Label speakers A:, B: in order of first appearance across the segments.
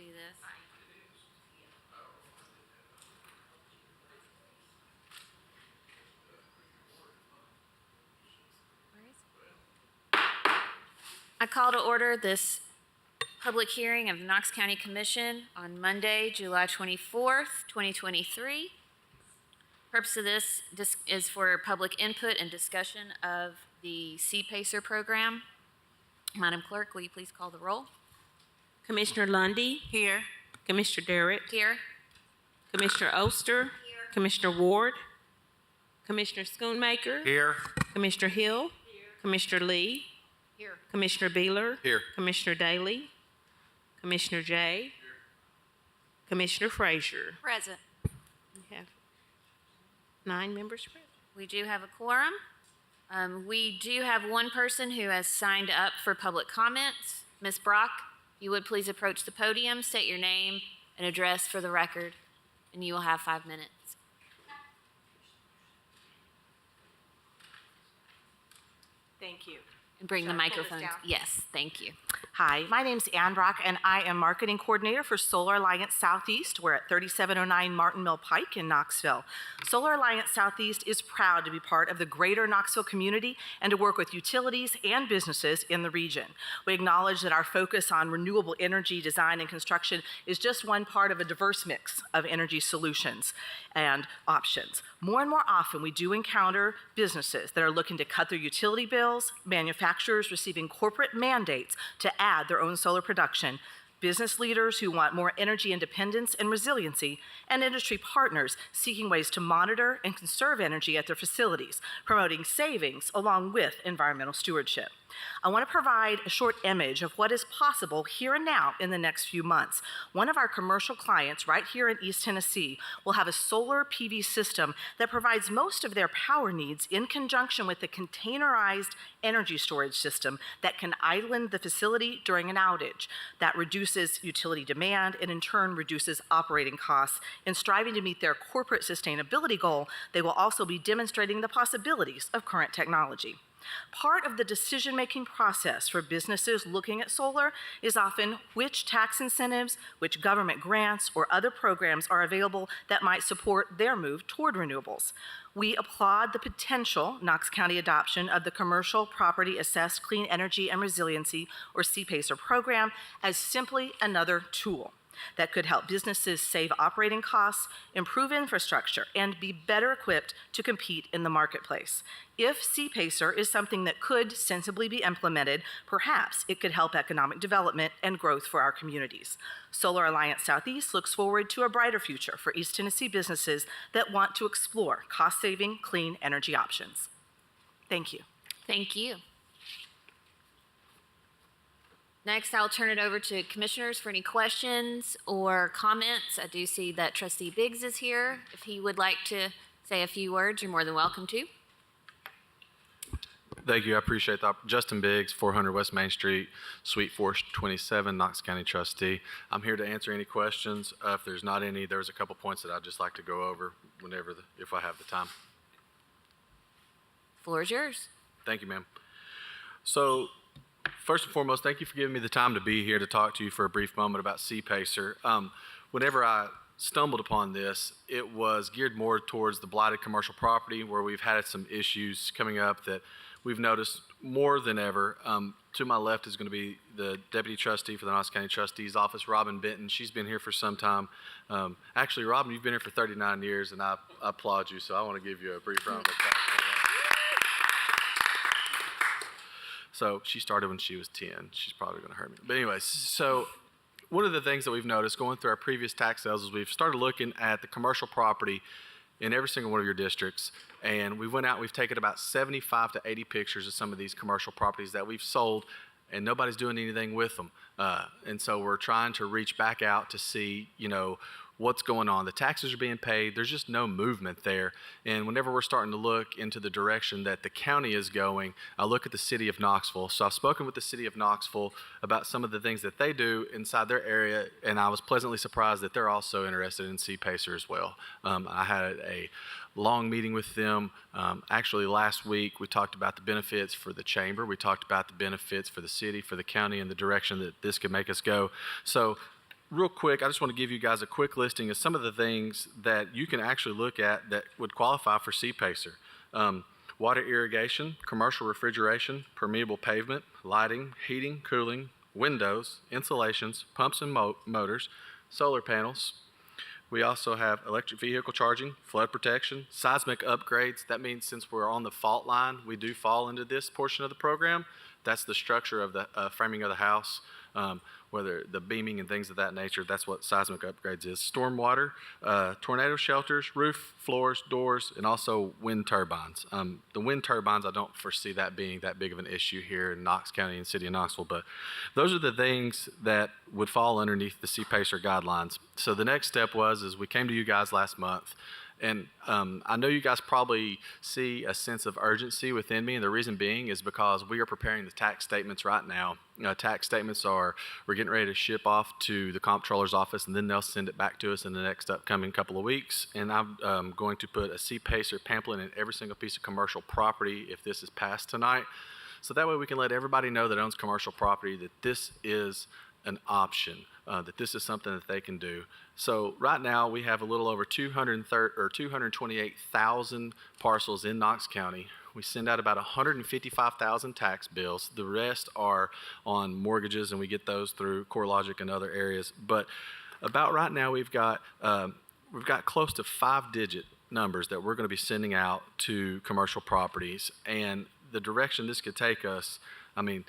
A: this. I call to order this public hearing of the Knox County Commission on Monday, July 24th, 2023. Purpose of this is for public input and discussion of the CPACER program. Madam Clerk, will you please call the roll?
B: Commissioner Lundy.
A: Here.
B: Commissioner Derrick.
A: Here.
B: Commissioner Oster.
A: Here.
B: Commissioner Ward. Commissioner Schoonmaker.
C: Here.
B: Commissioner Hill.
A: Here.
B: Commissioner Lee.
A: Here.
B: Commissioner Beeler.
C: Here.
B: Commissioner Daly. Commissioner Jay. Here. Commissioner Frazier.
A: Present.
B: We have 9 members present.
A: We do have a quorum. We do have one person who has signed up for public comments. Ms. Brock, if you would please approach the podium, state your name and address for the record, and you will have 5 minutes.
D: Thank you.
A: And bring the
D: Should I pull this
A: microphones.
D: down?
A: Yes, thank you.
D: Hi, my name's Ann Brock, and I am Marketing Coordinator for Solar Alliance Southeast. We're at 3709 Martin Mill Pike in Knoxville. Solar Alliance Southeast is proud to be part of the greater Knoxville community and to work with utilities and businesses in the region. We acknowledge that our focus on renewable energy design and construction is just one part of a diverse mix of energy solutions and options. More and more often, we do encounter businesses that are looking to cut their utility bills, manufacturers receiving corporate mandates to add their own solar production, business leaders who want more energy independence and resiliency, and industry partners seeking ways to monitor and conserve energy at their facilities, promoting savings along with environmental stewardship. I want to provide a short image of what is possible here and now in the next few months. One of our commercial clients right here in East Tennessee will have a solar PV system that provides most of their power needs in conjunction with a containerized energy storage system that can island the facility during an outage. That reduces utility demand and in turn reduces operating costs. In striving to meet their corporate sustainability goal, they will also be demonstrating the possibilities of current technology. Part of the decision-making process for businesses looking at solar is often which tax incentives, which government grants, or other programs are available that might support their move toward renewables. We applaud the potential Knox County adoption of the Commercial Property Assessed Clean Energy and Resiliency, or CPACER program, as simply another tool that could help businesses save operating costs, improve infrastructure, and be better equipped to compete in the marketplace. If CPACER is something that could sensibly be implemented, perhaps it could help economic development and growth for our communities. Solar Alliance Southeast looks forward to a brighter future for East Tennessee businesses that want to explore cost-saving, clean energy options. Thank you.
A: Thank you. Next, I'll turn it over to commissioners for any questions or comments. I do see that Trustee Biggs is here. If he would like to say a few words, you're more than welcome to.
C: Thank you. I appreciate that. Justin Biggs, 400 West Main Street, Suite 427, Knox County Trustee. I'm here to answer any questions. If there's not any, there's a couple points that I'd just like to go over if I have the time.
A: Floor is yours.
C: Thank you, ma'am. So, first and foremost, thank you for giving me the time to be here to talk to you for a brief moment about CPACER. Whenever I stumbled upon this, it was geared more towards the blighted commercial property where we've had some issues coming up that we've noticed more than ever. To my left is going to be the Deputy Trustee for the Knox County Trustee's Office, Robin Benton. She's been here for some time. Actually, Robin, you've been here for 39 years, and I applaud you, so I want to give you a brief round of applause. So she started when she was 10. She's probably going to hurt me. But anyways, so one of the things that we've noticed going through our previous tax sales is we've started looking at the commercial property in every single one of your districts. And we went out, we've taken about 75 to 80 pictures of some of these commercial properties that we've sold, and nobody's doing anything with them. And so we're trying to reach back out to see, what's going on. The taxes are being paid. There's just no movement there. And whenever we're starting to look into the direction that the county is going, I look at the city of Knoxville. So I've spoken with the city of Knoxville about some of the things that they do inside their area, and I was pleasantly surprised that they're also interested in CPACER as well. I had a long meeting with them. Actually, last week, we talked about the benefits for the chamber. We talked about the benefits for the city, for the county, and the direction that this could make us go. So real quick, I just want to give you guys a quick listing of some of the things that you can actually look at that would qualify for CPACER. Water irrigation, commercial refrigeration, permeable pavement, lighting, heating, cooling, windows, insulations, pumps and motors, solar panels. We also have electric vehicle charging, flood protection, seismic upgrades. That means since we're on the fault line, we do fall into this portion of the program. That's the structure of the framing of the house, whether the beaming and things of that nature. That's what seismic upgrades is. Stormwater, tornado shelters, roof, floors, doors, and also wind turbines. The wind turbines, I don't foresee that being that big of an issue here in Knox County and City of Knoxville, but those are the things that would fall underneath the CPACER guidelines. So the next step is we came to you guys last month. And I know you guys probably see a sense of urgency within me, and the reason being is because we are preparing the tax statements right now. Tax statements we're getting ready to ship off to the comptroller's office, and then they'll send it back to us in the next upcoming couple of weeks. And I'm going to put a CPACER pamphlet in every single piece of commercial property if this is passed tonight. So that way we can let everybody know that owns commercial property that this is an option, that this is something that they can do. So right now we have a little over 228,000 parcels in Knox County. We send out about 155,000 tax bills. The rest are on mortgages, and we get those through CoreLogic and other areas. But about right now we've got close to 5-digit numbers that we're going to be sending out to commercial properties, and the direction this could take us, I mean,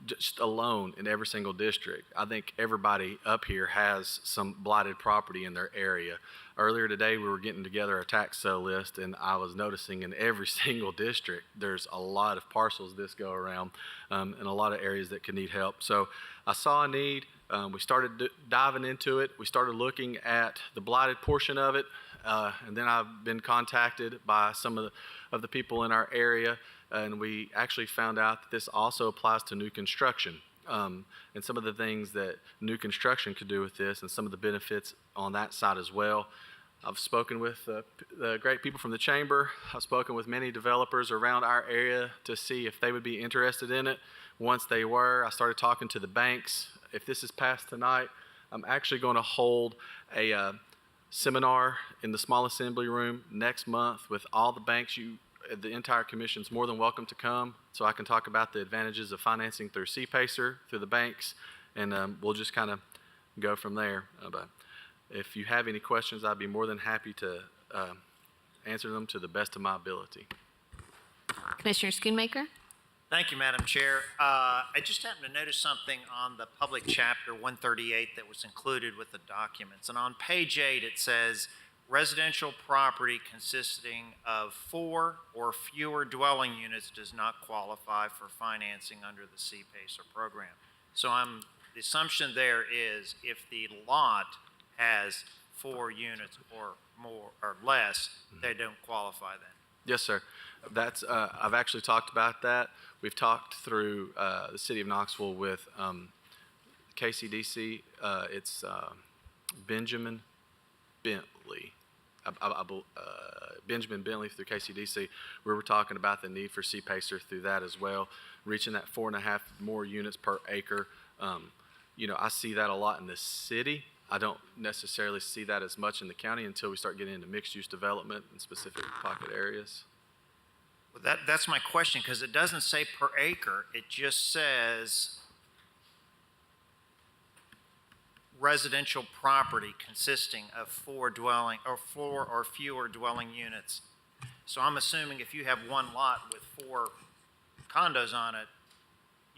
C: just alone in every single district, I think everybody up here has some blighted property in their area. Earlier today, we were getting together a tax sale list, and I was noticing in every single district, there's a lot of parcels this go around, and a lot of areas that could need help. So I saw a need. We started diving into it. We started looking at the blighted portion of it, and then I've been contacted by some of the people in our area, and we actually found out that this also applies to new construction, and some of the things that new construction could do with this and some of the benefits on that side as well. I've spoken with the great people from the chamber. I've spoken with many developers around our area to see if they would be interested in it. Once they were, I started talking to the banks. If this is passed tonight, I'm actually going to hold a seminar in the small assembly room next month with all the banks. The entire commission's more than welcome to come, so I can talk about the advantages of financing through CPACER, through the banks, and we'll just kind of go from there. But if you have any questions, I'd be more than happy to answer them to the best of my ability.
A: Commissioner Schoonmaker?
E: Thank you, Madam Chair. I just happened to notice something on the public chapter 138 that was included with the documents. And on page 8, it says, residential property consisting of 4 or fewer dwelling units does not qualify for financing under the CPACER program. So the assumption there is if the lot has 4 units or more or less, they don't qualify then.
C: Yes, sir. That's I've actually talked about that. We've talked through the city of Knoxville with KCDC. It's Benjamin Bentley. Benjamin Bentley through KCDC. We were talking about the need for CPACER through that as well, reaching that 4.5 more units per acre. I see that a lot in the city. I don't necessarily see that as much in the county until we start getting into mixed-use development in specific pocket areas.
E: Well, that's my question, because it doesn't say per acre. It just says residential property consisting of 4 or fewer dwelling units. So I'm assuming if you have one lot with 4 condos on it,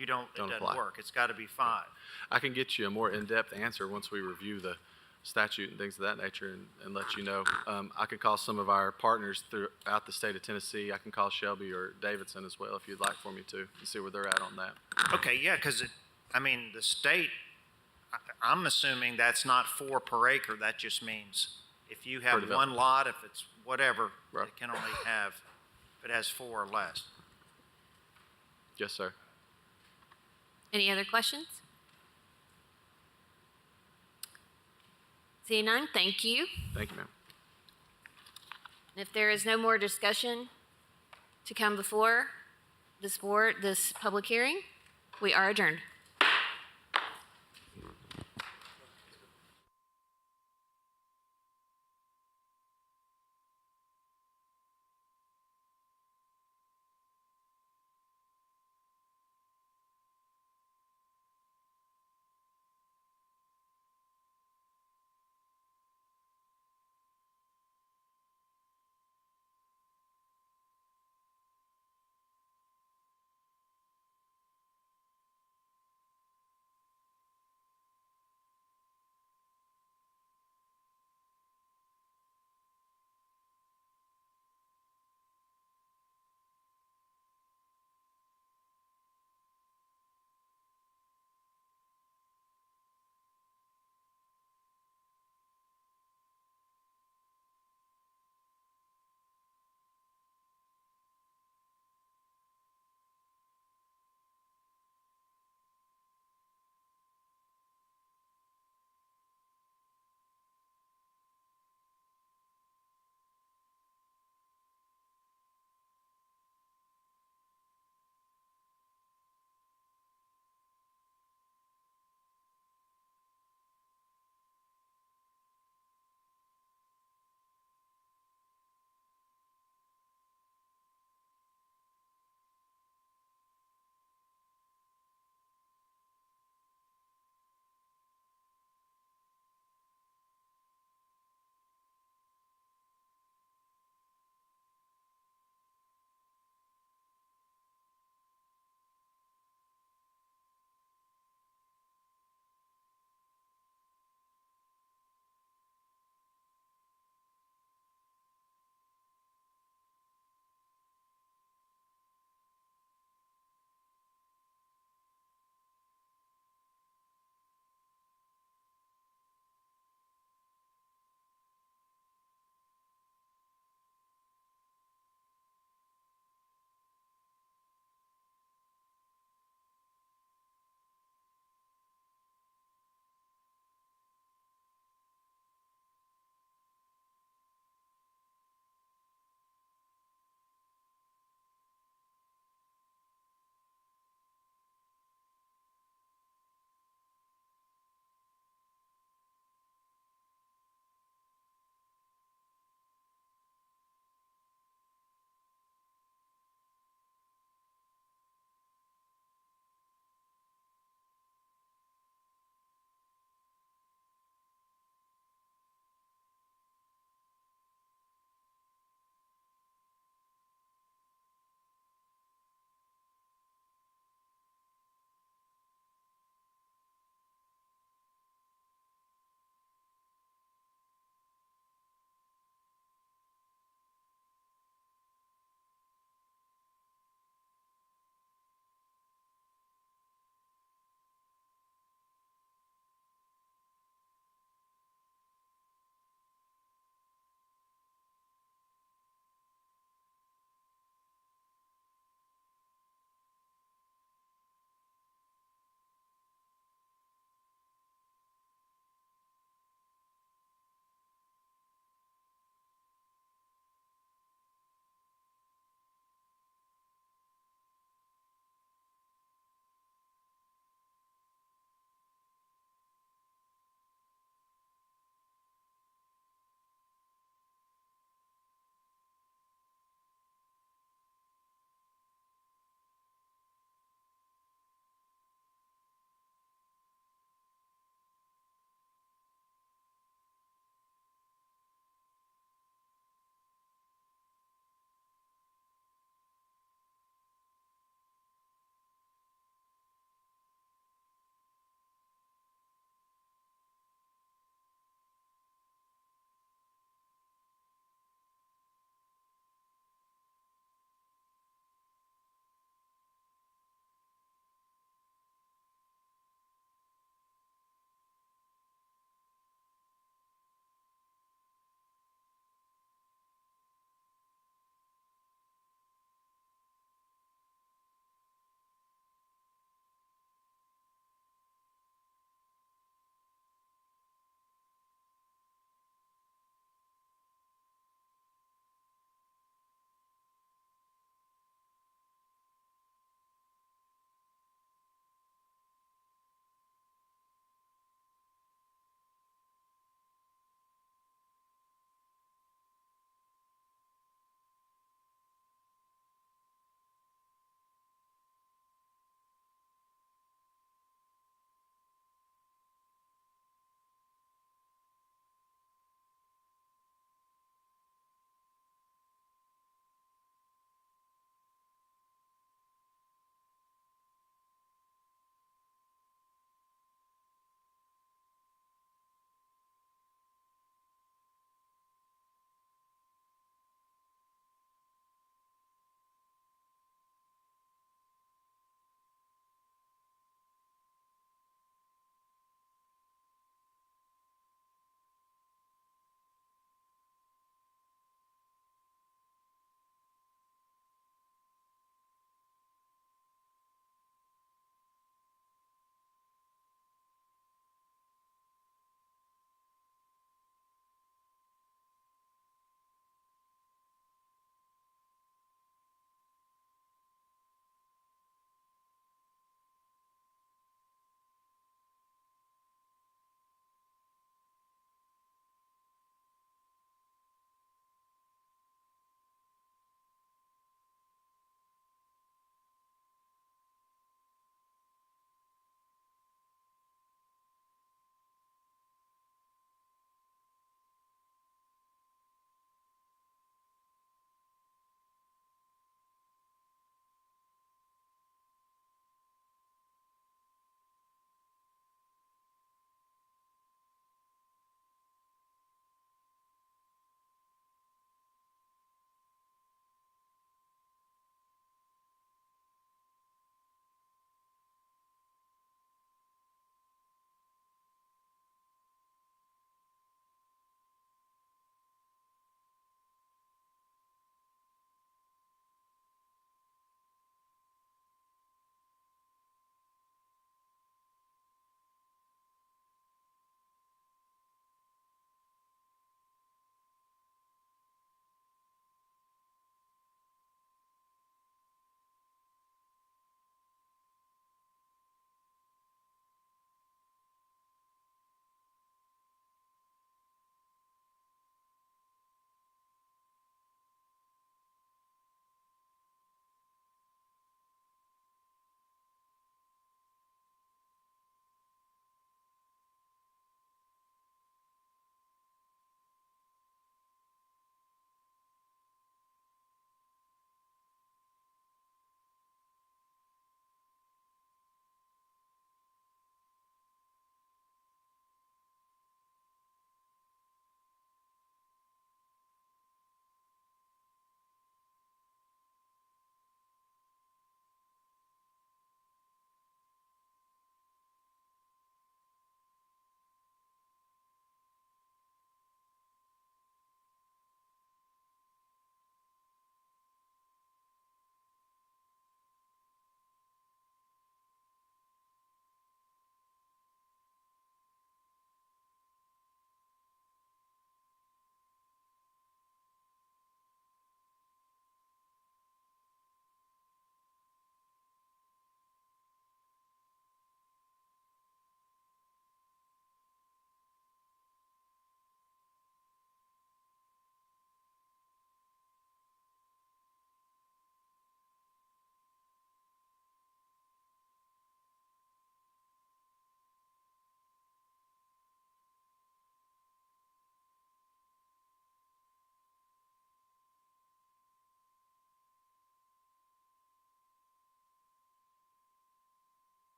E: it doesn't
C: apply.
E: work. It's got to be 5.
C: I can get you a more in-depth answer once we review the statute and things of that nature and let you know. I can call some of our partners throughout the state of Tennessee. I can call Shelby or Davidson as well if you'd like for me to, and see where they're at on that.
E: Okay, yeah, because the state, I'm assuming that's not 4 per acre. That just means if you have one lot, if it's whatever,
C: Right.
E: it can only have, if it has 4 or less.
C: Yes, sir.
A: Any other questions? Seeing none, thank you.
C: Thank you, ma'am.
A: If there is no more discussion to come before this board, this public hearing, we are adjourned.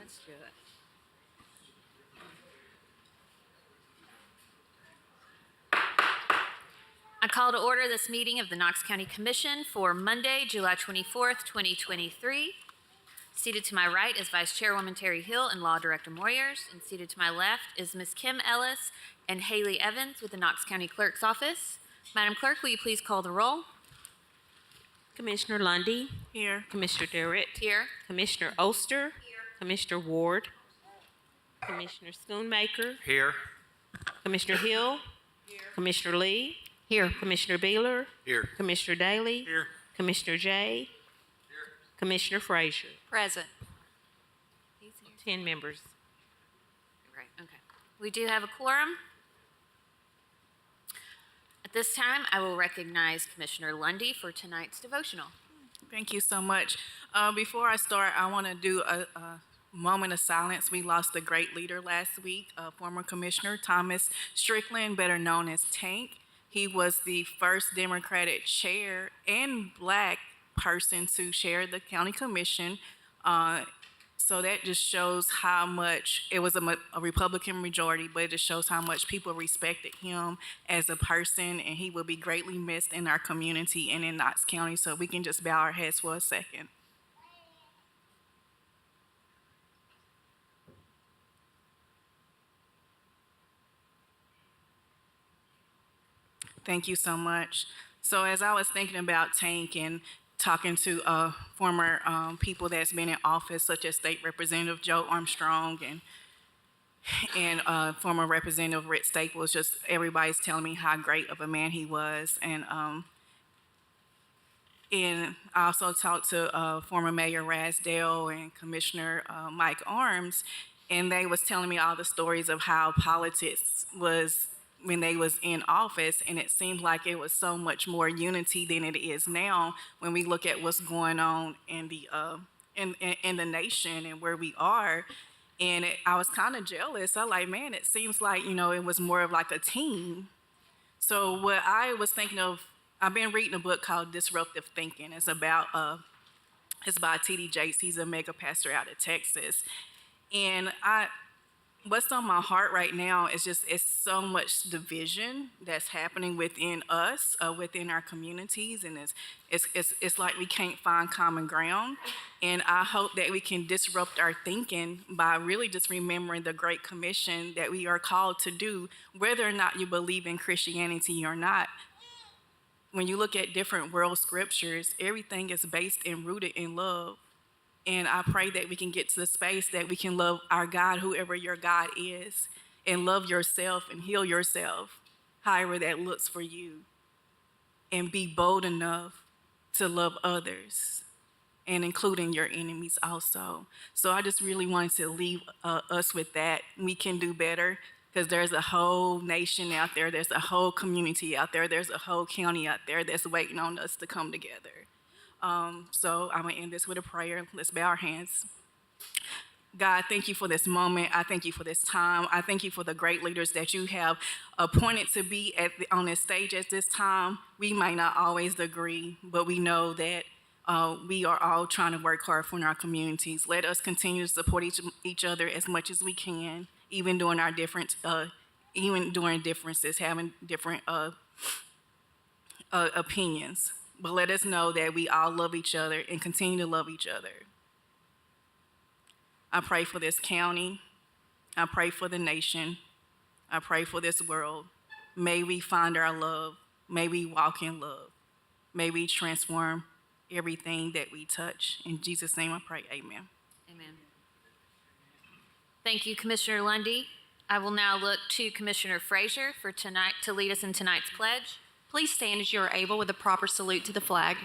B: Let's do it.
A: I call to order this meeting of the Knox County Commission for Monday, July 24th, 2023. Seated to my right is Vice Chairwoman Terry Hill and Law Director Moyers, and seated to my left is Ms. Kim Ellis and Haley Evans with the Knox County Clerk's Office. Madam Clerk, will you please call the roll?
B: Commissioner Lundy,
D: Here.
B: Commissioner Derritt,
A: Here.
B: Commissioner Oster, Commissioner Ward, Commissioner Schoonmaker,
E: Here.
B: Commissioner Hill, Commissioner Lee,
A: Here.
B: Commissioner Beeler,
E: Here.
B: Commissioner Daly,
E: Here.
B: Commissioner Jay, Commissioner Frazier.
A: Present.
B: 10 members.
A: Right, okay. We do have a quorum. At this time, I will recognize Commissioner Lundy for tonight's devotional.
F: Thank you so much. Before I start, I want to do a moment of silence. We lost a great leader last week, former Commissioner Thomas Strickland, better known as Tank. He was the first Democratic chair and black person to chair the county commission. So that just shows how much, it was a Republican majority, but it just shows how much people respected him as a person, and he will be greatly missed in our community and in Knox County. So we can just bow our heads for a second. Thank you so much. So as I was thinking about Tank and talking to former people that's been in office, such as State Representative Joe Armstrong and former Representative Rick Staples, just everybody's telling me how great of a man he was. And I also talked to former Mayor Rasdale and Commissioner Mike Arms, and they was telling me all the stories of how politics was when they was in office, and it seemed like it was so much more unity than it is now when we look at what's going on in the in the nation and where we are. And I was kind of jealous. I like, man, it seems like, you know, it was more of like a team. So what I was thinking of, I've been reading a book called Disruptive Thinking. It's by T.D. Jakes. He's a mega pastor out of Texas. And what's on my heart right now is just, it's so much division that's happening within us, within our communities, and it's like we can't find common ground. And I hope that we can disrupt our thinking by really just remembering the Great Commission that we are called to do, whether or not you believe in Christianity or not. When you look at different world scriptures, everything is based and rooted in love. And I pray that we can get to the space that we can love our God, whoever your God is, and love yourself and heal yourself, however that looks for you, and be bold enough to love others, and including your enemies also. So I just really wanted to leave us with that. We can do better, because there's a whole nation out there, there's a whole community out there, there's a whole county out there that's waiting on us to come together. So I'm going to end this with a prayer. Let's bow our hands. God, thank you for this moment. I thank you for this time. I thank you for the great leaders that you have appointed to be on this stage at this time. We might not always agree, but we know that we are all trying to work hard for our communities. Let us continue to support each other as much as we can, even during our differences, having different opinions. But let us know that we all love each other and continue to love each other. I pray for this county. I pray for the nation. I pray for this world. May we find our love. May we walk in love. May we transform everything that we touch. In Jesus' name I pray, amen.
A: Amen. Thank you, Commissioner Lundy. I will now look to Commissioner Frazier for tonight to lead us in tonight's pledge.
B: Please stand as you are able with a proper salute to the flag.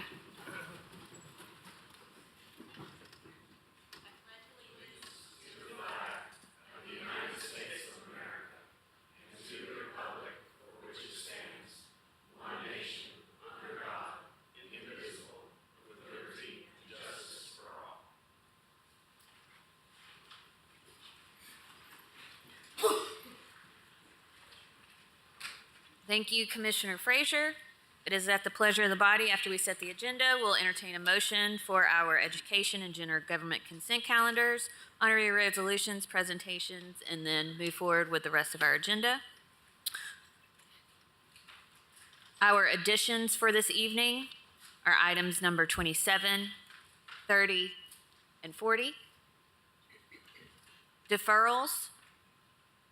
A: Thank you, Commissioner Frazier. It is at the pleasure of the body, after we set the agenda, we'll entertain a motion for our education and general government consent calendars, honorary resolutions, presentations, and then move forward with the rest of our agenda. Our additions for this evening are items number 27, 30, and 40. Deferrals,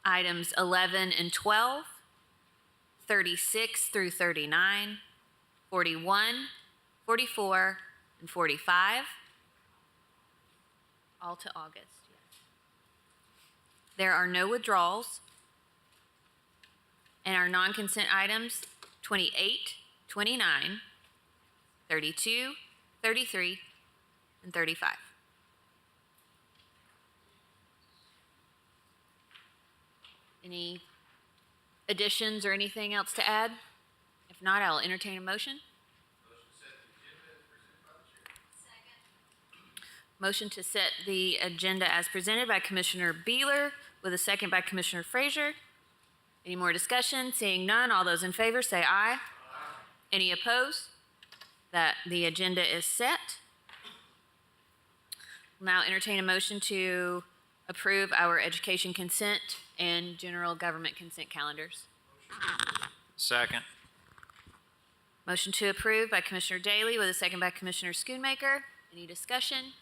A: items 11 and 12, 36 through 39, 41, 44, and 45. All to August, yes. There are no withdrawals. And our non-consent items, 28, 29, 32, 33, and 35. Any additions or anything else to add? If not, I'll entertain a motion. Motion to set the agenda as presented by Commissioner Beeler with a second by Commissioner Frazier. Any more discussion? Seeing none, all those in favor say aye. Any opposed? That the agenda is set. Now entertain a motion to approve our education consent and general government consent calendars.
E: Second.
A: Motion to approve by Commissioner Daly with a second by Commissioner Schoonmaker. Any discussion?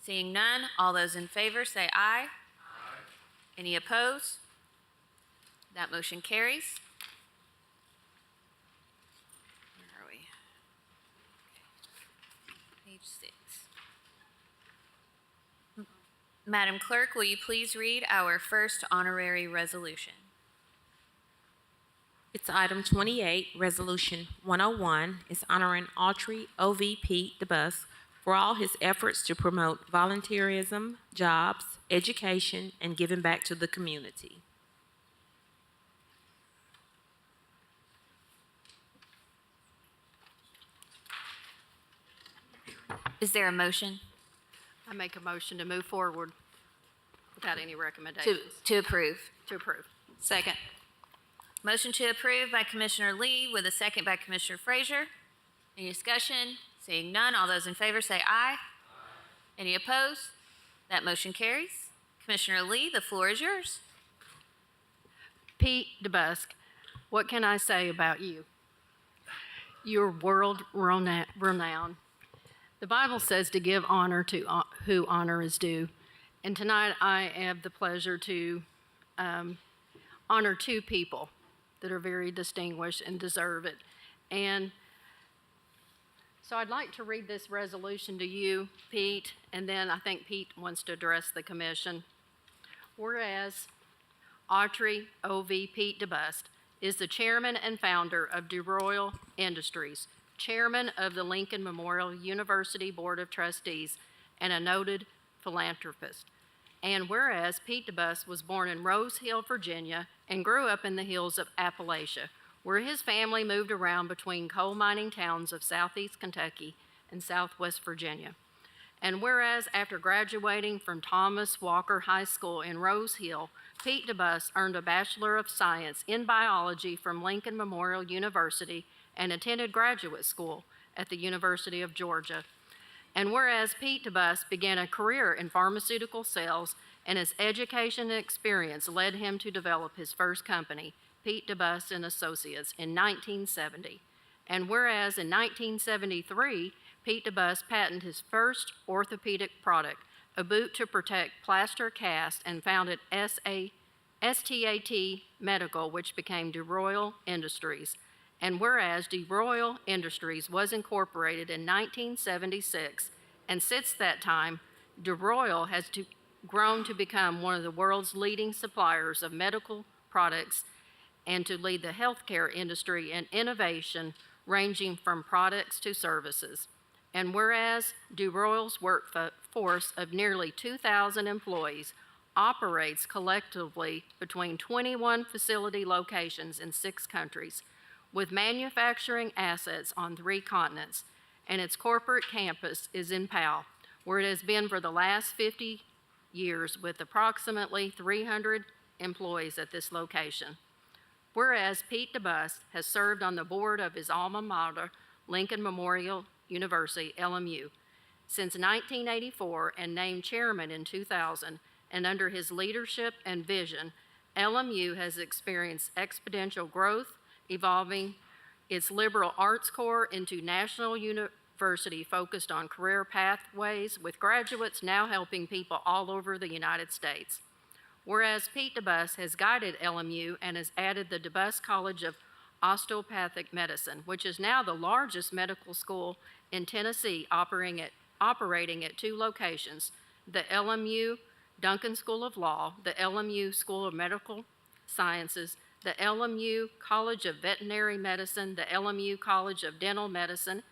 A: Seeing none, all those in favor say aye. Any opposed? That motion carries. Where are we? Page 6. Madam Clerk, will you please read our first honorary resolution?
B: It's item 28, Resolution 101. It's honoring Autry O.V. Pete DeBus for all his efforts to promote volunteerism, jobs, education, and giving back to the community.
A: Is there a motion
G: I make a motion to move forward without any recommendations.
A: to approve?
G: To approve. Second.
A: Motion to approve by Commissioner Lee with a second by Commissioner Frazier. Any discussion? Seeing none, all those in favor say aye. Any opposed? That motion carries. Commissioner Lee, the floor is yours.
G: Pete DeBusk, what can I say about you? You're world renowned. The Bible says to give honor to who honor is due. And tonight I have the pleasure to honor two people that are very distinguished and deserve it. And so I'd like to read this resolution to you, Pete, and then I think Pete wants to address the commission. Whereas Autry O.V. Pete DeBust is the chairman and founder of DeRoyal Industries, chairman of the Lincoln Memorial University Board of Trustees, and a noted philanthropist. And whereas Pete DeBus was born in Rose Hill, Virginia, and grew up in the hills of Appalachia, where his family moved around between coal mining towns of southeast Kentucky and southwest Virginia. And whereas after graduating from Thomas Walker High School in Rose Hill, Pete DeBus earned a Bachelor of Science in Biology from Lincoln Memorial University and attended graduate school at the University of Georgia. And whereas Pete DeBus began a career in pharmaceutical sales and his education and experience led him to develop his first company, Pete DeBus and Associates, in 1970. And whereas in 1973, Pete DeBus patented his first orthopedic product, a boot to protect plaster cast, and founded STAT Medical, which became DeRoyal Industries. And whereas DeRoyal Industries was incorporated in 1976, and since that time, DeRoyal has grown to become one of the world's leading suppliers of medical products and to lead the healthcare industry in innovation ranging from products to services. And whereas DeRoyal's workforce of nearly 2,000 employees operates collectively between 21 facility locations in 6 countries, with manufacturing assets on 3 continents, and its corporate campus is in Powell, where it has been for the last 50 years with approximately 300 employees at this location. Whereas Pete DeBus has served on the board of his alma mater, Lincoln Memorial University, LMU, since 1984 and named chairman in 2000, and under his leadership and vision, LMU has experienced exponential growth, evolving its liberal arts core into national university focused on career pathways, with graduates now helping people all over the United States. Whereas Pete DeBus has guided LMU and has added the DeBus College of Osteopathic Medicine, which is now the largest medical school in Tennessee, operating at 2 locations, the LMU Duncan School of Law, the LMU School of Medical Sciences, the LMU College of Veterinary Medicine, the LMU College of Dental Medicine,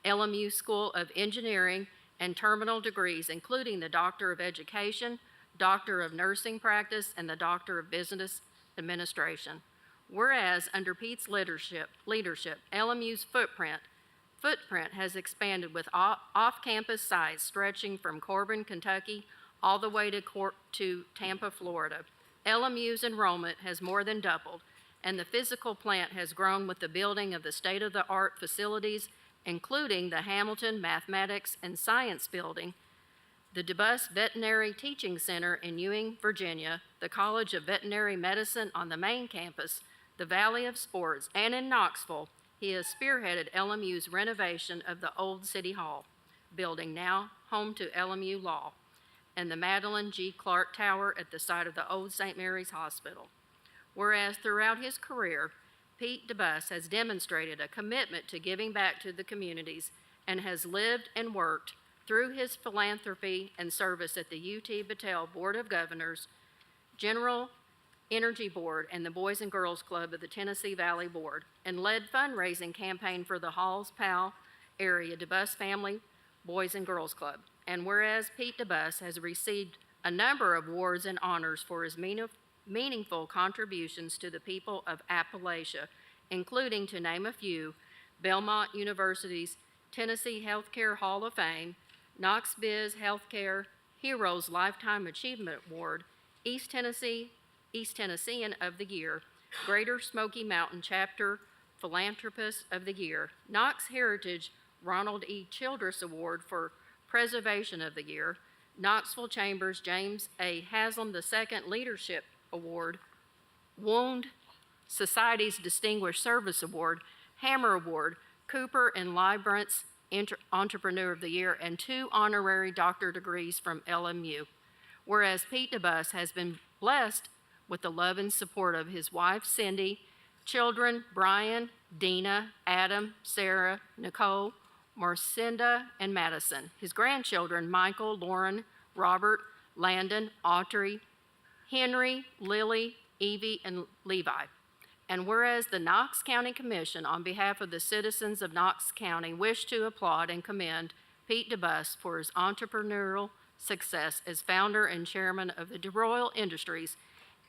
G: LMU School of Engineering, and terminal degrees, including the Doctor of Education, Doctor of Nursing Practice, and the Doctor of Business Administration. Whereas under Pete's leadership, LMU's footprint has expanded with off-campus sites stretching from Corbin, Kentucky, all the way to Tampa, Florida. LMU's enrollment has more than doubled, and the physical plant has grown with the building of the state-of-the-art facilities, including the Hamilton Mathematics and Science Building, the DeBus Veterinary Teaching Center in Ewing, Virginia, the College of Veterinary Medicine on the main campus, the Valley of Sports, and in Knoxville, he has spearheaded LMU's renovation of the old City Hall building, now home to LMU Law, and the Madeline G. Clark Tower at the site of the old St. Mary's Hospital. Whereas throughout his career, Pete DeBus has demonstrated a commitment to giving back to the communities and has lived and worked through his philanthropy and service at the UT Battelle Board of Governors, General Energy Board, and the Boys and Girls Club of the Tennessee Valley Board, and led fundraising campaign for the Halls Powell area DeBus Family Boys and Girls Club. And whereas Pete DeBus has received a number of awards and honors for his meaningful contributions to the people of Appalachia, including, to name a few, Belmont University's Tennessee Healthcare Hall of Fame, KnoxBiz Healthcare Heroes Lifetime Achievement Award, East Tennessean of the Year, Greater Smoky Mountain Chapter Philanthropist of the Year, Knox Heritage Ronald E. Childress Award for Preservation of the Year, Knoxville Chambers James A. Haslam II Leadership Award, Wound Society's Distinguished Service Award, Hammer Award, Cooper and Librance Entrepreneur of the Year, and 2 honorary doctor degrees from LMU. Whereas Pete DeBus has been blessed with the love and support of his wife, Cindy, children, Brian, Dina, Adam, Sarah, Nicole, Marcinda, and Madison, his grandchildren, Michael, Lauren, Robert, Landon, Audrey, Henry, Lily, Evie, and Levi. And whereas the Knox County Commission, on behalf of the citizens of Knox County, wish to applaud and commend Pete DeBus for his entrepreneurial success as founder and chairman of the DeRoyal Industries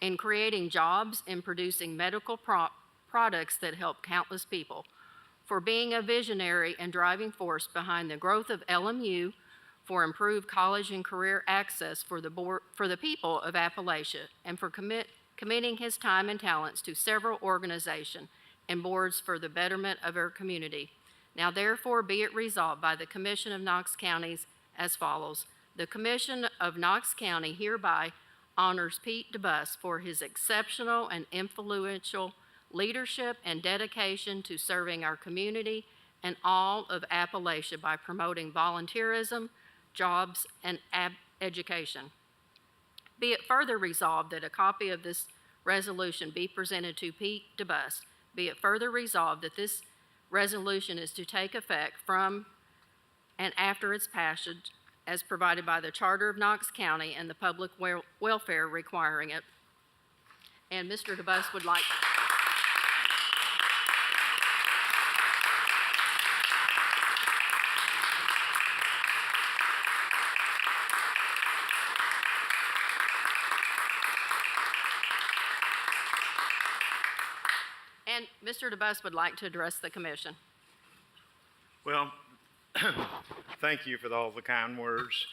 G: in creating jobs and producing medical products that help countless people, for being a visionary and driving force behind the growth of LMU, for improved college and career access for the people of Appalachia, and for committing his time and talents to several organizations and boards for the betterment of our community. Now therefore be it resolved by the Commission of Knox Counties as follows. The Commission of Knox County hereby honors Pete DeBus for his exceptional and influential leadership and dedication to serving our community and all of Appalachia by promoting volunteerism, jobs, and education. Be it further resolved that a copy of this resolution be presented to Pete DeBus. Be it further resolved that this resolution is to take effect from and after its passage as provided by the Charter of Knox County and the public welfare requiring it. And Mr. DeBus would like... And Mr. DeBus would like to address the commission.
H: Well, thank you for all the kind words.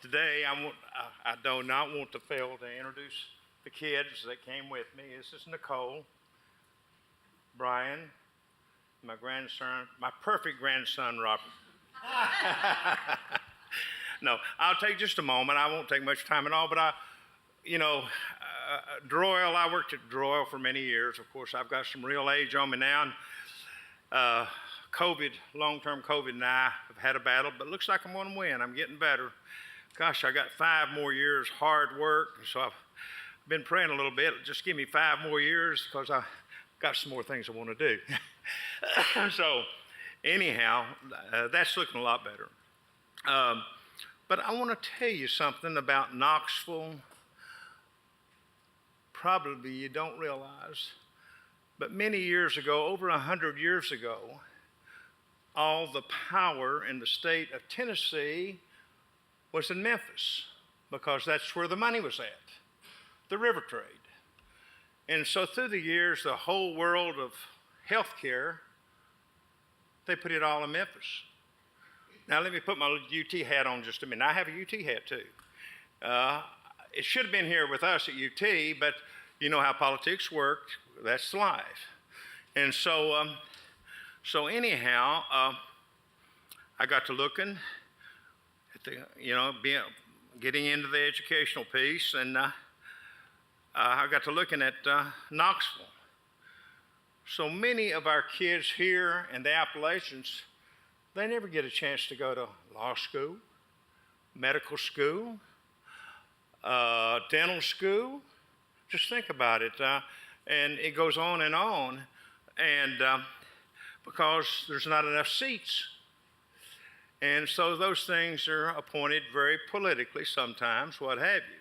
H: Today, I do not want to fail to introduce the kids that came with me. This is Nicole, Brian, my grandson, my perfect grandson, Robert. No, I'll take just a moment. I won't take much time at all, but Droyle, I worked at Droyle for many years. Of course, I've got some real age on me now. And, COVID, long-term COVID and I have had a battle, but it looks like I'm going to win. I'm getting better. Gosh, I got 5 more years hard work, so I've been praying a little bit. Just give me 5 more years because I've got some more things I want to do. So anyhow, that's looking a lot better. But I want to tell you something about Knoxville. Probably you don't realize, but many years ago, over 100 years ago, all the power in the state of Tennessee was in Memphis because that's where the money was at, the river trade. And so through the years, the whole world of healthcare, they put it all in Memphis. Now let me put my UT hat on just a minute. I have a UT hat too. It should have been here with us at UT, but you know how politics worked. That's life. And so, anyhow, I got to looking at getting into the educational piece, and I got to looking at Knoxville. So many of our kids here in the Appalachians, they never get a chance to go to law school, medical school, dental school. Just think about it. And it goes on, and because there's not enough seats. And so those things are appointed very politically sometimes, what have you.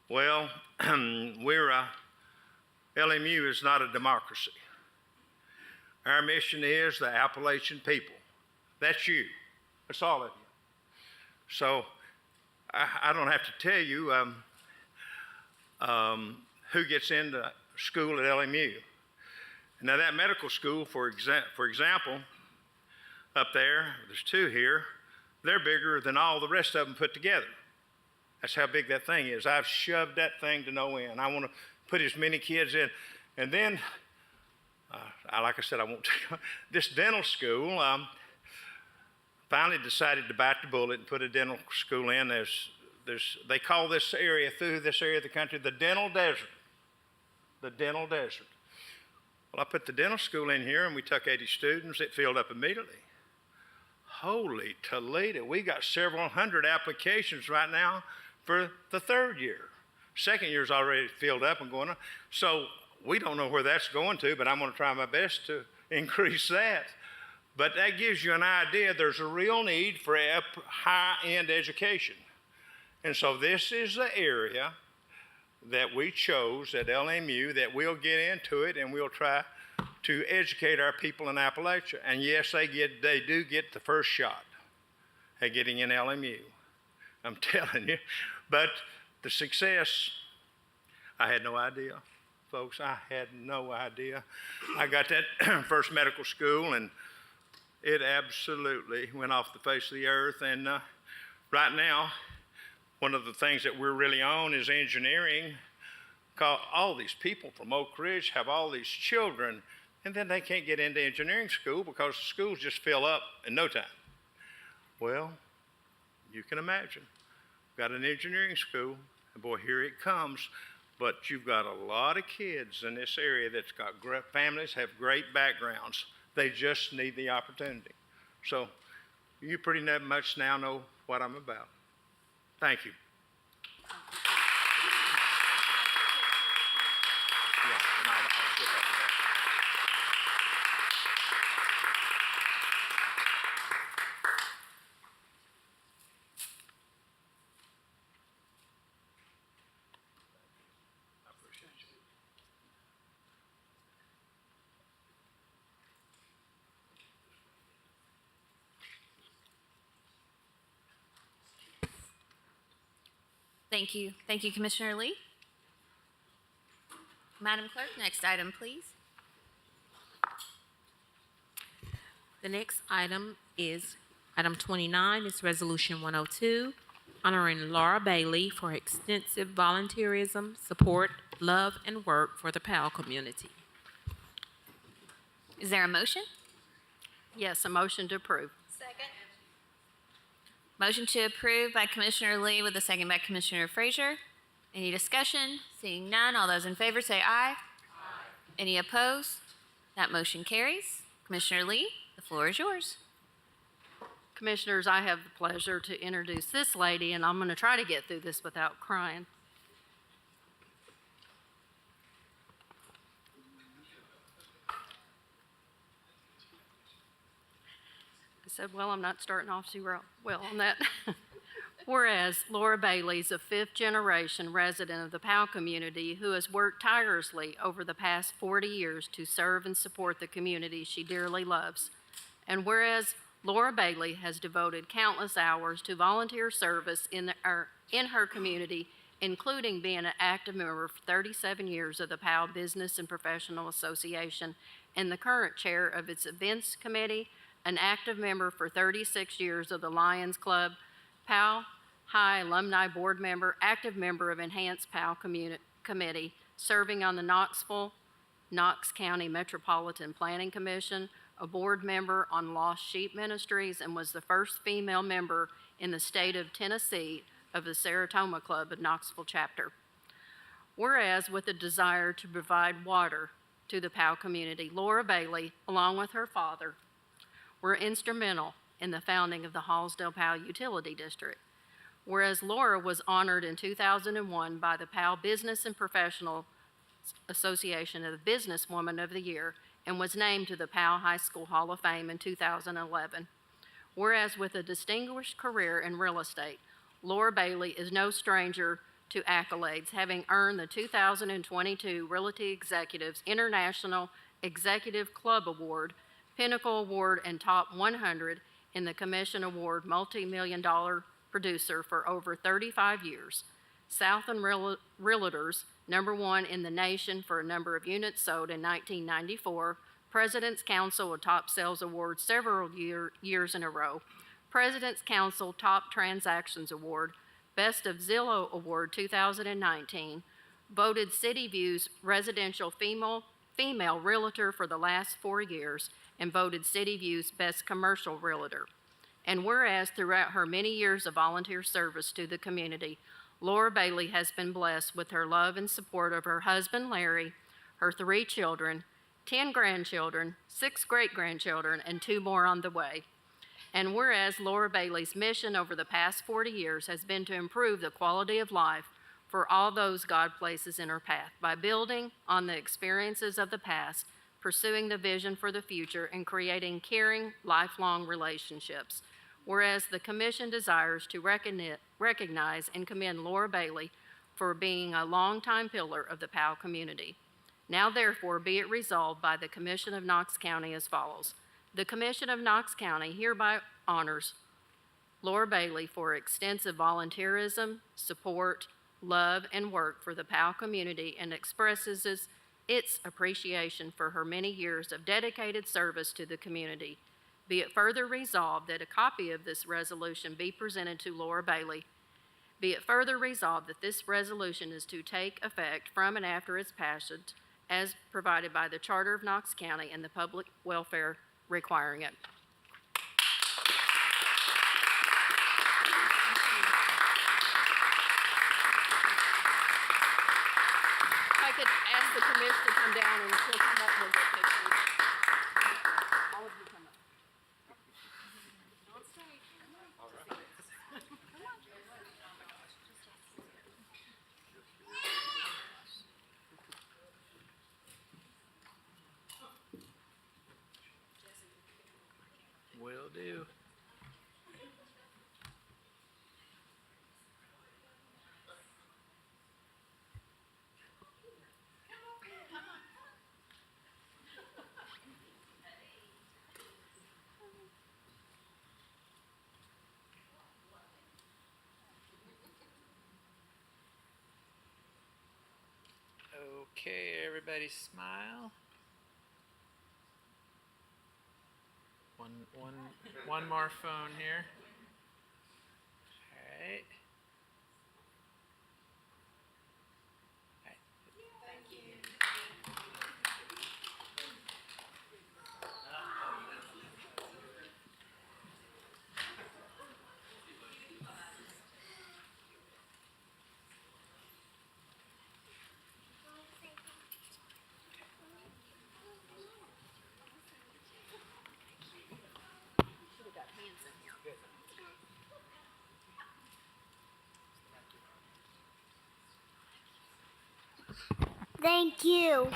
H: Well, LMU is not a democracy. Our mission is the Appalachian people. That's you. That's all of you. So I don't have to tell you who gets into school at LMU. Now that medical school, for example, up there's 2 here, they're bigger than all the rest of them put together. That's how big that thing is. I've shoved that thing to no end. I want to put as many kids in. And then, like I said, I won't take this dental school, finally decided to bite the bullet and put a dental school in. They call this area, through this area of the country, the dental desert. The dental desert. Well, I put the dental school in here and we took 80 students. It filled up immediately. Holy Toledo, we got several hundred applications right now for the 3rd year. 2nd year's already filled up and going on. So we don't know where that's going to, but I'm going to try my best to increase that. But that gives you an idea. There's a real need for high-end education. And so this is the area that we chose at LMU that we'll get into it and we'll try to educate our people in Appalachia. And yes, they do get the first shot at getting in LMU. I'm telling you. But the success, I had no idea, folks. I had no idea. I got that first medical school and it absolutely went off the face of the earth. And right now, one of the things that we're really on is engineering. Because all these people from Oak Ridge have all these children, and then they can't get into engineering school because the schools just fill up in no time. Well, you can imagine. Got an engineering school, and boy, here it comes. But you've got a lot of kids in this area that's got great families, have great backgrounds. They just need the opportunity. So you pretty much now know what I'm about. Thank you.
A: Thank you. Thank you, Commissioner Lee. Madam Clerk, next item, please.
B: The next item is item 29. It's Resolution 102, honoring Laura Bailey for extensive volunteerism, support, love, and work for the PAL community.
A: Is there a motion?
G: Yes, a motion to approve.
A: Motion to approve by Commissioner Lee with a second by Commissioner Frazier. Any discussion? Seeing none, all those in favor say aye. Any opposed? That motion carries. Commissioner Lee, the floor is yours.
G: Commissioners, I have the pleasure to introduce this lady, and I'm going to try to get through this without crying. I said, well, I'm not starting off too well on that. Whereas Laura Bailey is a fifth-generation resident of the Powell community who has worked tirelessly over the past 40 years to serve and support the community she dearly loves. And whereas Laura Bailey has devoted countless hours to volunteer service in her community, including being an active member for 37 years of the Powell Business and Professional Association and the current chair of its events committee, an active member for 36 years of the Lions Club, Powell High Alumni Board member, active member of Enhanced Powell Committee, serving on the Knox County Metropolitan Planning Commission, a board member on Lost Sheep Ministries, and was the first female member in the state of Tennessee of the Saratoga Club of Knoxville chapter. Whereas with a desire to provide water to the Powell community, Laura Bailey, along with her father, were instrumental in the founding of the Hallsdale-Powell Utility District. Whereas Laura was honored in 2001 by the Powell Business and Professional Association as the Businesswoman of the Year and was named to the Powell High School Hall of Fame in 2011. Whereas with a distinguished career in real estate, Laura Bailey is no stranger to accolades, having earned the 2022 Realty Executives International Executive Club Award, Pinnacle Award, and Top 100 in the Commission Award Multi-Million-Dollar Producer for over 35 years. Southern Realtors, #1 in the nation for a number of units sold in 1994. President's Council, a Top Sales Award several years in a row. President's Council Top Transactions Award, Best of Zillow Award 2019. Voted City View's Residential Female Realtor for the last 4 years, and voted City View's Best Commercial Realtor. And whereas throughout her many years of volunteer service to the community, Laura Bailey has been blessed with her love and support of her husband, Larry, her 3 children, 10 grandchildren, 6 great-grandchildren, and 2 more on the way. And whereas Laura Bailey's mission over the past 40 years has been to improve the quality of life for all those God places in her path by building on the experiences of the past, pursuing the vision for the future, and creating caring, lifelong relationships. Whereas the Commission desires to recognize and commend Laura Bailey for being a longtime pillar of the Powell community. Now therefore be it resolved by the Commission of Knox County as follows. The Commission of Knox County hereby honors Laura Bailey for extensive volunteerism, support, love, and work for the Powell community, and expresses its appreciation for her many years of dedicated service to the community. Be it further resolved that a copy of this resolution be presented to Laura Bailey. Be it further resolved that this resolution is to take effect from and after its passage as provided by the Charter of Knox County and the public welfare requiring it. If I could ask the commission to come down and take some up with the pictures. All of you come up. On stage.
C: Will do.
I: Okay, everybody smile. One more phone here. All right.
J: Thank you.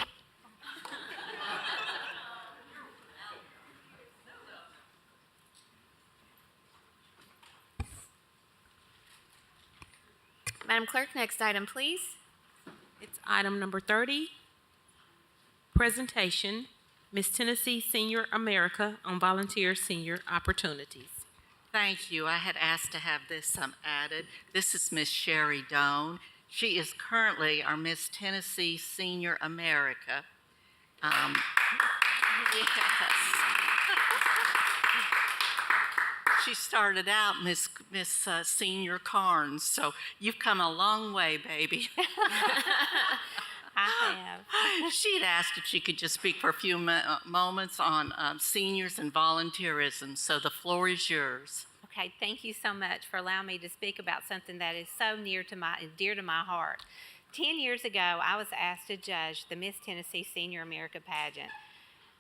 A: Madam Clerk, next item, please.
B: It's item number 30, presentation, Miss Tennessee Senior America on volunteer senior opportunities.
K: Thank you. I had asked to have this added. This is Miss Sherry Doan. She is currently our Miss Tennessee Senior America. Yes. She started out Miss Senior Carnes, so you've come a long way, baby.
A: I have.
K: She'd asked if she could just speak for a few moments on seniors and volunteerism, so the floor is yours.
L: Okay, thank you so much for allowing me to speak about something that is so dear to my heart. 10 years ago, I was asked to judge the Miss Tennessee Senior America pageant.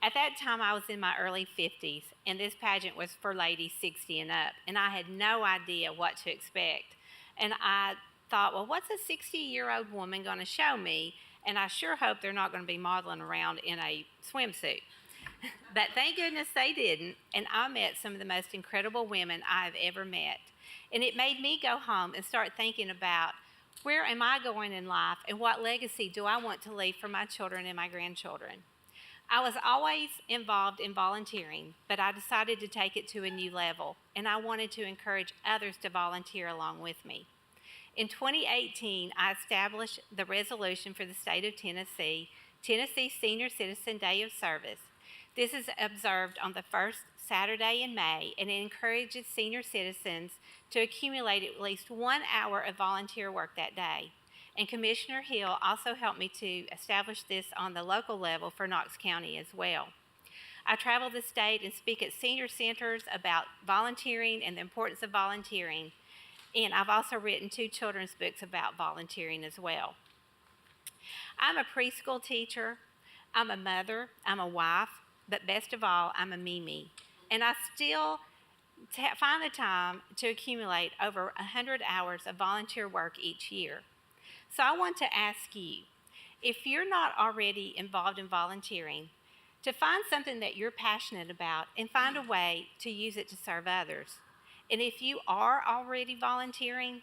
L: At that time, I was in my early 50s, and this pageant was for ladies 60 and up, and I had no idea what to expect. And I thought, well, what's a 60-year-old woman going to show me? And I sure hope they're not going to be modeling around in a swimsuit. But thank goodness they didn't, and I met some of the most incredible women I've ever met. And it made me go home and start thinking about where am I going in life and what legacy do I want to leave for my children and my grandchildren. I was always involved in volunteering, but I decided to take it to a new level, and I wanted to encourage others to volunteer along with me. In 2018, I established the resolution for the state of Tennessee, Tennessee Senior Citizen Day of Service. This is observed on the first Saturday in May, and it encourages senior citizens to accumulate at least 1 hour of volunteer work that day. And Commissioner Hill also helped me to establish this on the local level for Knox County as well. I travel the state and speak at senior centers about volunteering and the importance of volunteering. And I've also written 2 children's books about volunteering as well. I'm a preschool teacher, I'm a mother, I'm a wife, but best of all, I'm a Mimi. And I still find the time to accumulate over 100 hours of volunteer work each year. So I want to ask you, if you're not already involved in volunteering, to find something that you're passionate about and find a way to use it to serve others. And if you are already volunteering,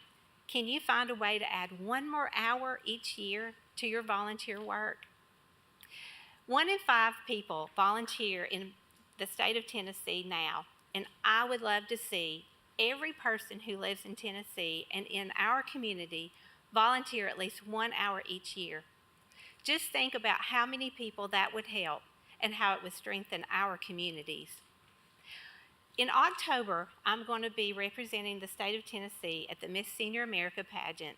L: can you find a way to add 1 more hour each year to your volunteer work? 1 in 5 people volunteer in the state of Tennessee now, and I would love to see every person who lives in Tennessee and in our community volunteer at least 1 hour each year. Just think about how many people that would help and how it would strengthen our communities. In October, I'm going to be representing the state of Tennessee at the Miss Senior America pageant.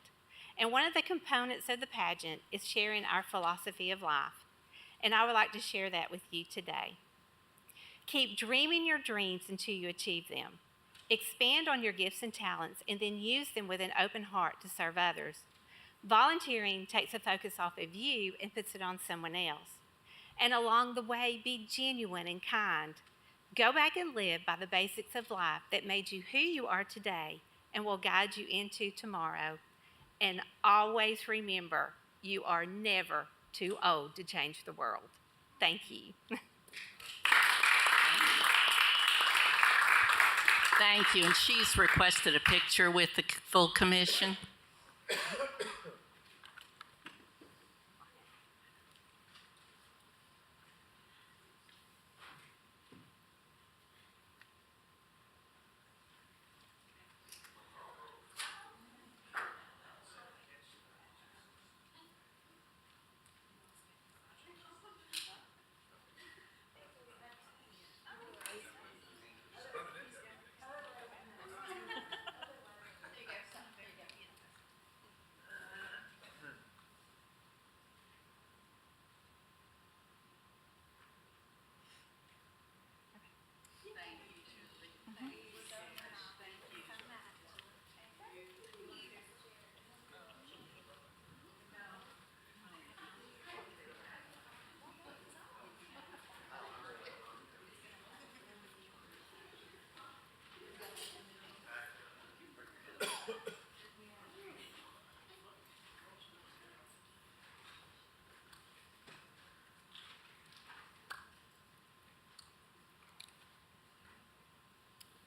L: And one of the components of the pageant is sharing our philosophy of life. And I would like to share that with you today. Keep dreaming your dreams until you achieve them. Expand on your gifts and talents and then use them with an open heart to serve others. Volunteering takes the focus off of you and puts it on someone else. And along the way, be genuine and kind. Go back and live by the basics of life that made you who you are today and will guide you into tomorrow. And always remember, you are never too old to change the world. Thank you.
K: Thank you. And she's requested a picture with the full commission.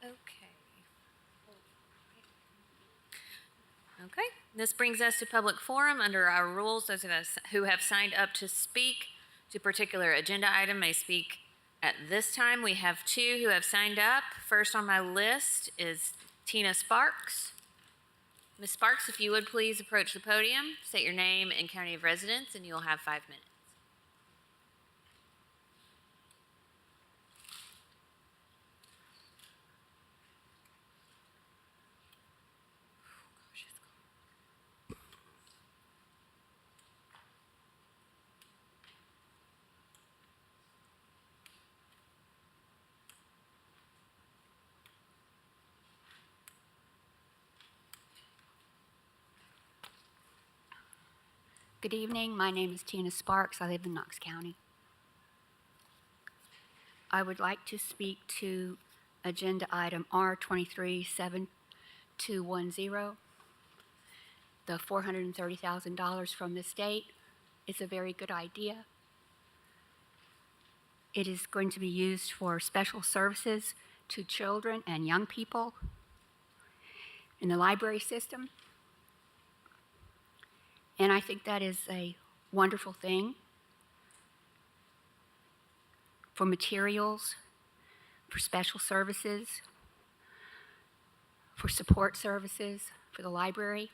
A: Okay. Okay, this brings us to public forum. Under our rules, those of us who have signed up to speak to a particular agenda item may speak at this time. We have two who have signed up. First on my list is Tina Sparks. Ms. Sparks, if you would please approach the podium, state your name and county of residence, and you'll have 5 minutes.
J: Good evening. My name is Tina Sparks. I live in Knox County. I would like to speak to agenda item R237210, the $430,000 from the state. It's a very good idea. It is going to be used for special services to children and young people in the library system. And I think that is a wonderful thing for materials, for special services, for support services, for the library.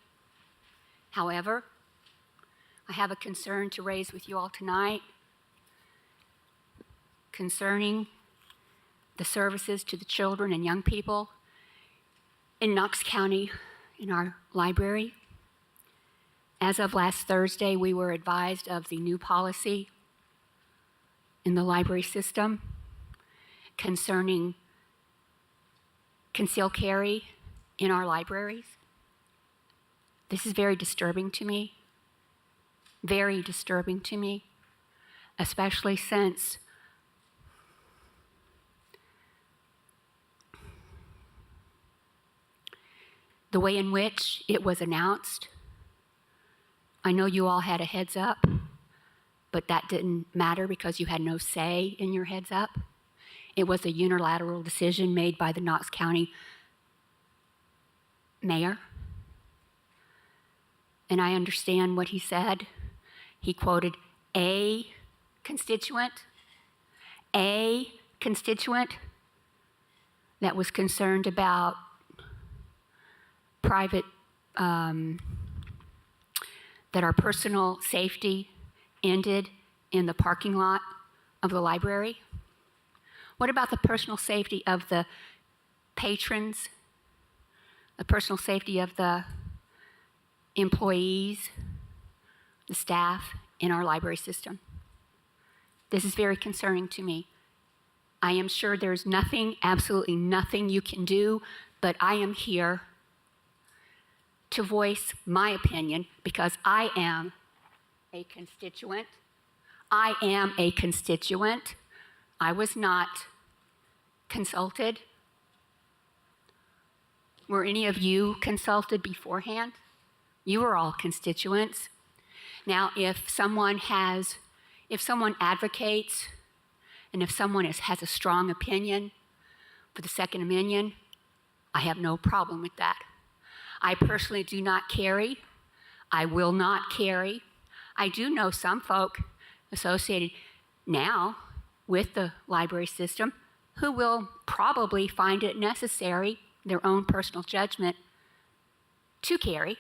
J: However, I have a concern to raise with you all tonight concerning the services to the children and young people in Knox County in our library. As of last Thursday, we were advised of the new policy in the library system concerning concealed carry in our libraries. This is very disturbing to me, especially since the way in which it was announced. I know you all had a heads up, but that didn't matter because you had no say in your heads up. It was a unilateral decision made by the Knox County mayor. And I understand what he said. He quoted a constituent that was concerned about private that our personal safety ended in the parking lot of the library? What about the personal safety of the patrons, the personal safety of the employees, the staff in our library system? This is very concerning to me. I am sure there's nothing, absolutely nothing you can do, but I am here to voice my opinion because I am a constituent. I was not consulted. Were any of you consulted beforehand? You were all constituents. Now, if someone advocates and if someone has a strong opinion for the Second Amendment, I have no problem with that. I personally do not carry. I will not carry. I do know some folk associated now with the library system who will probably find it necessary, their own personal judgment, to carry.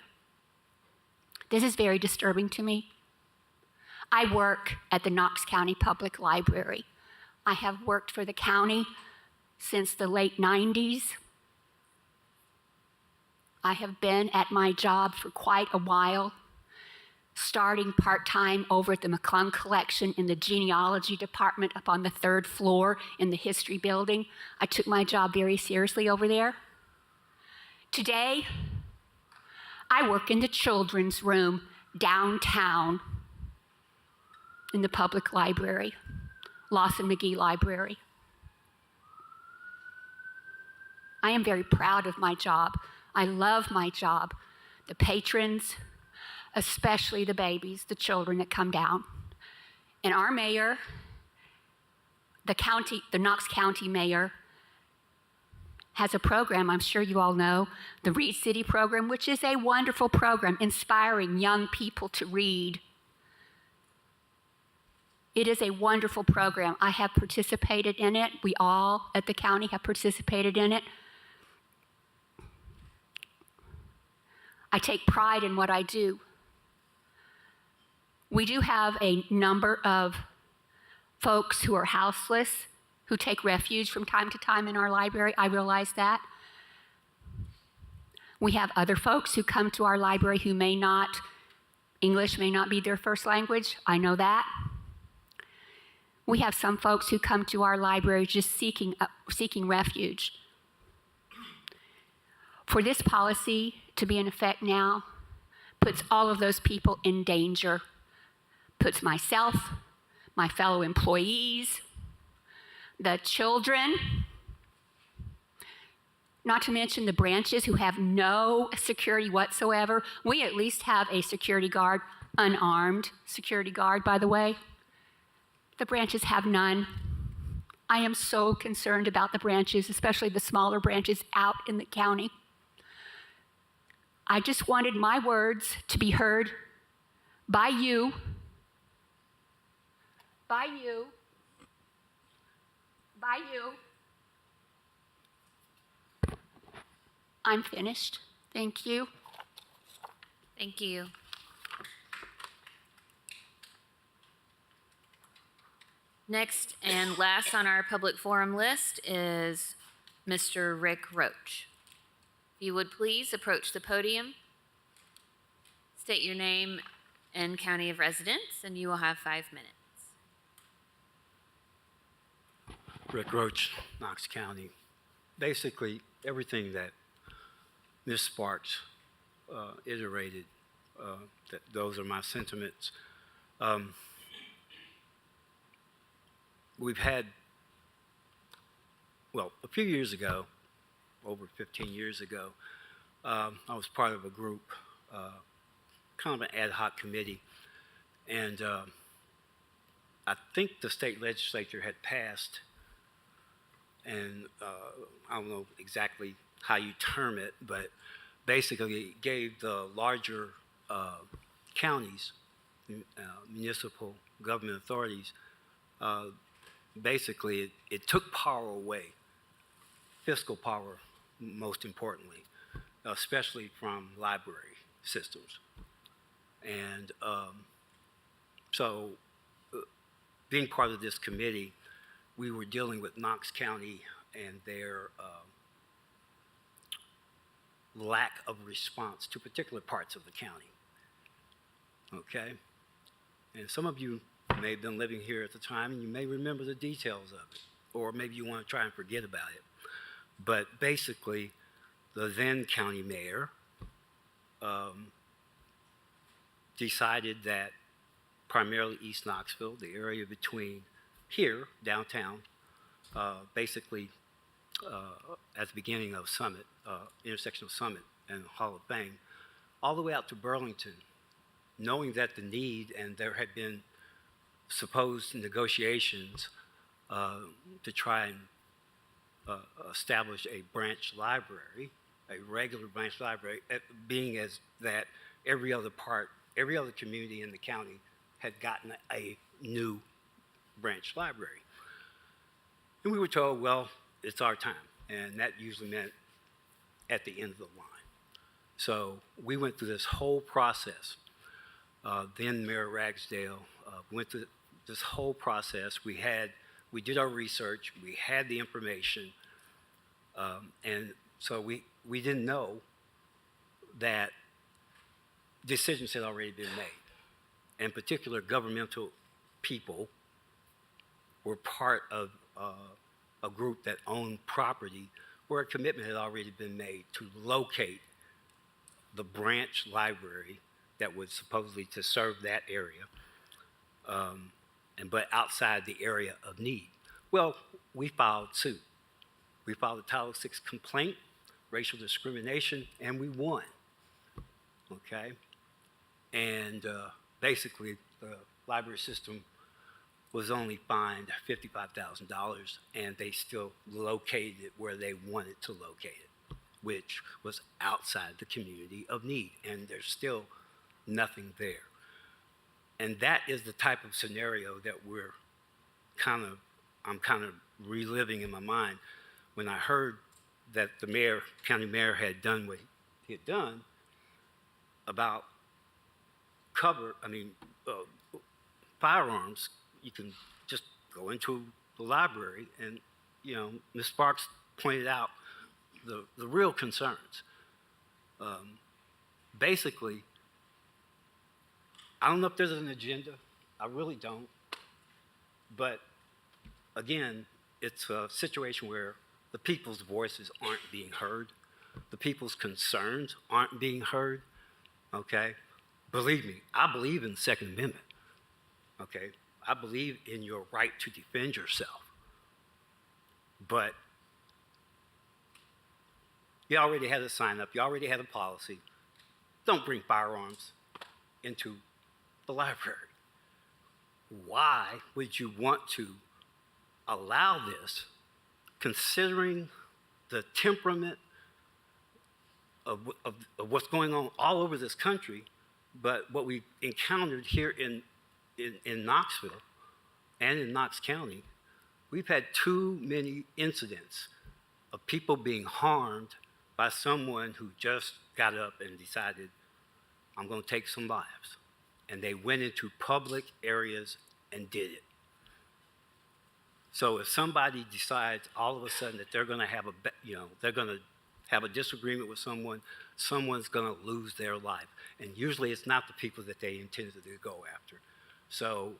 J: This is very disturbing to me. I work at the Knox County Public Library. I have worked for the county since the late 90s. I have been at my job for quite a while, starting part-time over at the McClung Collection in the genealogy department up on the 3rd floor in the history building. I took my job very seriously over there. Today, I work in the children's room downtown in the public library, Lawson McGee Library. I am very proud of my job. I love my job. The patrons, especially the babies, the children that come down. And our mayor, the Knox County mayor, has a program, I'm sure you all know, the Read City program, which is a wonderful program inspiring young people to read. It is a wonderful program. I have participated in it. We all at the county have participated in it. I take pride in what I do. We do have a number of folks who are houseless, who take refuge from time to time in our library. I realize that. We have other folks who come to our library who English may not be their first language. I know that. We have some folks who come to our library just seeking refuge. For this policy to be in effect now puts all of those people in danger, puts myself, my fellow employees, the children, not to mention the branches who have no security whatsoever. We at least have a security guard, unarmed security guard, by the way. The branches have none. I am so concerned about the branches, especially the smaller branches out in the county. I just wanted my words to be heard by you, by you, by you. I'm finished. Thank you.
A: Thank you. Next and last on our public forum list is Mr. Rick Roach. If you would please approach the podium, state your name and county of residence, and you will have 5 minutes.
M: Rick Roach, Knox County. Basically, everything that Ms. Sparks iterated, those are my sentiments. We've had, well, a few years ago, over 15 years ago, I was part of a group, kind of an ad hoc committee, and I think the state legislature had passed, and I don't know exactly how you term it, but basically it gave the larger counties, municipal government authorities, basically it took power away, fiscal power most importantly, especially from library systems. And so being part of this committee, we were dealing with Knox County and their lack of response to particular parts of the county. Okay? And some of you may have been living here at the time and you may remember the details of it, or maybe you want to try and forget about it. But basically, the then county mayor decided that primarily East Knoxville, the area between here, downtown, basically at the beginning of Summit, intersection of Summit and Hall of Fame, all the way out to Burlington, knowing that the need, and there had been supposed negotiations to try and establish a branch library, a regular branch library, being as that every other community in the county had gotten a new branch library. And we were told, well, it's our time. And that usually meant at the end of the line. So we went through this whole process. Then Mayor Ragsdale went through this whole process. We did our research, we had the information, and so we didn't know that decisions had already been made. In particular, governmental people were part of a group that owned property where a commitment had already been made to locate the branch library that was supposedly to serve that area, but outside the area of need. Well, we filed suit. We filed a Title VI complaint, racial discrimination, and we won, okay? And basically, the library system was only fined $55,000, and they still located it where they wanted to locate it, which was outside the community of need, and there's still nothing there. And that is the type of scenario that I'm kind of reliving in my mind when I heard that the county mayor had done what he had done about firearms. You can just go into the library and, Ms. Sparks pointed out the real concerns. Basically, I don't know if there's an agenda. I really don't. But again, it's a situation where the people's voices aren't being heard. The people's concerns aren't being heard, okay? Believe me, I believe in the Second Amendment, okay? I believe in your right to defend yourself. But you already had a sign up. You already had a policy. Don't bring firearms into the library. Why would you want to allow this, considering the temperament of what's going on all over this country, but what we encountered here in Knoxville and in Knox County, we've had too many incidents of people being harmed by someone who just got up and decided, I'm going to take some lives. And they went into public areas and did it. So if somebody decides all of a sudden that they're going to have a disagreement with someone, someone's going to lose their life. And usually it's not the people that they intended to go after. So,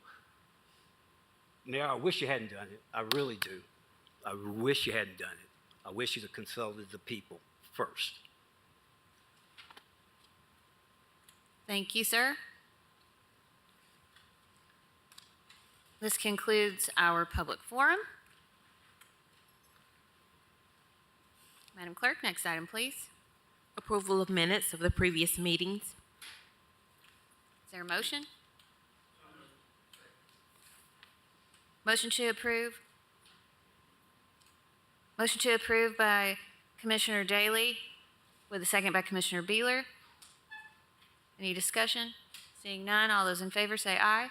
M: Mayor, I wish you hadn't done it. I really do. I wish you hadn't done it. I wish you'd have consulted the people first.
A: Thank you, sir. This concludes our public forum. Madam Clerk, next item, please.
B: Approval of minutes of the previous meetings.
A: Is there a motion? Motion to approve. Motion to approve by Commissioner Daly with a second by Commissioner Beeler. Any discussion? Seeing none, all those in favor say aye.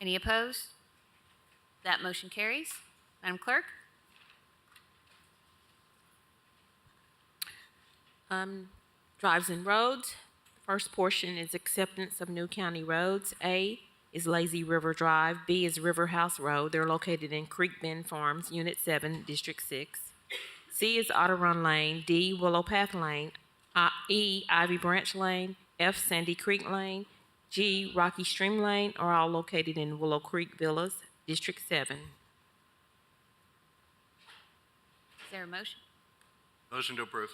A: Any opposed? That motion carries. Madam Clerk?
B: Drives and roads. First portion is acceptance of new county roads. A is Lazy River Drive. B is River House Road. They're located in Creek Bend Farms, Unit 7, District 6. C is Otter Run Lane. D, Willow Path Lane. E, Ivy Branch Lane. F, Sandy Creek Lane. G, Rocky Stream Lane are all located in Willow Creek Villas, District 7.
A: Is there a motion?
N: Motion to approve.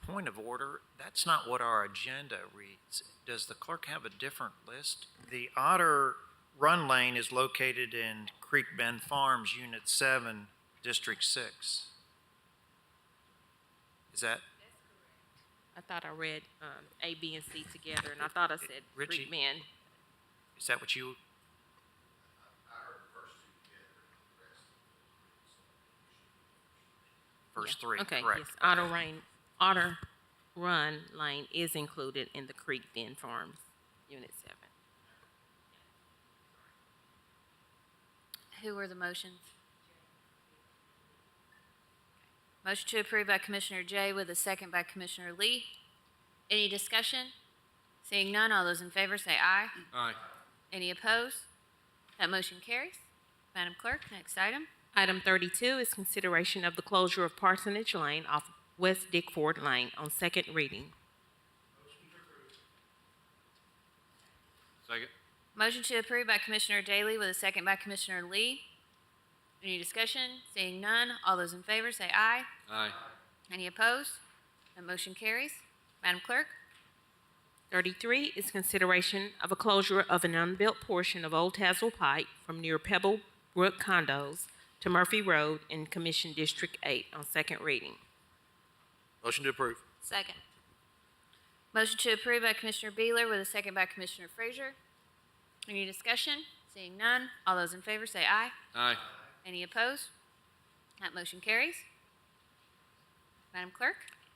E: Point of order, that's not what our agenda reads. Does the clerk have a different list? The Otter Run Lane is located in Creek Bend Farms, Unit 7, District 6. Is that?
B: I thought I read A, B, and C together, and I thought I said
E: Richie?
B: Creek Bend.
E: Is that what you? First three,
B: Okay,
E: correct.
B: yes, Otter Run Lane is included in the Creek Bend Farms, Unit 7.
A: Who were the motions? Motion to approve by Commissioner Jay with a second by Commissioner Lee. Any discussion? Seeing none, all those in favor say aye.
N: Aye.
A: Any opposed? That motion carries. Madam Clerk, next item.
B: Item 32 is consideration of the closure of Parsonage Lane off West Dickford Lane on second reading.
N: Second.
A: Motion to approve by Commissioner Daly with a second by Commissioner Lee. Any discussion? Seeing none, all those in favor say aye.
N: Aye.
A: Any opposed? That motion carries. Madam Clerk?
B: 33 is consideration of a closure of an unbuilt portion of Old Tazewell Pike from near Pebble Brook Condos to Murphy Road in Commission District 8 on second reading.
N: Motion to approve.
A: Second. Motion to approve by Commissioner Beeler with a second by Commissioner Frazier. Any discussion? Seeing none, all those in favor say aye.
N: Aye.
A: Any opposed? That motion carries. Madam Clerk?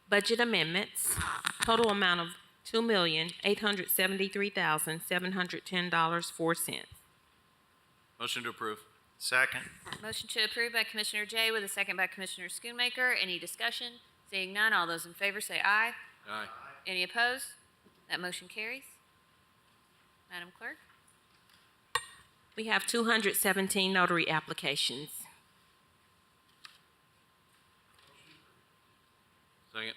B: Budget amendments, total amount of $2,873,710.04.
N: Motion to approve.
E: Second.
A: Motion to approve by Commissioner Jay with a second by Commissioner Schoonmaker. Any discussion? Seeing none, all those in favor say aye.
N: Aye.
A: Any opposed? That motion carries. Madam Clerk?
B: We have 217 notary applications.
N: Second.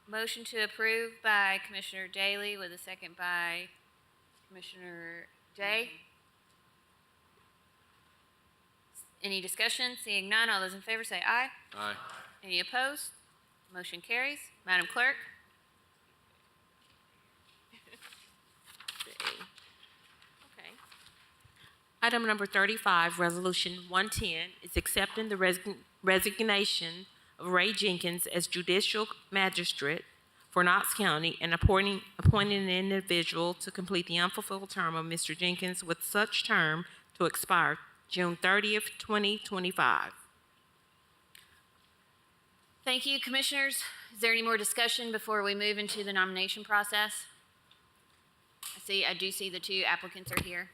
A: Motion to approve by Commissioner Daly with a second by Commissioner Jay. Any discussion? Seeing none, all those in favor say aye.
N: Aye.
A: Any opposed? Motion carries. Madam Clerk?
B: Okay. Item number 35, Resolution 110, is accepting the resignation of Ray Jenkins as judicial magistrate for Knox County and appointing an individual to complete the unfulfilled term of Mr. Jenkins with such term to expire June 30th, 2025.
A: Thank you, Commissioners. Is there any more discussion before we move into the nomination process? I do see the two applicants are here.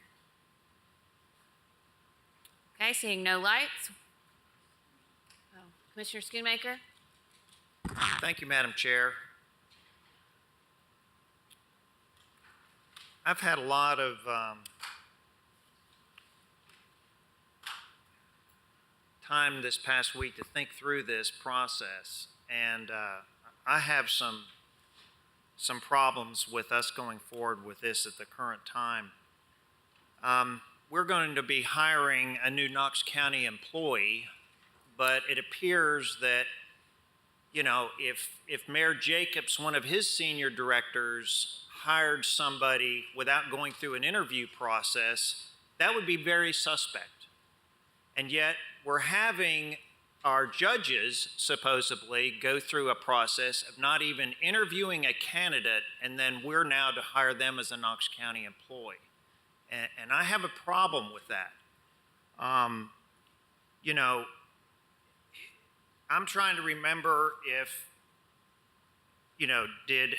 A: Okay, seeing no lights. Oh, Commissioner Schoonmaker?
E: Thank you, Madam Chair. I've had a lot of time this past week to think through this process, and I have some problems with us going forward with this at the current time. We're going to be hiring a new Knox County employee, but it appears that, you know, if Mayor Jacobs, one of his senior directors, hired somebody without going through an interview process, that would be very suspect. And yet, we're having our judges supposedly go through a process of not even interviewing a candidate, and then we're now to hire them as a Knox County employee. And I have a problem with that. You know, I'm trying to remember if, you know, did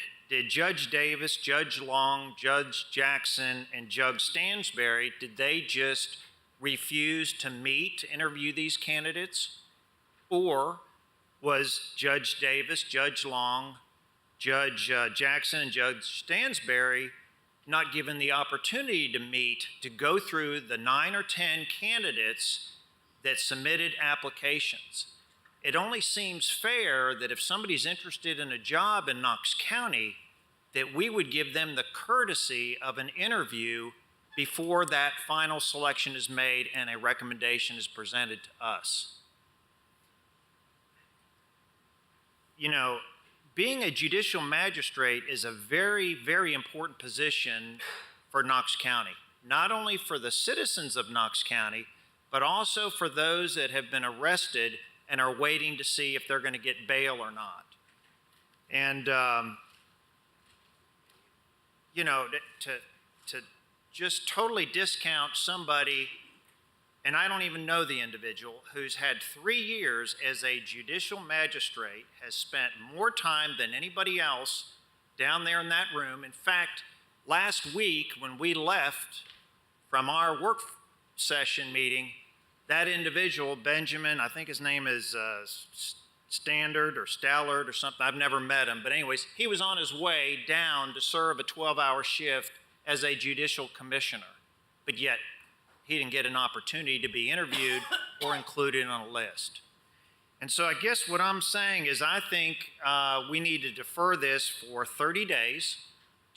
E: Judge Davis, Judge Long, Judge Jackson, and Judge Stansberry, did they just refuse to meet, to interview these candidates? Or was Judge Davis, Judge Long, Judge Jackson, and Judge Stansberry not given the opportunity to meet, to go through the 9 or 10 candidates that submitted applications? It only seems fair that if somebody's interested in a job in Knox County, that we would give them the courtesy of an interview before that final selection is made and a recommendation is presented to us. You know, being a judicial magistrate is a very, very important position for Knox County, not only for the citizens of Knox County, but also for those that have been arrested and are waiting to see if they're going to get bail or not. And, you know, to just totally discount somebody, and I don't even know the individual, who's had 3 years as a judicial magistrate, has spent more time than anybody else down there in that room. In fact, last week when we left from our work session meeting, that individual, Benjamin, I think his name is Standard or Stallard or something, I've never met him, but anyways, he was on his way down to serve a 12-hour shift as a judicial commissioner, but yet he didn't get an opportunity to be interviewed or included on a list. And so I guess what I'm saying is I think we need to defer this for 30 days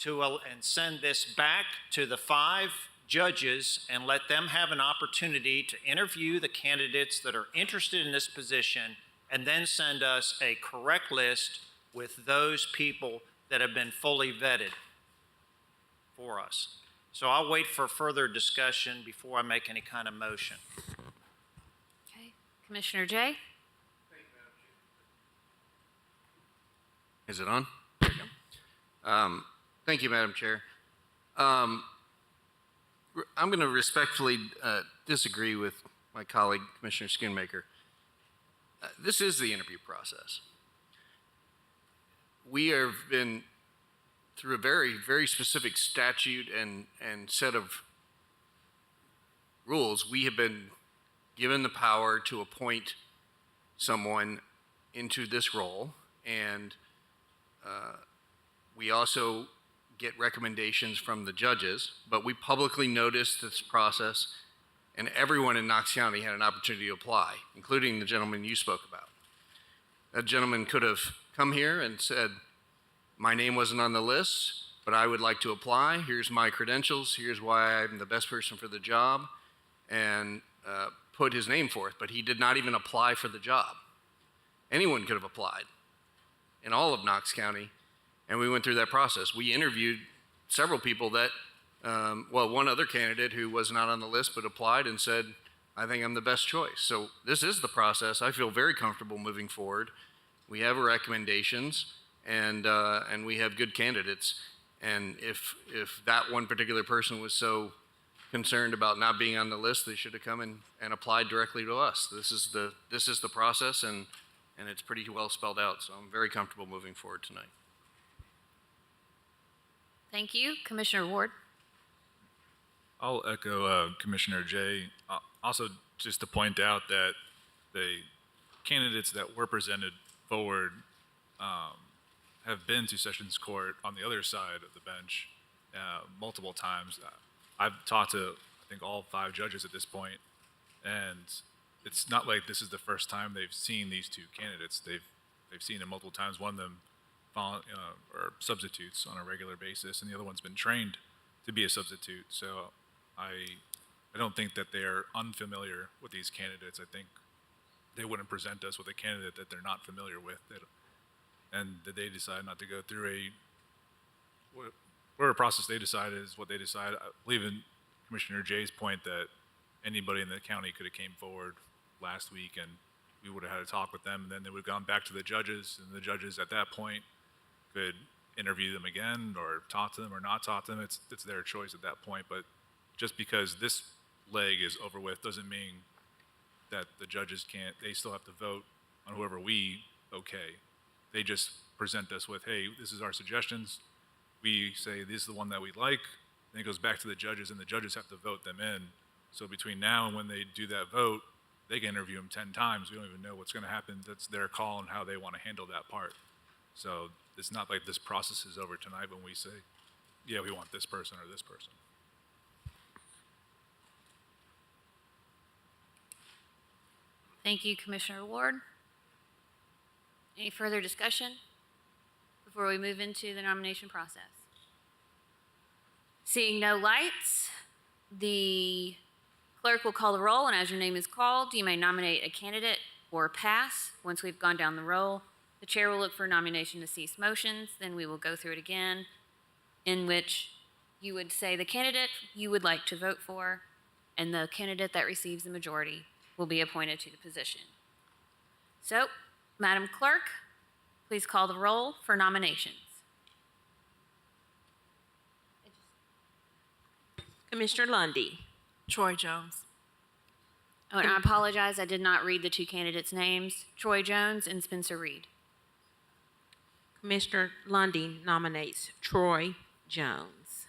E: and send this back to the 5 judges and let them have an opportunity to interview the candidates that are interested in this position, and then send us a correct list with those people that have been fully vetted for us. So I'll wait for further discussion before I make any kind of motion.
A: Okay. Commissioner Jay?
N: Is it on? Thank you, Madam Chair.
O: I'm going to respectfully disagree with my colleague, Commissioner Schoonmaker. This is the interview process. We have been through a very, very specific statute and set of rules. We have been given the power to appoint someone into this role, and we also get recommendations from the judges, but we publicly noticed this process, and everyone in Knox County had an opportunity to apply, including the gentleman you spoke about. That gentleman could have come here and said, my name wasn't on the list, but I would like to apply. Here's my credentials. Here's why I'm the best person for the job, and put his name forth, but he did not even apply for the job. Anyone could have applied in all of Knox County, and we went through that process. We interviewed several people that, one other candidate who was not on the list but applied and said, I think I'm the best choice. So this is the process. I feel very comfortable moving forward. We have recommendations, and we have good candidates. And if that one particular person was so concerned about not being on the list, they should have come and applied directly to us. This is the process, and it's pretty well spelled out. So I'm very comfortable moving forward tonight.
A: Thank you. Commissioner Ward?
P: I'll echo Commissioner Jay. Also, just to point out that the candidates that were presented forward have been to Sessions Court on the other side of the bench multiple times. I've talked to, I think, all 5 judges at this point, and it's not like this is the first time they've seen these 2 candidates. They've seen them multiple times. One of them or substitutes on a regular basis, and the other one's been trained to be a substitute. So I don't think that they're unfamiliar with these candidates. I think they wouldn't present us with a candidate that they're not familiar with, and that they decide not to go through whatever process they decide is what they decide. I believe in Commissioner Jay's point that anybody in the county could have came forward last week, and we would have had a talk with them, and then they would have gone back to the judges, and the judges at that point could interview them again or talk to them or not talk to them. It's their choice at that point. But just because this leg is over with doesn't mean that the judges can't. They still have to vote on whoever we okay. They just present us with, hey, this is our suggestions. We say this is the one that we like. Then it goes back to the judges, and the judges have to vote them in. So between now and when they do that vote, they can interview them 10 times. We don't even know what's going to happen. That's their call on how they want to handle that part. So it's not like this process is over tonight when we say, yeah, we want this person or this person.
A: Thank you, Commissioner Ward. Any further discussion before we move into the nomination process? Seeing no lights, the clerk will call the roll, and as your name is called, you may nominate a candidate or pass. Once we've gone down the roll, the chair will look for a nomination to cease motions. Then we will go through it again, in which you would say the candidate you would like to vote for, and the candidate that receives the majority will be appointed to the position. So, Madam Clerk, please call the roll for nominations.
B: Commissioner Lundy.
F: Troy Jones.
A: Oh, and I apologize, I did not read the 2 candidates' names, Troy Jones and Spencer Reed.
B: Commissioner Lundy nominates Troy Jones.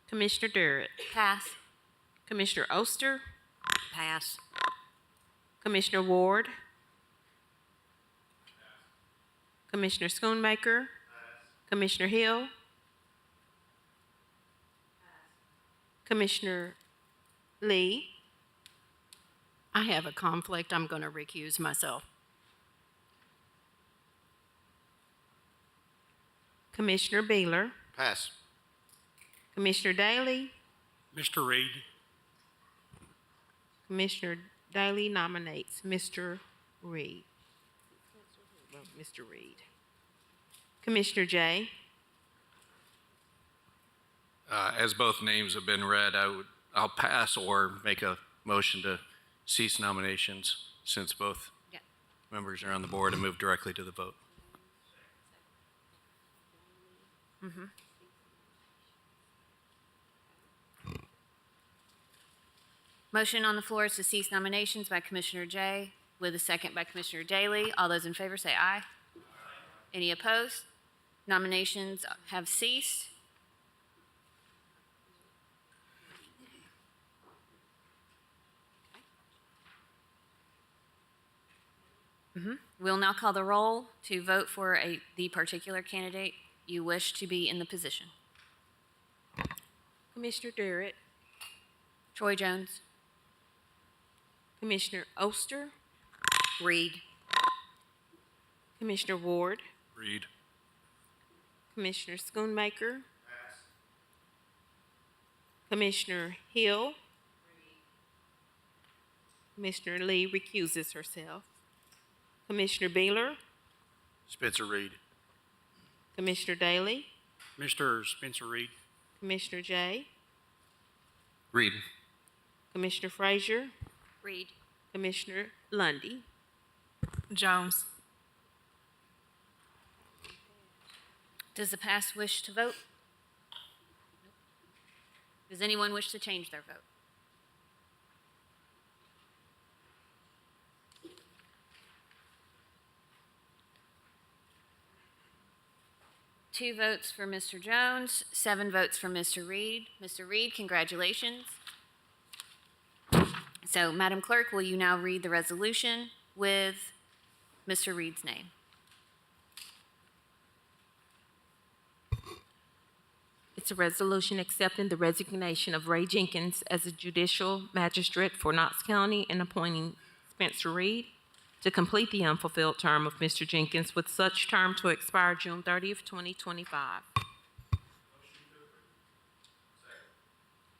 B: Commissioner Durrett.
A: Pass.
B: Commissioner Oster.
K: Pass.
B: Commissioner Ward. Commissioner Schoonmaker. Commissioner Hill. Commissioner Lee.
G: I have a conflict. I'm going to recuse myself.
B: Commissioner Beeler.
N: Pass.
B: Commissioner Daly.
N: Mr. Reed.
B: Commissioner Daly nominates Mr. Reed. Mr. Reed. Commissioner Jay.
O: As both names have been read, I'll pass or make a motion to cease nominations since both members are on the board and move directly to the vote.
A: Motion on the floor is to cease nominations by Commissioner Jay with a second by Commissioner Daly. All those in favor say aye. Any opposed? Nominations have ceased. We'll now call the roll to vote for the particular candidate you wish to be in the position.
B: Commissioner Durrett,
A: Troy Jones.
B: Commissioner Oster,
K: Reed.
B: Commissioner Ward,
P: Reed.
B: Commissioner Schoonmaker, Commissioner Hill, Commissioner Lee recuses herself, Commissioner Beeler,
O: Spencer Reed.
B: Commissioner Daly,
O: Mr. Spencer Reed.
B: Commissioner Jay,
N: Reed.
B: Commissioner Frazier,
A: Reed.
B: Commissioner Lundy.
F: Jones.
A: Does the past wish to vote? Does anyone wish to change their vote? Two votes for Mr. Jones, 7 votes for Mr. Reed. Mr. Reed, congratulations. So, Madam Clerk, will you now read the resolution with Mr. Reed's name?
B: It's a resolution accepting the resignation of Ray Jenkins as a judicial magistrate for Knox County and appointing Spencer Reed to complete the unfulfilled term of Mr. Jenkins with such term to expire June 30th, 2025.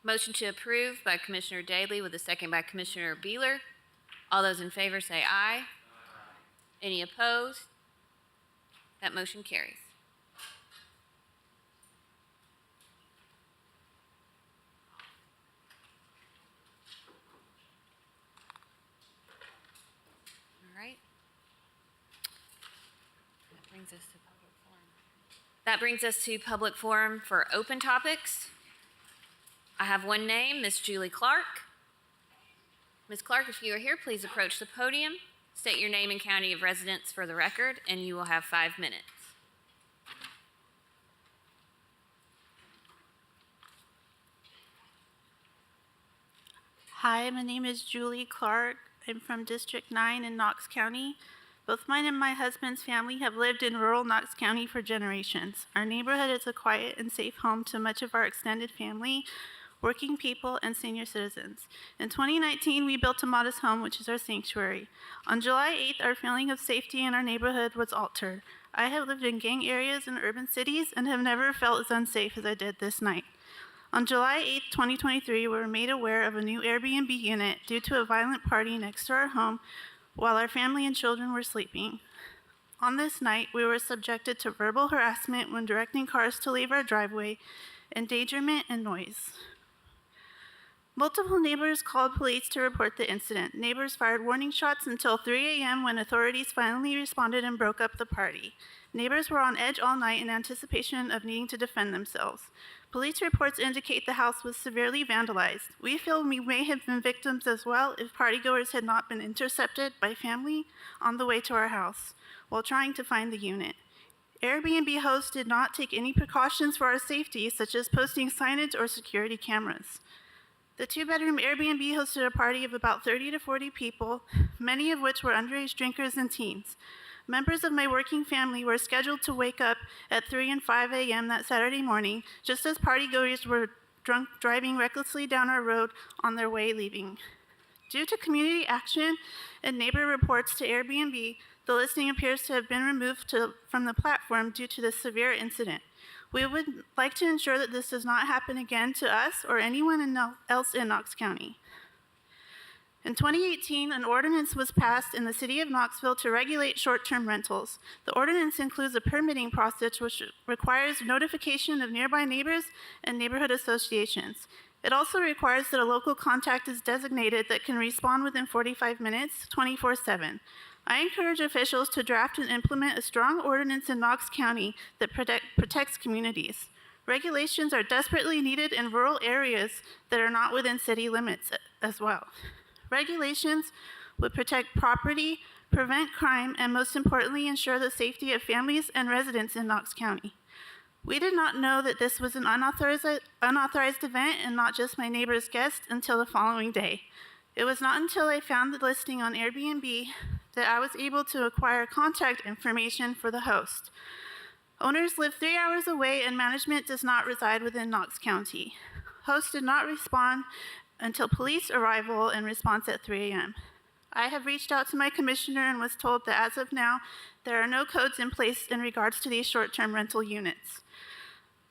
A: Motion to approve by Commissioner Daly with a second by Commissioner Beeler. All those in favor say aye. Any opposed? That motion carries. All right. That brings us to public forum for open topics. I have one name, Miss Julie Clark. Ms. Clark, if you are here, please approach the podium, state your name and county of residence for the record, and you will have 5 minutes.
Q: Hi, my name is Julie Clark. I'm from District 9 in Knox County. Both mine and my husband's family have lived in rural Knox County for generations. Our neighborhood is a quiet and safe home to much of our extended family, working people, and senior citizens. In 2019, we built a modest home, which is our sanctuary. On July 8th, our feeling of safety in our neighborhood was altered. I have lived in gang areas in urban cities and have never felt as unsafe as I did this night. On July 8th, 2023, we were made aware of a new Airbnb unit due to a violent party next to our home while our family and children were sleeping. On this night, we were subjected to verbal harassment when directing cars to leave our driveway, endangerment, and noise. Multiple neighbors called police to report the incident. Neighbors fired warning shots until 3 a.m. when authorities finally responded and broke up the party. Neighbors were on edge all night in anticipation of needing to defend themselves. Police reports indicate the house was severely vandalized. We feel we may have been victims as well if partygoers had not been intercepted by family on the way to our house while trying to find the unit. Airbnb hosts did not take any precautions for our safety, such as posting signage or security cameras. The 2-bedroom Airbnb hosted a party of about 30 to 40 people, many of which were underage drinkers and teens. Members of my working family were scheduled to wake up at 3 and 5 a.m. that Saturday morning, just as partygoers were drunk driving recklessly down our road on their way leaving. Due to community action and neighbor reports to Airbnb, the listing appears to have been removed from the platform due to this severe incident. We would like to ensure that this does not happen again to us or anyone else in Knox County. In 2018, an ordinance was passed in the city of Knoxville to regulate short-term rentals. The ordinance includes a permitting process which requires notification of nearby neighbors and neighborhood associations. It also requires that a local contact is designated that can respond within 45 minutes, 24/7. I encourage officials to draft and implement a strong ordinance in Knox County that protects communities. Regulations are desperately needed in rural areas that are not within city limits as well. Regulations would protect property, prevent crime, and most importantly, ensure the safety of families and residents in Knox County. We did not know that this was an unauthorized event and not just my neighbor's guest until the following day. It was not until I found the listing on Airbnb that I was able to acquire contact information for the host. Owners live 3 hours away and management does not reside within Knox County. Host did not respond until police arrival and response at 3 a.m. I have reached out to my commissioner and was told that as of now, there are no codes in place in regards to these short-term rental units.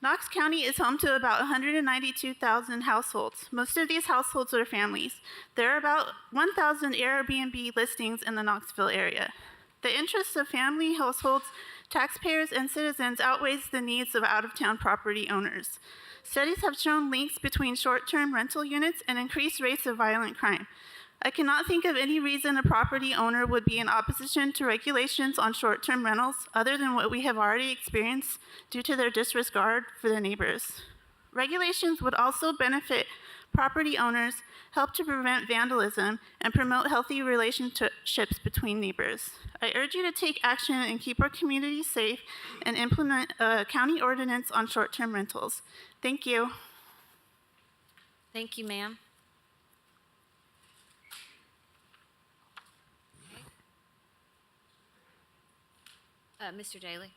Q: Knox County is home to about 192,000 households. Most of these households are families. There are about 1,000 Airbnb listings in the Knoxville area. The interests of family households, taxpayers, and citizens outweighs the needs of out-of-town property owners. Studies have shown links between short-term rental units and increased rates of violent crime. I cannot think of any reason a property owner would be in opposition to regulations on short-term rentals other than what we have already experienced due to their disregard for their neighbors. Regulations would also benefit property owners, help to prevent vandalism, and promote healthy relationships between neighbors. I urge you to take action and keep our community safe and implement a county ordinance on short-term rentals. Thank you.
A: Thank you, ma'am. Mr. Daly.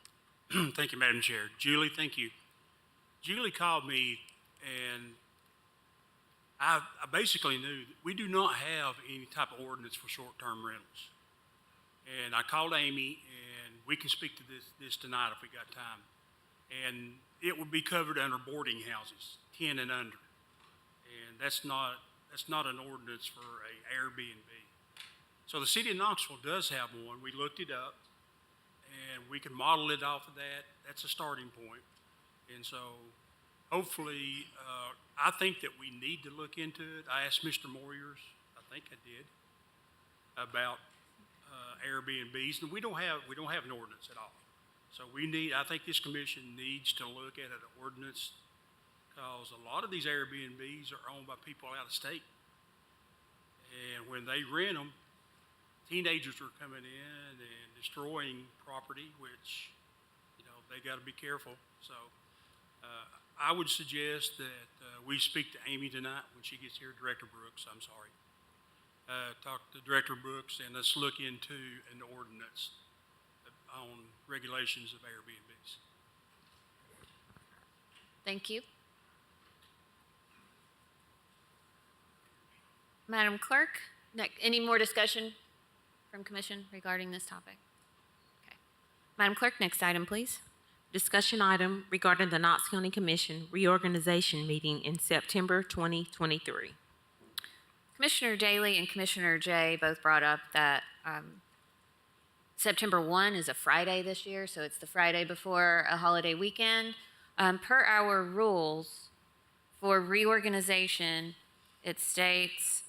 R: Thank you, Madam Chair. Julie, thank you. Julie called me, and I basically knew that we do not have any type of ordinance for short-term rentals. And I called Amy, and we can speak to this tonight if we got time. And it would be covered under boarding houses, 10 and under. And that's not an ordinance for a Airbnb. So the city of Knoxville does have one. We looked it up, and we can model it off of that. That's a starting point. And so hopefully, I think that we need to look into it. I asked Mr. Moyers, I think I did, about Airbnbs, and we don't have an ordinance at all. So I think this commission needs to look at an ordinance, because a lot of these Airbnbs are owned by people out of state. And when they rent them, teenagers are coming in and destroying property, which, they got to be careful. So I would suggest that we speak to Amy tonight when she gets here, Director Brooks, I'm sorry. Talk to Director Brooks, and let's look into an ordinance on regulations of Airbnbs.
A: Thank you. Madam Clerk, any more discussion from Commission regarding this topic? Okay. Madam Clerk, next item, please.
B: Discussion item regarding the Knox County Commission reorganization meeting in September 2023.
A: Commissioner Daly and Commissioner Jay both brought up that September 1 is a Friday this year, so it's the Friday before a holiday weekend. Per our rules for reorganization, it states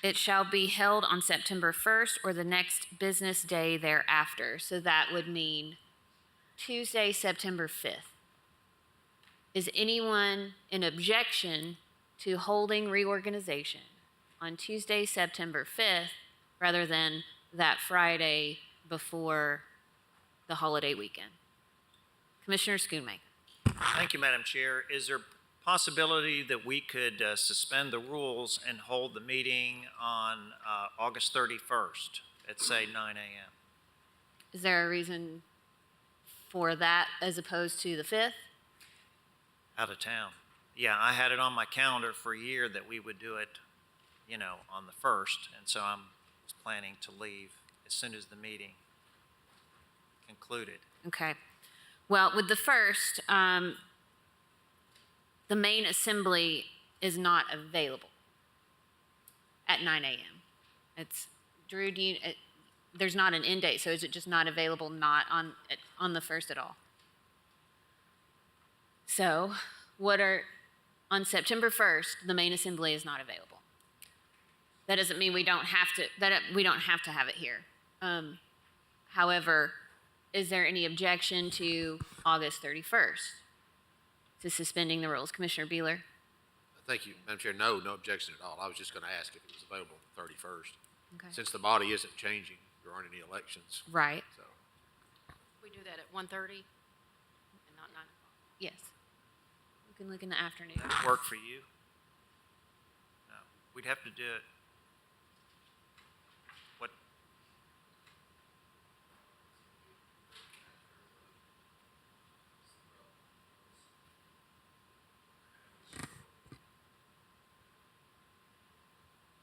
A: it shall be held on September 1st or the next business day thereafter. So that would mean Tuesday, September 5th. Is anyone in objection to holding reorganization on Tuesday, September 5th, rather than that Friday before the holiday weekend? Commissioner Schoonmaker.
E: Thank you, Madam Chair. Is there possibility that we could suspend the rules and hold the meeting on August 31st at, say, 9 a.m.?
A: Is there a reason for that as opposed to the 5th?
E: Out of town. Yeah, I had it on my calendar for a year that we would do it, on the 1st, and so I was planning to leave as soon as the meeting concluded.
A: Okay. Well, with the 1st, the main assembly is not available at 9 a.m. It's, Drew, there's not an end date, so is it just not available not on the 1st at all? So, on September 1st, the main assembly is not available. That doesn't mean we don't have to have it here. However, is there any objection to August 31st? To suspending the rules? Commissioner Beeler?
S: Thank you, Madam Chair. No objection at all. I was just going to ask if it was available on the 31st.
A: Okay.
S: Since the body isn't changing, there aren't any elections.
A: Right.
S: So,
G: We do that at 1:30 and not 9 o'clock.
A: Yes. We can look in the afternoon.
E: Work for you? No, we'd have to do it. What?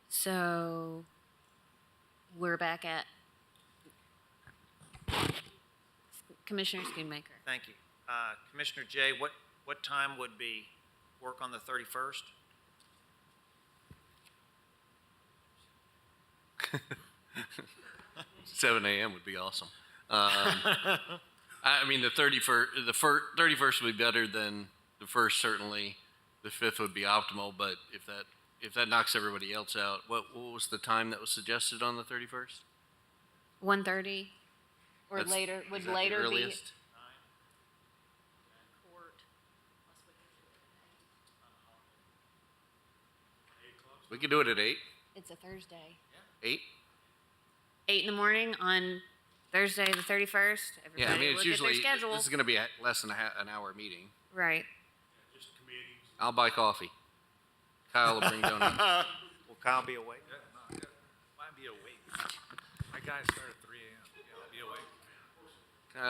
A: So we're back at Commissioner Schoonmaker.
E: Thank you. Commissioner Jay, what time would be work on the 31st?
O: Seven a.m. would be awesome. I mean, the 31st would be better than the first, certainly. The 5th would be optimal, but if that knocks everybody else out, what was the time that was suggested on the 31st?
A: 1:30 or
O: That's-
A: later,
O: is
A: would
O: that the
A: later be?
O: earliest? We could do it at 8.
A: It's a Thursday.
O: 8?
A: 8 in the morning on Thursday the 31st.
O: Yeah, I
A: Everybody
O: mean, it's
A: look
O: usually,
A: at their schedule.
O: this is going to be less than an hour meeting.
A: Right.
O: I'll buy coffee. Kyle will bring donuts.
E: Will Kyle be awake?
P: Might be awake. My guys start at 3 a.m. Yeah, I'll be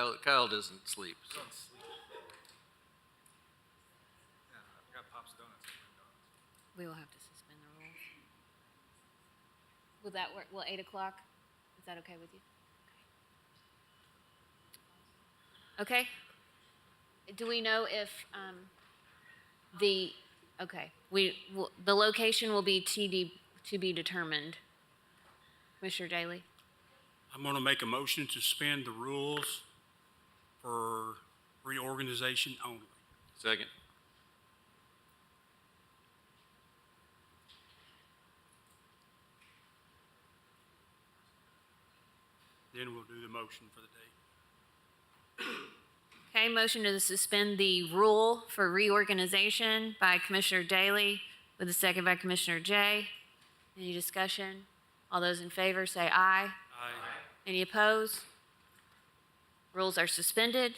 P: awake.
O: Kyle doesn't sleep. So.
P: Don't sleep. Yeah, I got Pop's Donuts.
A: We will have to suspend the rules. Will that work? Will 8 o'clock? Is that okay with you? Okay. Do we know if the location will be to be determined? Commissioner Daly?
R: I'm going to make a motion to suspend the rules for reorganization only.
O: Second.
R: Then we'll do the motion for the date.
A: Okay, motion to suspend the rule for reorganization by Commissioner Daly with a second by Commissioner Jay. Any discussion? All those in favor say aye.
R: Aye.
A: Any opposed? Rules are suspended.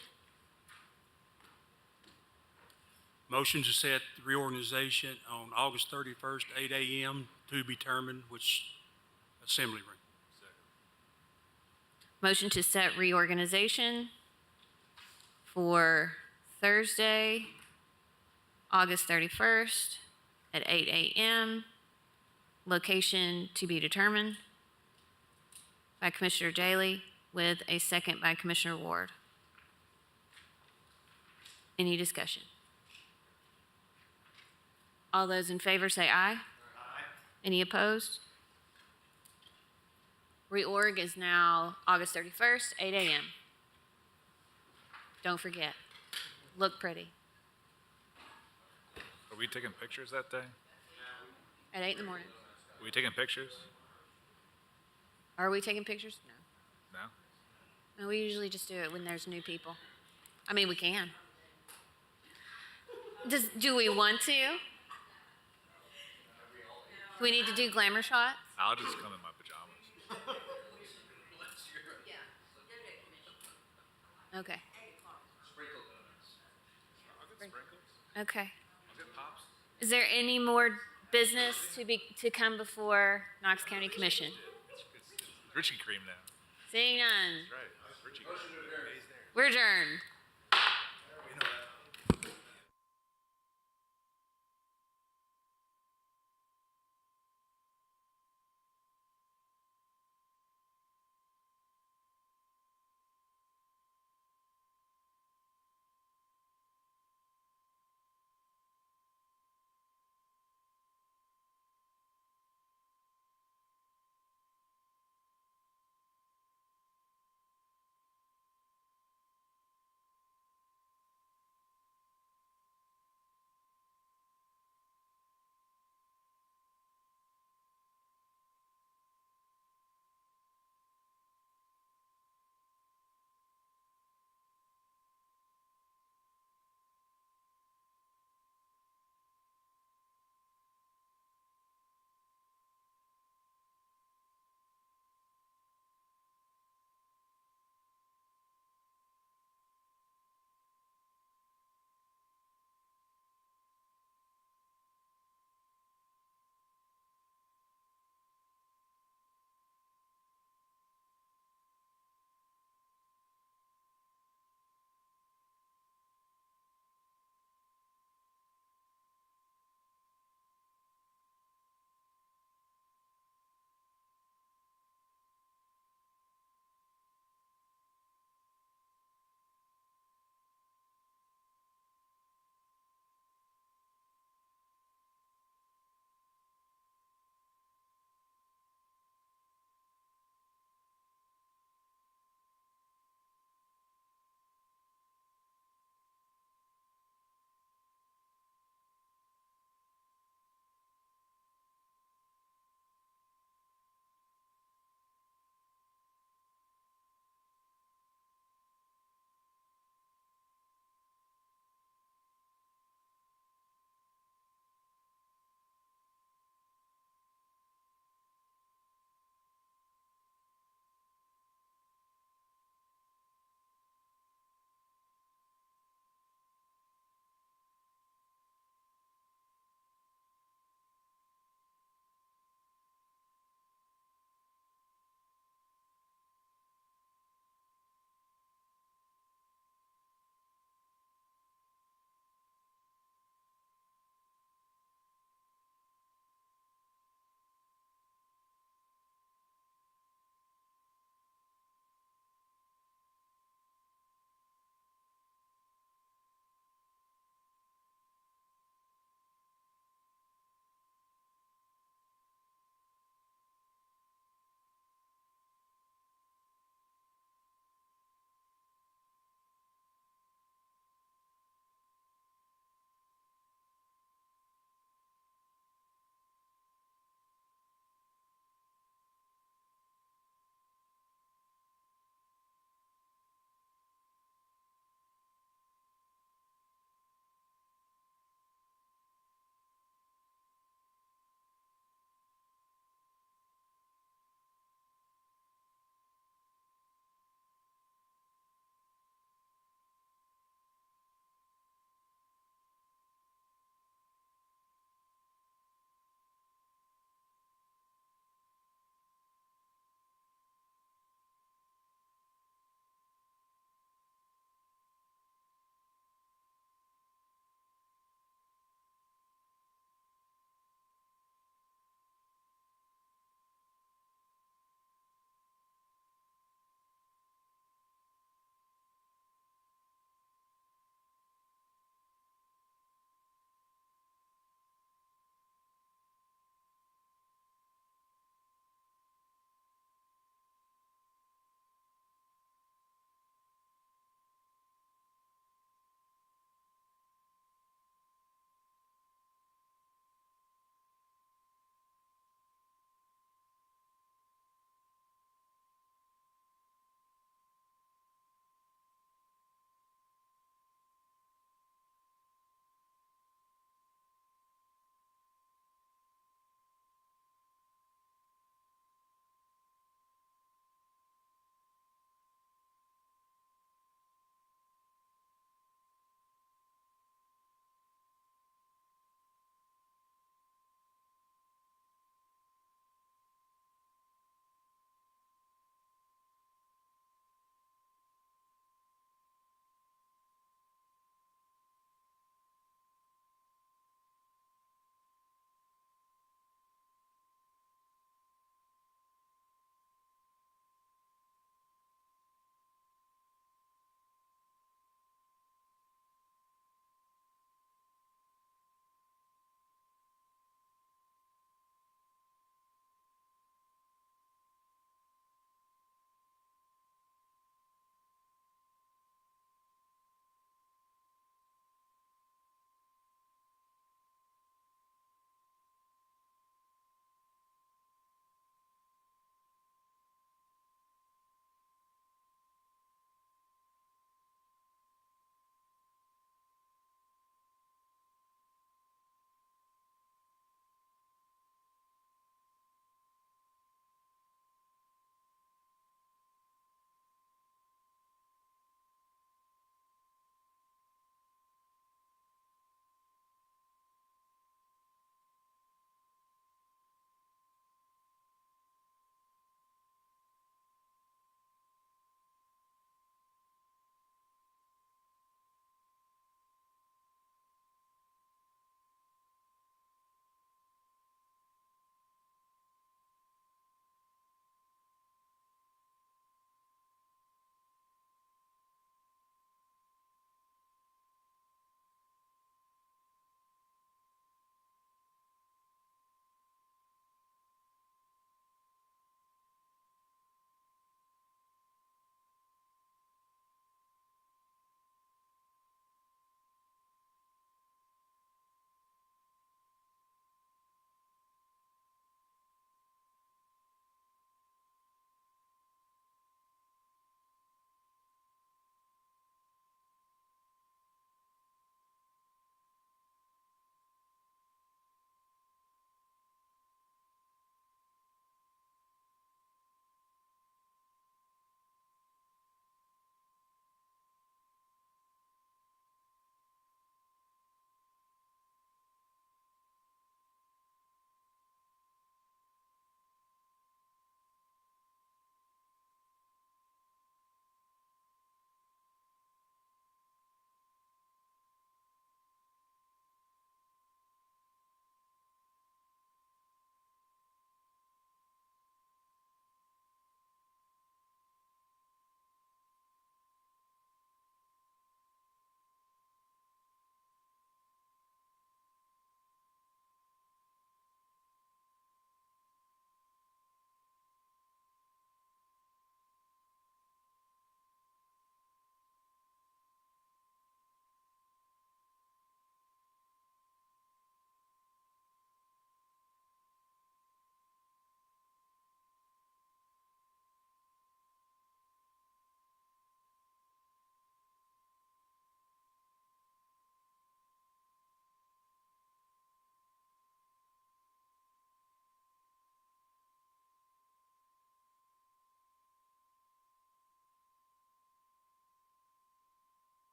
R: Motion to set the reorganization on August 31st, 8 a.m. to be determined, which assembly room.
A: Motion to set reorganization for Thursday, August 31st at 8 a.m. Location to be determined by Commissioner Daly with a second by Commissioner Ward. Any discussion? All those in favor say aye. Aye. Any opposed? Reorg is now August 31st, 8 a.m. Don't forget. Look pretty.
P: Are we taking pictures that day?
A: At 8 in the morning.
P: Are we taking pictures?
A: Are we taking pictures? No.
P: No?
A: No, we usually just do it when there's new people. I mean, we can. Do we want to? Do we need to do glamour shots?
P: I'll just come in my pajamas.
A: Okay. Okay. Is there any more business to come before Knox County Commission?
P: Richie cream now.
A: Seeing none.
P: That's right. Richie cream.
A: We're adjourned.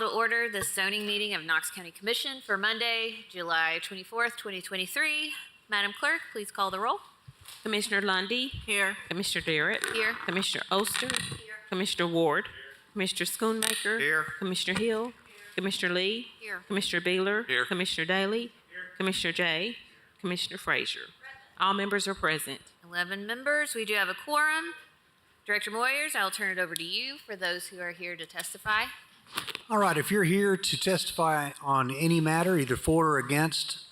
A: call to order the zoning meeting of Knox County Commission for Monday, July 24th, 2023. Madam Clerk, please call the roll.
B: Commissioner Lundy.
F: Here.
B: Commissioner Darrett.
A: Here.
B: Commissioner Oster. Commissioner Ward. Commissioner Schoonmaker.
E: Here.
B: Commissioner Hill. Commissioner Lee.
A: Here.
B: Commissioner Beeler.
O: Here.
B: Commissioner Daly. Commissioner Jay. Commissioner Frazier. All members are present.
A: 11 members. We do have a quorum. Director Moyers, I'll turn it over to you for those who are here to testify.
T: All right, if you're here to testify on any matter, either for or against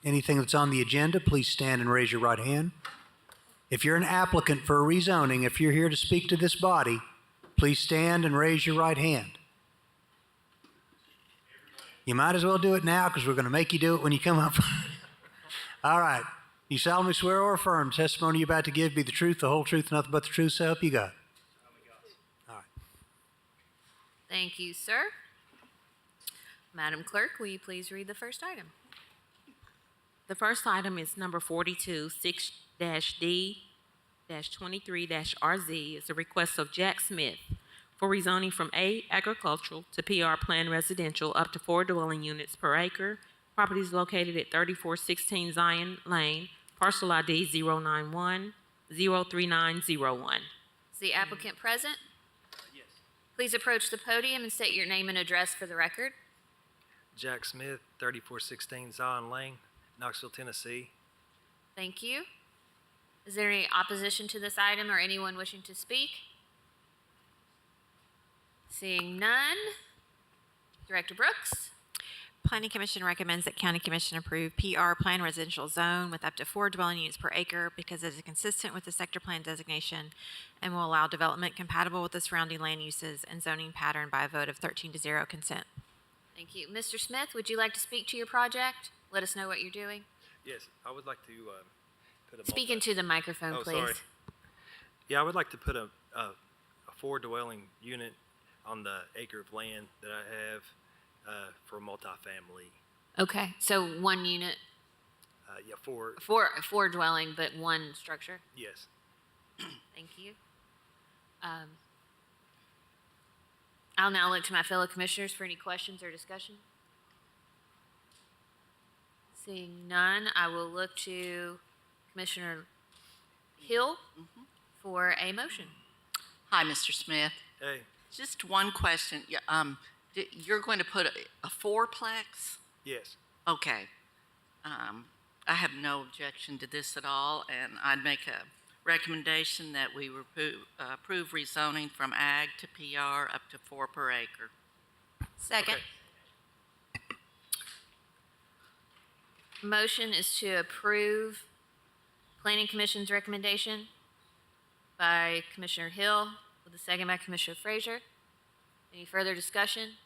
T: anything that's on the agenda, please stand and raise your right hand. If you're an applicant for a rezoning, if you're here to speak to this body, please stand and raise your right hand. You might as well do it now because we're going to make you do it when you come up. All right. You solemnly swear or affirm testimony you're about to give be the truth, the whole truth, nothing but the truth, so help you God. All right.
A: Thank you, sir. Madam Clerk, will you please read the first item?
B: The first item is number 42, 6-D-23-RZ. It's a request of Jack Smith for rezoning from A agricultural to PR plan residential up to 4 dwelling units per acre. Property is located at 3416 Zion Lane, parcel ID 091-03901.
A: Is the applicant present?
U: Yes.
A: Please approach the podium and state your name and address for the record.
U: Jack Smith, 3416 Zion Lane, Knoxville, Tennessee.
A: Thank you. Is there any opposition to this item or anyone wishing to speak? Seeing none. Director Brooks?
V: Planning Commission recommends that County Commission approve PR Plan Residential Zone with up to 4 dwelling units per acre because it is consistent with the sector plan designation and will allow development compatible with the surrounding land uses and zoning pattern by a vote of 13-0 consent.
A: Thank you. Mr. Smith, would you like to speak to your project? Let us know what you're doing.
U: Yes, I would like to put a
A: Speak into the microphone, please.
U: Sorry. Yeah, I would like to put a 4 dwelling unit on the acre of land that I have for multifamily.
A: Okay, so 1 unit,
U: Yeah, 4.
A: four dwelling, but 1 structure.
U: Yes.
A: Thank you. I'll now look to my fellow commissioners for any questions or discussion. Seeing none, I will look to Commissioner Hill for a motion.
K: Hi, Mr. Smith.
U: Hey.
K: Just one question. You're going to put a fourplex?
U: Yes.
K: Okay. I have no objection to this at all, and I'd make a recommendation that we approve rezoning from ag to PR up to 4 per acre.
A: Second.
U: Okay.
A: Motion is to approve Planning Commission's recommendation by Commissioner Hill with a second by Commissioner Frazier. Any further discussion?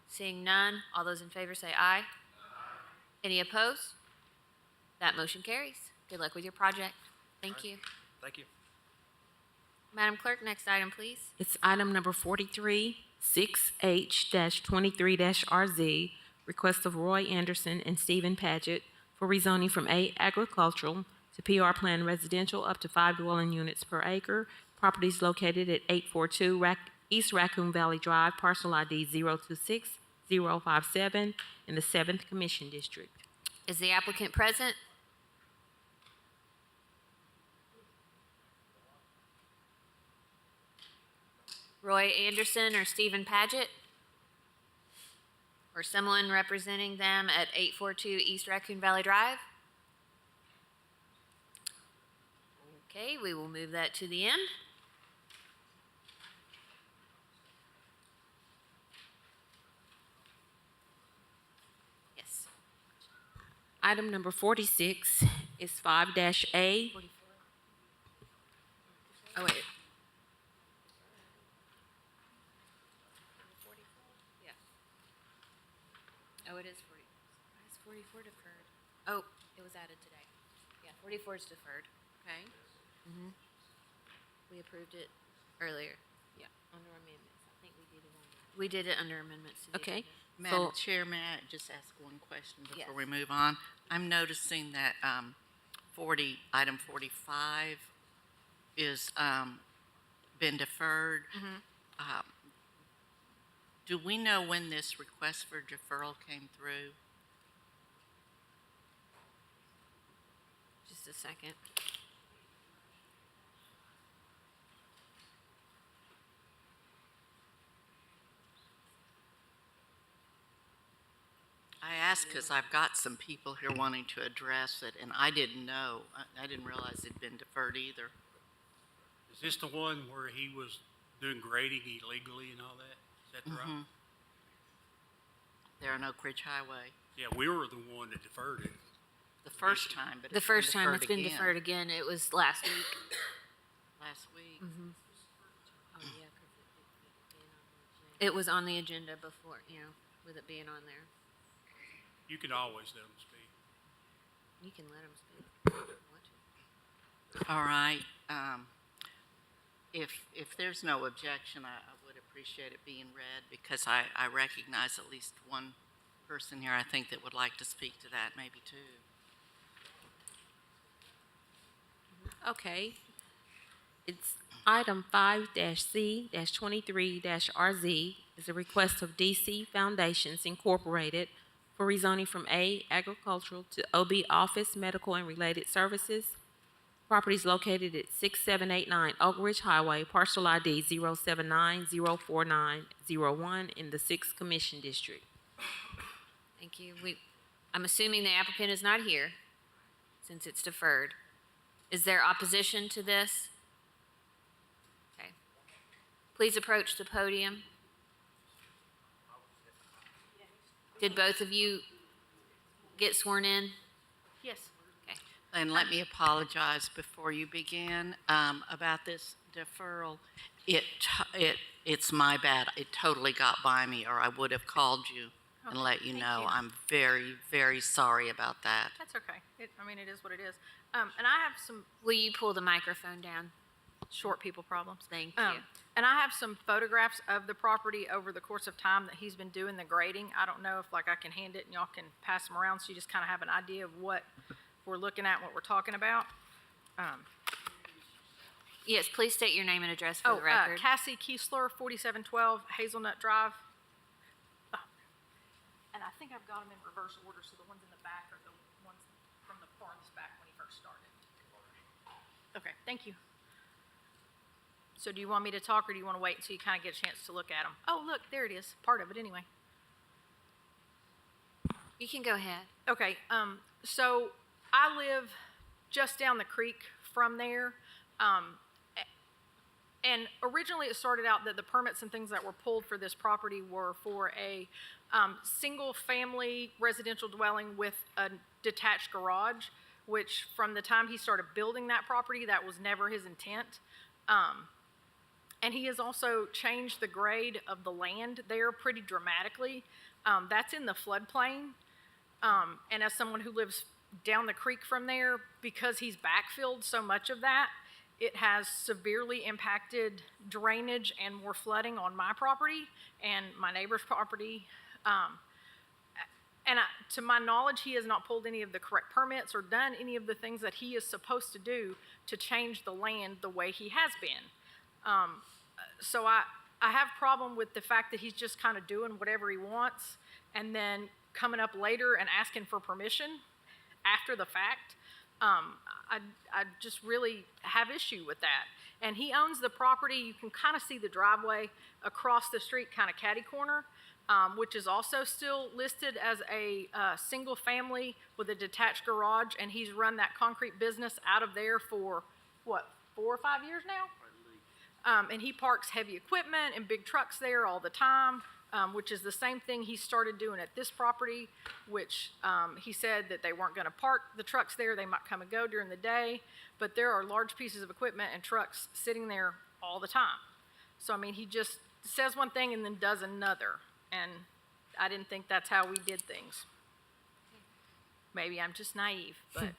A: Seeing none, all those in favor say aye. Any opposed? That motion carries. Good luck with your project. Thank you.
U: Thank you.
A: Madam Clerk, next item, please.
B: It's item number 43, 6H-23-RZ, request of Roy Anderson and Stephen Paget for rezoning from A agricultural to PR plan residential up to 5 dwelling units per acre. Property is located at 842 East Raccoon Valley Drive, parcel ID 026057 in the 7th Commission District.
A: Is the applicant present? Roy Anderson or Stephen Paget? Or someone representing them at 842 East Raccoon Valley Drive? Okay, we will move that to the end. Yes.
B: Item number 46 is 5-A.
A: Oh, wait. Yeah. Oh, it is 40. Why is 44 deferred? Oh, it was added today. Yeah, 44 is deferred.
V: Okay.
A: We approved it earlier.
V: Yeah, under amendments. I think we did it under.
A: We did it under amendments. to the
B: Okay.
A: agenda.
K: Madam Chair, may I just ask one question before we move on? I'm noticing that item 45 is been deferred. Do we know when this request for deferral came through?
A: Just a second.
K: I ask because I've got some people here wanting to address it, and I didn't know. I didn't realize it'd been deferred either.
R: Is this the one where he was doing grading illegally and all that? Is that right?
K: Mhm. There are no Ridge Highway.
R: Yeah, we were the one that deferred it.
K: The first time, but
A: The
K: it's
A: first
K: been
A: time
K: deferred
A: it's been
K: again.
A: deferred again, it was last week.
K: Last week.
A: Mm-hmm. It was on the agenda before, with it being on there.
R: You can always let them speak.
A: You can let them speak.
K: All right. If there's no objection, I would appreciate it being read because I recognize at least one person here, I think, that would like to speak to that, maybe two.
B: Okay. It's item 5-C-23-RZ is a request of DC Foundations Incorporated for rezoning from A, agricultural to OB office, medical, and related services. Properties located at 6789 Oak Ridge Highway, parcel ID 079-049-01 in the 6th Commission District.
A: Thank you. I'm assuming the applicant is not here since it's deferred. Is there opposition to this? Okay. Please approach the podium. Did both of you get sworn in?
K: Yes. Okay. And let me apologize before you begin about this deferral. It's my bad. It totally got by me, or I would have called you and let you know.
D: you.
K: I'm very, very sorry about that.
D: That's okay. It is what it is. And I have some
A: Will you pull the microphone down?
D: short people problems.
A: Thank you.
D: And I have some photographs of the property over the course of time that he's been doing the grading. I don't know if I can hand it and y'all can pass them around so you just kind of have an idea of what we're looking at, what we're talking about.
A: Yes, please state your name and address for the record.
D: Cassie Kiesler, 4712 Hazelnut Drive. Oh. And I think I've got them in reverse order, so the ones in the back are the ones from the farthest back when he first started. Okay, thank you. So do you want me to talk, or do you want to wait until you kind of get a chance to look at them? Oh, look, there it is, part of it anyway.
A: You can go ahead.
D: Okay, so I live just down the creek from there. And originally it started out that the permits and things that were pulled for this property were for a single-family residential dwelling with a detached garage, which from the time he started building that property, that was never his intent. And he has also changed the grade of the land there pretty dramatically. That's in the floodplain. And as someone who lives down the creek from there, because he's backfilled so much of that, it has severely impacted drainage and more flooding on my property and my neighbor's property. To my knowledge, he has not pulled any of the correct permits or done any of the things that he is supposed to do to change the land the way he has been. So I have a problem with the fact that he's just kind of doing whatever he wants and then coming up later and asking for permission after the fact. I just really have issue with that. And he owns the property. You can kind of see the driveway across the street, kind of catty corner, which is also still listed as a single family with a detached garage. And he's run that concrete business out of there for, 4 or 5 years now? And he parks heavy equipment and big trucks there all the time, which is the same thing he started doing at this property, which he said that they weren't going to park the trucks there. They might come and go during the day, but there are large pieces of equipment and trucks sitting there all the time. So, I mean, he just says one thing and then does another, and I didn't think that's how we did things. Maybe I'm just naive, but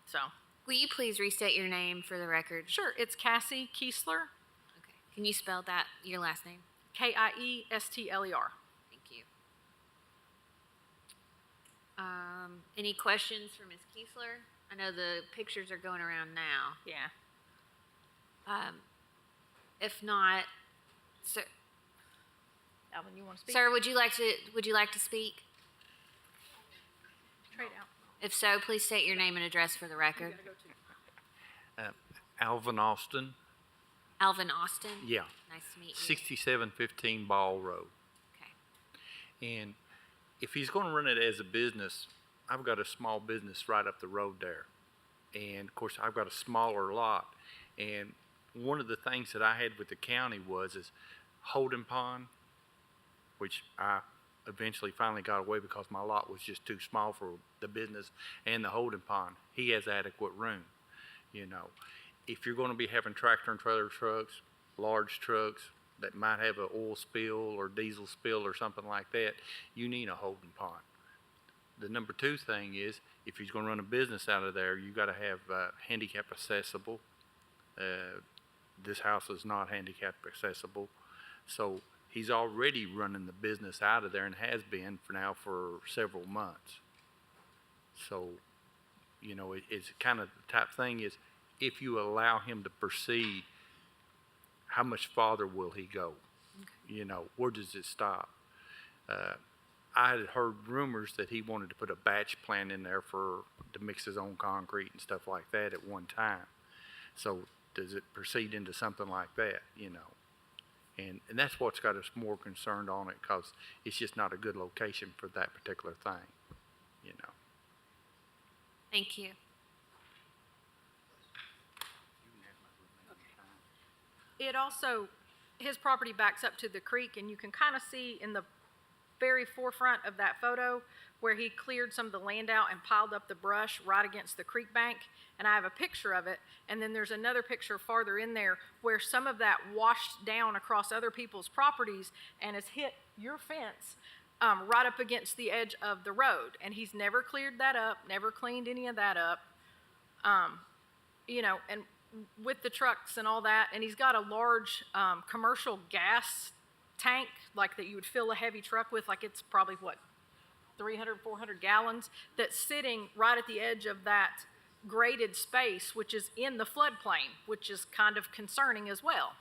D: so.
A: Will you please restate your name for the record?
D: Sure, it's Cassie Kiesler.
A: Okay. Can you spell that, your last name?
D: Kiestler.
A: Thank you. Any questions for Ms. Kiesler? I know the pictures are going around now.
D: Yeah.
A: If not, sir,
D: Alvin, you want to speak?
A: Sir, would you like to speak?
D: Trade out.
A: If so, please state your name and address for the record.
C: Alvin Austin.
A: Alvin Austin?
C: Yeah.
A: Nice to meet you.
C: 6715 Ball Road.
A: Okay.
C: And if he's going to run it as a business, I've got a small business right up the road there. And of course, I've got a smaller lot. And one of the things that I had with the county is holding pond, which I eventually finally got away because my lot was just too small for the business and the holding pond. He has adequate room, you know. If you're going to be having tractor and trailer trucks, large trucks that might have an oil spill or diesel spill or something like that, you need a holding pond. The number two thing is, if he's going to run a business out of there, you got to have handicap accessible. This house is not handicap accessible, so he's already running the business out of there and has been for several months. So, you know, it's kind of the type thing is, if you allow him to proceed, how much farther will he go? Okay. You know, where does it stop? I had heard rumors that he wanted to put a batch plant in there to mix his own concrete and stuff like that at one time. So does it proceed into something like that, you know? And that's what's got us more concerned on it, because it's just not a good location for that particular thing, you know.
A: Thank you.
D: It also, his property backs up to the creek, and you can kind of see in the very forefront of that photo where he cleared some of the land out and piled up the brush right against the creek bank. And I have a picture of it. And then there's another picture farther in there where some of that washed down across other people's properties and has hit your fence right up against the edge of the road. And he's never cleared that up, never cleaned any of that up. You know, and with the trucks and all that, and he's got a large commercial gas tank, like that you would fill a heavy truck with, like it's probably, 300, 400 gallons, that's sitting right at the edge of that graded space, which is in the floodplain, which is kind of concerning as well.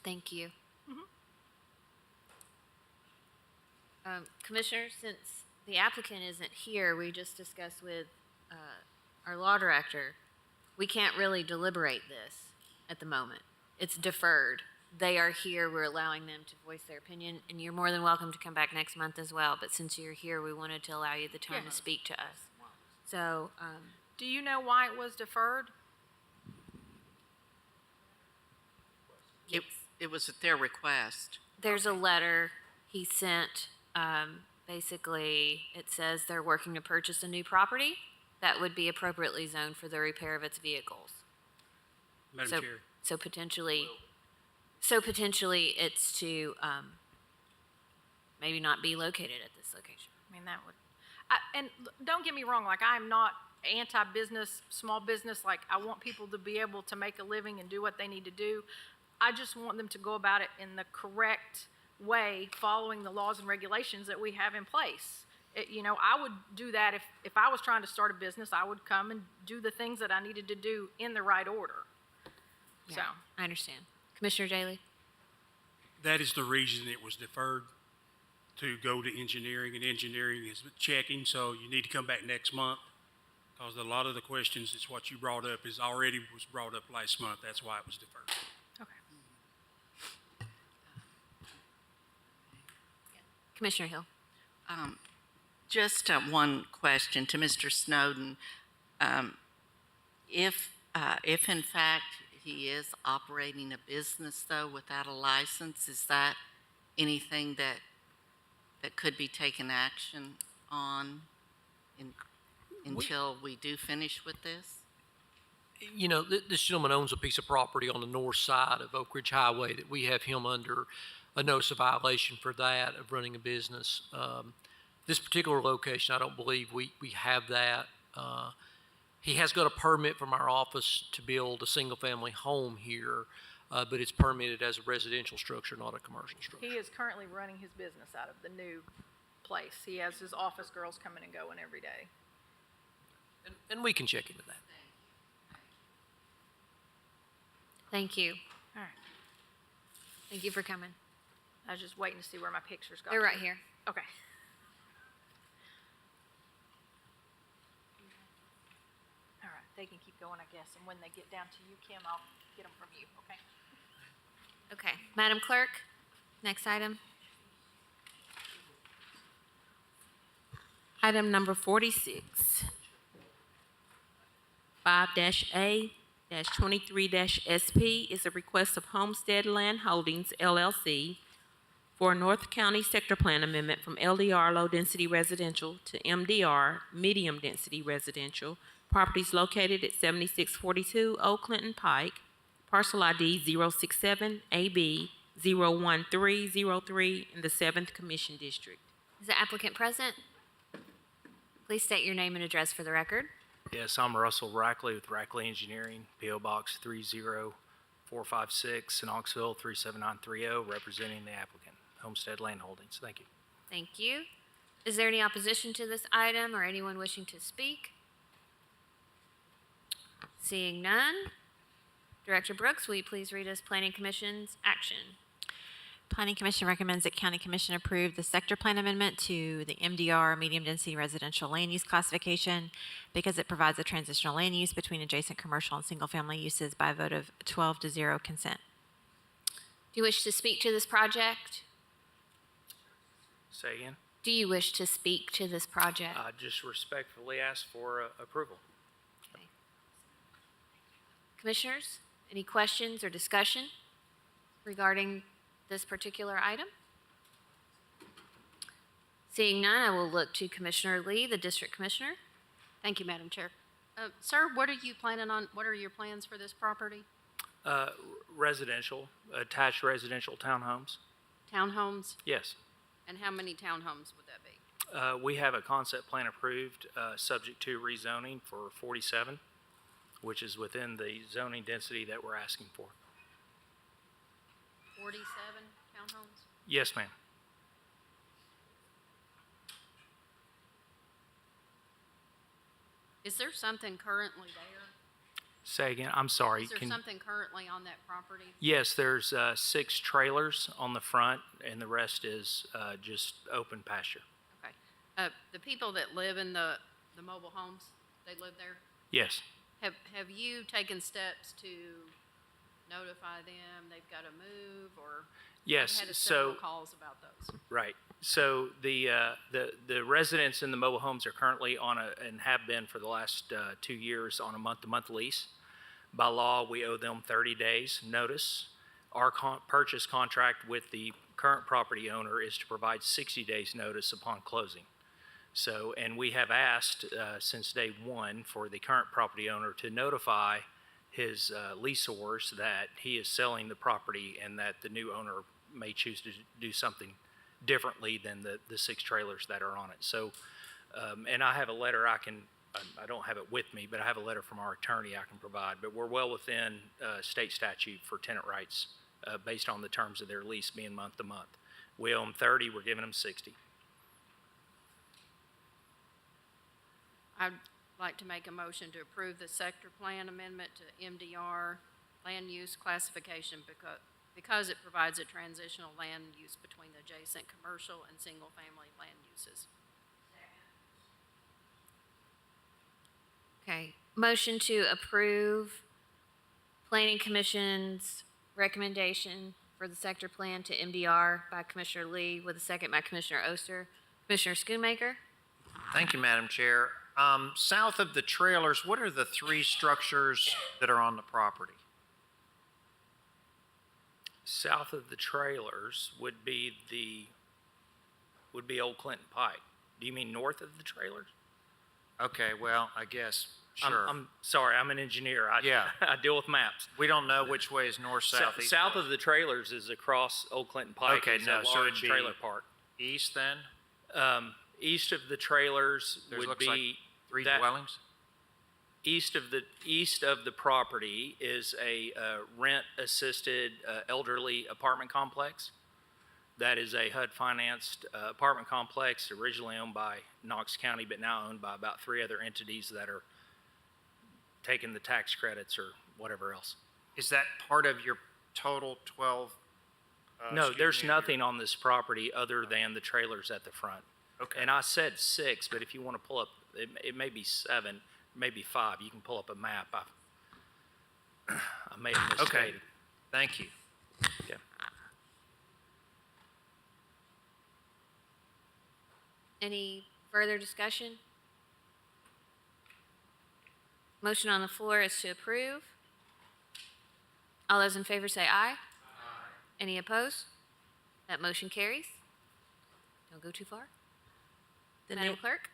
A: Thank you. Commissioner, since the applicant isn't here, we just discussed with our law director, we can't really deliberate this at the moment. It's deferred. They are here, we're allowing them to voice their opinion, and you're more than welcome to come back next month as well, but since you're here, we wanted to allow you the time to speak to us. So,
D: do you know why it was deferred?
K: It was at their request.
A: There's a letter he sent. Basically, it says they're working to purchase a new property that would be appropriately zoned for the repair of its vehicles.
R: Madam Chair.
A: So potentially it's to maybe not be located at this location.
D: I mean, that would, and don't get me wrong, like, I'm not anti-business, small business, like, I want people to be able to make a living and do what they need to do. I just want them to go about it in the correct way, following the laws and regulations that we have in place. You know, I would do that if I was trying to start a business. I would come and do the things that I needed to do in the right order.
A: Yeah, so I understand. Commissioner Daly?
R: That is the reason it was deferred, to go to engineering, and engineering is checking, so you need to come back next month, because a lot of the questions, it's what you brought up, was brought up last month. That's why it was deferred.
A: Commissioner Hill.
K: Just one question to Mr. Snowden. If in fact he is operating a business, though, without a license, is that anything that could be taken action on until we do finish with this?
H: You know, this gentleman owns a piece of property on the north side of Oak Ridge Highway that we have him under a notice of violation for that, of running a business. This particular location, I don't believe we have that. He has got a permit from our office to build a single-family home here, but it's permitted as a residential structure, not a commercial structure.
D: He is currently running his business out of the new place. He has his office girls coming and going every day.
H: And we can check into that.
A: Thank you.
D: All right.
A: Thank you for coming.
D: I was just waiting to see where my pictures got.
A: They're
D: to.
A: right here.
D: Okay. All right, they can keep going, I guess, and when they get down to you, Kim, I'll get them from you, okay?
A: Okay. Madam Clerk, next item.
B: Item number 46, 5-A-23-SP is a request of Homestead Land Holdings LLC for a North County Sector Plan Amendment from LDR Low Density Residential to MDR Medium Density Residential. Properties located at 7642 Old Clinton Pike, parcel ID 067AB 01303 in the 7th Commission District.
A: Is the applicant present? Please state your name and address for the record.
I: Yes, I'm Russell Rackley with Rackley Engineering, P.O. Box 30456, Knoxville 37930, representing the applicant, Homestead Land Holdings. Thank you.
A: Thank you. Is there any opposition to this item or anyone wishing to speak? Seeing none. Director Brooks, will you please read us Planning Commission's action?
V: Planning Commission recommends that County Commission approve the sector plan amendment to the MDR medium density residential land use classification because it provides a transitional land use between adjacent commercial and single family uses by a vote of 12-0 consent.
A: Do you wish to speak to this project?
I: Say again?
A: Do you wish to speak to this project?
I: I just respectfully ask for approval.
A: Commissioners, any questions or discussion regarding this particular item? Seeing none, I will look to Commissioner Lee, the District Commissioner.
G: Thank you, Madam Chair. Sir, what are you planning on, what are your plans for this property?
I: Residential, attached residential townhomes.
G: Townhomes?
I: Yes.
G: And how many townhomes would that be?
I: We have a concept plan approved, subject to rezoning for 47, which is within the zoning density that we're asking for.
G: 47 townhomes?
I: Yes, ma'am.
G: Is there something currently there?
I: Say again, I'm sorry.
G: Is there something currently on that property?
I: Yes, there's 6 trailers on the front, and the rest is just open pasture.
G: Okay. The people that live in the mobile homes, they live there?
I: Yes.
G: Have you taken steps to notify them they've got to move, or?
I: Yes,
G: I've had several
I: so-
G: calls about those.
I: Right. So the residents in the mobile homes are currently on and have been for the last 2 years on a month-to-month lease. By law, we owe them 30 days notice. Our purchase contract with the current property owner is to provide 60 days notice upon closing. So, and we have asked since day one for the current property owner to notify his leaseors that he is selling the property and that the new owner may choose to do something differently than the 6 trailers that are on it. So, and I have a letter I don't have it with me, but I have a letter from our attorney I can provide. But we're well within state statute for tenant rights based on the terms of their lease being month to month. We owe them 30, we're giving them 60.
G: I'd like to make a motion to approve the sector plan amendment to MDR land use classification because it provides a transitional land use between the adjacent commercial and single-family land uses.
A: Okay. Motion to approve Planning Commission's recommendation for the sector plan to MDR by Commissioner Lee with a second by Commissioner Oster. Commissioner Schoonmaker?
E: Thank you, Madam Chair. South of the trailers, what are the 3 structures that are on the property?
I: South of the trailers would be Old Clinton Pike. Do you mean north of the trailers?
E: Okay, well, I guess, sure.
I: I'm sorry, I'm an engineer. I deal with maps.
E: We don't know which way is north, south, east.
I: South of the trailers is across Old Clinton Pike.
E: Okay,
I: It's
E: no,
I: a
E: so
I: large
E: it'd be
I: trailer park.
E: East then?
I: East of the trailers
E: There
I: would
E: looks
I: be
E: like 3
I: that-
E: dwellings?
I: East of the property is a rent-assisted elderly apartment complex. That is a HUD-financed apartment complex originally owned by Knox County, but now owned by about 3 other entities that are taking the tax credits or whatever else.
E: Is that part of your total 12?
I: No,
E: excuse
I: there's
E: me,
I: nothing on this property other than the trailers at the front.
E: Okay.
I: And I said 6, but if you want to pull up, it may be 7, maybe 5. You can pull up a map. I may have misstated.
E: Okay. Thank you.
I: Yeah.
A: Any further discussion? Motion on the floor is to approve. All those in favor say aye. Aye. Any opposed? That motion carries. Don't go too far. Madam Clerk?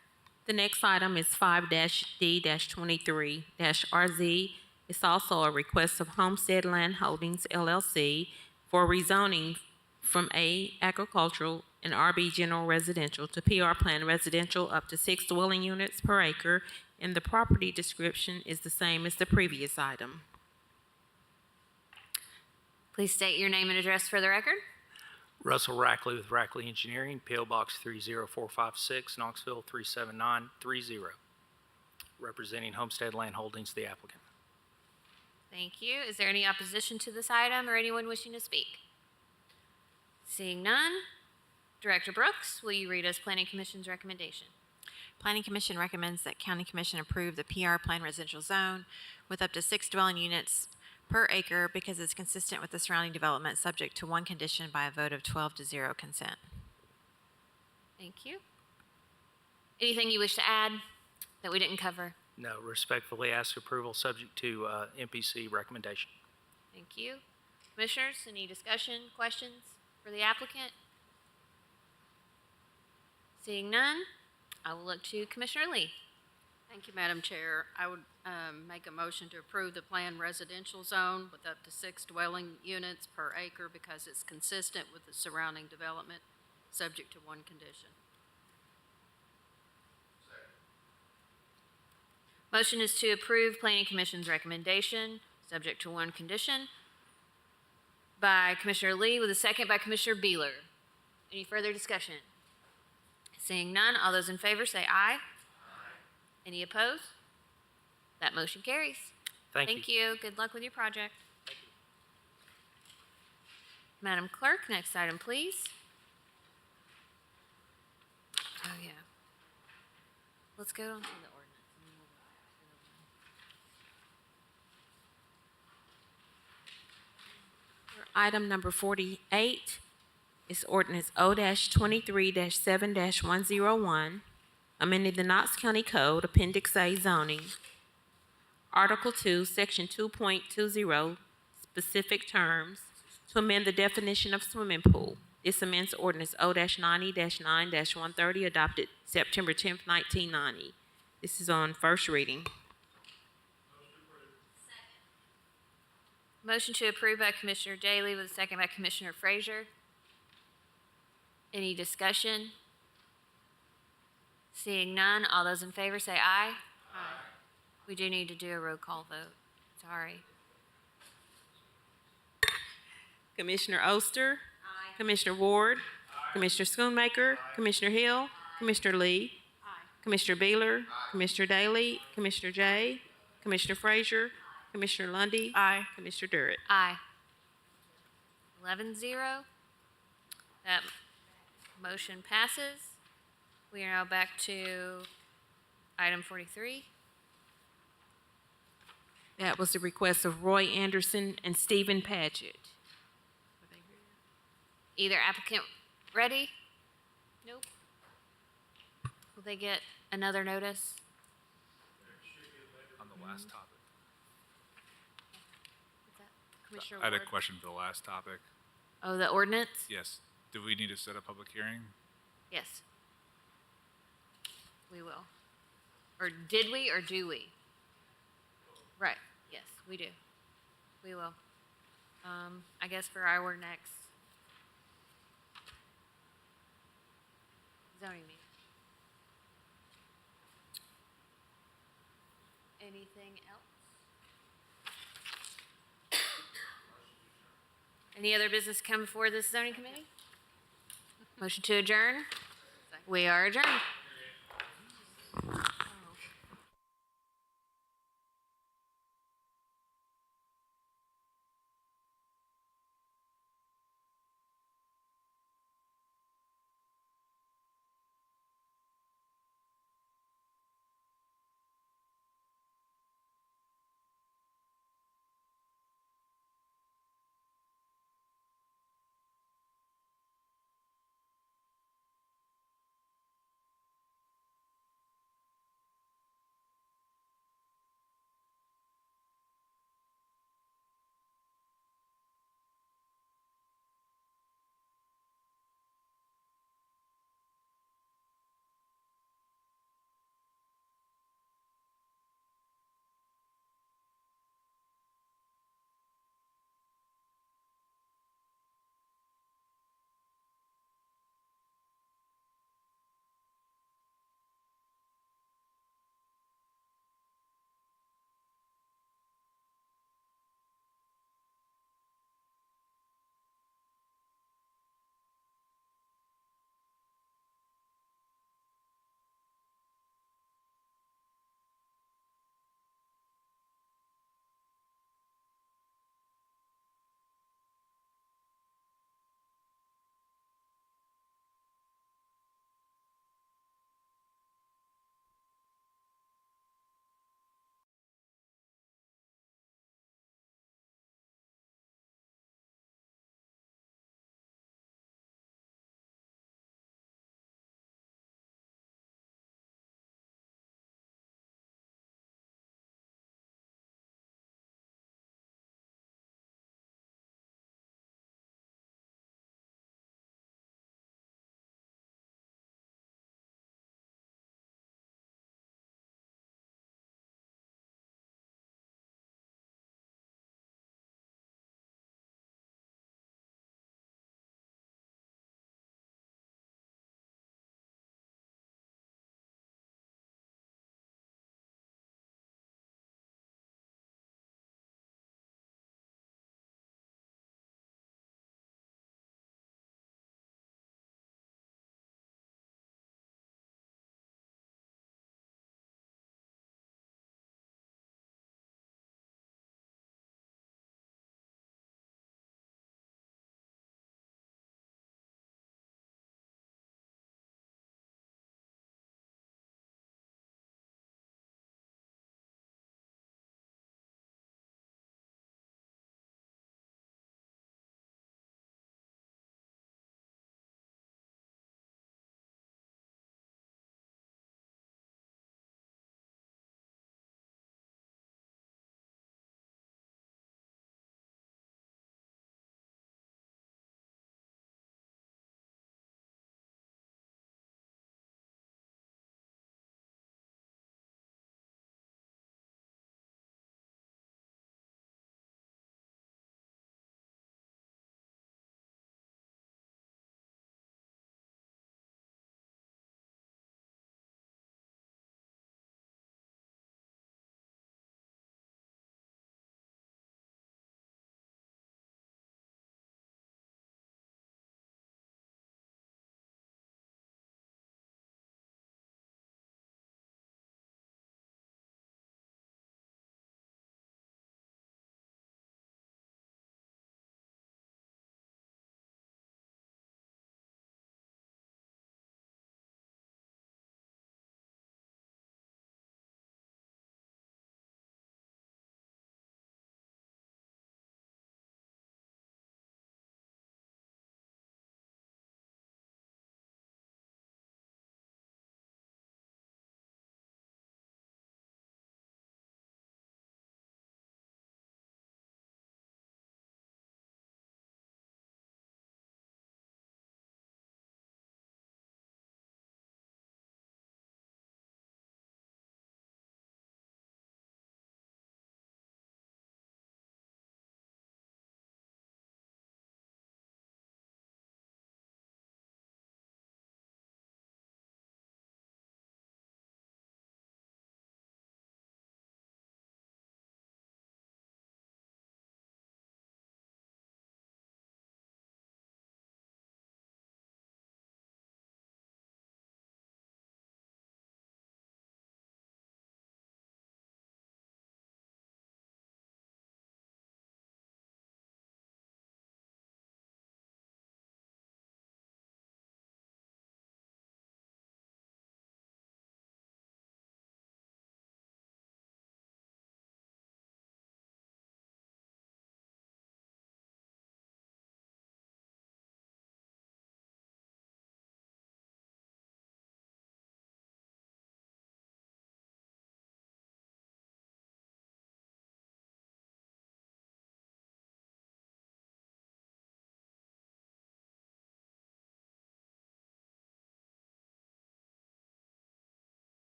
B: The next item is 5-D-23-RZ. It's also a request of Homestead Land Holdings LLC for rezoning from A agricultural and RB general residential to PR plan residential up to 6 dwelling units per acre, and the property description is the same as the previous item.
A: Please state your name and address for the record.
I: Russell Rackley with Rackley Engineering, P.O. Box 30456, Knoxville 37930. Representing Homestead Land Holdings, the applicant.
A: Thank you. Is there any opposition to this item or anyone wishing to speak? Seeing none, Director Brooks, will you read us Planning Commission's recommendation?
V: Planning Commission recommends that County Commission approve the PR Plan Residential Zone with up to 6 dwelling units per acre because it's consistent with the surrounding development, subject to one condition by a vote of 12-0 consent.
A: Thank you. Anything you wish to add that we didn't cover?
I: No, respectfully ask approval subject to MPC recommendation.
A: Thank you. Commissioners, any discussion, questions for the applicant? Seeing none, I will look to Commissioner Lee.
G: Thank you, Madam Chair. I would make a motion to approve the planned residential zone with up to 6 dwelling units per acre because it's consistent with the surrounding development, subject to one condition.
A: Motion is to approve Planning Commission's recommendation, subject to one condition, by Commissioner Lee with a second by Commissioner Beeler. Any further discussion? Seeing none, all those in favor say aye. Any opposed? That motion carries.
I: Thank you.
A: you. Good luck with your project. Madam Clerk, next item, please. Oh, yeah. Let's go on to the ordinance.
B: Item number 48 is ordinance O-23-7-101, amending the Knox County Code, Appendix A zoning, Article 2, Section 2.20, specific terms, to amend the definition of swimming pool. This amends ordinance O-90-9-130, adopted September 10th, 1990. This is on first reading.
A: Motion to approve by Commissioner Daly with a second by Commissioner Frazier. Any discussion? Seeing none, all those in favor say aye. Aye. We do need to do a roll call vote. Sorry.
B: Commissioner Oster. Aye. Commissioner Ward. Aye. Commissioner Schoonmaker. Aye. Commissioner Hill. Commissioner Lee. Aye. Commissioner Beeler. Aye. Commissioner Daly. Commissioner Jay. Commissioner Frazier. Commissioner Lundy.
F: Aye.
B: Commissioner Durrett.
A: Aye. 11-0. That motion passes. We are now back to item 43.
B: That was the request of Roy Anderson and Stephen Padgett.
A: Either applicant ready? Nope. Will they get another notice?
P: On the last topic.
A: Commissioner
P: I had a
A: Ward?
P: question for the last topic.
A: Oh, the ordinance?
P: Yes. Do we need to set a public hearing?
A: Yes. We will. Or did we or do we? Right, yes, we do. We will. I guess for our next zoning meeting. Anything else? Any other business come before this zoning committee? Motion to adjourn? We are adjourned.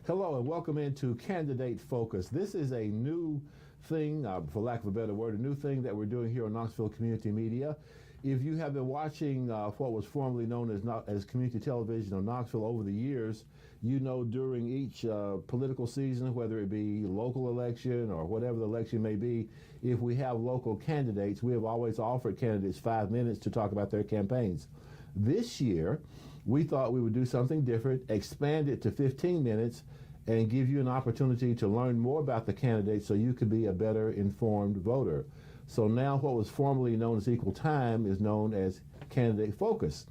J: Hello and welcome into Candidate Focus. This is a new thing, for lack of a better word, a new thing that we're doing here on Knoxville Community Media. If you have been watching what was formerly known as community television on Knoxville over the years, you know during each political season, whether it be local election or whatever the election may be, if we have local candidates, we have always offered candidates 5 minutes to talk about their campaigns. This year, we thought we would do something different, expand it to 15 minutes, and give you an opportunity to learn more about the candidates so you could be a better informed voter. So now what was formerly known as Equal Time is known as Candidate Focus.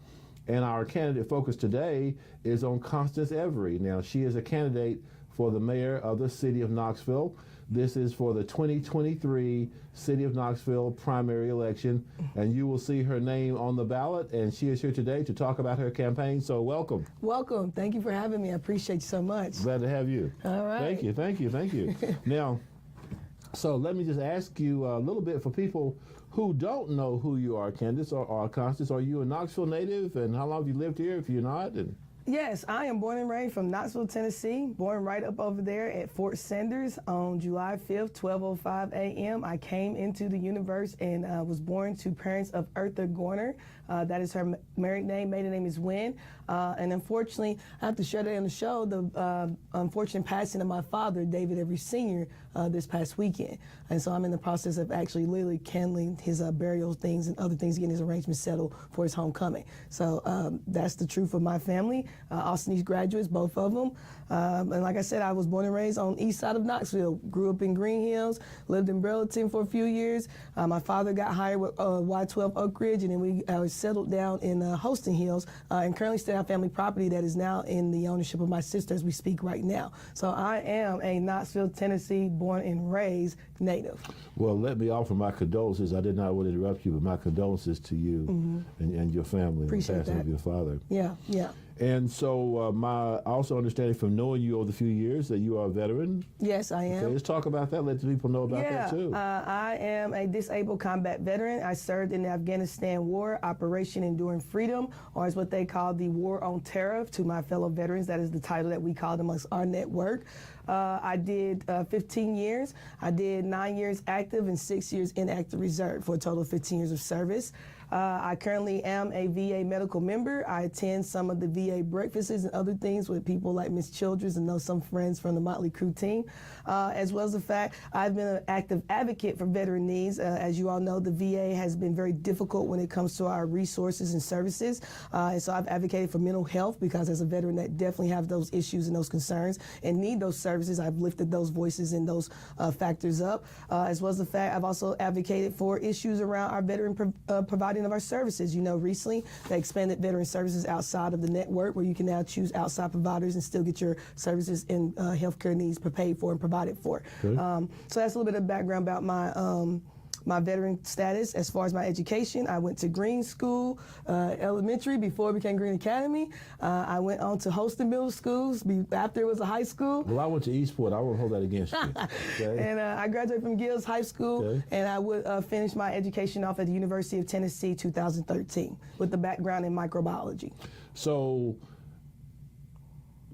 J: And our candidate focus today is on Constance Every. Now, she is a candidate for the mayor of the city of Knoxville. This is for the 2023 City of Knoxville primary election, and you will see her name on the ballot, and she is here today to talk about her campaign, so welcome.
L: Welcome. Thank you for having me. I appreciate you so much.
J: Glad to have you.
L: All right.
J: Thank you, thank you, thank you. Now, so let me just ask you a little bit for people who don't know who you are, Candace or Constance. Are you a Knoxville native, and how long have you lived here if you're not? And
L: Yes, I am born and raised from Knoxville, Tennessee, born right up over there at Fort Sanders on July 5th, 12:05 a.m. I came into the universe and was born to parents of Eartha Gorner. That is her married name. Maiden name is Wynn. And unfortunately, I have to share that on the show, the unfortunate passing of my father, David Every Sr., this past weekend. And so I'm in the process of actually literally handling his burial things and other things, getting his arrangements settled for his homecoming. So that's the truth of my family. Austin East graduates, both of them. And like I said, I was born and raised on the east side of Knoxville. Grew up in Green Hills, lived in Burlington for a few years. My father got hired with Y12 Oak Ridge, and then we settled down in Holston Hills, and currently still have family property that is now in the ownership of my sister as we speak right now. So I am a Knoxville, Tennessee, born and raised native.
J: well, let me offer my condolences. I did not want to interrupt you, but my condolences to you and your family.
L: Appreciate
J: and the passing
L: that.
J: of your father.
L: Yeah, yeah.
J: And so my also understanding from knowing you over the few years that you are a veteran.
L: Yes, I am.
J: Okay, let's talk about that. Let the people know about that too.
L: I am a disabled combat veteran. I served in the Afghanistan War, Operation Enduring Freedom, or as what they call the War on Terror to my fellow veterans. That is the title that we call amongst our network. I did 15 years. I did 9 years active and 6 years inactive reserve for a total of 15 years of service. I currently am a VA medical member. I attend some of the VA breakfasts and other things with people like Ms. Childress and know some friends from the Motley Crew team. As well as the fact I've been an active advocate for veteran needs. As you all know, the VA has been very difficult when it comes to our resources and services. And so I've advocated for mental health because as a veteran that definitely have those issues and those concerns and need those services, I've lifted those voices and those factors up. As well as the fact I've also advocated for issues around our veteran providing of our services. You know, recently they expanded veteran services outside of the network where you can now choose outside providers and still get your services and healthcare needs paid for and provided for.
J: Okay.
L: So that's a little bit of background about my my veteran status. As far as my education, I went to Green School Elementary before it became Green Academy. I went on to Holston Middle Schools after it was a high school.
J: Well, I went to Eastport. I won't hold that against you. Okay.
L: And I graduated from Gills High School, and I would finish my education off at the University of Tennessee 2013 with a background in microbiology.
J: So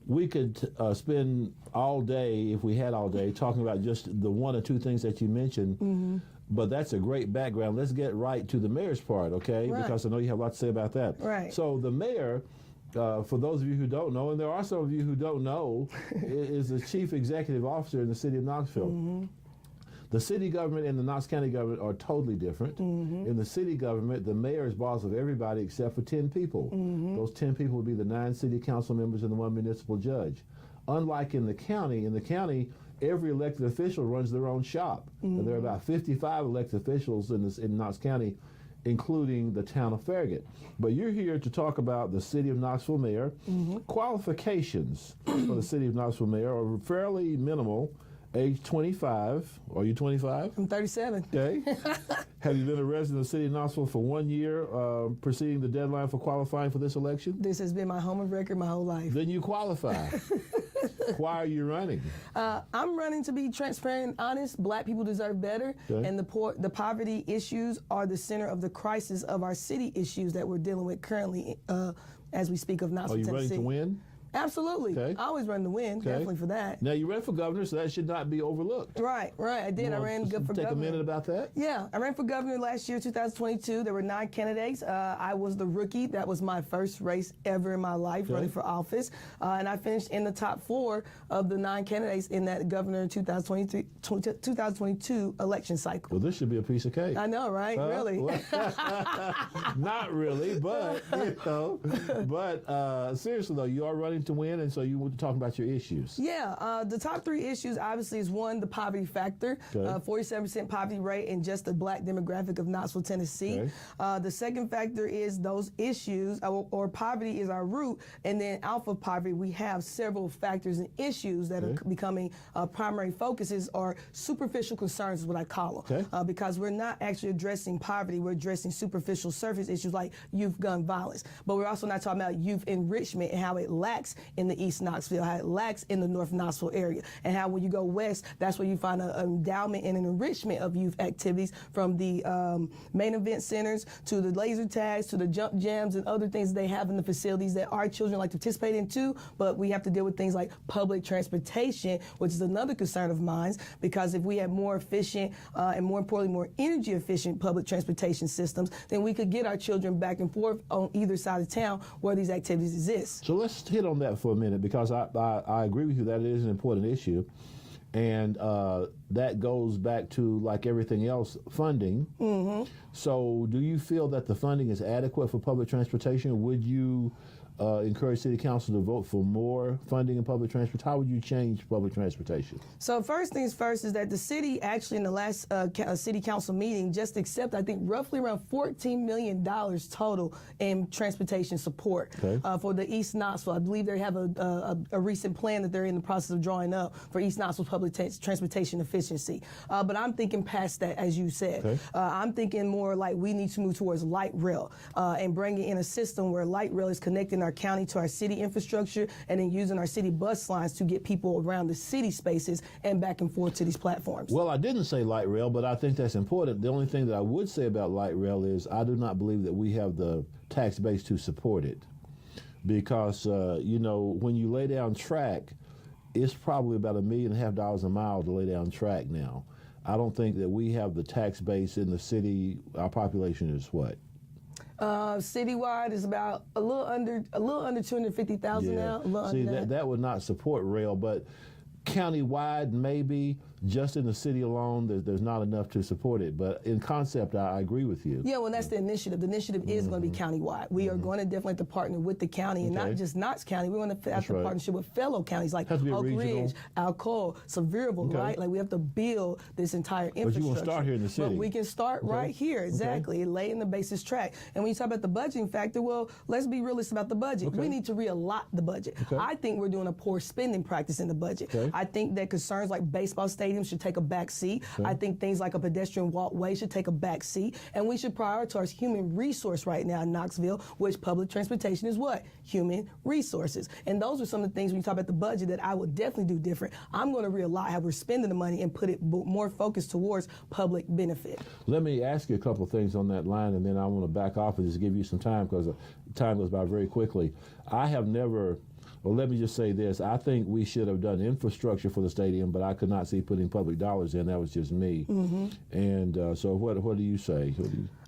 J: we could spend all day, if we had all day, talking about just the one or two things that you mentioned. But that's a great background. Let's get right to the mayor's part, okay?
L: Right.
J: Because I know you have a lot to say about that.
L: Right.
J: So the mayor, for those of you who don't know, and there are some of you who don't know, is the chief executive officer in the city of Knoxville. The city government and the Knox County government are totally different. In the city government, the mayor is boss of everybody except for 10 people. Those 10 people would be the 9 city council members and the 1 municipal judge. Unlike in the county, every elected official runs their own shop. And there are about 55 elected officials in Knox County, including the town of Farragut. But you're here to talk about the city of Knoxville mayor. Qualifications for the city of Knoxville mayor are fairly minimal. Age 25. Are you 25?
L: I'm 37.
J: Okay. Have you been a resident of the city of Knoxville for 1 year preceding the deadline for qualifying for this election?
L: This has been my home of record my whole life.
J: Then you qualify. Why are you running?
L: I'm running to be transparent and honest. Black people deserve better, and the poverty issues are the center of the crisis of our city issues that we're dealing with currently as we speak of Knoxville,
J: Are you
L: Tennessee.
J: running to win?
L: Absolutely.
J: Okay.
L: I always run to win,
J: Okay.
L: definitely for that.
J: Now, you ran for governor, so that should not be overlooked.
L: Right. I did.
J: You
L: I
J: wanna
L: ran good for
J: take
L: governor.
J: a minute about that?
L: Yeah, I ran for governor last year, 2022. There were 9 candidates. I was the rookie. That was my first race ever in my life running for office. And I finished in the top 4 of the 9 candidates in that governor 2022 election cycle.
J: Well, this should be a piece of cake.
L: I know, right? Really?
J: Well, not really, but, seriously, though, you are running to win, and so you were talking about your issues.
L: Yeah, the top 3 issues obviously is one, the poverty factor, 47% poverty rate in just the black demographic of Knoxville, Tennessee. The second factor is those issues, or poverty is our root, and then out of poverty we have several factors and issues that are becoming primary focuses or superficial concerns is what I call them. Because we're not actually addressing poverty, we're addressing superficial surface issues like youth gun violence. But we're also not talking about youth enrichment and how it lacks in the East Knoxville, how it lacks in the North Knoxville area, and how when you go west, that's where you find an endowment and an enrichment of youth activities from the main event centers to the laser tags to the jump jams and other things they have in the facilities that our children like to participate in too. But we have to deal with things like public transportation, which is another concern of mine, because if we had more efficient and more importantly, more energy efficient public transportation systems, then we could get our children back and forth on either side of town where these activities exist.
J: So let's hit on that for a minute, because I agree with you that it is an important issue. And that goes back to, like everything else, funding. So do you feel that the funding is adequate for public transportation? Would you encourage City Council to vote for more funding in public transportation? How would you change public transportation?
L: So first things first is that the city actually in the last City Council meeting just accepted, I think, roughly around $14 million total in transportation support for the East Knoxville. I believe they have a recent plan that they're in the process of drawing up for East Knoxville public transportation efficiency. But I'm thinking past that, as you said. I'm thinking more like we need to move towards light rail and bringing in a system where light rail is connecting our county to our city infrastructure and then using our city bus lines to get people around the city spaces and back and forth to these platforms.
J: Well, I didn't say light rail, but I think that's important. The only thing that I would say about light rail is I do not believe that we have the tax base to support it. Because, when you lay down track, it's probably about $1.5 million a mile to lay down track now. I don't think that we have the tax base in the city. Our population is what?
L: Citywide is about a little under 250,000 now.
J: See, that would not support rail, but countywide maybe. Just in the city alone, there's not enough to support it. But in concept, I agree with you.
L: Yeah, well, that's the initiative. The initiative is going to be countywide. We are going to definitely have to partner with the county, and not just Knox County. We're going to have to partnership with fellow counties like Oak Ridge, Alcoa, Sevierville, right? Like we have to build this entire infrastructure.
J: But you want to start here in the city.
L: But we can start right here, exactly, laying the basis track. And when you talk about the budgeting factor, well, let's be realistic about the budget. We need to reallot the budget. I think we're doing a poor spending practice in the budget. I think that concerns like baseball stadiums should take a back seat. I think things like a pedestrian walkway should take a back seat. And we should prioritize human resource right now in Knoxville, which public transportation is what? Human resources. And those are some of the things when you talk about the budget that I would definitely do different. I'm going to reallot how we're spending the money and put it more focused towards public benefit.
J: Let me ask you a couple of things on that line, and then I want to back off and just give you some time because time goes by very quickly. I have never... Well, let me just say this. I think we should have done infrastructure for the stadium, but I could not see putting public dollars in. That was just me. And so what do you say?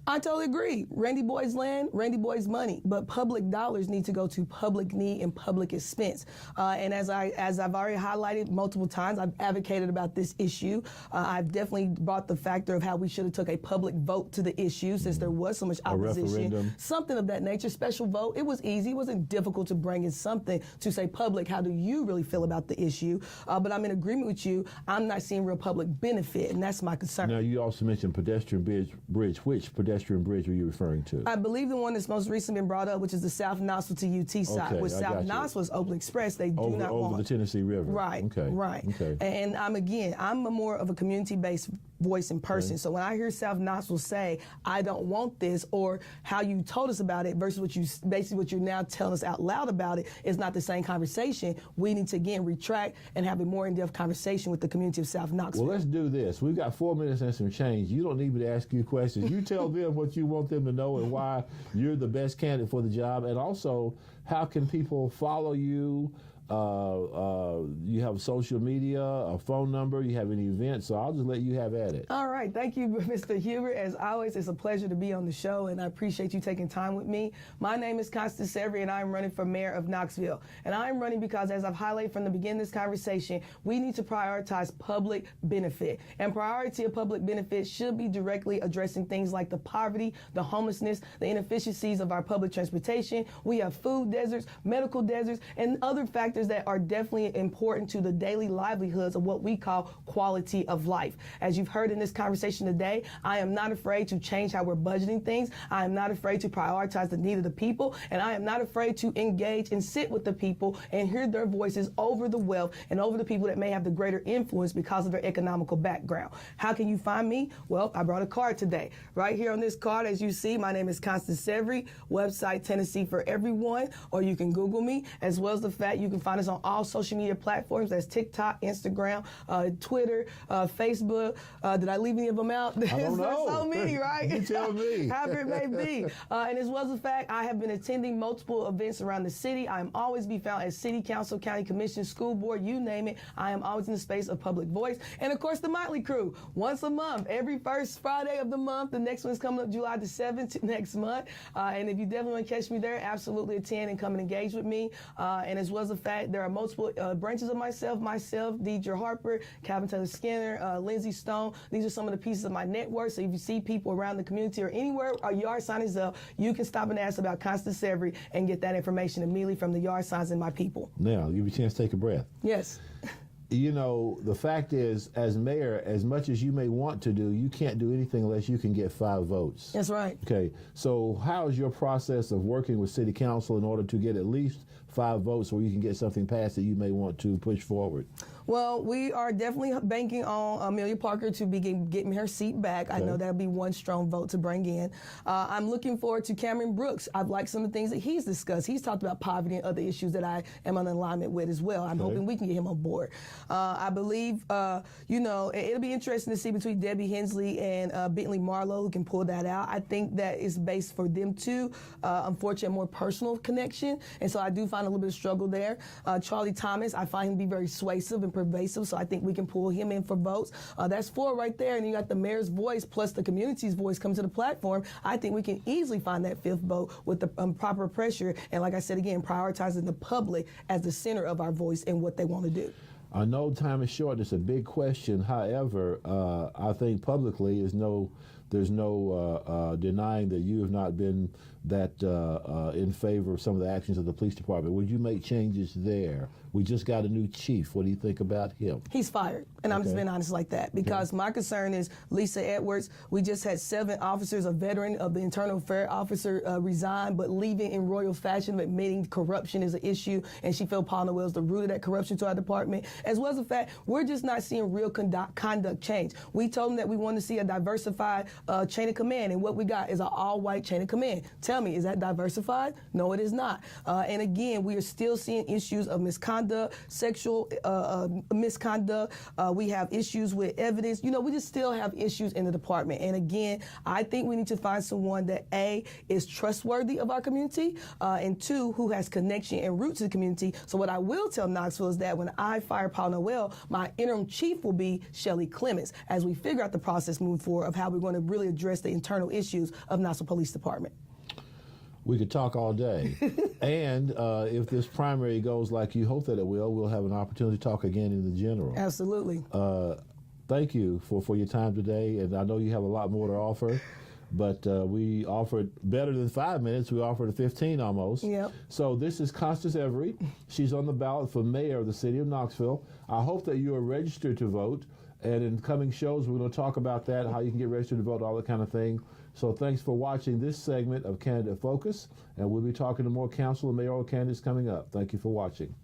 L: I totally agree. Randy Boyd's land, Randy Boyd's money, but public dollars need to go to public need and public expense. And as I've already highlighted multiple times, I've advocated about this issue. I've definitely brought the factor of how we should have took a public vote to the issue since there was so much opposition.
J: A referendum.
L: Something of that nature, special vote. It was easy. It wasn't difficult to bring in something to say, public, how do you really feel about the issue? But I'm in agreement with you. I'm not seeing real public benefit, and that's my concern.
J: Now, you also mentioned pedestrian bridge. Which pedestrian bridge were you referring to?
L: I believe the one that's most recently been brought up, which is the South Knoxville to UT side. With South Knoxville's Open Express, they do not want.
J: Over the Tennessee River.
L: Right,
J: Okay.
L: right.
J: Okay.
L: And I'm more of a community-based voice in person.
J: Okay.
L: So when I hear South Knoxville say, I don't want this, or how you told us about it versus what you're now telling us out loud about it is not the same conversation. We need to, again, retract and have a more in-depth conversation with the community of South Knoxville.
J: Well, let's do this. We've got 4 minutes and some change. You don't need me to ask you questions. You tell them what you want them to know and why you're the best candidate for the job. And also, how can people follow you? You have social media, a phone number, you have any events, so I'll just let you have at it.
L: All right. Thank you, Mr. Hubert. As always, it's a pleasure to be on the show, and I appreciate you taking time with me. My name is Constance Severy, and I am running for mayor of Knoxville. And I am running because, as I've highlighted from the beginning of this conversation, we need to prioritize public benefit. And priority of public benefit should be directly addressing things like the poverty, the homelessness, the inefficiencies of our public transportation. We have food deserts, medical deserts, and other factors that are definitely important to the daily livelihoods of what we call quality of life. As you've heard in this conversation today, I am not afraid to change how we're budgeting things. I am not afraid to prioritize the need of the people, and I am not afraid to engage and sit with the people and hear their voices over the wealth and over the people that may have the greater influence because of their economical background. How can you find me? Well, I brought a card today. Right here on this card, as you see, my name is Constance Severy, website Tennessee for Everyone, or you can Google me, as well as the fact you can find us on all social media platforms. That's TikTok, Instagram, Twitter, Facebook. Did I leave any of them out?
J: I don't know.
L: So many, right?
J: You tell me.
L: However it may be. And as well as the fact, I have been attending multiple events around the city. I am always be found at City Council, County Commission, School Board, you name it. I am always in the space of public voice. And of course, the Motley Crew, once a month, every first Friday of the month. The next one's coming up July the 7th next month. And if you definitely want to catch me there, absolutely attend and come and engage with me. And as well as the fact, there are multiple branches of myself, Deidre Harper, Calvin Taylor Skinner, Lindsey Stone. These are some of the pieces of my network. So if you see people around the community or anywhere a yard sign is up, you can stop and ask about Constance Severy and get that information immediately from the yard signs and my people.
J: Now, give you a chance to take a breath.
L: Yes.
J: You know, the fact is, as mayor, as much as you may want to do, you can't do anything unless you can get 5 votes.
L: That's right.
J: Okay, so how is your process of working with city council in order to get at least 5 votes where you can get something passed that you may want to push forward?
L: Well, we are definitely banking on Amelia Parker to begin getting her seat back. Okay. I know that'll be one strong vote to bring in. I'm looking forward to Cameron Brooks. I've liked some of the things that he's discussed. He's talked about poverty and other issues that I am in alignment with as well. I'm hoping we can get him on board. I believe, it'll be interesting to see between Debbie Hensley and Bentley Marlowe who can pull that out. I think that is based for them too. Unfortunately, a more personal connection. And so I do find a little bit of struggle there. Charlie Thomas, I find him to be very persuasive and pervasive, so I think we can pull him in for votes. That's 4 right there, and you got the mayor's voice plus the community's voice come to the platform. I think we can easily find that 5th vote with the proper pressure, and like I said again, prioritizing the public as the center of our voice and what they want to do.
J: I know time is short. It's a big question. However, I think publicly there's no denying that you have not been that in favor of some of the actions of the police department. Would you make changes there? We just got a new chief. What do you think about him?
L: He's fired, and I'm just being honest like that, because my concern is Lisa Edwards. We just had 7 officers, a veteran of the internal affairs officer resign, but leaving in royal fashion, admitting corruption is an issue, and she felt Paul Noel is the root of that corruption to our department, as well as the fact we're just not seeing real conduct change. We told them that we wanted to see a diversified chain of command, and what we got is an all-white chain of command. Tell me, is that diversified? No, it is not. And again, we are still seeing issues of misconduct, sexual misconduct. We have issues with evidence. We just still have issues in the department. And again, I think we need to find someone that A, is trustworthy of our community, and 2, who has connection and roots to the community. So what I will tell Knoxville is that when I fire Paul Noel, my interim chief will be Shelley Clemens, as we figure out the process moving forward of how we're going to really address the internal issues of Knoxville Police Department.
J: We could talk all day. And if this primary goes like you hope that it will, we'll have an opportunity to talk again in the general.
L: Absolutely.
J: Thank you for your time today. And I know you have a lot more to offer, but we offered better than 5 minutes. We offered 15 almost.
L: Yep.
J: So this is Constance Severy. She's on the ballot for mayor of the city of Knoxville. I hope that you are registered to vote. And in coming shows, we're going to talk about that, how you can get registered to vote, all that kind of thing. So thanks for watching this segment of Candidate Focus, and we'll be talking to more council and mayoral candidates coming up. Thank you for watching.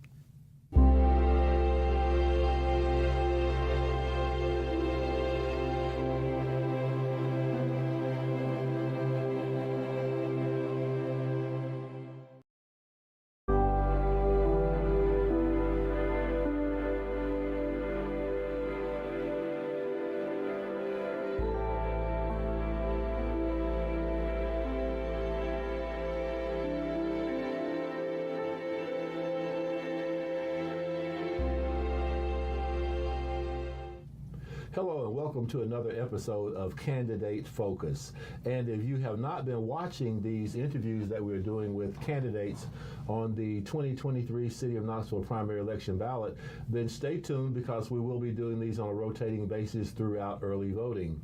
J: welcome to another episode of Candidate Focus. And if you have not been watching these interviews that we're doing with candidates on the 2023 City of Knoxville primary election ballot, then stay tuned because we will be doing these on a rotating basis throughout early voting.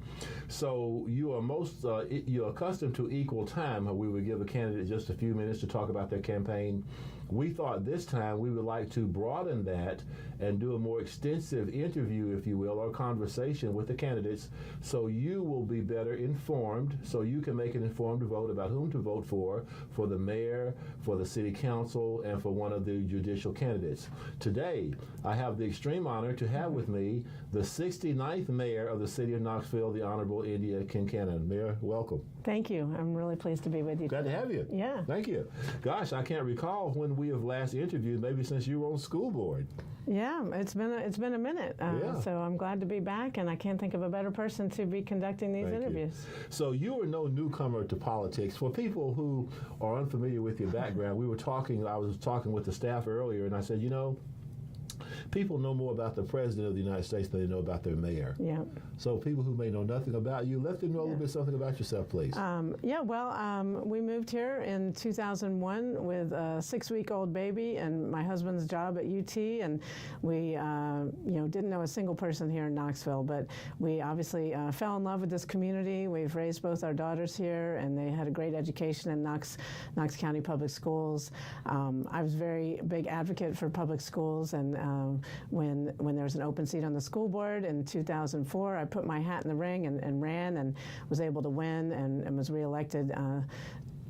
J: So you are you're accustomed to equal time. We would give a candidate just a few minutes to talk about their campaign. We thought this time we would like to broaden that and do a more extensive interview, if you will, or conversation with the candidates so you will be better informed, so you can make an informed vote about whom to vote for the mayor, for the city council, and for one of the judicial candidates. Today, I have the extreme honor to have with me the 69th mayor of the city of Knoxville, the Honorable India Kincannon. Mayor, welcome.
M: Thank you. I'm really pleased to be with you.
J: Glad to have you.
M: Yeah.
J: Thank you. Gosh, I can't recall when we have last interviewed, maybe since you were on school board.
M: Yeah, it's been a minute. So I'm glad to be back, and I can't think of a better person to be conducting these interviews.
J: So you are no newcomer to politics. For people who are unfamiliar with your background, I was talking with the staff earlier, and I said, people know more about the President of the United States than they know about their mayor.
M: Yeah.
J: So people who may know nothing about you, let them know a little bit something about yourself, please.
M: We moved here in 2001 with a 6-week-old baby and my husband's job at UT, and we, didn't know a single person here in Knoxville, but we obviously fell in love with this community. We've raised both our daughters here, and they had a great education in Knox County Public Schools. I was a very big advocate for public schools, and when there was an open seat on the school board in 2004, I put my hat in the ring and ran and was able to win and was reelected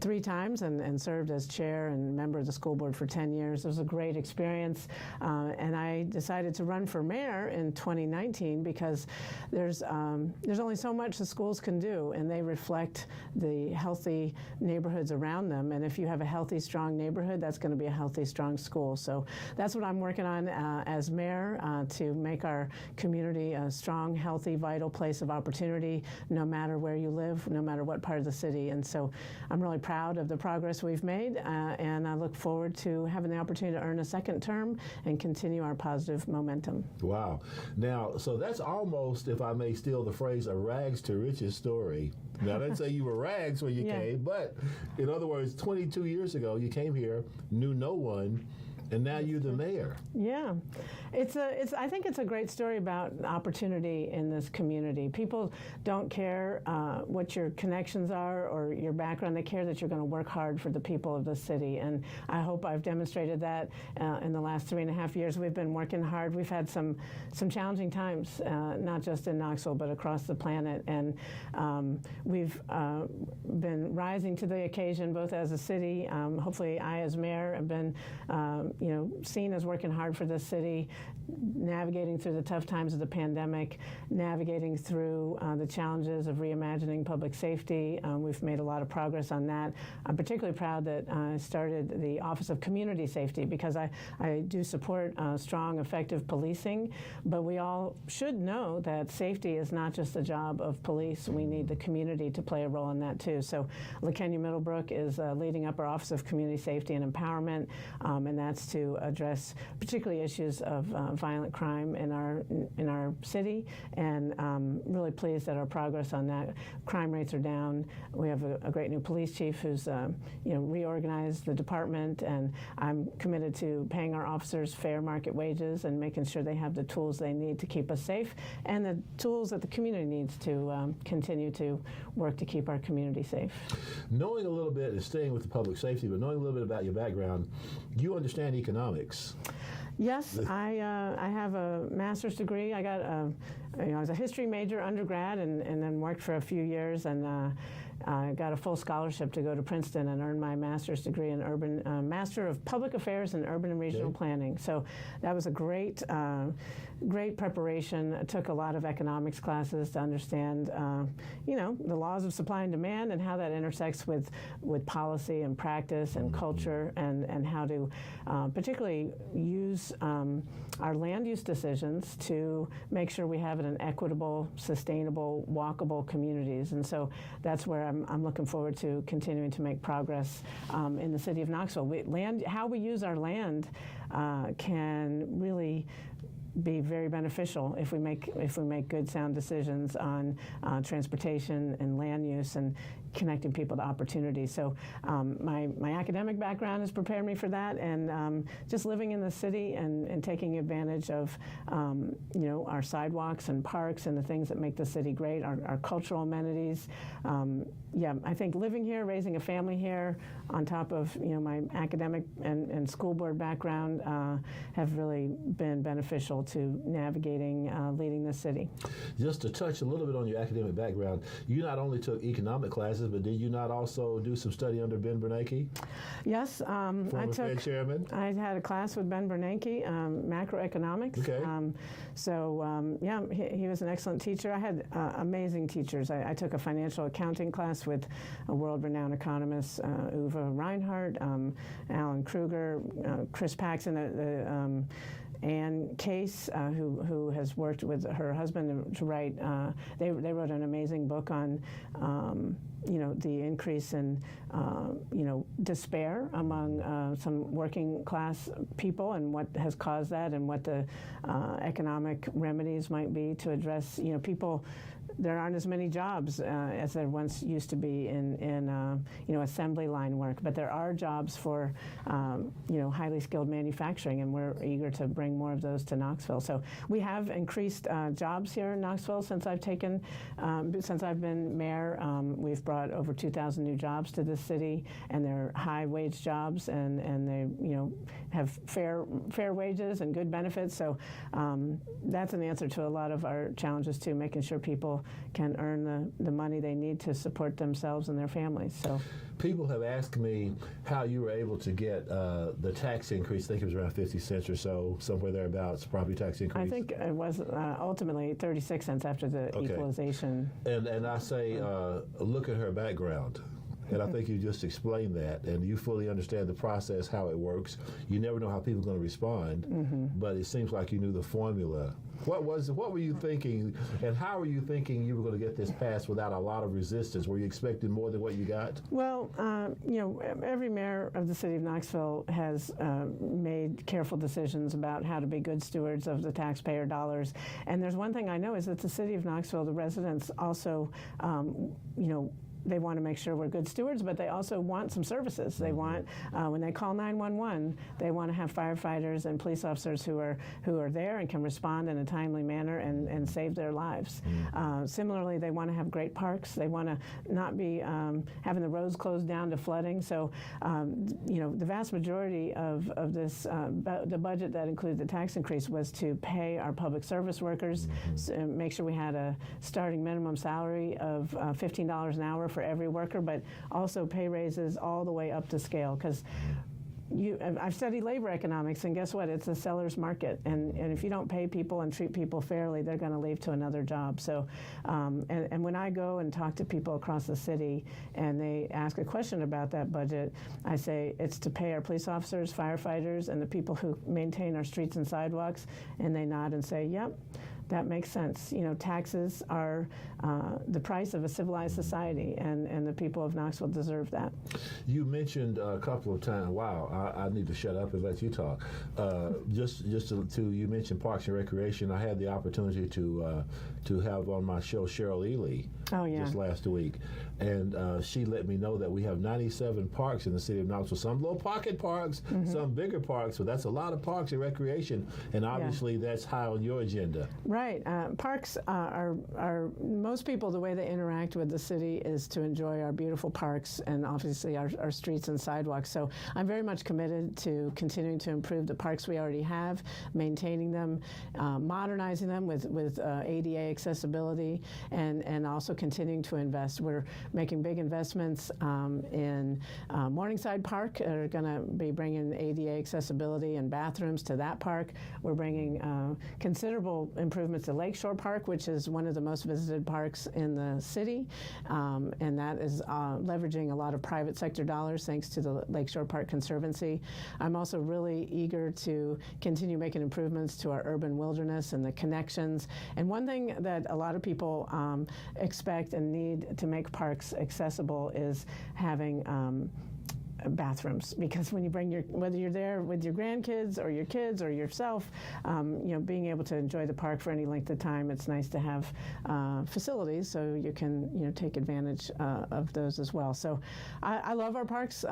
M: 3 times and served as chair and member of the school board for 10 years. It was a great experience. And I decided to run for mayor in 2019 because there's only so much the schools can do, and they reflect the healthy neighborhoods around them. And if you have a healthy, strong neighborhood, that's going to be a healthy, strong school. So that's what I'm working on as mayor, to make our community a strong, healthy, vital place of opportunity, no matter where you live, no matter what part of the city. And so I'm really proud of the progress we've made, and I look forward to having the opportunity to earn a second term and continue our positive momentum.
J: Wow. Now, so that's almost, if I may steal the phrase, a rags to riches story. Now, I didn't say you were rags when you came, but in other words, 22 years ago, you came here, knew no one, and now you're the mayor.
M: Yeah, I think it's a great story about opportunity in this community. People don't care what your connections are or your background. They care that you're going to work hard for the people of the city, and I hope I've demonstrated that in the last 3.5 years. We've been working hard. We've had some challenging times, not just in Knoxville, but across the planet, and we've been rising to the occasion, both as a city. Hopefully, I as mayor have been seen as working hard for this city, navigating through the tough times of the pandemic, navigating through the challenges of reimagining public safety. We've made a lot of progress on that. I'm particularly proud that I started the Office of Community Safety because I do support strong, effective policing, but we all should know that safety is not just the job of police. We need the community to play a role in that too. So LaKenya Middlebrook is leading up our Office of Community Safety and Empowerment, and that's to address particularly issues of violent crime in our city, and really pleased at our progress on that. Crime rates are down. We have a great new police chief who's reorganized the department, and I'm committed to paying our officers fair market wages and making sure they have the tools they need to keep us safe and the tools that the community needs to continue to work to keep our community safe.
J: Knowing a little bit and staying with the public safety, but knowing a little bit about your background, you understand economics.
M: Yes, I have a master's degree. I was a history major undergrad and then worked for a few years, and I got a full scholarship to go to Princeton and earn my master's degree in Master of Public Affairs in Urban and Regional Planning. So that was a great preparation. I took a lot of economics classes to understand, the laws of supply and demand and how that intersects with policy and practice and culture, and how to particularly use our land use decisions to make sure we have an equitable, sustainable, walkable communities. And so that's where I'm looking forward to continuing to make progress in the city of Knoxville. How we use our land can really be very beneficial if we make good, sound decisions on transportation and land use and connecting people to opportunities. So my academic background has prepared me for that, and just living in the city and taking advantage of our sidewalks and parks and the things that make the city great, our cultural amenities. I think living here, raising a family here, on top of my academic and school board background, have really been beneficial to navigating leading the city.
J: Just to touch a little bit on your academic background, you not only took economic classes, but did you not also do some study under Ben Bernanke?
M: Yes,
J: former Fed chairman.
M: I had a class with Ben Bernanke, macroeconomics.
J: Okay.
M: He was an excellent teacher. I had amazing teachers. I took a financial accounting class with a world-renowned economist, Uwe Reinhardt, Alan Kruger, Chris Paxson, Ann Case, who has worked with her husband to write. They wrote an amazing book on the increase in despair among some working class people and what has caused that and what the economic remedies might be to address people. There aren't as many jobs as there once used to be in assembly line work, but there are jobs for highly skilled manufacturing, and we're eager to bring more of those to Knoxville. So we have increased jobs here in Knoxville since I've been mayor. We've brought over 2,000 new jobs to this city, and they're high wage jobs, and they have fair wages and good benefits. So that's an answer to a lot of our challenges too, making sure people can earn the money they need to support themselves and their families. So
J: people have asked me how you were able to get the tax increase. I think it was around 50 cents or so, somewhere thereabouts, property tax increase.
M: I think it was ultimately 36 cents after the equalization.
J: And I say, look at her background. And I think you just explained that, and you fully understand the process, how it works. You never know how people are going to respond, but it seems like you knew the formula. What were you thinking, and how were you thinking you were going to get this passed without a lot of resistance? Were you expecting more than what you got?
M: Well, every mayor of the city of Knoxville has made careful decisions about how to be good stewards of the taxpayer dollars. And there's one thing I know is that the city of Knoxville, the residents also, they want to make sure we're good stewards, but they also want some services. They want, when they call 911, they want to have firefighters and police officers who are there and can respond in a timely manner and save their lives. Similarly, they want to have great parks. They want to not be having the roads closed down to flooding. So, the vast majority of this, the budget that included the tax increase was to pay our public service workers, make sure we had a starting minimum salary of $15 an hour for every worker, but also pay raises all the way up to scale, because I've studied labor economics, and guess what? It's a seller's market, and if you don't pay people and treat people fairly, they're going to leave to another job. So, and when I go and talk to people across the city and they ask a question about that budget, I say it's to pay our police officers, firefighters, and the people who maintain our streets and sidewalks, and they nod and say, yep, that makes sense. Taxes are the price of a civilized society, and the people of Knoxville deserve that.
J: You mentioned a couple of times, wow, I need to shut up and let you talk. You mentioned Parks and Recreation. I had the opportunity to have on my show Cheryl Ely just last week, and she let me know that we have 97 parks in the city of Knoxville. Some little pocket parks, some bigger parks, but that's a lot of parks and recreation, and obviously that's high on your agenda.
M: Right. Parks are most people, the way they interact with the city is to enjoy our beautiful parks and obviously our streets and sidewalks. So I'm very much committed to continuing to improve the parks we already have, maintaining them, modernizing them with ADA accessibility, and also continuing to invest. We're making big investments in Morningside Park. Are going to be bringing ADA accessibility and bathrooms to that park. We're bringing considerable improvements to Lakeshore Park, which is one of the most visited parks in the city, and that is leveraging a lot of private sector dollars thanks to the Lakeshore Park Conservancy. I'm also really eager to continue making improvements to our urban wilderness and the connections. And one thing that a lot of people expect and need to make parks accessible is having bathrooms, because when you bring whether you're there with your grandkids or your kids or yourself, being able to enjoy the park for any length of time, it's nice to have facilities so you can take advantage of those as well. So I love our parks.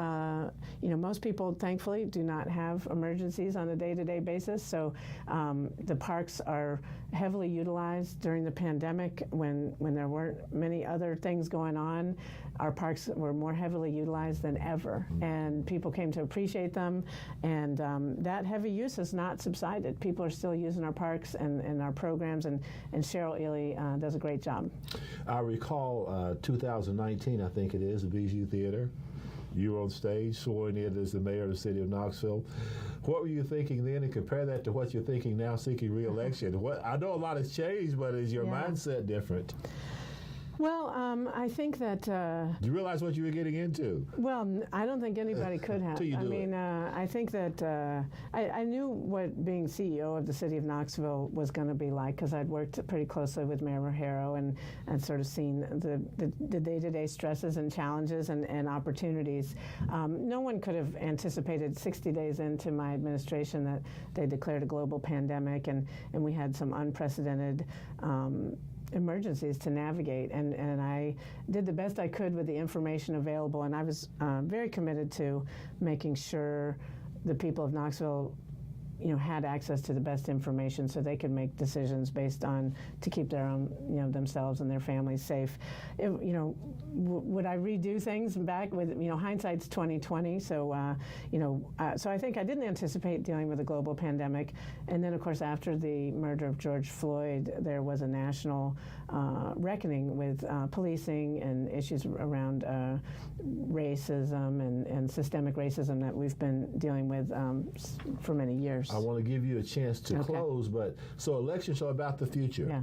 M: Most people thankfully do not have emergencies on a day-to-day basis, so the parks are heavily utilized during the pandemic when there weren't many other things going on. Our parks were more heavily utilized than ever, and people came to appreciate them, and that heavy use has not subsided. People are still using our parks and our programs, and Cheryl Ely does a great job.
J: I recall 2019, I think it is, the Bijou Theater. You were on stage, sworn in as the mayor of the city of Knoxville. What were you thinking then, and compare that to what you're thinking now, seeking re-election? I know a lot has changed, but is your mindset different?
M: Well, I think that...
J: Do you realize what you were getting into?
M: Well, I don't think anybody could have. I think that I knew what being CEO of the city of Knoxville was going to be like, because I'd worked pretty closely with Mayor Rogero and sort of seen the day-to-day stresses and challenges and opportunities. No one could have anticipated 60 days into my administration that they declared a global pandemic, and we had some unprecedented emergencies to navigate, and I did the best I could with the information available, and I was very committed to making sure the people of Knoxville had access to the best information so they could make decisions based on to keep their own, themselves and their families safe. Would I redo things back with, hindsight's 2020. So, so I think I didn't anticipate dealing with a global pandemic. And then, of course, after the murder of George Floyd, there was a national reckoning with policing and issues around racism and systemic racism that we've been dealing with for many years.
J: I want to give you a chance to close, but so elections are about the future.
M: Yeah.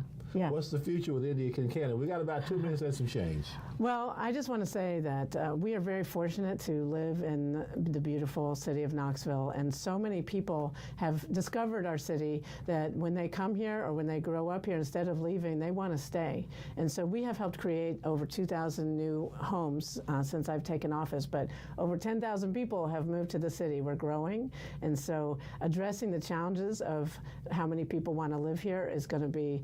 J: What's the future with India Kincannon? We got about 2 minutes and some change.
M: Well, I just want to say that we are very fortunate to live in the beautiful city of Knoxville, and so many people have discovered our city that when they come here or when they grow up here, instead of leaving, they want to stay. And so we have helped create over 2,000 new homes since I've taken office, but over 10,000 people have moved to the city. We're growing, and so addressing the challenges of how many people want to live here is going to be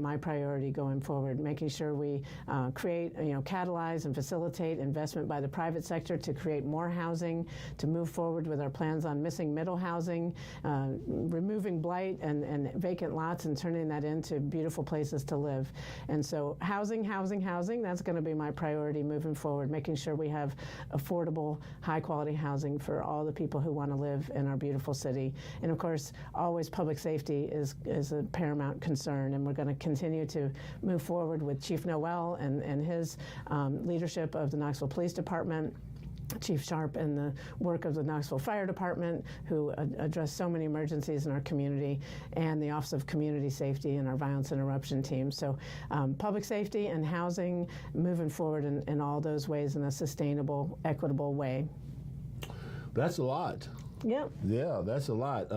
M: my priority going forward, making sure we create, catalyze and facilitate investment by the private sector to create more housing, to move forward with our plans on missing middle housing, removing blight and vacant lots and turning that into beautiful places to live. And so housing, that's going to be my priority moving forward, making sure we have affordable, high-quality housing for all the people who want to live in our beautiful city. And of course, always public safety is a paramount concern, and we're going to continue to move forward with Chief Noel and his leadership of the Knoxville Police Department, Chief Sharp and the work of the Knoxville Fire Department, who address so many emergencies in our community, and the Office of Community Safety and our violence interruption team. So public safety and housing, moving forward in all those ways in a sustainable, equitable way.
J: That's a lot.
M: Yep.
J: Yeah, that's a lot.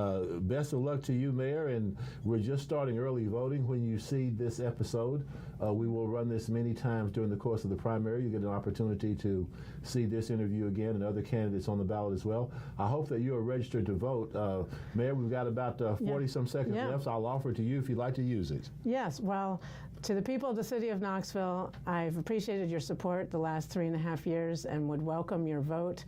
J: Best of luck to you, Mayor, and we're just starting early voting. When you see this episode, we will run this many times during the course of the primary. You get an opportunity to see this interview again and other candidates on the ballot as well. I hope that you are registered to vote. Mayor, we've got about 40-some seconds left, so I'll offer it to you if you'd like to use it.
M: Yes, well, to the people of the city of Knoxville, I've appreciated your support the last 3.5 years and would welcome your vote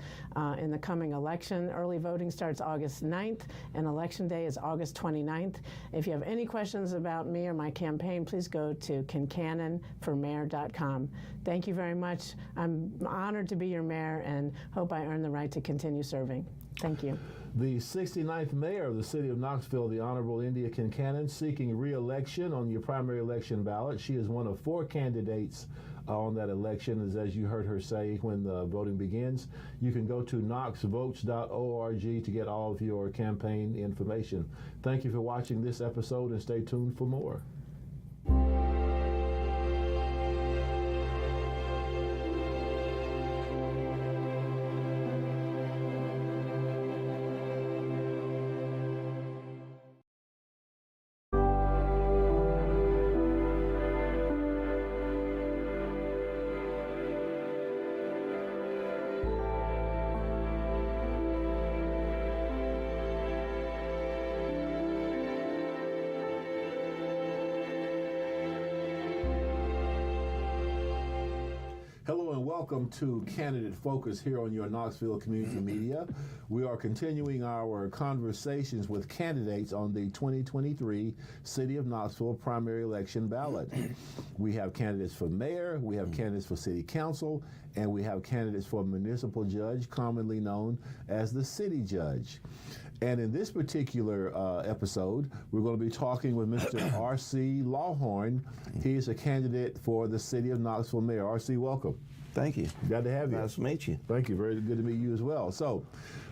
M: in the coming election. Early voting starts August 9th, and Election Day is August 29th. If you have any questions about me or my campaign, please go to kincannonformayor.com. Thank you very much. I'm honored to be your mayor and hope I earn the right to continue serving. Thank you.
J: The 69th mayor of the city of Knoxville, the Honorable India Kincannon, seeking re-election on your primary election ballot. She is one of 4 candidates on that election, as you heard her say when the voting begins. You can go to knoxvotes.org to get all of your campaign information. Thank you for watching this episode, and stay tuned for more. welcome to Candidate Focus here on your Knoxville Community Media. We are continuing our conversations with candidates on the 2023 City of Knoxville primary election ballot. We have candidates for mayor, we have candidates for city council, and we have candidates for municipal judge, commonly known as the city judge. And in this particular episode, we're going to be talking with Mr. R.C. Lawhorn. He is a candidate for the City of Knoxville mayor. R.C., welcome.
N: Thank you.
J: Glad to have you.
N: Nice to meet you.
J: Thank you. Very good to meet you as well. So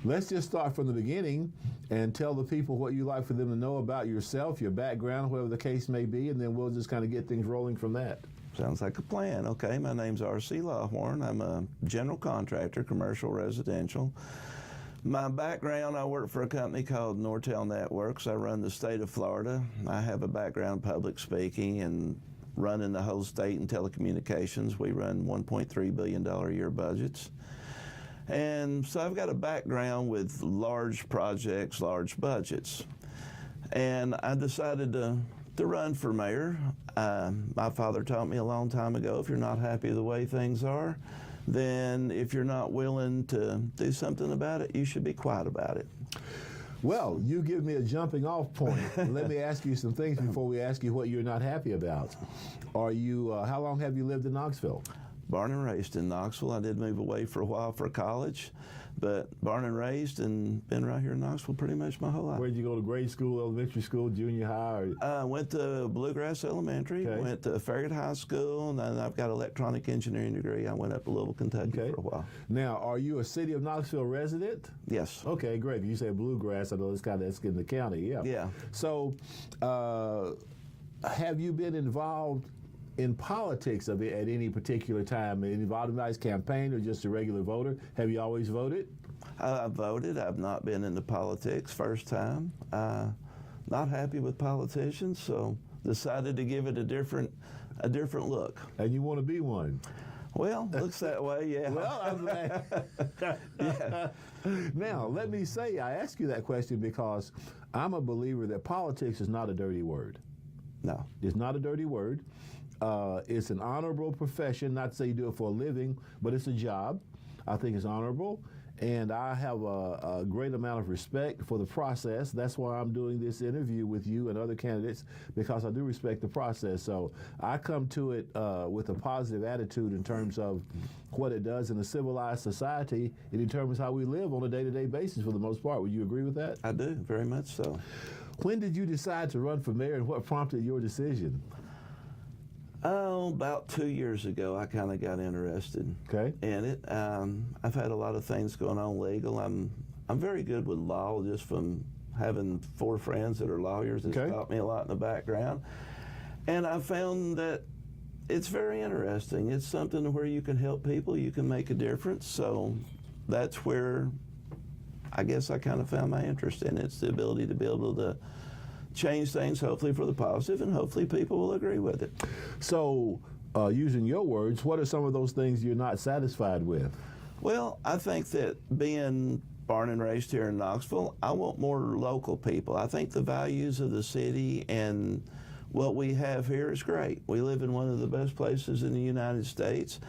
J: let's just start from the beginning and tell the people what you'd like for them to know about yourself, your background, whatever the case may be, and then we'll just kind of get things rolling from that.
N: Sounds like a plan. Okay, my name's R.C. Lawhorn. I'm a general contractor, commercial, residential. My background, I work for a company called Nortel Networks. I run the state of Florida. I have a background in public speaking and running the whole state in telecommunications. We run $1.3 billion a year budgets. And so I've got a background with large projects, large budgets. And I decided to run for mayor. My father taught me a long time ago, if you're not happy the way things are, then if you're not willing to do something about it, you should be quiet about it.
J: Well, you give me a jumping off point. Let me ask you some things before we ask you what you're not happy about. Are you, how long have you lived in Knoxville?
N: Born and raised in Knoxville. I did move away for a while for college, but born and raised and been right here in Knoxville pretty much my whole life.
J: Where did you go to grade school, elementary school, junior high?
N: I went to Bluegrass Elementary, went to Farragut High School, and then I've got an electronic engineering degree. I went up to Louisville, Kentucky for a while.
J: Now, are you a City of Knoxville resident?
N: Yes.
J: Okay, great. You say Bluegrass, I know that's in the county, yeah.
N: Yeah.
J: So, have you been involved in politics at any particular time? Involved in anybody's campaign or just a regular voter? Have you always voted?
N: I've voted. I've not been into politics first time. Not happy with politicians, so decided to give it a different look.
J: And you want to be one?
N: Well, looks that way, yeah.
J: Well, I'm glad.
N: Yeah.
J: Now, let me say, I ask you that question because I'm a believer that politics is not a dirty word.
N: No.
J: It's not a dirty word. It's an honorable profession, not to say you do it for a living, but it's a job. I think it's honorable, and I have a great amount of respect for the process. That's why I'm doing this interview with you and other candidates, because I do respect the process. So I come to it with a positive attitude in terms of what it does in a civilized society. It determines how we live on a day-to-day basis for the most part. Would you agree with that?
N: I do, very much so.
J: When did you decide to run for mayor, and what prompted your decision?
N: Oh, about 2 years ago, I kind of got interested in it. I've had a lot of things going on legal. I'm very good with law, just from having 4 friends that are lawyers. It's taught me a lot in the background. And I found that it's very interesting. It's something where you can help people, you can make a difference. So that's where I guess I kind of found my interest in it. It's the ability to be able to change things, hopefully for the positive, and hopefully people will agree with it.
J: So, using your words, what are some of those things you're not satisfied with?
N: Well, I think that being born and raised here in Knoxville, I want more local people. I think the values of the city and what we have here is great. We live in one of the best places in the United States.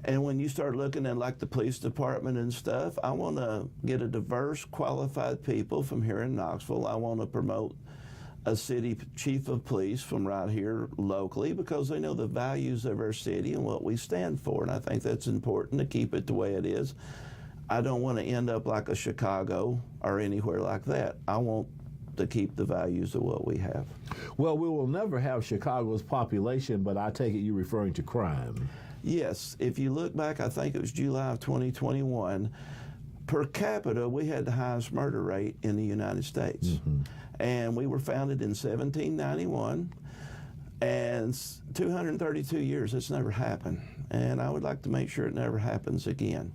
N: And when you start looking at like the police department and stuff, I want to get a diverse, qualified people from here in Knoxville. I want to promote a city chief of police from right here locally, because they know the values of our city and what we stand for, and I think that's important to keep it the way it is. I don't want to end up like a Chicago or anywhere like that. I want to keep the values of what we have.
J: Well, we will never have Chicago's population, but I take it you're referring to crime.
N: Yes, if you look back, I think it was July of 2021, per capita, we had the highest murder rate in the United States. Mm-hmm. And we were founded in 1791, and 232 years, it's never happened. And I would like to make sure it never happens again.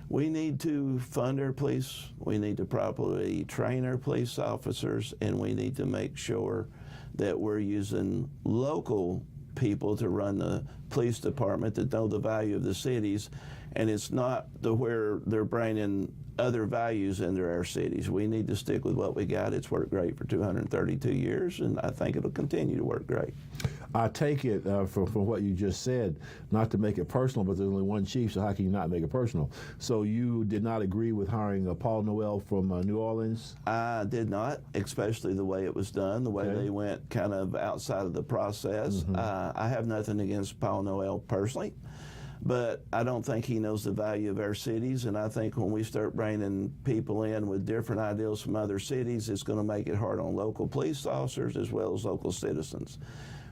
N: We need to fund our police, we need to properly train our police officers, and we need to make sure that we're using local people to run the police department that know the value of the cities, and it's not to where they're bringing other values into our cities. We need to stick with what we got. It's worked great for 232 years, and I think it'll continue to work great.
J: I take it from what you just said, not to make it personal, but there's only one chief, so how can you not make it personal? So you did not agree with hiring Paul Noel from New Orleans?
N: I did not, especially the way it was done, the way
J: Okay.
N: they went kind of outside of the process. I have nothing against Paul Noel personally, but I don't think he knows the value of our cities, and I think when we start bringing people in with different ideals from other cities, it's going to make it hard on local police officers as well as local citizens.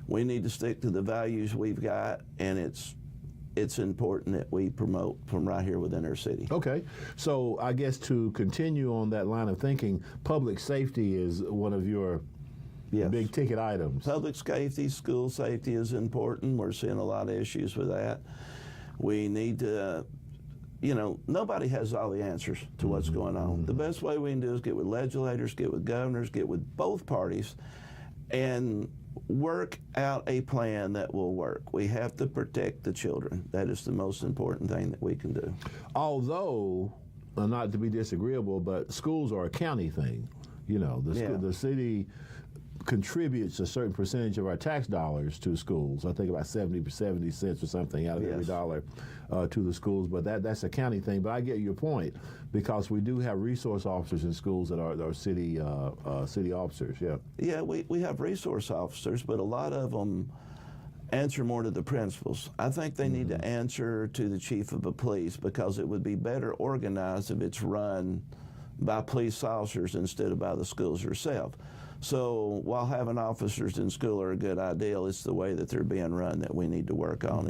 N: We need to stick to the values we've got, and it's important that we promote from right here within our city.
J: Okay, so I guess to continue on that line of thinking, public safety is one of your big ticket items.
N: Public safety, school safety is important. We're seeing a lot of issues with that. We need to, nobody has all the answers to what's going on. The best way we can do is get with legislators, get with governors, get with both parties, and work out a plan that will work. We have to protect the children. That is the most important thing that we can do.
J: Although, not to be disagreeable, but schools are a county thing. The city contributes a certain percentage of our tax dollars to schools. I think about 70 cents or something out of every dollar to the schools, but that's a county thing. But I get your point, because we do have resource officers in schools that are city officers.
N: Yeah, we have resource officers, but a lot of them answer more to the principals. I think they need to answer to the chief of the police, because it would be better organized if it's run by police officers instead of by the schools herself. So while having officers in school are a good ideal, it's the way that they're being run that we need to work on.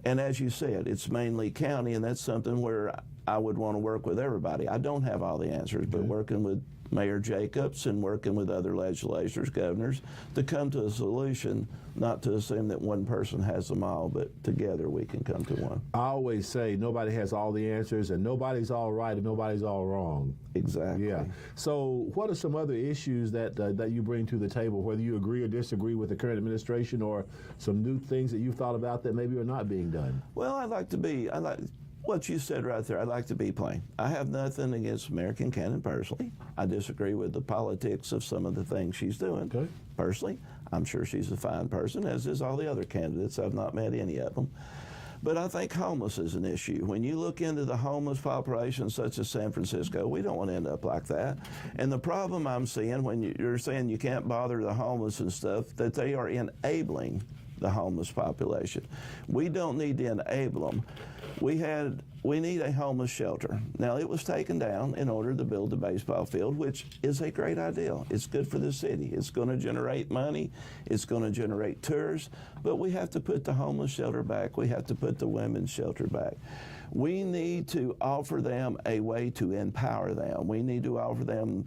N: And as you said, it's mainly county, and that's something where I would want to work with everybody. I don't have all the answers, but working with Mayor Jacobs and working with other legislators, governors, to come to a solution, not to assume that one person has them all, but together we can come to one.
J: I always say nobody has all the answers, and nobody's all right and nobody's all wrong.
N: Exactly.
J: Yeah. So what are some other issues that you bring to the table, whether you agree or disagree with the current administration, or some new things that you've thought about that maybe are not being done?
N: Well, I like what you said right there. I'd like to be plain. I have nothing against Mayor Kincannon personally. I disagree with the politics of some of the things she's doing.
J: Okay.
N: Personally, I'm sure she's a fine person, as is all the other candidates. I've not met any of them. But I think homeless is an issue. When you look into the homeless population such as San Francisco, we don't want to end up like that. And the problem I'm seeing when you're saying you can't bother the homeless and stuff, that they are enabling the homeless population. We don't need to enable them. We need a homeless shelter. Now, it was taken down in order to build the baseball field, which is a great idea. It's good for the city. It's going to generate money. It's going to generate tours. But we have to put the homeless shelter back. We have to put the women's shelter back. We need to offer them a way to empower them. We need to offer them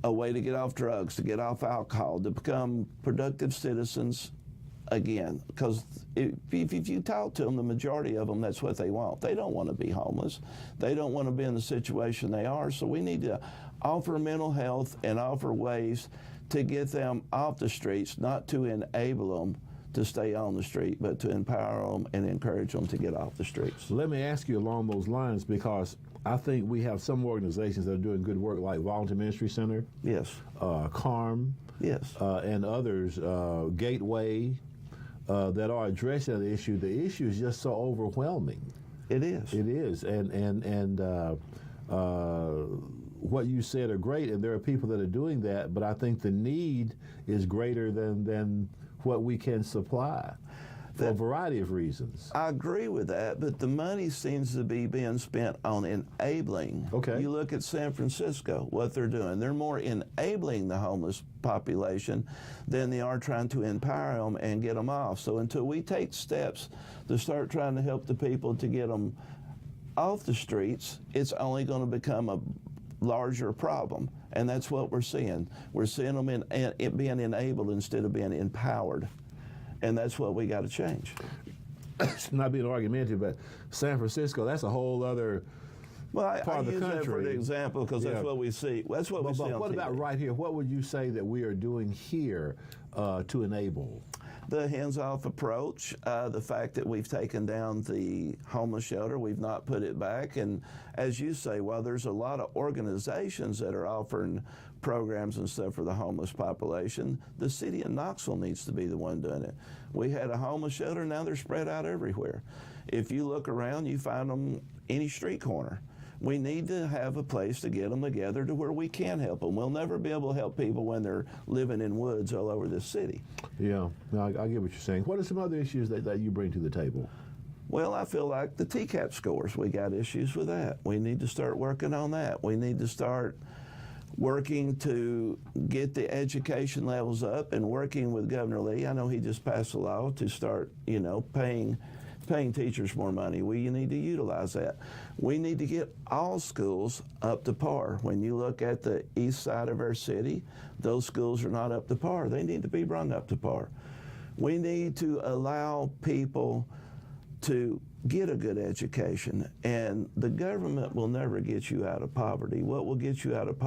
N: a way to get off drugs, to get off alcohol, to become productive citizens again, because if you talk to them, the majority of them, that's what they want. They don't want to be homeless. They don't want to be in the situation they are. So we need to offer mental health and offer ways to get them off the streets, not to enable them to stay on the street, but to empower them and encourage them to get off the streets.
J: Let me ask you along those lines, because I think we have some organizations that are doing good work, like Volunteer Ministry Center.
N: Yes.
J: CARM.
N: Yes.
J: And others, Gateway, that are addressing the issue. The issue is just so overwhelming.
N: It is.
J: It is. And what you said are great, and there are people that are doing that, but I think the need is greater than what we can supply for a variety of reasons.
N: I agree with that, but the money seems to be being spent on enabling.
J: Okay.
N: You look at San Francisco, what they're doing. They're more enabling the homeless population than they are trying to empower them and get them off. So until we take steps to start trying to help the people to get them off the streets, it's only going to become a larger problem. And that's what we're seeing. We're seeing them being enabled instead of being empowered. And that's what we got to change.
J: It's not being argumentative, but San Francisco, that's a whole other part of the
N: use
J: country.
N: that for the example because that's what we see. That's what we see on
J: what
N: TV.
J: about right here? What would you say that we are doing here to enable?
N: The hands-off approach, the fact that we've taken down the homeless shelter, we've not put it back, and as you say, while there's a lot of organizations that are offering programs and stuff for the homeless population, the city of Knoxville needs to be the one doing it. We had a homeless shelter, now they're spread out everywhere. If you look around, you find them any street corner. We need to have a place to get them together to where we can help them. We'll never be able to help people when they're living in woods all over this city.
J: Yeah, no, I get what you're saying. What are some other issues that you bring to the table?
N: Well, I feel like the TCAP scores, we got issues with that. We need to start working on that. We need to start working to get the education levels up and working with Governor Lee. I know he just passed a law to start, paying teachers more money. We need to utilize that. We need to get all schools up to par. When you look at the east side of our city, those schools are not up to par. They need to be brought up to par. We need to allow people to get a good education, and the government will never get you out of poverty. What will get you out of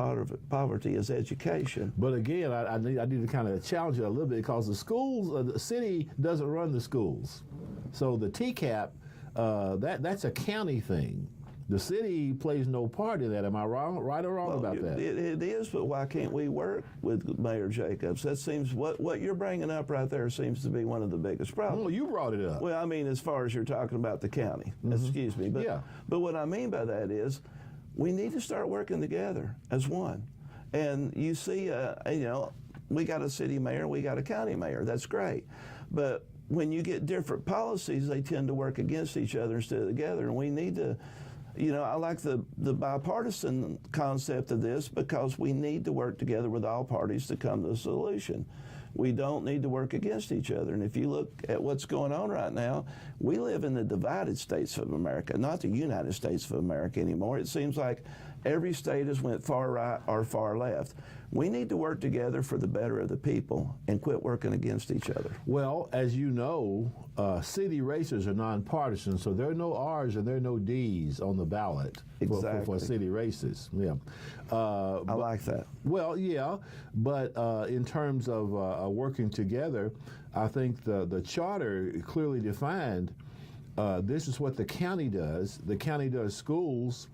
N: poverty is education.
J: But again, I need to kind of challenge it a little bit, because the schools, the city doesn't run the schools. So the TCAP, that's a county thing. The city plays no part in that. Am I right or wrong about that?
N: It is, but why can't we work with Mayor Jacobs? That seems, what you're bringing up right there seems to be one of the biggest problems.
J: Well, you brought it up.
N: Well, I mean, as far as you're talking about the county, excuse me. But, but what I mean by that is we need to start working together as one. And you see, we got a city mayor, we got a county mayor. That's great. But when you get different policies, they tend to work against each other instead of together. And we need to, I like the bipartisan concept of this, because we need to work together with all parties to come to a solution. We don't need to work against each other. And if you look at what's going on right now, we live in the divided states of America, not the United States of America anymore. It seems like every state has went far right or far left. We need to work together for the better of the people and quit working against each other.
J: Well, as you know, city races are nonpartisan, so there are no R's and there are no D's on the ballot for city races. Yeah,
N: I like that.
J: Well, yeah, but in terms of working together, I think the charter clearly defined this is what the county does. The county does schools.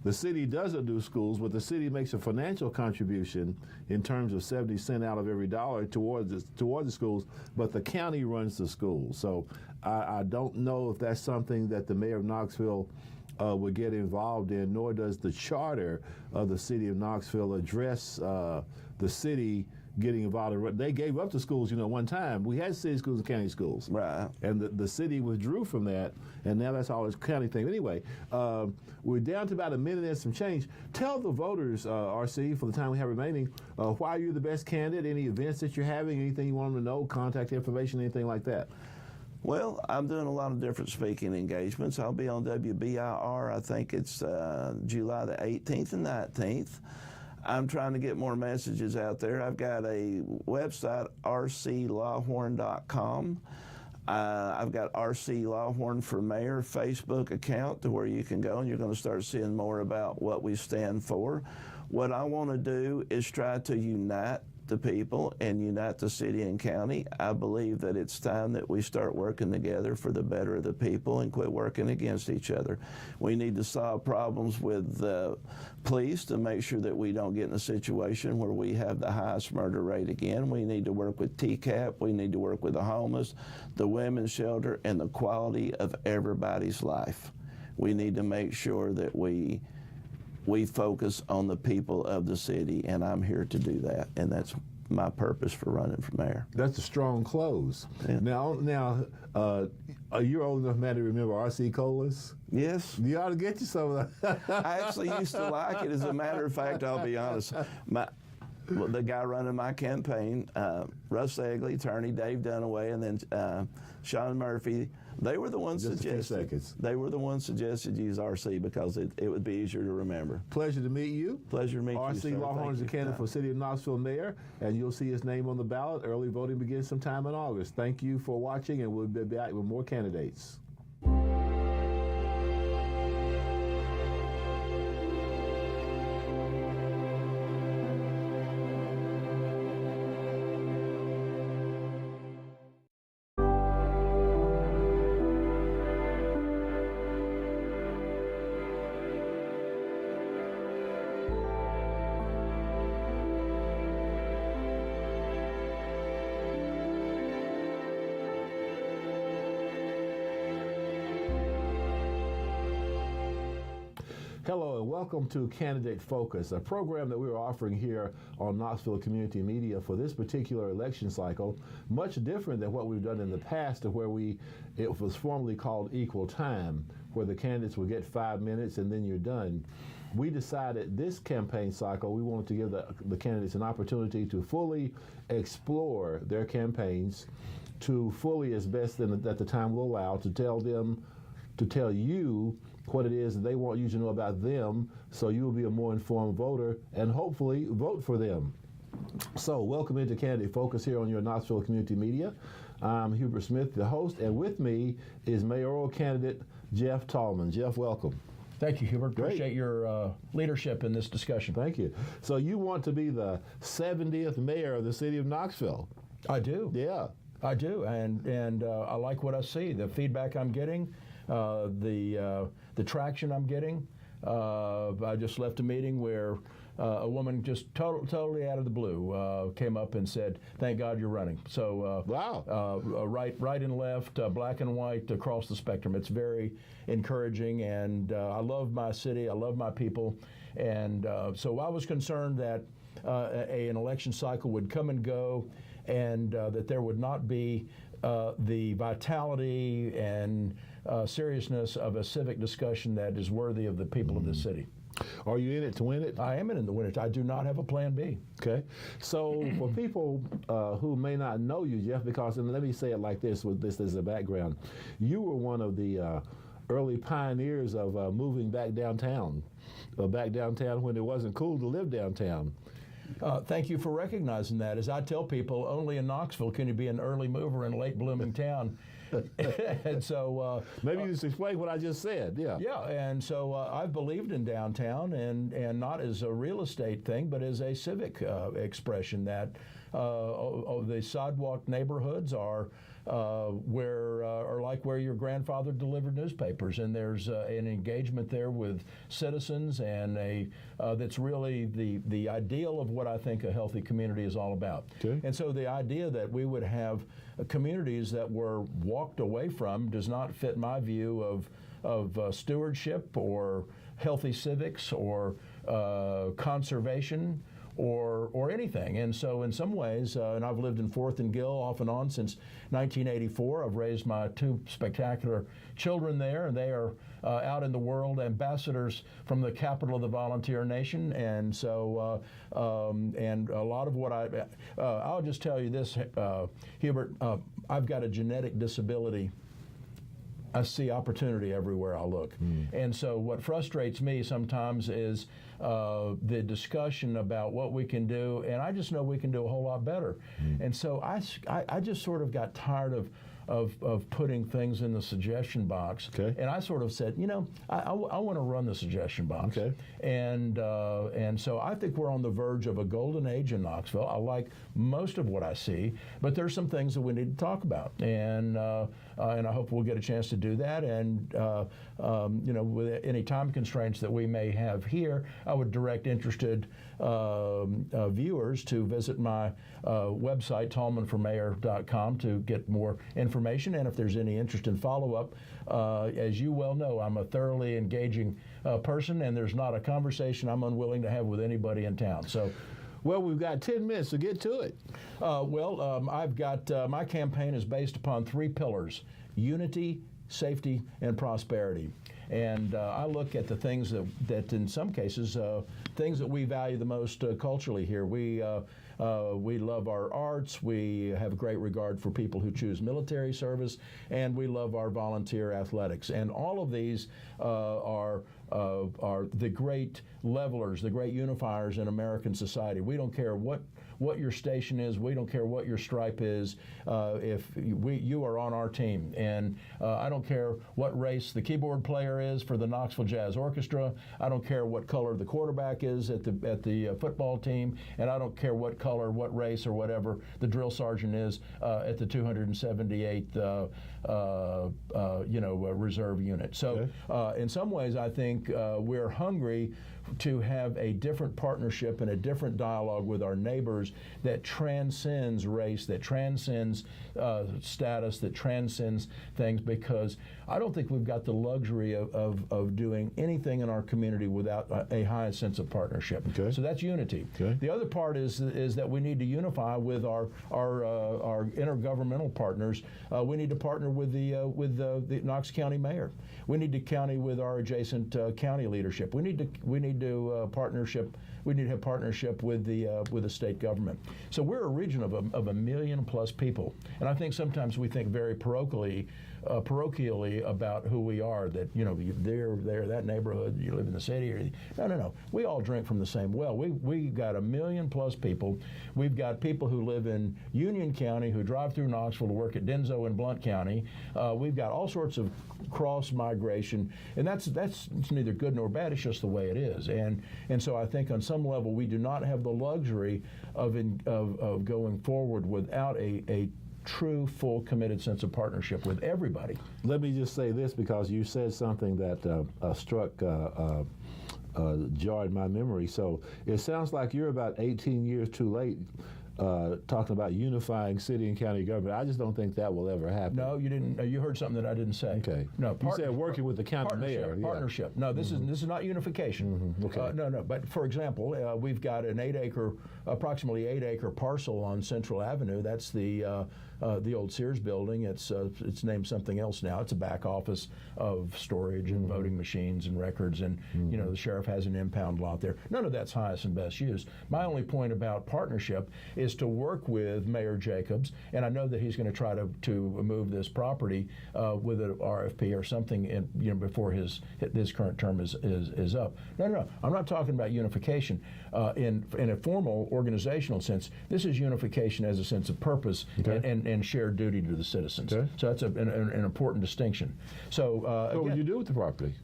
J: The city doesn't do schools, but the city makes a financial contribution in terms of 70 cents out of every dollar toward the schools, but the county runs the schools. So I don't know if that's something that the mayor of Knoxville would get involved in, nor does the charter of the city of Knoxville address the city getting involved in. They gave up the schools, one time. We had city schools and county schools.
N: Right.
J: And the city withdrew from that, and now that's all this county thing. Anyway, we're down to about a minute and some change. Tell the voters, RC, for the time we have remaining, why you're the best candidate, any events that you're having, anything you want them to know, contact information, anything like that.
N: Well, I'm doing a lot of different speaking engagements. I'll be on WBIR, I think it's July the 18th and 19th. I'm trying to get more messages out there. I've got a website, rclawhorn.com. I've got RC Lawhorn for Mayor Facebook account to where you can go and you're going to start seeing more about what we stand for. What I want to do is try to unite the people and unite the city and county. I believe that it's time that we start working together for the better of the people and quit working against each other. We need to solve problems with the police to make sure that we don't get in a situation where we have the highest murder rate again. We need to work with TCAP. We need to work with the homeless, the women's shelter, and the quality of everybody's life. We need to make sure that we focus on the people of the city, and I'm here to do that, and that's my purpose for running for mayor.
J: That's a strong close. Yeah. Now, you're old enough, man, to remember R.C. Colas?
N: Yes.
J: You ought to get you some of that.
N: I actually used to like it. As a matter of fact, I'll be honest. The guy running my campaign, Russ Egley, attorney Dave Dunaway, and then Sean Murphy, they were the ones suggested. They were the ones suggested use RC because it would be easier to remember.
J: Pleasure to meet you.
N: Pleasure to meet you,
J: RC Lawhorn is the candidate for City of Knoxville Mayor, and you'll see his name on the ballot. Early voting begins sometime in August. Thank you for watching, and we'll be back with more candidates. Hello and welcome to Candidate Focus, a program that we are offering here on Knoxville Community Media for this particular election cycle, much different than what we've done in the past, where it was formerly called equal time, where the candidates would get 5 minutes and then you're done. We decided this campaign cycle we wanted to give the candidates an opportunity to fully explore their campaigns, to fully, as best that the time will allow, to tell you what it is that they want you to know about them, so you will be a more informed voter and hopefully vote for them. So welcome into Candidate Focus here on your Knoxville Community Media. I'm Hubert Smith, the host, and with me is mayoral candidate Jeff Tallman. Jeff, welcome.
Q: Thank you, Hubert.
J: Great.
Q: Appreciate your leadership in this discussion.
J: Thank you. So you want to be the 70th mayor of the city of Knoxville?
Q: I do.
J: Yeah.
Q: I do, and I like what I see. The feedback I'm getting, the traction I'm getting. I just left a meeting where a woman just totally out of the blue came up and said, "Thank God you're running." So
J: wow,
Q: right and left, black and white, across the spectrum. It's very encouraging, and I love my city. I love my people, and so I was concerned that an election cycle would come and go, and that there would not be the vitality and seriousness of a civic discussion that is worthy of the people of this city.
J: Are you in it to win it?
Q: I am in it to win it. I do not have a plan B.
J: Okay. So for people who may not know you, Jeff, because, and let me say it like this, with this as a background, you were one of the early pioneers of moving back downtown when it wasn't cool to live downtown.
Q: Thank you for recognizing that. As I tell people, only in Knoxville can you be an early mover in a late blooming town. And so
J: maybe you just explain what I just said.
Q: Yeah, and so I've believed in downtown, and not as a real estate thing, but as a civic expression, that the sidewalk neighborhoods are where your grandfather delivered newspapers, and there's an engagement there with citizens, and that's really the ideal of what I think a healthy community is all about.
J: Okay.
Q: And so the idea that we would have communities that were walked away from does not fit my view of stewardship or healthy civics or conservation or anything. And so in some ways, and I've lived in 4th and Gill off and on since 1984. I've raised my 2 spectacular children there, and they are out in the world, ambassadors from the capital of the volunteer nation. And so, and a lot of what I'll just tell you this, Hubert, I've got a genetic disability. I see opportunity everywhere I look. And so what frustrates me sometimes is the discussion about what we can do, and I just know we can do a whole lot better. And so I just sort of got tired of putting things in the suggestion box.
J: Okay.
Q: And I sort of said, I want to run the suggestion box.
J: Okay.
Q: And so I think we're on the verge of a golden age in Knoxville. I like most of what I see, but there's some things that we need to talk about. And I hope we'll get a chance to do that. And, with any time constraints that we may have here, I would direct interested viewers to visit my website, tallmanformayor.com, to get more information. And if there's any interest in follow-up, as you well know, I'm a thoroughly engaging person, and there's not a conversation I'm unwilling to have with anybody in town. So,
J: well, we've got 10 minutes to get to it.
Q: I've got, my campaign is based upon 3 pillars: unity, safety, and prosperity. And I look at the things that in some cases, things that we value the most culturally here. We love our arts, we have great regard for people who choose military service, and we love our volunteer athletics. And all of these are the great levelers, the great unifiers in American society. We don't care what your station is, we don't care what your stripe is, if you are on our team. And I don't care what race the keyboard player is for the Knoxville Jazz Orchestra, I don't care what color the quarterback is at the football team, and I don't care what color, what race, or whatever the drill sergeant is at the 278th reserve unit. So in some ways, I think we're hungry to have a different partnership and a different dialogue with our neighbors that transcends race, that transcends status, that transcends things, because I don't think we've got the luxury of doing anything in our community without a high sense of partnership. Okay. So that's unity. Okay. The other part is that we need to unify with our intergovernmental partners. We need to partner with the Knox County mayor. We need to county with our adjacent county leadership. We need to have partnership with the state government. So we're a region of a million plus people, and I think sometimes we think very parochially about who we are. That they're that neighborhood, you live in the city, or no. We all drink from the same well. We got a million plus people. We've got people who live in Union County who drive through Knoxville to work at Denso and Blount County. We've got all sorts of cross migration, and that's it's neither good nor bad. It's just the way it is. And so I think on some level we do not have the luxury of going forward without a true, full, committed sense of partnership with everybody.
J: Let me just say this, because you said something that jarred my memory. So it sounds like you're about 18 years too late talking about unifying city and county government. I just don't think that will ever happen.
Q: No, you didn't. You heard something that I didn't say.
J: Okay.
Q: No,
J: you said working with the county mayor. Yeah.
Q: Partnership. No, this is not unification.
J: Okay.
Q: No. But for example, we've got an approximately 8-acre parcel on Central Avenue. That's the old Sears building. It's named something else now. It's a back office of storage and voting machines and records, and the sheriff has an impound lot there. None of that's highest and best use. My only point about partnership is to work with Mayor Jacobs, and I know that he's going to try to move this property with an RFP or something before his current term is up. No. I'm not talking about unification in a formal organizational sense. This is unification as a sense of purpose and shared duty to the citizens. Okay. So that's an important distinction. So
J: what would you do with the property?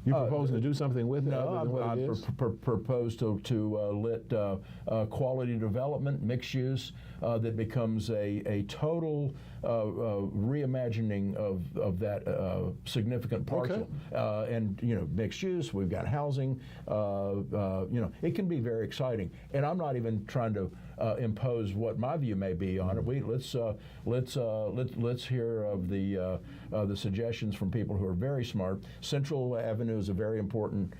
J: You proposing to do something with it?
Q: No, I propose to lit quality development, mixed use, that becomes a total reimagining of that significant parcel. Okay. And mixed use. We've got housing. It can be very exciting. And I'm not even trying to impose what my view may be on it. Let's hear of the suggestions from people who are very smart. Central Avenue is a very important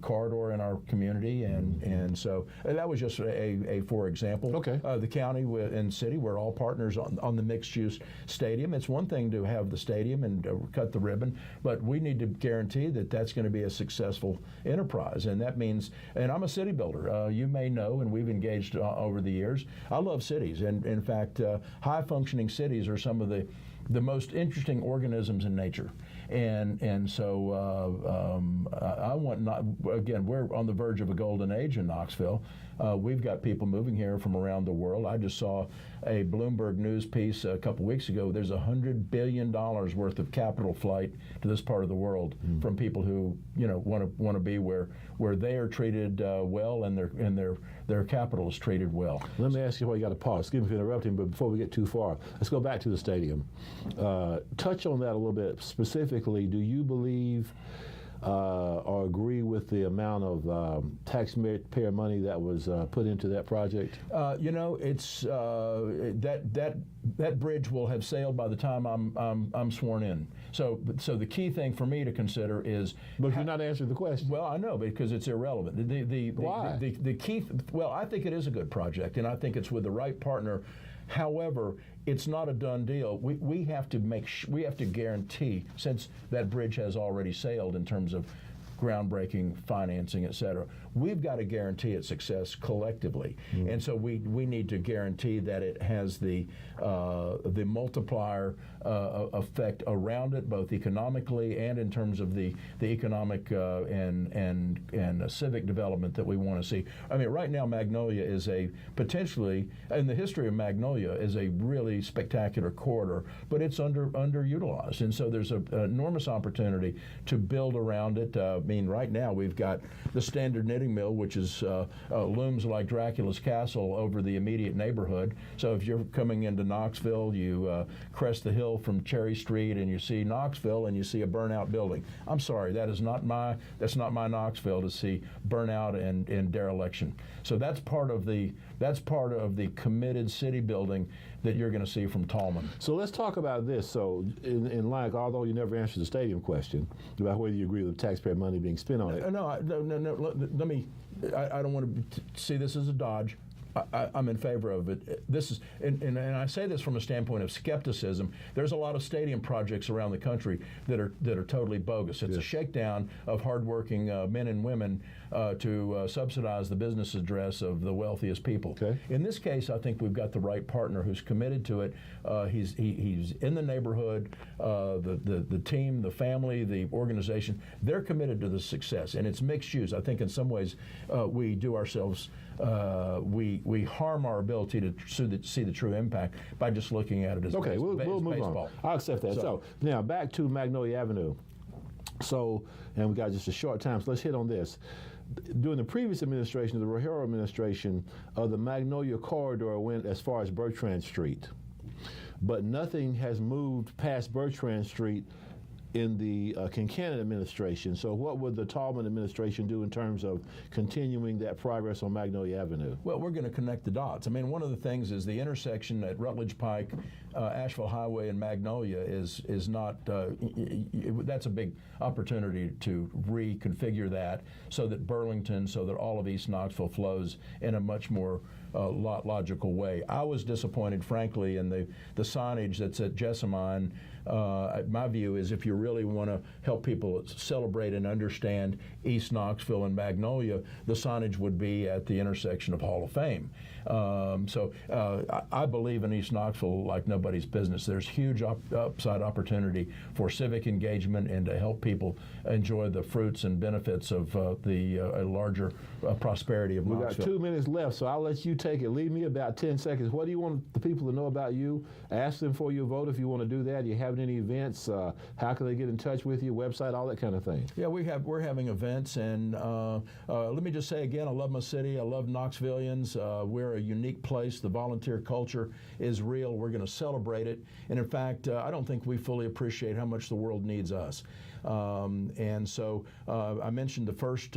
Q: corridor in our community, and so that was just a for example. Okay. The county and city, we're all partners on the mixed-use stadium. It's one thing to have the stadium and cut the ribbon, but we need to guarantee that that's going to be a successful enterprise, and that means, and I'm a city builder. You may know, and we've engaged over the years. I love cities, and in fact, high-functioning cities are some of the most interesting organisms in nature. And so I want again, we're on the verge of a golden age in Knoxville. We've got people moving here from around the world. I just saw a Bloomberg News piece a couple weeks ago. There's $100 billion worth of capital flight to this part of the world from people who want to be where they are treated well and their capital is treated well.
J: Let me ask you why you got to pause. Excuse me for interrupting, but before we get too far, let's go back to the stadium. Touch on that a little bit. Specifically, do you believe or agree with the amount of taxpayer money that was put into that project?
Q: It's that bridge will have sailed by the time I'm sworn in. So the key thing for me to consider is.
J: But you're not answering the question.
Q: Well, I know, because it's irrelevant.
J: Why?
Q: The key. Well, I think it is a good project, and I think it's with the right partner. However, it's not a done deal. We have to guarantee, since that bridge has already sailed in terms of groundbreaking, financing, et cetera, we've got to guarantee its success collectively. And so we need to guarantee that it has the multiplier effect around it, both economically and in terms of the economic and civic development that we want to see. I mean, right now Magnolia is a potentially, in the history of Magnolia, is a really spectacular corridor, but it's underutilized, and so there's an enormous opportunity to build around it. I mean, right now we've got the Standard Knitting Mill, which is looms like Dracula's castle over the immediate neighborhood. So if you're coming into Knoxville, you crest the hill from Cherry Street and you see Knoxville and you see a burnout building. I'm sorry, that's not my Knoxville to see burnout and dereliction. So that's part of the committed city building that you're going to see from Tallman.
J: So let's talk about this. So in like, although you never answered the stadium question about whether you agree with taxpayer money being spent on it.
Q: No. Let me. I don't want to see this as a dodge. I'm in favor of it. This is, and I say this from a standpoint of skepticism. There's a lot of stadium projects around the country that are totally bogus. It's a shakedown of hardworking men and women to subsidize the business address of the wealthiest people. Okay. In this case, I think we've got the right partner who's committed to it. He's in the neighborhood. The team, the family, the organization, they're committed to the success, and it's mixed use. I think in some ways we do ourselves. We harm our ability to see the true impact by just looking at it as
J: okay. We'll move
Q: baseball.
J: on. I'll accept that. So now back to Magnolia Avenue. So, and we got just a short time, so let's hit on this. During the previous administration, the Rogero administration, the Magnolia corridor went as far as Bertrand Street, but nothing has moved past Bertrand Street in the Kincannon administration. So what would the Tallman administration do in terms of continuing that progress on Magnolia Avenue?
Q: Well, we're going to connect the dots. I mean, one of the things is the intersection at Rutledge Pike, Asheville Highway, and Magnolia is not, that's a big opportunity to reconfigure that so that Burlington, so that all of East Knoxville flows in a much more logical way. I was disappointed, frankly, in the signage that's at Jessamine. My view is if you really want to help people celebrate and understand East Knoxville and Magnolia, the signage would be at the intersection of Hall of Fame. I believe in East Knoxville like nobody's business. There's huge upside opportunity for civic engagement and to help people enjoy the fruits and benefits of the larger prosperity of Knoxville.
J: We got 2 minutes left, so I'll let you take it. Leave me about 10 seconds. What do you want the people to know about you? Ask them for your vote if you want to do that. You having any events? How can they get in touch with you? Website, all that kind of thing.
Q: Yeah, we're having events, and let me just say again, I love my city. I love Knoxvillians. We're a unique place. The volunteer culture is real. We're going to celebrate it, and in fact, I don't think we fully appreciate how much the world needs us. And so I mentioned the first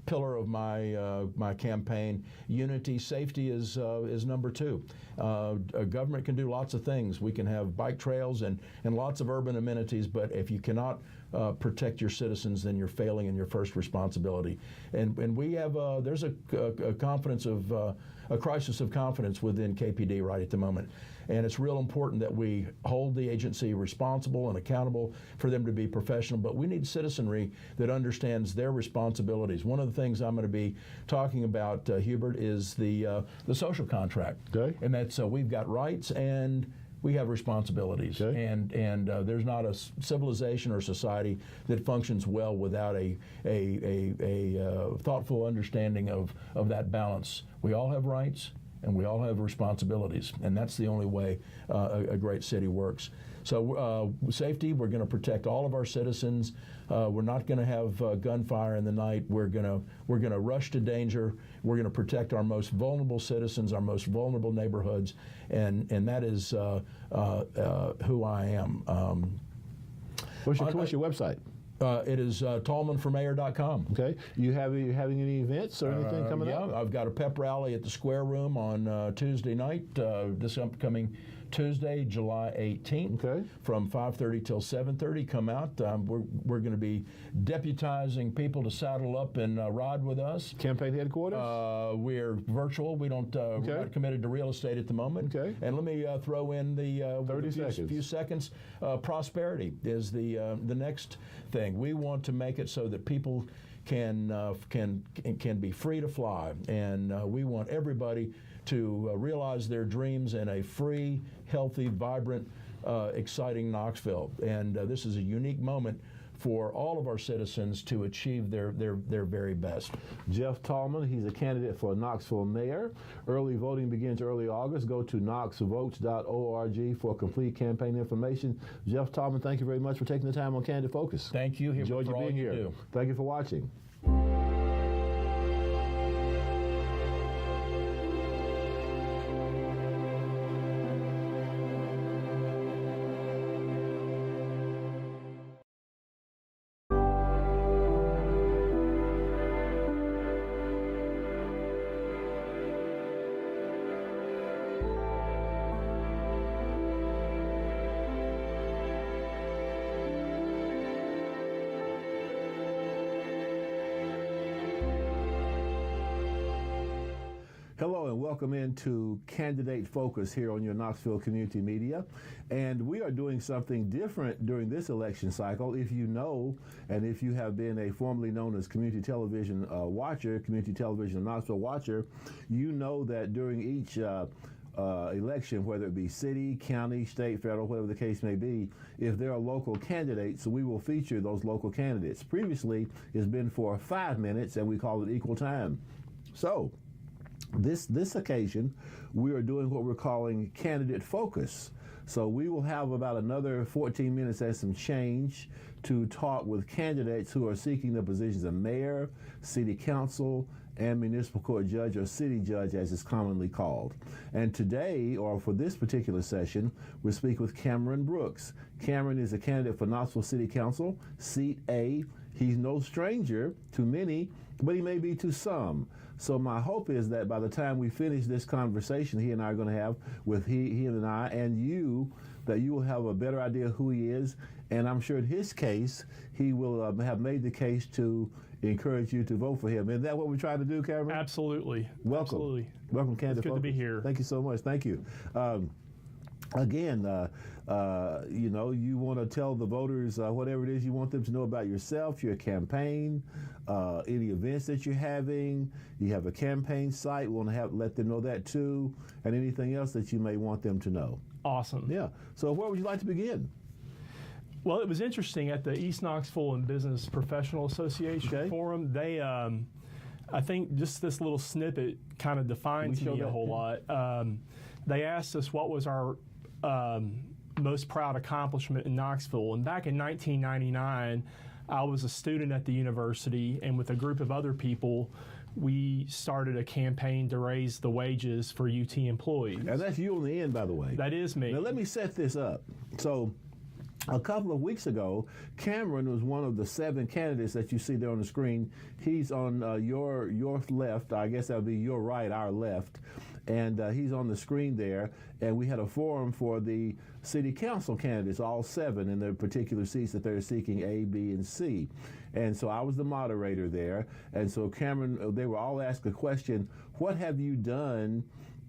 Q: pillar of my campaign. Unity, safety is number two. A government can do lots of things. We can have bike trails and lots of urban amenities, but if you cannot protect your citizens, then you're failing in your first responsibility. And we have there's a confidence of a crisis of confidence within KPD right at the moment. And it's real important that we hold the agency responsible and accountable for them to be professional, but we need citizenry that understands their responsibilities. One of the things I'm going to be talking about, Hubert, is the social contract. Okay. And that's we've got rights and we have responsibilities. Okay. And there's not a civilization or society that functions well without a thoughtful understanding of that balance. We all have rights and we all have responsibilities, and that's the only way a great city works. So safety, we're going to protect all of our citizens. We're not going to have gunfire in the night. We're going to rush to danger. We're going to protect our most vulnerable citizens, our most vulnerable neighborhoods, and that is who I am.
J: What's your website?
Q: It is tallmanformayor.com.
J: Okay. You having any events or anything coming up?
Q: Yeah, I've got a pep rally at the Square Room on Tuesday night, this upcoming Tuesday, July 18th, from 5:30 till 7:30. Come out. We're going to be deputizing people to saddle up and ride with us.
J: Campaign headquarters?
Q: We're virtual. We don't. We're not committed to real estate at the moment. Okay. And let me throw in the
J: 30
Q: few seconds. Prosperity is the next thing. We want to make it so that people can be free to fly, and we want everybody to realize their dreams in a free, healthy, vibrant exciting Knoxville. And this is a unique moment for all of our citizens to achieve their very best.
J: Jeff Tallman, he's a candidate for Knoxville mayor. Early voting begins early August. Go to knoxvotes.org for complete campaign information. Jeff Tallman, thank you very much for taking the time on Candid Focus.
Q: Thank you.
J: Enjoyed
Q: for
J: you
Q: all
J: being
Q: you
J: here.
Q: do.
J: Thank you for watching. Hello and welcome into Candidate Focus here on your Knoxville Community Media. And we are doing something different during this election cycle. If you know, and if you have been a formerly known as community television watcher, community television Knoxville watcher, you know that during each election, whether it be city, county, state, federal, whatever the case may be, if there are local candidates, we will feature those local candidates. Previously, it's been for 5 minutes, and we call it equal time. So, this occasion, we are doing what we're calling Candidate Focus. So we will have about another 14 minutes and some change to talk with candidates who are seeking the positions of mayor, city council, and municipal court judge, or city judge as it's commonly called. And today, or for this particular session, we'll speak with Cameron Brooks. Cameron is a candidate for Knoxville City Council, Seat A. He's no stranger to many, but he may be to some. So my hope is that by the time we finish this conversation he and I are going to have with he and I and you, that you will have a better idea who he is. And I'm sure in his case, he will have made the case to encourage you to vote for him. Is that what we're trying to do, Cameron?
O: Absolutely.
J: Welcome.
O: Absolutely.
J: Welcome, Candid
O: It's good to be here.
J: Thank you so much. Thank you. Again, you know, you want to tell the voters whatever it is you want them to know about yourself, your campaign, any events that you're having. You have a campaign site. We want to let them know that too, and anything else that you may want them to know.
O: Awesome.
J: Yeah. So where would you like to begin?
O: Well, it was interesting at the East Knoxville and Business Professional Association Forum. They, I think just this little snippet kind of defines me a whole lot. They asked us what was our most proud accomplishment in Knoxville. And back in 1999, I was a student at the university, and with a group of other people, we started a campaign to raise the wages for UT employees.
J: And that's you on the end, by the way.
O: That is me.
J: Now let me set this up. So a couple of weeks ago, Cameron was one of the 7 candidates that you see there on the screen. He's on your left. I guess that would be your right, our left. And he's on the screen there. And we had a forum for the city council candidates, all 7 in their particular seats that they're seeking, A, B, and C. And so I was the moderator there. And so Cameron, they were all asked a question, what have you done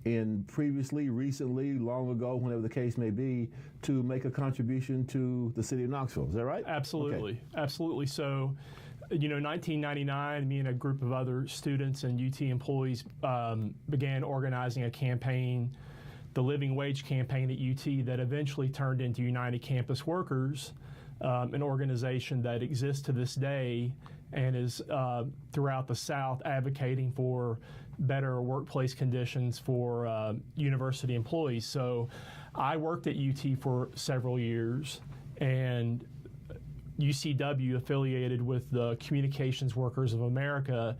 J: in previously, recently, long ago, whenever the case may be, to make a contribution to the city of Knoxville? Is that right?
O: Absolutely.
J: Okay.
O: Absolutely. So, you know, 1999, me and a group of other students and UT employees began organizing a campaign, the Living Wage campaign at UT, that eventually turned into United Campus Workers, an organization that exists to this day and is throughout the South advocating for better workplace conditions for university employees. So I worked at UT for several years, and UCW affiliated with the Communications Workers of America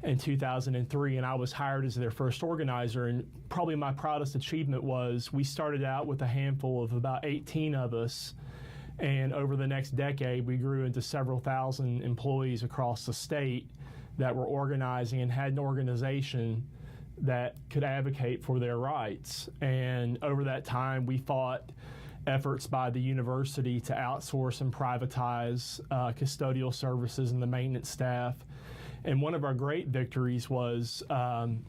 O: in 2003, and I was hired as their first organizer. And probably my proudest achievement was we started out with a handful of about 18 of us, and over the next decade we grew into several thousand employees across the state that were organizing and had an organization that could advocate for their rights. And over that time we fought efforts by the university to outsource and privatize custodial services and the maintenance staff. And one of our great victories was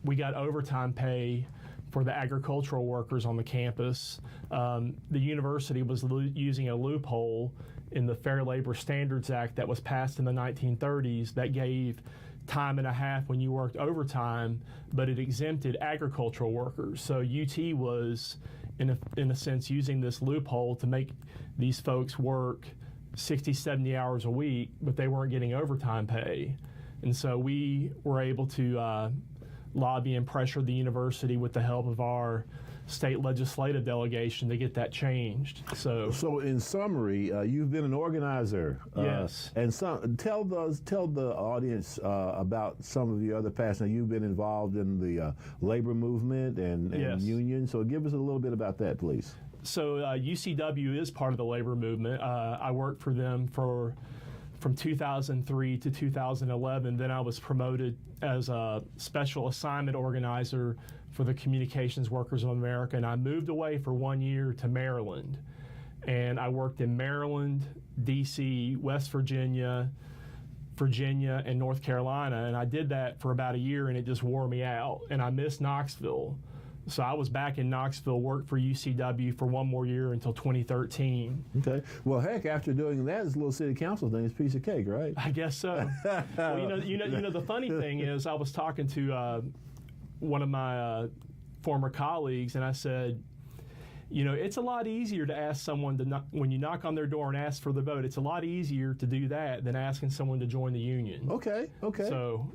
O: we got overtime pay for the agricultural workers on the campus. The university was using a loophole in the Fair Labor Standards Act that was passed in the 1930s that gave time and a half when you worked overtime, but it exempted agricultural workers. So UT was in a sense, using this loophole to make these folks work 60, 70 hours a week, but they weren't getting overtime pay. And so we were able to lobby and pressure the university with the help of our state legislative delegation to get that changed.
J: So in summary, you've been an organizer.
O: Yes.
J: And tell the audience about some of your other passions. Now, you've been involved in the labor movement and
O: Yes.
J: union. So give us a little bit about that, please.
O: So UCW is part of the labor movement. I worked for them from 2003 to 2011. Then I was promoted as a special assignment organizer for the Communications Workers of America, and I moved away for 1 year to Maryland. And I worked in Maryland, D.C., West Virginia, and North Carolina, and I did that for about a year, and it just wore me out, and I missed Knoxville. So I was back in Knoxville, worked for UCW for 1 more year until 2013.
J: Okay. Well, heck, after doing that, this little city council thing is a piece of cake, right?
O: I guess so. Well, you know, the funny thing is, I was talking to one of my former colleagues, and I said, you know, it's a lot easier to ask someone to when you knock on their door and ask for the vote. It's a lot easier to do that than asking someone to join the union.
J: Okay.
O: So,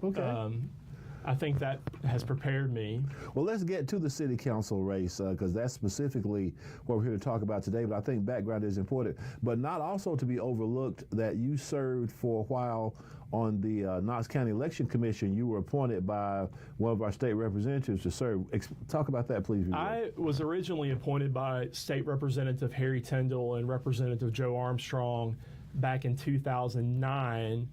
O: I think that has prepared me.
J: Well, let's get to the city council race, because that's specifically what we're here to talk about today, but I think background is important. But not also to be overlooked that you served for a while on the Knox County Election Commission. You were appointed by one of our state representatives to serve. Talk about that, please.
O: I was originally appointed by State Representative Harry Tyndall and Representative Joe Armstrong back in 2009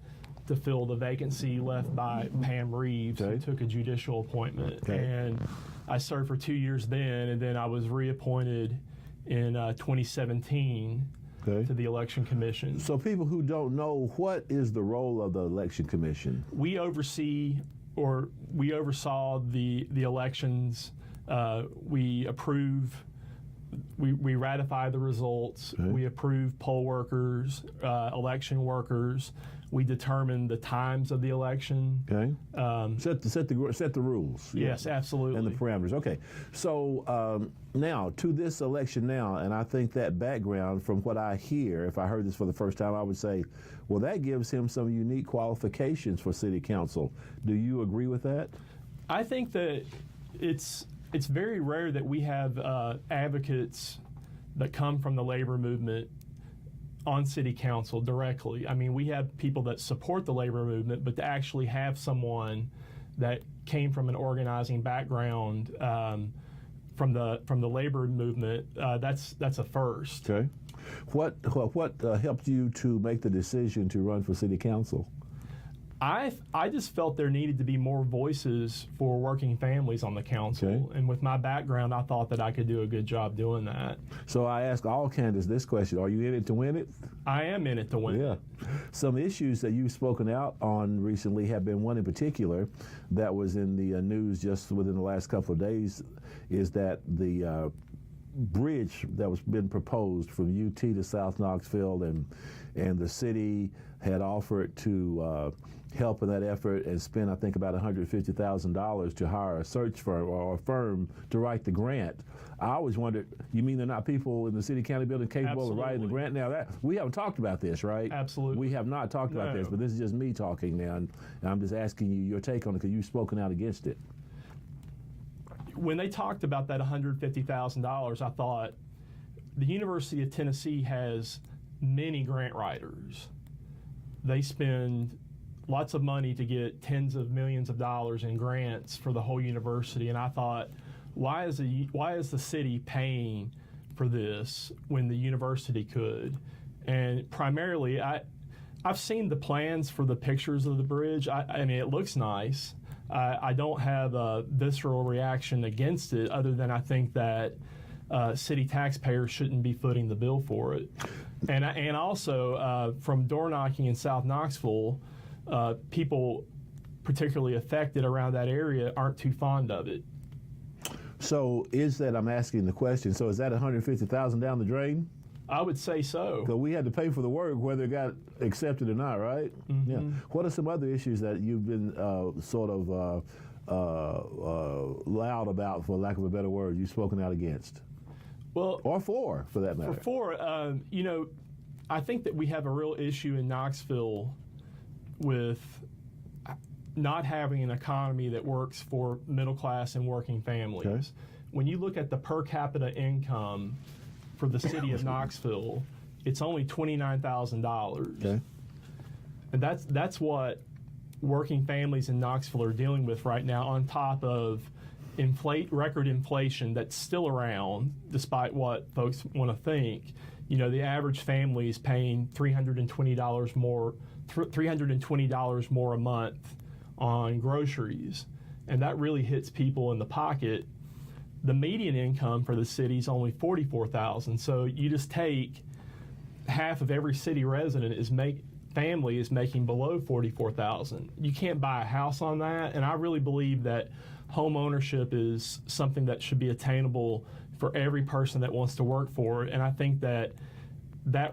O: to fill the vacancy left by Pam Reeves, who took a judicial appointment. And I served for 2 years then, and then I was reappointed in 2017 to the Election Commission.
J: So people who don't know, what is the role of the Election Commission?
O: We oversee, or we oversaw the elections. We approve, we ratify the results. We approve poll workers, election workers. We determine the times of the election.
J: Set the rules.
O: Yes, absolutely.
J: And the parameters. Okay. So now to this election now, and I think that background, from what I hear, if I heard this for the first time, I would say, well, that gives him some unique qualifications for city council. Do you agree with that?
O: I think that it's very rare that we have advocates that come from the labor movement on city council directly. I mean, we have people that support the labor movement, but to actually have someone that came from an organizing background from the labor movement, that's a first.
J: Okay. What helped you to make the decision to run for city council?
O: I just felt there needed to be more voices for working families on the council. And with my background, I thought that I could do a good job doing that.
J: So I ask all candidates this question: are you in it to win it?
O: I am in it to win it.
J: Some issues that you've spoken out on recently have been one in particular that was in the news just within the last couple of days, is that the bridge that was been proposed from UT to South Knoxville, and the city had offered to help in that effort and spend, I think, about $150,000 to hire a search firm or a firm to write the grant. I always wondered, you mean there are not people in the city county building capable of writing the grant? Now, that we haven't talked about this, right?
O: Absolutely.
J: We have not talked about this, but this is just me talking now, and I'm just asking you your take on it because you've spoken out against it.
O: When they talked about that $150,000, I thought the University of Tennessee has many grant writers. They spend lots of money to get tens of millions of dollars in grants for the whole university, and I thought, why is the city paying for this when the university could? And primarily, I've seen the plans for the pictures of the bridge. I mean, it looks nice. I don't have a visceral reaction against it, other than I think that city taxpayers shouldn't be footing the bill for it. And also, from door knocking in South Knoxville, people particularly affected around that area aren't too fond of it.
J: So I'm asking the question, so is that $150,000 down the drain?
O: I would say so.
J: Because we had to pay for the work whether it got accepted or not, right?
O: Mm-hmm.
J: Yeah. What are some other issues that you've been sort of loud about, for lack of a better word, you've spoken out against?
O: Well,
J: or 4 for that matter.
O: For 4, I think that we have a real issue in Knoxville with not having an economy that works for middle class and working families.
J: Okay.
O: When you look at the per capita income for the city of Knoxville, it's only $29,000.
J: Okay.
O: And that's what working families in Knoxville are dealing with right now, on top of record inflation that's still around, despite what folks want to think. The average family is paying $320 more a month on groceries, and that really hits people in the pocket. The median income for the city is only $44,000, so you just take half of every city resident family is making below $44,000. You can't buy a house on that, and I really believe that home ownership is something that should be attainable for every person that wants to work for it. And I think that that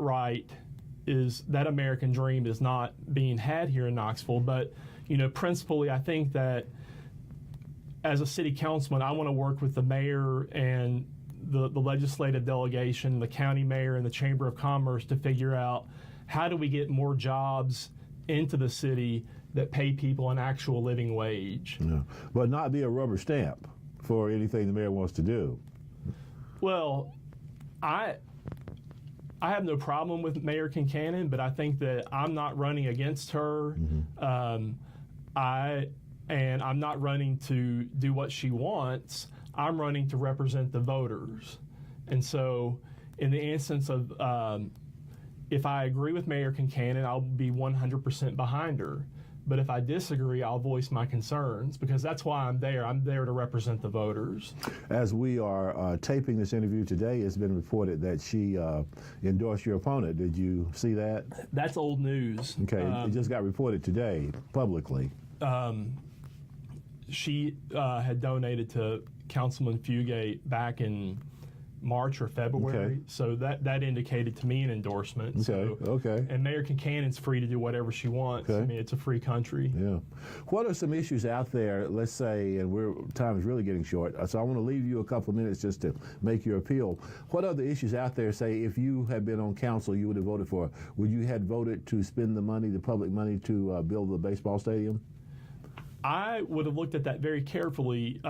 O: American dream is not being had here in Knoxville. But principally, I think that as a city councilman, I want to work with the mayor and the legislative delegation, the county mayor, and the Chamber of Commerce to figure out how do we get more jobs into the city that pay people an actual living wage.
J: Yeah. But not be a rubber stamp for anything the mayor wants to do.
O: Well, I have no problem with Mayor Kincannon, but I think that I'm not running against her. Mm-hmm. I'm not running to do what she wants. I'm running to represent the voters. And so in the instance of if I agree with Mayor Kincannon, I'll be 100% behind her. But if I disagree, I'll voice my concerns, because that's why I'm there. I'm there to represent the voters.
J: As we are taping this interview today, it's been reported that she endorsed your opponent. Did you see that?
O: That's old news.
J: Okay, it just got reported today publicly.
O: She had donated to Councilman Fugate back in March or February.
J: Okay.
O: So that indicated to me an endorsement.
J: Okay.
O: And Mayor Kincannon's free to do whatever she wants.
J: Okay.
O: I mean, it's a free country.
J: Yeah. What are some issues out there, let's say, and time is really getting short, so I want to leave you a couple of minutes just to make your appeal. What other issues out there, say, if you had been on council, you would have voted for? Would you have voted to spend the money, the public money, to build the baseball stadium?
O: I would have looked at that very carefully.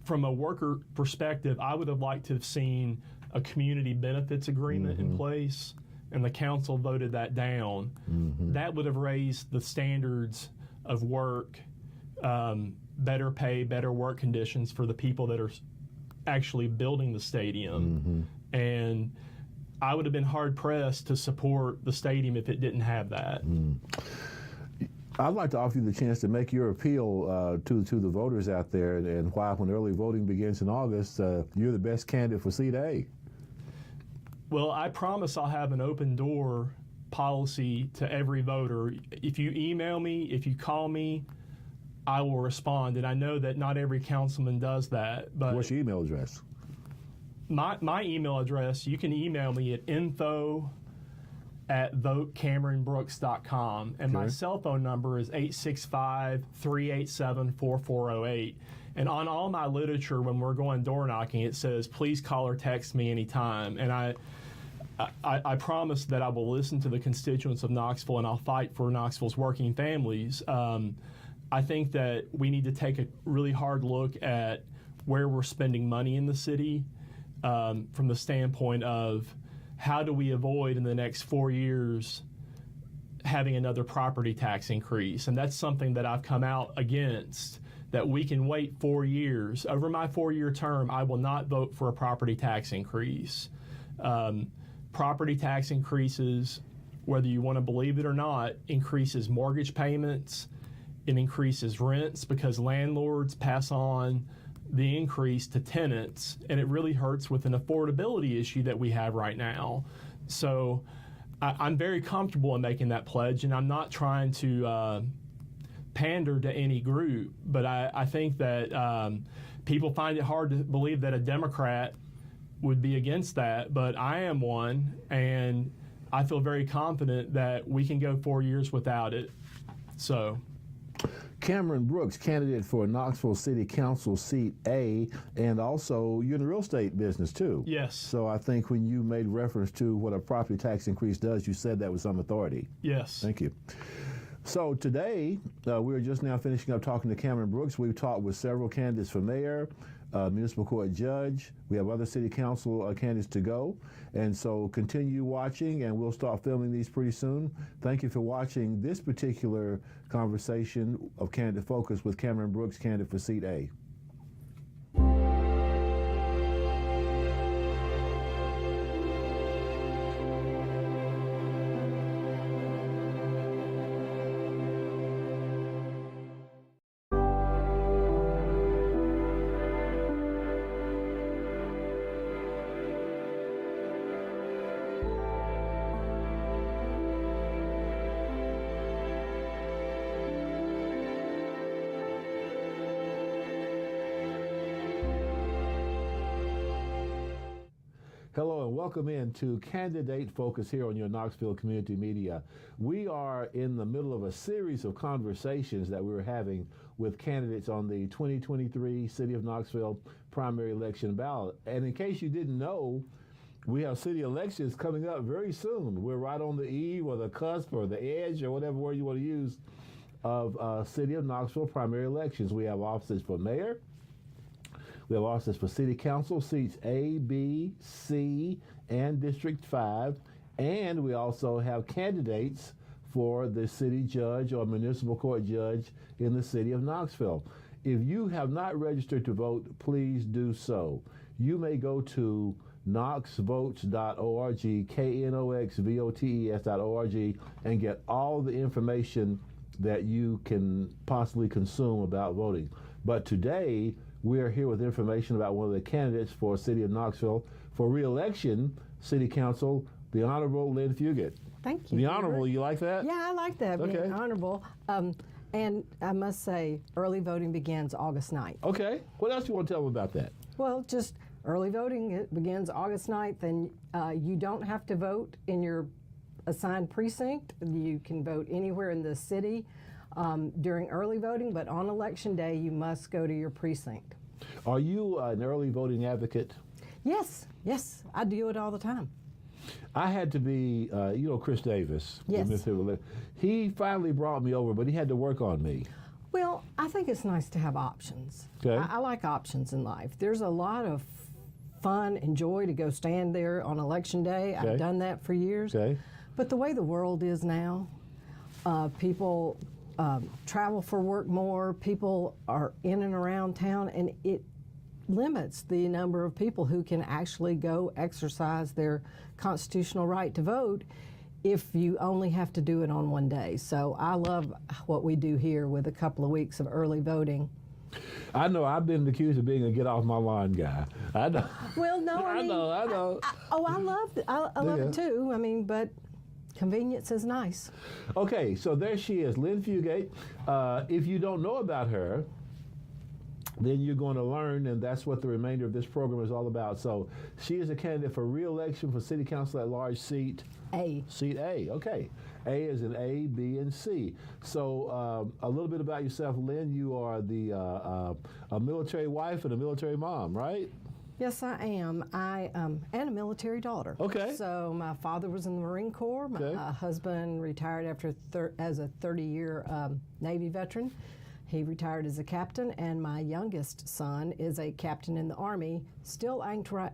O: From a worker perspective, I would have liked to have seen a community benefits agreement in place, and the council voted that down. That would have raised the standards of work, better pay, better work conditions for the people that are actually building the stadium. And I would have been hard-pressed to support the stadium if it didn't have that.
J: I'd like to offer you the chance to make your appeal to the voters out there, and why, when early voting begins in August, you're the best candidate for seat A.
O: Well, I promise I'll have an open door policy to every voter. If you email me, if you call me, I will respond. And I know that not every councilman does that. But
J: what's your email address?
O: My email address, you can email me at info@votecameronbrooks.com, and my cell phone number is 865-387-4408. And on all my literature, when we're going door knocking, it says, please call or text me anytime. And I promise that I will listen to the constituents of Knoxville, and I'll fight for Knoxville's working families. I think that we need to take a really hard look at where we're spending money in the city, from the standpoint of how do we avoid in the next 4 years having another property tax increase. And that's something that I've come out against, that we can wait 4 years. Over my 4-year term, I will not vote for a property tax increase. Property tax increases, whether you want to believe it or not, increases mortgage payments. It increases rents because landlords pass on the increase to tenants, and it really hurts with an affordability issue that we have right now. So I'm very comfortable in making that pledge, and I'm not trying to pander to any group, but I think that people find it hard to believe that a Democrat would be against that, but I am one, and I feel very confident that we can go 4 years without it. So
J: Cameron Brooks, candidate for Knoxville City Council seat A, and also you're in the real estate business too.
O: Yes.
J: So I think when you made reference to what a property tax increase does, you said that with some authority.
O: Yes.
J: Thank you. So today, we're just now finishing up talking to Cameron Brooks. We've talked with several candidates for mayor, municipal court judge. We have other city council candidates to go. And so continue watching, and we'll start filming these pretty soon. Thank you for watching this particular conversation of Candidate Focus with Cameron Brooks, candidate for seat A. Hello and welcome in to Candidate Focus here on your Knoxville Community Media. We are in the middle of a series of conversations that we're having with candidates on the 2023 City of Knoxville primary election ballot. And in case you didn't know, we have city elections coming up very soon. We're right on the eve or the cusp or the edge or whatever word you want to use of City of Knoxville primary elections. We have offices for mayor. We have offices for city council seats A, B, C, and District 5. And we also have candidates for the city judge or municipal court judge in the city of Knoxville. If you have not registered to vote, please do so. You may go to knoxvotes.org, knoxvotes.org, and get all the information that you can possibly consume about voting. But today, we are here with information about one of the candidates for City of Knoxville for re-election, City Council, the Honorable Lynn Fugate.
S: Thank you.
J: The Honorable, you like that?
S: Yeah, I like that,
J: Okay.
S: being honorable. And I must say, early voting begins August 9th.
J: Okay. What else do you want to tell them about that?
S: Well, just early voting, it begins August 9th, and you don't have to vote in your assigned precinct. You can vote anywhere in the city during early voting, but on election day, you must go to your precinct.
J: Are you an early voting advocate?
S: Yes, I do it all the time.
J: I had to be, Chris Davis.
S: Yes.
J: He finally brought me over, but he had to work on me.
S: Well, I think it's nice to have options.
J: Okay.
S: I like options in life. There's a lot of fun and joy to go stand there on election day.
J: Okay.
S: I've done that for years.
J: Okay.
S: But the way the world is now, people travel for work more, people are in and around town, and it limits the number of people who can actually go exercise their constitutional right to vote if you only have to do it on one day. So I love what we do here with a couple of weeks of early voting.
J: I know I've been accused of being a get off my lawn guy. I know.
S: Well, no, I mean,
J: I know.
S: I love it. I love it too. I mean, but convenience is nice.
J: Okay, so there she is, Lynn Fugate. If you don't know about her, then you're going to learn, and that's what the remainder of this program is all about. So she is a candidate for re-election for City Council at large seat
S: A.
J: Seat A, okay. A is in A, B, and C. So a little bit about yourself, Lynn. You are a military wife and a military mom, right?
S: Yes, I am. I am and a military daughter.
J: Okay.
S: So my father was in the Marine Corps. My husband retired after as a 30-year Navy veteran. He retired as a captain, and my youngest son is a captain in the Army, still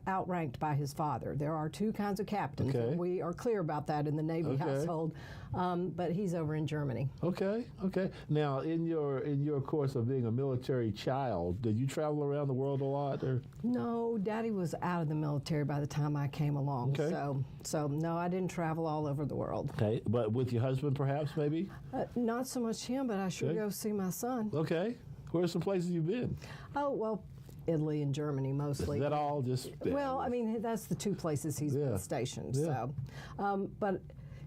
S: outranked by his father. There are two kinds of captains.
J: Okay.
S: And we are clear about that in the Navy household, but he's over in Germany.
J: Okay. Now, in your course of being a military child, did you travel around the world a lot? Or?
S: No, Daddy was out of the military by the time I came along.
J: Okay.
S: So no, I didn't travel all over the world.
J: Okay, but with your husband, perhaps, maybe?
S: Not so much him, but I sure go see my son.
J: Okay. Where are some places you've been?
S: Oh, well, Italy and Germany mostly.
J: Is that all just...
S: Well, I mean, that's the two places he's been stationed.
J: Yeah.
S: So, but,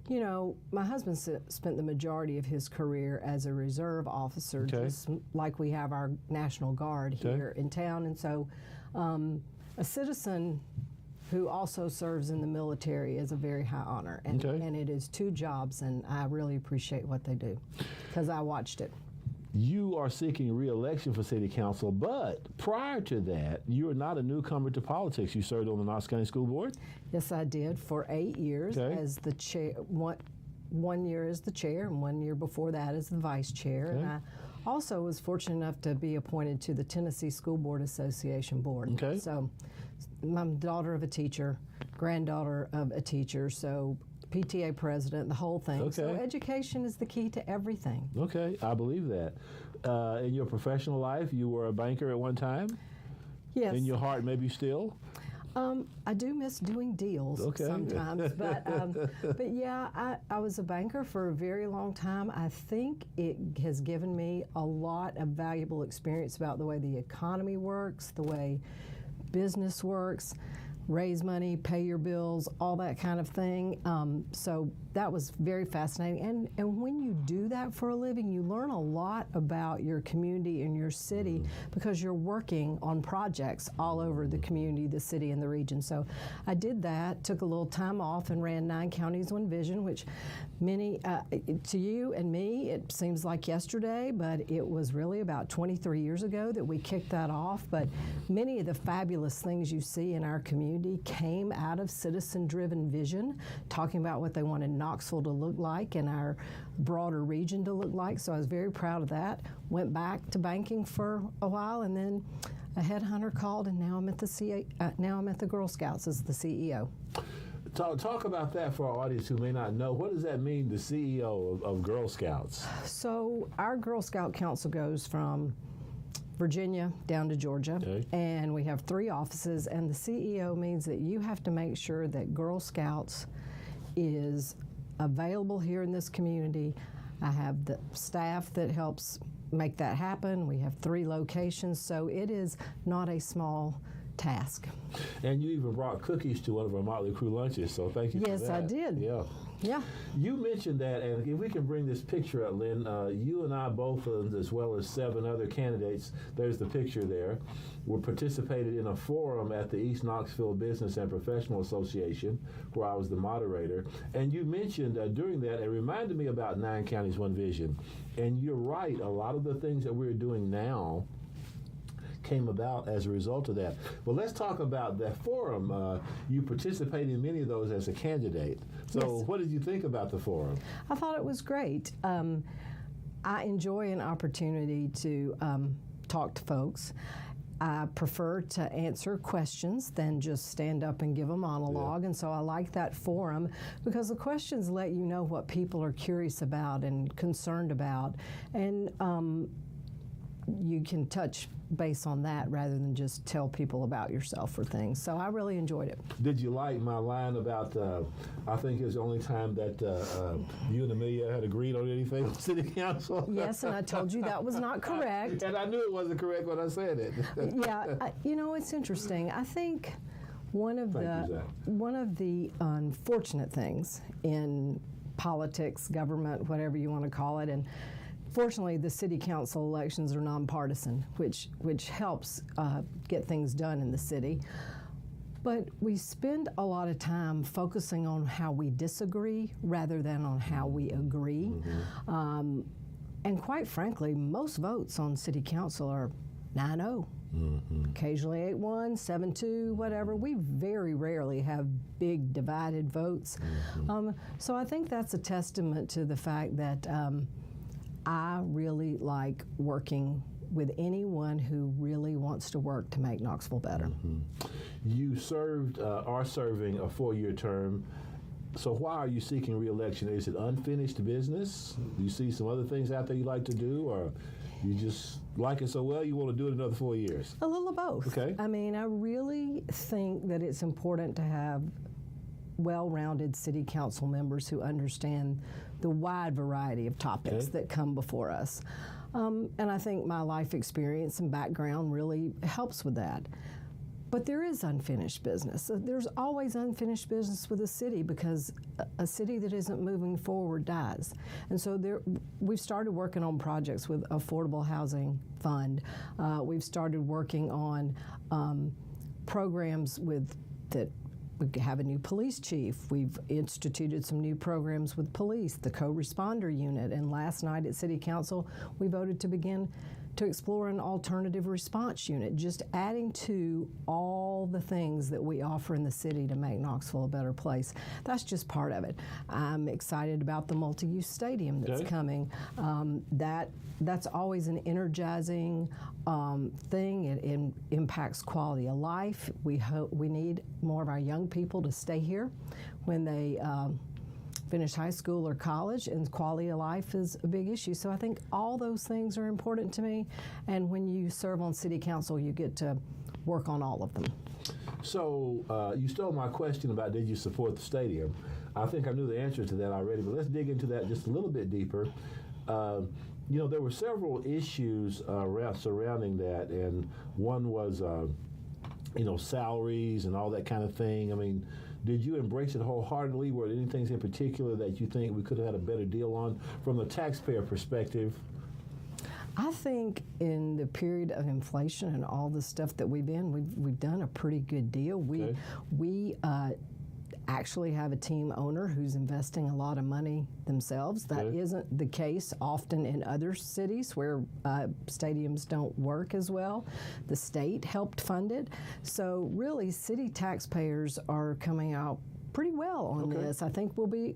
S: you know, my husband spent the majority of his career as a reserve officer, just like we have our National Guard here in town. And so a citizen who also serves in the military is a very high honor. And it is two jobs, and I really appreciate what they do because I watched it.
J: you are seeking re-election for city council, but prior to that, you are not a newcomer to politics. You served on the Knox County School Board?
S: Yes, I did for 8 years as the chair. One year as the chair, and 1 year before that as the vice chair.
J: Okay.
S: And I also was fortunate enough to be appointed to the Tennessee School Board Association board.
J: Okay.
S: So I'm daughter of a teacher, granddaughter of a teacher, so PTA president, the whole thing.
J: Okay.
S: So education is the key to everything.
J: Okay, I believe that. In your professional life, you were a banker at one time?
S: Yes.
J: In your heart, maybe still?
S: I do miss doing deals sometimes, but yeah, I was a banker for a very long time. I think it has given me a lot of valuable experience about the way the economy works, the way business works, raise money, pay your bills, all that kind of thing. So that was very fascinating. And when you do that for a living, you learn a lot about your community and your city because you're working on projects all over the community, the city, and the region. So I did that, took a little time off, and ran 9 Counties, 1 Vision, which many, to you and me, it seems like yesterday, but it was really about 23 years ago that we kicked that off. But many of the fabulous things you see in our community came out of citizen-driven vision, talking about what they wanted Knoxville to look like and our broader region to look like. So I was very proud of that. Went back to banking for a while, and then a headhunter called, and now I'm at the Girl Scouts as the CEO.
J: Talk about that for our audience who may not know. What does that mean, the CEO of Girl Scouts?
S: So our Girl Scout Council goes from Virginia down to Georgia, and we have 3 offices, and the CEO means that you have to make sure that Girl Scouts is available here in this community. I have the staff that helps make that happen. We have 3 locations, so it is not a small task.
J: And you even brought cookies to one of our Motley Crue lunches, so thank you for that.
S: Yes, I did.
J: Yeah.
S: Yeah.
J: You mentioned that, and if we can bring this picture up, Lynn, you and I both, as well as 7 other candidates, there's the picture there, were participated in a forum at the East Knoxville Business and Professional Association, where I was the moderator. And you mentioned during that, it reminded me about 9 Counties, 1 Vision. And you're right, a lot of the things that we're doing now came about as a result of that. Well, let's talk about that forum. You participated in many of those as a candidate. So yes. What did you think about the forum?
S: I thought it was great. I enjoy an opportunity to talk to folks. I prefer to answer questions than just stand up and give a monologue. And so I like that forum because the questions let you know what people are curious about and concerned about. And you can touch base on that rather than just tell people about yourself or things. So I really enjoyed it.
J: Did you like my line about, I think it was the only time that you and Amelia had agreed on anything on city council?
S: Yes, and I told you that was not correct.
J: And I knew it wasn't correct when I said it.
S: Yeah, you know, it's interesting. I think one of the unfortunate things in politics, government, whatever you want to call it, and fortunately, the city council elections are nonpartisan, which helps get things done in the city. But we spend a lot of time focusing on how we disagree rather than on how we agree. Mm-hmm. And quite frankly, most votes on city council are 9-0. Mm-hmm. Occasionally 8-1, 7-2, whatever. We very rarely have big divided votes. Mm-hmm. So I think that's a testament to the fact that I really like working with anyone who really wants to work to make Knoxville better.
J: Mm-hmm. You are serving a 4-year term. So why are you seeking re-election? Is it unfinished business? Do you see some other things out there you like to do, or you just like it so well you want to do it another 4 years?
S: A little of both.
J: Okay.
S: I mean, I really think that it's important to have well-rounded city council members who understand the wide variety of topics that come before us. And I think my life experience and background really helps with that. But there is unfinished business. There's always unfinished business with a city because a city that isn't moving forward dies. And so we've started working on projects with Affordable Housing Fund. We've started working on programs that we have a new police chief. We've instituted some new programs with police, the co-responder unit, and last night at City Council, we voted to begin to explore an alternative response unit, just adding to all the things that we offer in the city to make Knoxville a better place. That's just part of it. I'm excited about the multi-use stadium that's coming. That's always an energizing thing. It impacts quality of life. We need more of our young people to stay here when they finish high school or college, and quality of life is a big issue. So I think all those things are important to me, and when you serve on City Council, you get to work on all of them.
J: So you stole my question about did you support the stadium. I think I knew the answer to that already, but let's dig into that just a little bit deeper. You know, there were several issues surrounding that, and one was, you know, salaries and all that kind of thing. I mean, did you embrace it wholeheartedly? Were there any things in particular that you think we could have had a better deal on from the taxpayer perspective?
S: I think in the period of inflation and all the stuff that we've done a pretty good deal. We actually have a team owner who's investing a lot of money themselves. That isn't the case often in other cities where stadiums don't work as well. The state helped fund it. So really, city taxpayers are coming out pretty well on this. I think we'll be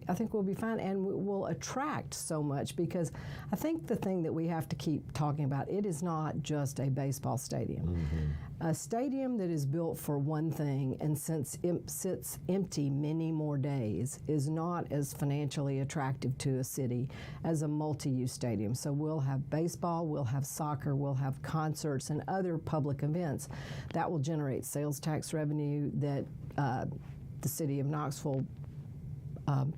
S: fine, and we'll attract so much, because I think the thing that we have to keep talking about, it is not just a baseball stadium. Mm-hmm. A stadium that is built for one thing and since it sits empty many more days is not as financially attractive to a city as a multi-use stadium. So we'll have baseball, we'll have soccer, we'll have concerts and other public events that will generate sales tax revenue that the city of Knoxville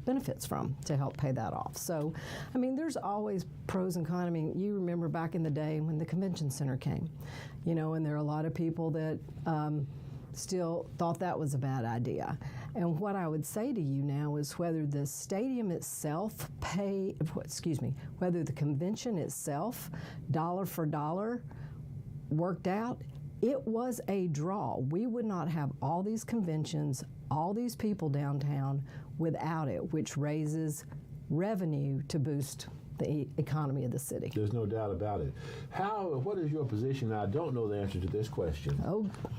S: benefits from to help pay that off. So, I mean, there's always pros and cons. I mean, you remember back in the day when the convention center came, you know, and there are a lot of people that still thought that was a bad idea. And what I would say to you now is whether the stadium itself whether the convention itself, dollar for dollar, worked out, it was a draw. We would not have all these conventions, all these people downtown without it, which raises revenue to boost the economy of the city.
J: There's no doubt about it. What is your position, now I don't know the answer to this question,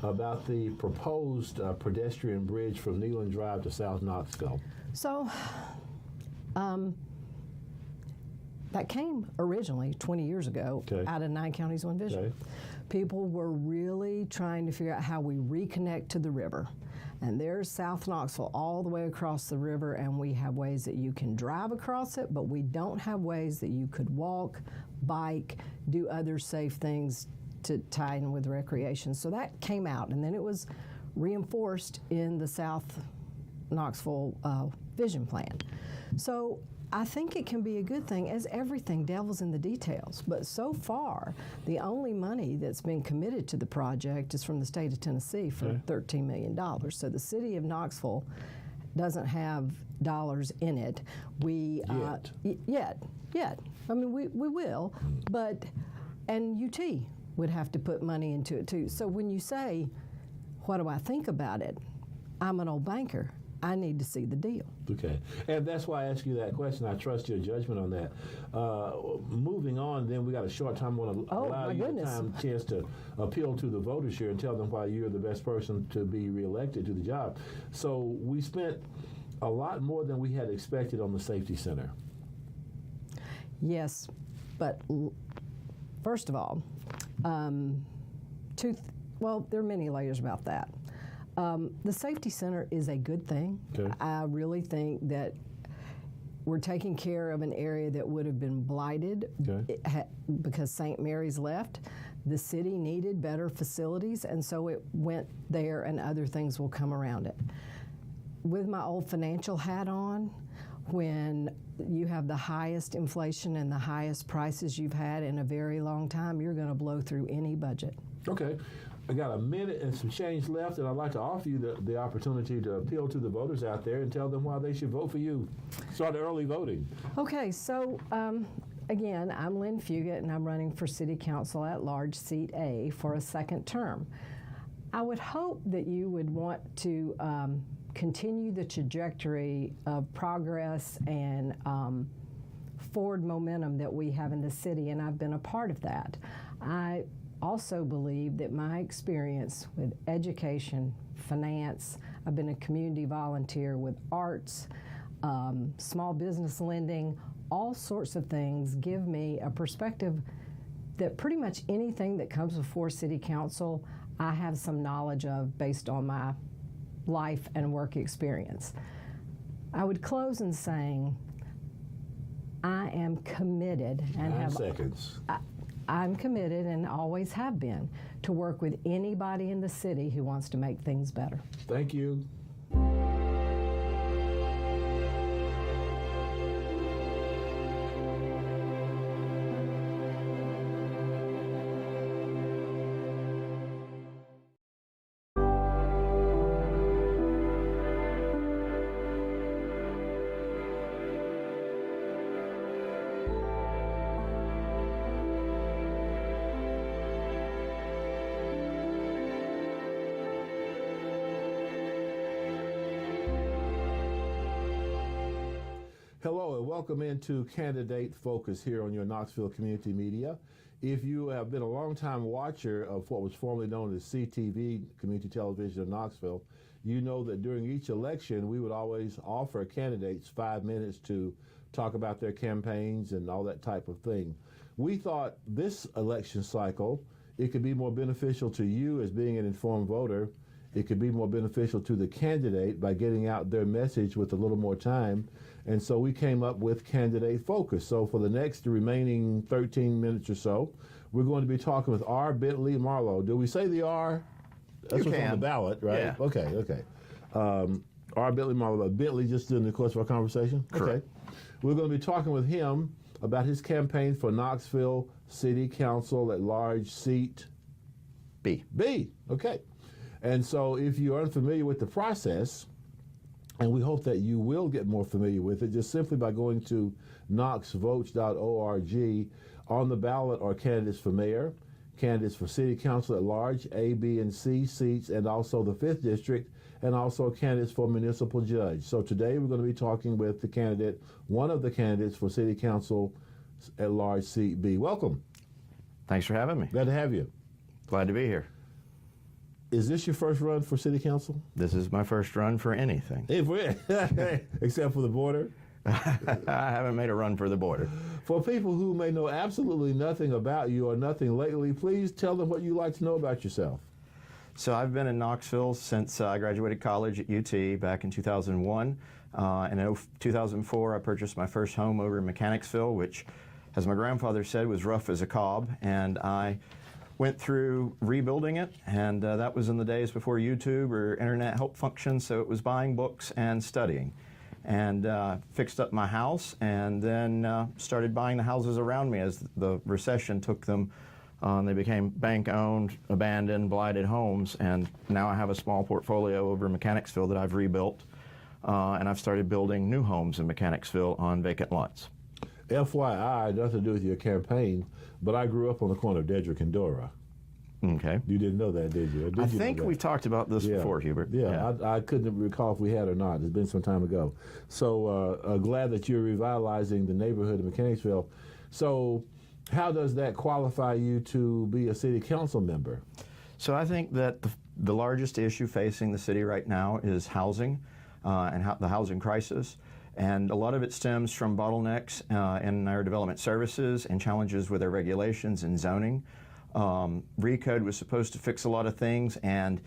J: about the proposed pedestrian bridge from Neyland Drive to South Knoxville?
S: So, that came originally 20 years ago out of 9 Counties, One Vision. People were really trying to figure out how we reconnect to the river. And there's South Knoxville all the way across the river, and we have ways that you can drive across it, but we don't have ways that you could walk, bike, do other safe things to tie in with recreation. So that came out, and then it was reinforced in the South Knoxville vision plan. So I think it can be a good thing. As everything, devil's in the details. But so far, the only money that's been committed to the project is from the state of Tennessee for $13 million. So the city of Knoxville doesn't have dollars in it. Yet. I mean, we will, and UT would have to put money into it too. So when you say, what do I think about it? I'm an old banker. I need to see the deal.
J: Okay, and that's why I asked you that question. I trust your judgment on that. Moving on, then we got a short time. I want to allow you a chance to appeal to the voters here and tell them why you're the best person to be reelected to the job. So we spent a lot more than we had expected on the safety center.
S: Yes, but first of all, there are many layers about that. The safety center is a good thing. I really think that we're taking care of an area that would have been blighted because St. Mary's left. The city needed better facilities, and so it went there, and other things will come around it. With my old financial hat on, when you have the highest inflation and the highest prices you've had in a very long time, you're going to blow through any budget.
J: Okay. I got a minute and some change left, and I'd like to offer you the opportunity to appeal to the voters out there and tell them why they should vote for you. Start early voting.
S: Okay, so again, I'm Lynn Fugate, and I'm running for City Council at Large, Seat A, for a second term. I would hope that you would want to continue the trajectory of progress and forward momentum that we have in the city, and I've been a part of that. I also believe that my experience with education, finance, I've been a community volunteer with arts, small business lending, all sorts of things give me a perspective that pretty much anything that comes before City Council, I have some knowledge of based on my life and work experience. I would close in saying I am committed and
J: 9 seconds.
S: I'm committed and always have been to work with anybody in the city who wants to make things better.
J: Thank you. Hello and welcome into Candidate Focus here on your Knoxville Community Media. If you have been a long-time watcher of what was formerly known as CTV, Community Television of Knoxville, you know that during each election we would always offer candidates 5 minutes to talk about their campaigns and all that type of thing. We thought this election cycle, it could be more beneficial to you as being an informed voter. It could be more beneficial to the candidate by getting out their message with a little more time. And so we came up with Candidate Focus. So for the next remaining 13 minutes or so, we're going to be talking with R. Bentley Marlowe. Do we say the R? That's what's on the ballot, right?
T: Yeah.
J: Okay. R. Bentley Marlowe. Bentley just during the course of our conversation?
T: Correct.
J: Okay. We're going to be talking with him about his campaign for Knoxville City Council at large seat
T: B.
J: Okay. And so if you're unfamiliar with the process, and we hope that you will get more familiar with it, just simply by going to knoxvotes.org. On the ballot are candidates for mayor, candidates for city council at large, A, B, and C seats, and also the 5th district, and also candidates for municipal judge. So today we're going to be talking with the candidate, one of the candidates for city council at large seat B. Welcome.
T: Thanks for having me.
J: Glad to have you.
T: Glad to be here.
J: Is this your first run for city council?
T: This is my first run for anything.
J: Except for the border?
T: I haven't made a run for the border.
J: For people who may know absolutely nothing about you or nothing lately, please tell them what you like to know about yourself.
T: So I've been in Knoxville since I graduated college at UT back in 2001. In 2004, I purchased my first home over in Mechanicsville, which, as my grandfather said, was rough as a cob. And I went through rebuilding it, and that was in the days before YouTube or internet help functions, so it was buying books and studying. And fixed up my house, and then started buying the houses around me as the recession took them. They became bank-owned, abandoned, blighted homes, and now I have a small portfolio over in Mechanicsville that I've rebuilt, and I've started building new homes in Mechanicsville on vacant lots.
J: FYI, nothing to do with your campaign, but I grew up on the corner of Dedrick and Dora.
T: Okay.
J: You didn't know that, did you?
T: I think we've talked about this before, Hubert.
J: Yeah. I couldn't recall if we had or not. It's been some time ago. So glad that you're revitalizing the neighborhood of Mechanicsville. So how does that qualify you to be a city council member?
T: So I think that the largest issue facing the city right now is housing and the housing crisis. And a lot of it stems from bottlenecks in our development services and challenges with our regulations and zoning. RECODE was supposed to fix a lot of things, and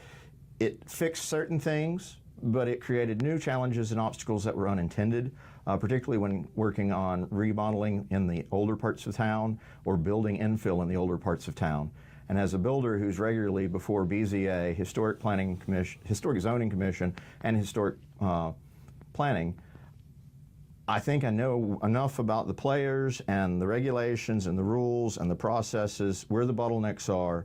T: it fixed certain things, but it created new challenges and obstacles that were unintended, particularly when working on remodeling in the older parts of town or building infill in the older parts of town. And as a builder who's regularly before BZA, Historic Planning Commission, Historic Zoning Commission, and Historic Planning, I think I know enough about the players and the regulations and the rules and the processes, where the bottlenecks are,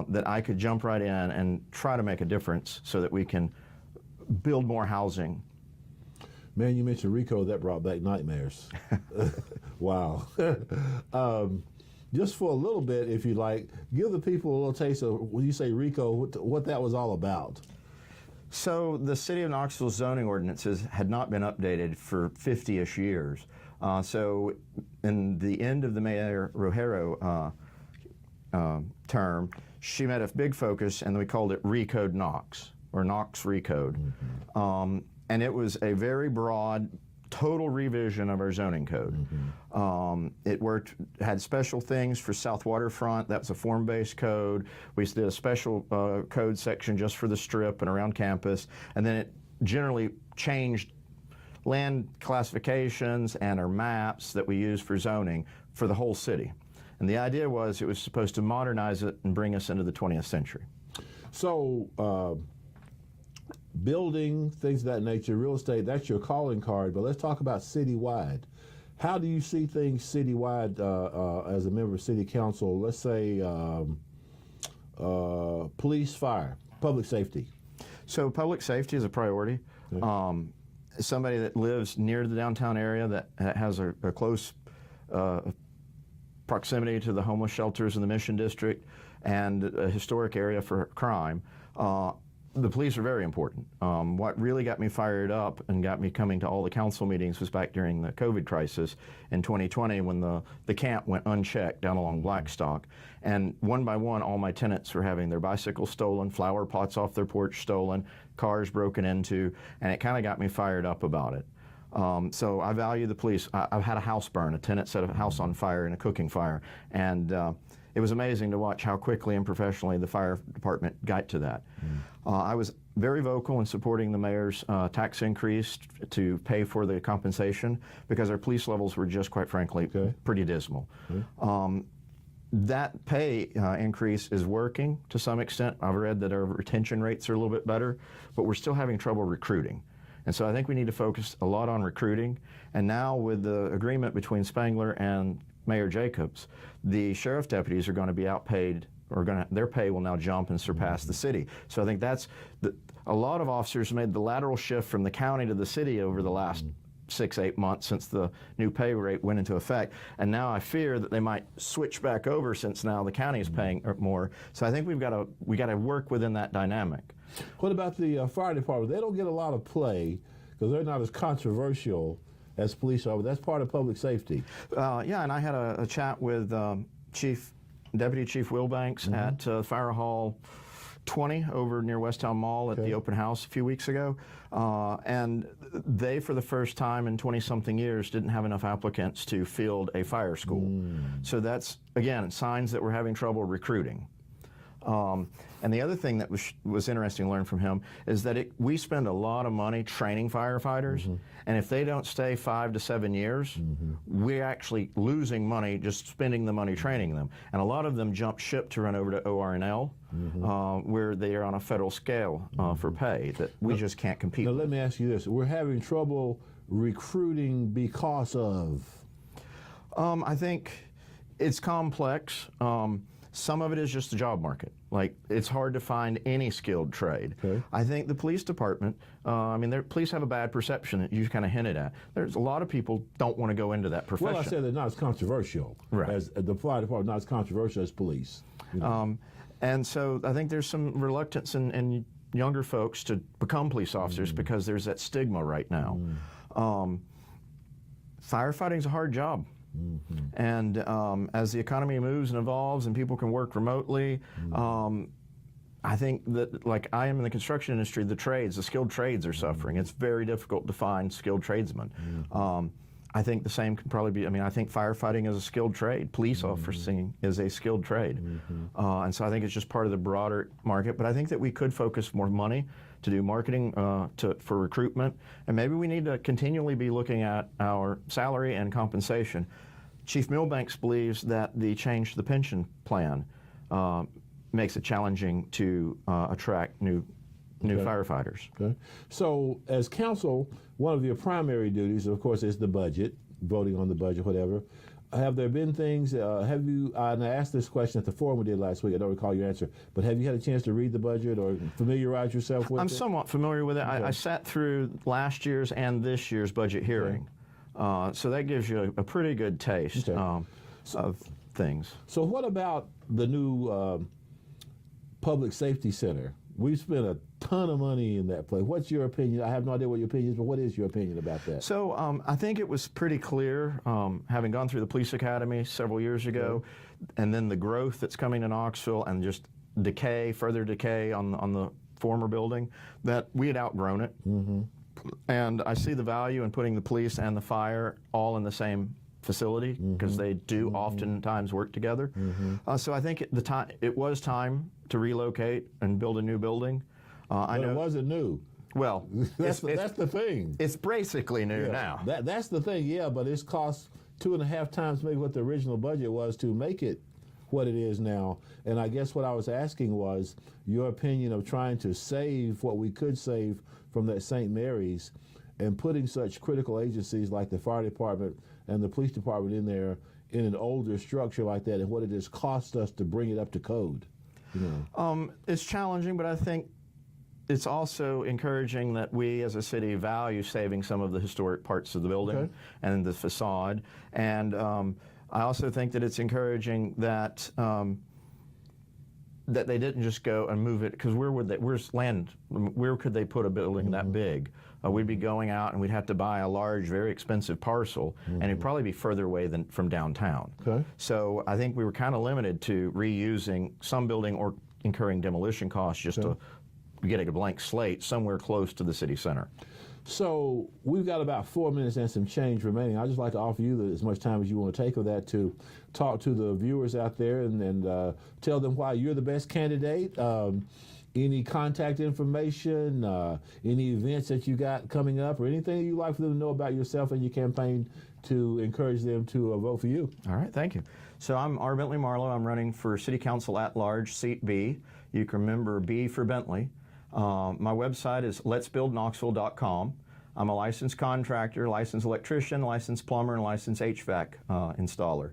T: that I could jump right in and try to make a difference so that we can build more housing.
J: Man, you mentioned RECODE, that brought back nightmares. Wow. Just for a little bit, if you like, give the people a little taste of when you say RECODE, what that was all about.
T: So the city of Knoxville's zoning ordinances had not been updated for 50-ish years. So in the end of the Mayor Rojero term, she made a big focus, and we called it Recode Knox, or Knox Recode. And it was a very broad, total revision of our zoning code. It had special things for South Waterfront. That's a form-based code. We did a special code section just for the Strip and around campus. And then it generally changed land classifications and our maps that we use for zoning for the whole city. And the idea was it was supposed to modernize it and bring us into the 20th century.
J: So, building, things of that nature, real estate, that's your calling card, but let's talk about citywide. How do you see things citywide as a member of city council? Let's say police, fire, public safety.
T: So public safety is a priority. Okay. Somebody that lives near the downtown area that has a close proximity to the homeless shelters in the Mission District and a historic area for crime, the police are very important. What really got me fired up and got me coming to all the council meetings was back during the COVID crisis in 2020 when the camp went unchecked down along Blackstock. And one by one, all my tenants were having their bicycles stolen, flower pots off their porch stolen, cars broken into, and it kind of got me fired up about it. So I value the police. I've had a house burn. A tenant set a house on fire in a cooking fire. And it was amazing to watch how quickly and professionally the fire department got to that. I was very vocal in supporting the mayor's tax increase to pay for the compensation because our police levels were just, quite frankly, pretty dismal. That pay increase is working to some extent. I've read that our retention rates are a little bit better, but we're still having trouble recruiting. And so I think we need to focus a lot on recruiting. And now with the agreement between Spangler and Mayor Jacobs, the sheriff deputies are going to be outpaid, or their pay will now jump and surpass the city. So I think that's a lot of officers made the lateral shift from the county to the city over the last 6-8 months since the new pay rate went into effect. And now I fear that they might switch back over since now the county is paying more. So I think we got to work within that dynamic.
J: What about the fire department? They don't get a lot of play because they're not as controversial as police are, but that's part of public safety.
T: Yeah, and I had a chat with Deputy Chief Wilbanks at Fire Hall 20 over near Westtown Mall at the open house a few weeks ago. And they, for the first time in 20-something years, didn't have enough applicants to field a fire school. So that's, again, signs that we're having trouble recruiting. And the other thing that was interesting to learn from him is that we spend a lot of money training firefighters, and if they don't stay 5 to 7 years, we're actually losing money just spending the money training them. And a lot of them jump ship to run over to ORNL, where they are on a federal scale for pay that we just can't compete with.
J: Now let me ask you this. We're having trouble recruiting because of?
T: I think it's complex. Some of it is just the job market. Like, it's hard to find any skilled trade. I think the police department, police have a bad perception that you kind of hinted at. There's a lot of people don't want to go into that profession.
J: Well, I said they're not as controversial as the fire department, not as controversial as police. You know?
T: And so I think there's some reluctance in younger folks to become police officers because there's that stigma right now. Firefighting's a hard job. And as the economy moves and evolves and people can work remotely, I think that, like I am in the construction industry, the skilled trades are suffering. It's very difficult to find skilled tradesmen. I think the same can probably be, I think firefighting is a skilled trade. Police officing is a skilled trade. And so I think it's just part of the broader market. But I think that we could focus more money to do marketing for recruitment. And maybe we need to continually be looking at our salary and compensation. Chief Milbanks believes that the change to the pension plan makes it challenging to attract new firefighters.
J: So as council, one of your primary duties, of course, is the budget, voting on the budget, whatever. Have there been things, and I asked this question at the forum we did last week, I don't recall your answer, but have you had a chance to read the budget or familiarize yourself with it?
T: I'm somewhat familiar with it. I sat through last year's and this year's budget hearing. So that gives you a pretty good taste of things.
J: So what about the new Public Safety Center We spent a ton of money in that place. What's your opinion? I have no idea what your opinion is, but what is your opinion about that?
T: So I think it was pretty clear, having gone through the police academy several years ago, and then the growth that's coming to Knoxville and just further decay on the former building, that we had outgrown it.
J: Mm-hmm.
T: And I see the value in putting the police and the fire all in the same facility, because they do oftentimes work together. So I think it was time to relocate and build a new building. I know
J: it wasn't new.
T: Well,
J: that's the thing.
T: It's basically new now.
J: That's the thing, yeah, but it's cost 2.5 times maybe what the original budget was to make it what it is now. And I guess what I was asking was your opinion of trying to save what we could save from that St. Mary's and putting such critical agencies like the fire department and the police department in there in an older structure like that, and what it has cost us to bring it up to code.
T: It's challenging, but I think it's also encouraging that we as a city value saving some of the historic parts of the building and the facade. And I also think that it's encouraging that that they didn't just go and move it, because where could they put a building that big? We'd be going out and we'd have to buy a large, very expensive parcel, and it'd probably be further away from downtown. So I think we were kind of limited to reusing some building or incurring demolition costs just to get a blank slate somewhere close to the city center.
J: So we've got about 4 minutes and some change remaining. I'd just like to offer you as much time as you want to take of that to talk to the viewers out there and tell them why you're the best candidate. Any contact information, any events that you got coming up, or anything you'd like for them to know about yourself and your campaign to encourage them to vote for you.
T: All right, thank you. So I'm R. Bentley Marlowe. I'm running for City Council at Large, Seat B. You can remember B for Bentley. My website is letsbuildknoxville.com. I'm a licensed contractor, licensed electrician, licensed plumber, and licensed HVAC installer.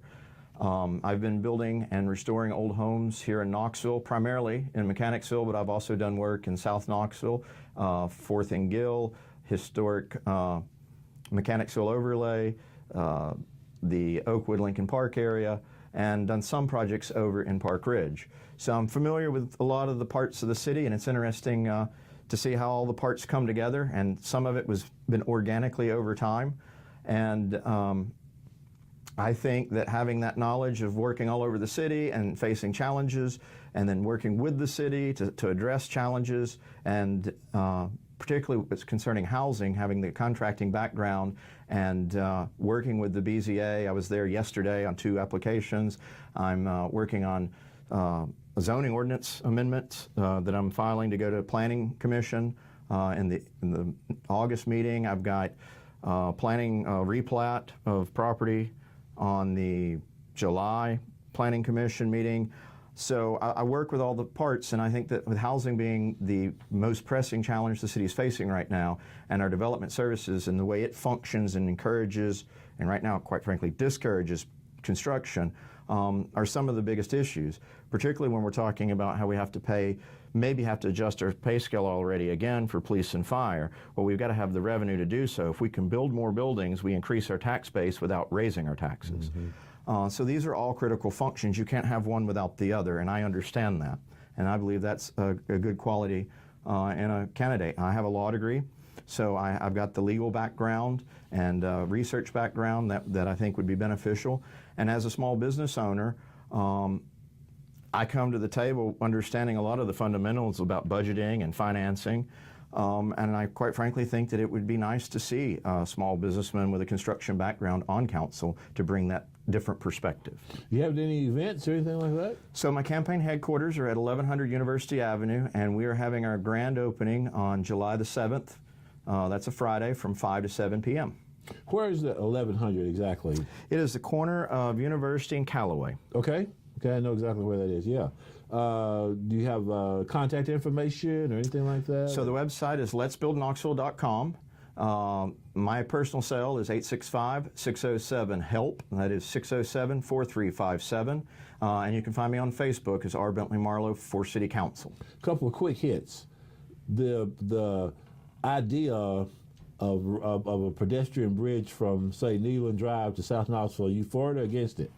T: I've been building and restoring old homes here in Knoxville, primarily in Mechanicsville, but I've also done work in South Knoxville, 4th and Gill, historic Mechanicsville overlay, the Oakwood Lincoln Park area, and done some projects over in Park Ridge. So I'm familiar with a lot of the parts of the city, and it's interesting to see how all the parts come together, and some of it been organically over time. And I think that having that knowledge of working all over the city and facing challenges, and then working with the city to address challenges, and particularly what's concerning housing, having the contracting background and working with the BZA. I was there yesterday on 2 applications. I'm working on a zoning ordinance amendment that I'm filing to go to Planning Commission in the August meeting. I've got planning replat of property on the July Planning Commission meeting. So I work with all the parts, and I think that with housing being the most pressing challenge the city is facing right now, and our development services and the way it functions and encourages, and right now, quite frankly, discourages construction, are some of the biggest issues, particularly when we're talking about how we have to maybe have to adjust our pay scale already again for police and fire. Well, we've got to have the revenue to do so. If we can build more buildings, we increase our tax base without raising our taxes. So these are all critical functions. You can't have one without the other, and I understand that. And I believe that's a good quality in a candidate. I have a law degree, so I've got the legal background and research background that I think would be beneficial. And as a small business owner, I come to the table understanding a lot of the fundamentals about budgeting and financing, and I quite frankly think that it would be nice to see a small businessman with a construction background on council to bring that different perspective.
J: You have any events or anything like that?
T: So my campaign headquarters are at 1100 University Avenue, and we are having our grand opening on July the 7th. That's a Friday from 5 to 7 p.m.
J: Where is the 1100 exactly?
T: It is the corner of University and Callaway.
J: Okay, I know exactly where that is, yeah. Do you have contact information or anything like that?
T: So the website is letsbuildknoxville.com. My personal cell is 865-607-HELP. That is 607-4357. And you can find me on Facebook as R. Bentley Marlowe for City Council.
J: A couple of quick hits. The idea of a pedestrian bridge from, say, Neyland Drive to South Knoxville, are you for it or against it?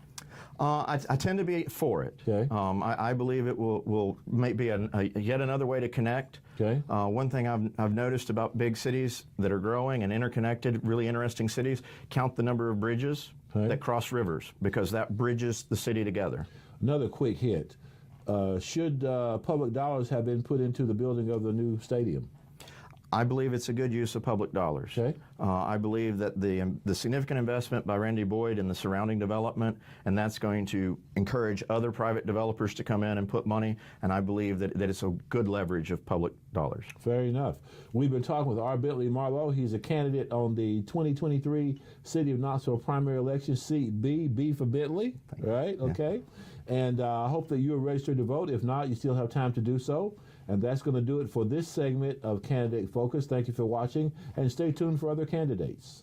T: I tend to be for it.
J: Okay.
T: I believe it will be yet another way to connect.
J: Okay.
T: One thing I've noticed about big cities that are growing and interconnected, really interesting cities, count the number of bridges that cross rivers, because that bridges the city together.
J: Another quick hit. Should public dollars have been put into the building of the new stadium?
T: I believe it's a good use of public dollars.
J: Okay.
T: I believe that the significant investment by Randy Boyd in the surrounding development, and that's going to encourage other private developers to come in and put money, and I believe that it's a good leverage of public dollars.
J: Fair enough. We've been talking with R. Bentley Marlowe. He's a candidate on the 2023 City of Knoxville primary election, seat B for Bentley, right?
T: Yeah.
J: Okay. And I hope that you are registered to vote. If not, you still have time to do so. And that's going to do it for this segment of Candidate Focus. Thank you for watching, and stay tuned for other candidates.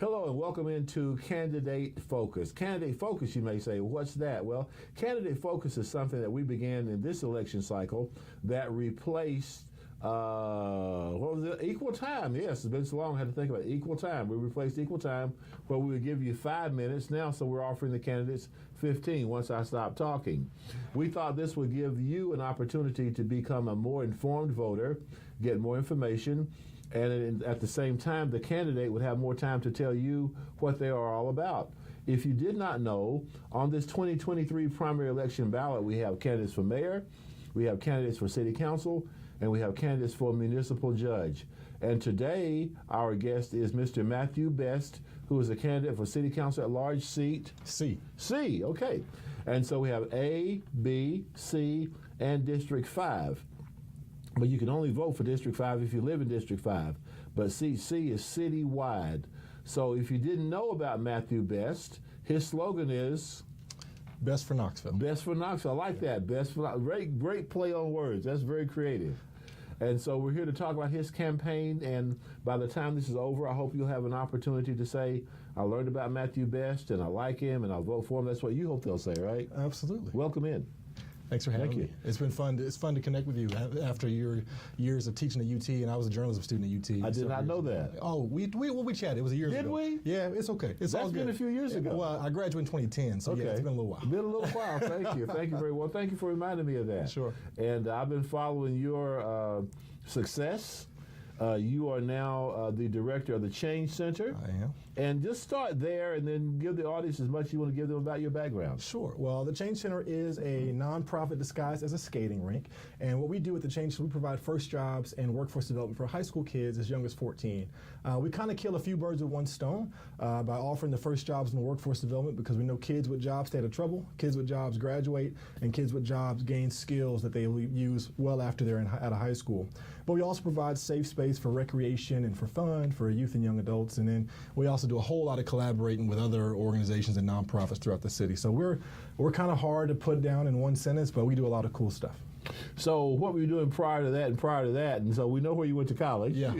J: Hello and welcome into Candidate Focus. Candidate Focus, you may say, what's that? Well, Candidate Focus is something that we began in this election cycle that replaced, what was it? Equal time. Yes, it's been so long I had to think about it. Equal time. We replaced equal time where we would give you 5 minutes now, so we're offering the candidates 15 once I stop talking. We thought this would give you an opportunity to become a more informed voter, get more information, and at the same time, the candidate would have more time to tell you what they are all about. If you did not know, on this 2023 primary election ballot, we have candidates for mayor, we have candidates for city council, and we have candidates for municipal judge. And today, our guest is Mr. Matthew Best, who is a candidate for city council at large seat
C: C.
J: C, okay. And so we have A, B, C, and District 5. But you can only vote for District 5 if you live in District 5. But seat C is citywide. So if you didn't know about Matthew Best, his slogan is
C: Best for Knoxville.
J: Best for Knoxville. I like that. Best for Knoxville. Great play on words. That's very creative. And so we're here to talk about his campaign, and by the time this is over, I hope you'll have an opportunity to say, I learned about Matthew Best, and I like him, and I'll vote for him. That's what you hope they'll say, right?
C: Absolutely.
J: Welcome in.
C: Thanks for having me. It's been fun. It's fun to connect with you after your years of teaching at UT, and I was a journalism student at UT.
J: I did not know that.
C: Oh, we chatted. It was years ago.
J: Did we?
C: Yeah, it's okay. It's all
J: That's
C: good.
J: been a few years ago.
C: Well, I graduated in 2010, so yeah, it's been a little while.
J: Been a little while. Thank you. Thank you very well. Thank you for reminding me of that.
C: Sure.
J: And I've been following your success. You are now the director of the Change Center.
C: I am.
J: And just start there and then give the audience as much as you want to give them about your background.
C: Sure. Well, the Change Center is a nonprofit disguised as a skating rink. And what we do at the Change Center, we provide first jobs and workforce development for high school kids as young as 14. We kind of kill a few birds with one stone by offering the first jobs in the workforce development, because we know kids with jobs stay out of trouble, kids with jobs graduate, and kids with jobs gain skills that they will use well after they're out of high school. But we also provide safe space for recreation and for fun for youth and young adults. And then we also do a whole lot of collaborating with other organizations and nonprofits throughout the city. So we're kind of hard to put down in one sentence, but we do a lot of cool stuff.
J: So what were you doing prior to that and prior to that? And so we know where you went to college.
C: Yeah.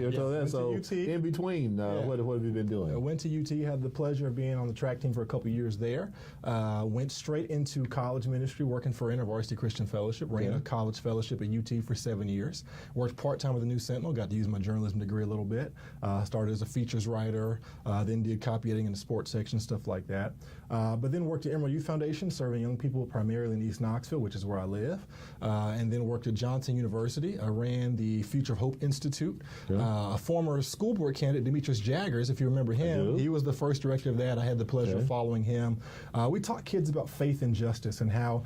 J: So
C: Went to UT.
J: in between, what have you been doing?
C: I went to UT, had the pleasure of being on the track team for a couple years there. Went straight into college ministry, working for InterVarsity Christian Fellowship. Ran a college fellowship at UT for 7 years. Worked part-time with the New Sentinel, got to use my journalism degree a little bit. Started as a features writer, then did copy editing in the sports section, stuff like that. But then worked at Emerald Youth Foundation, serving young people primarily in East Knoxville, which is where I live. And then worked at Johnson University. I ran the Future of Hope Institute. A former school board candidate, Demetrius Jaggers, if you remember him, he was the first director of that. I had the pleasure of following him. We taught kids about faith and justice and how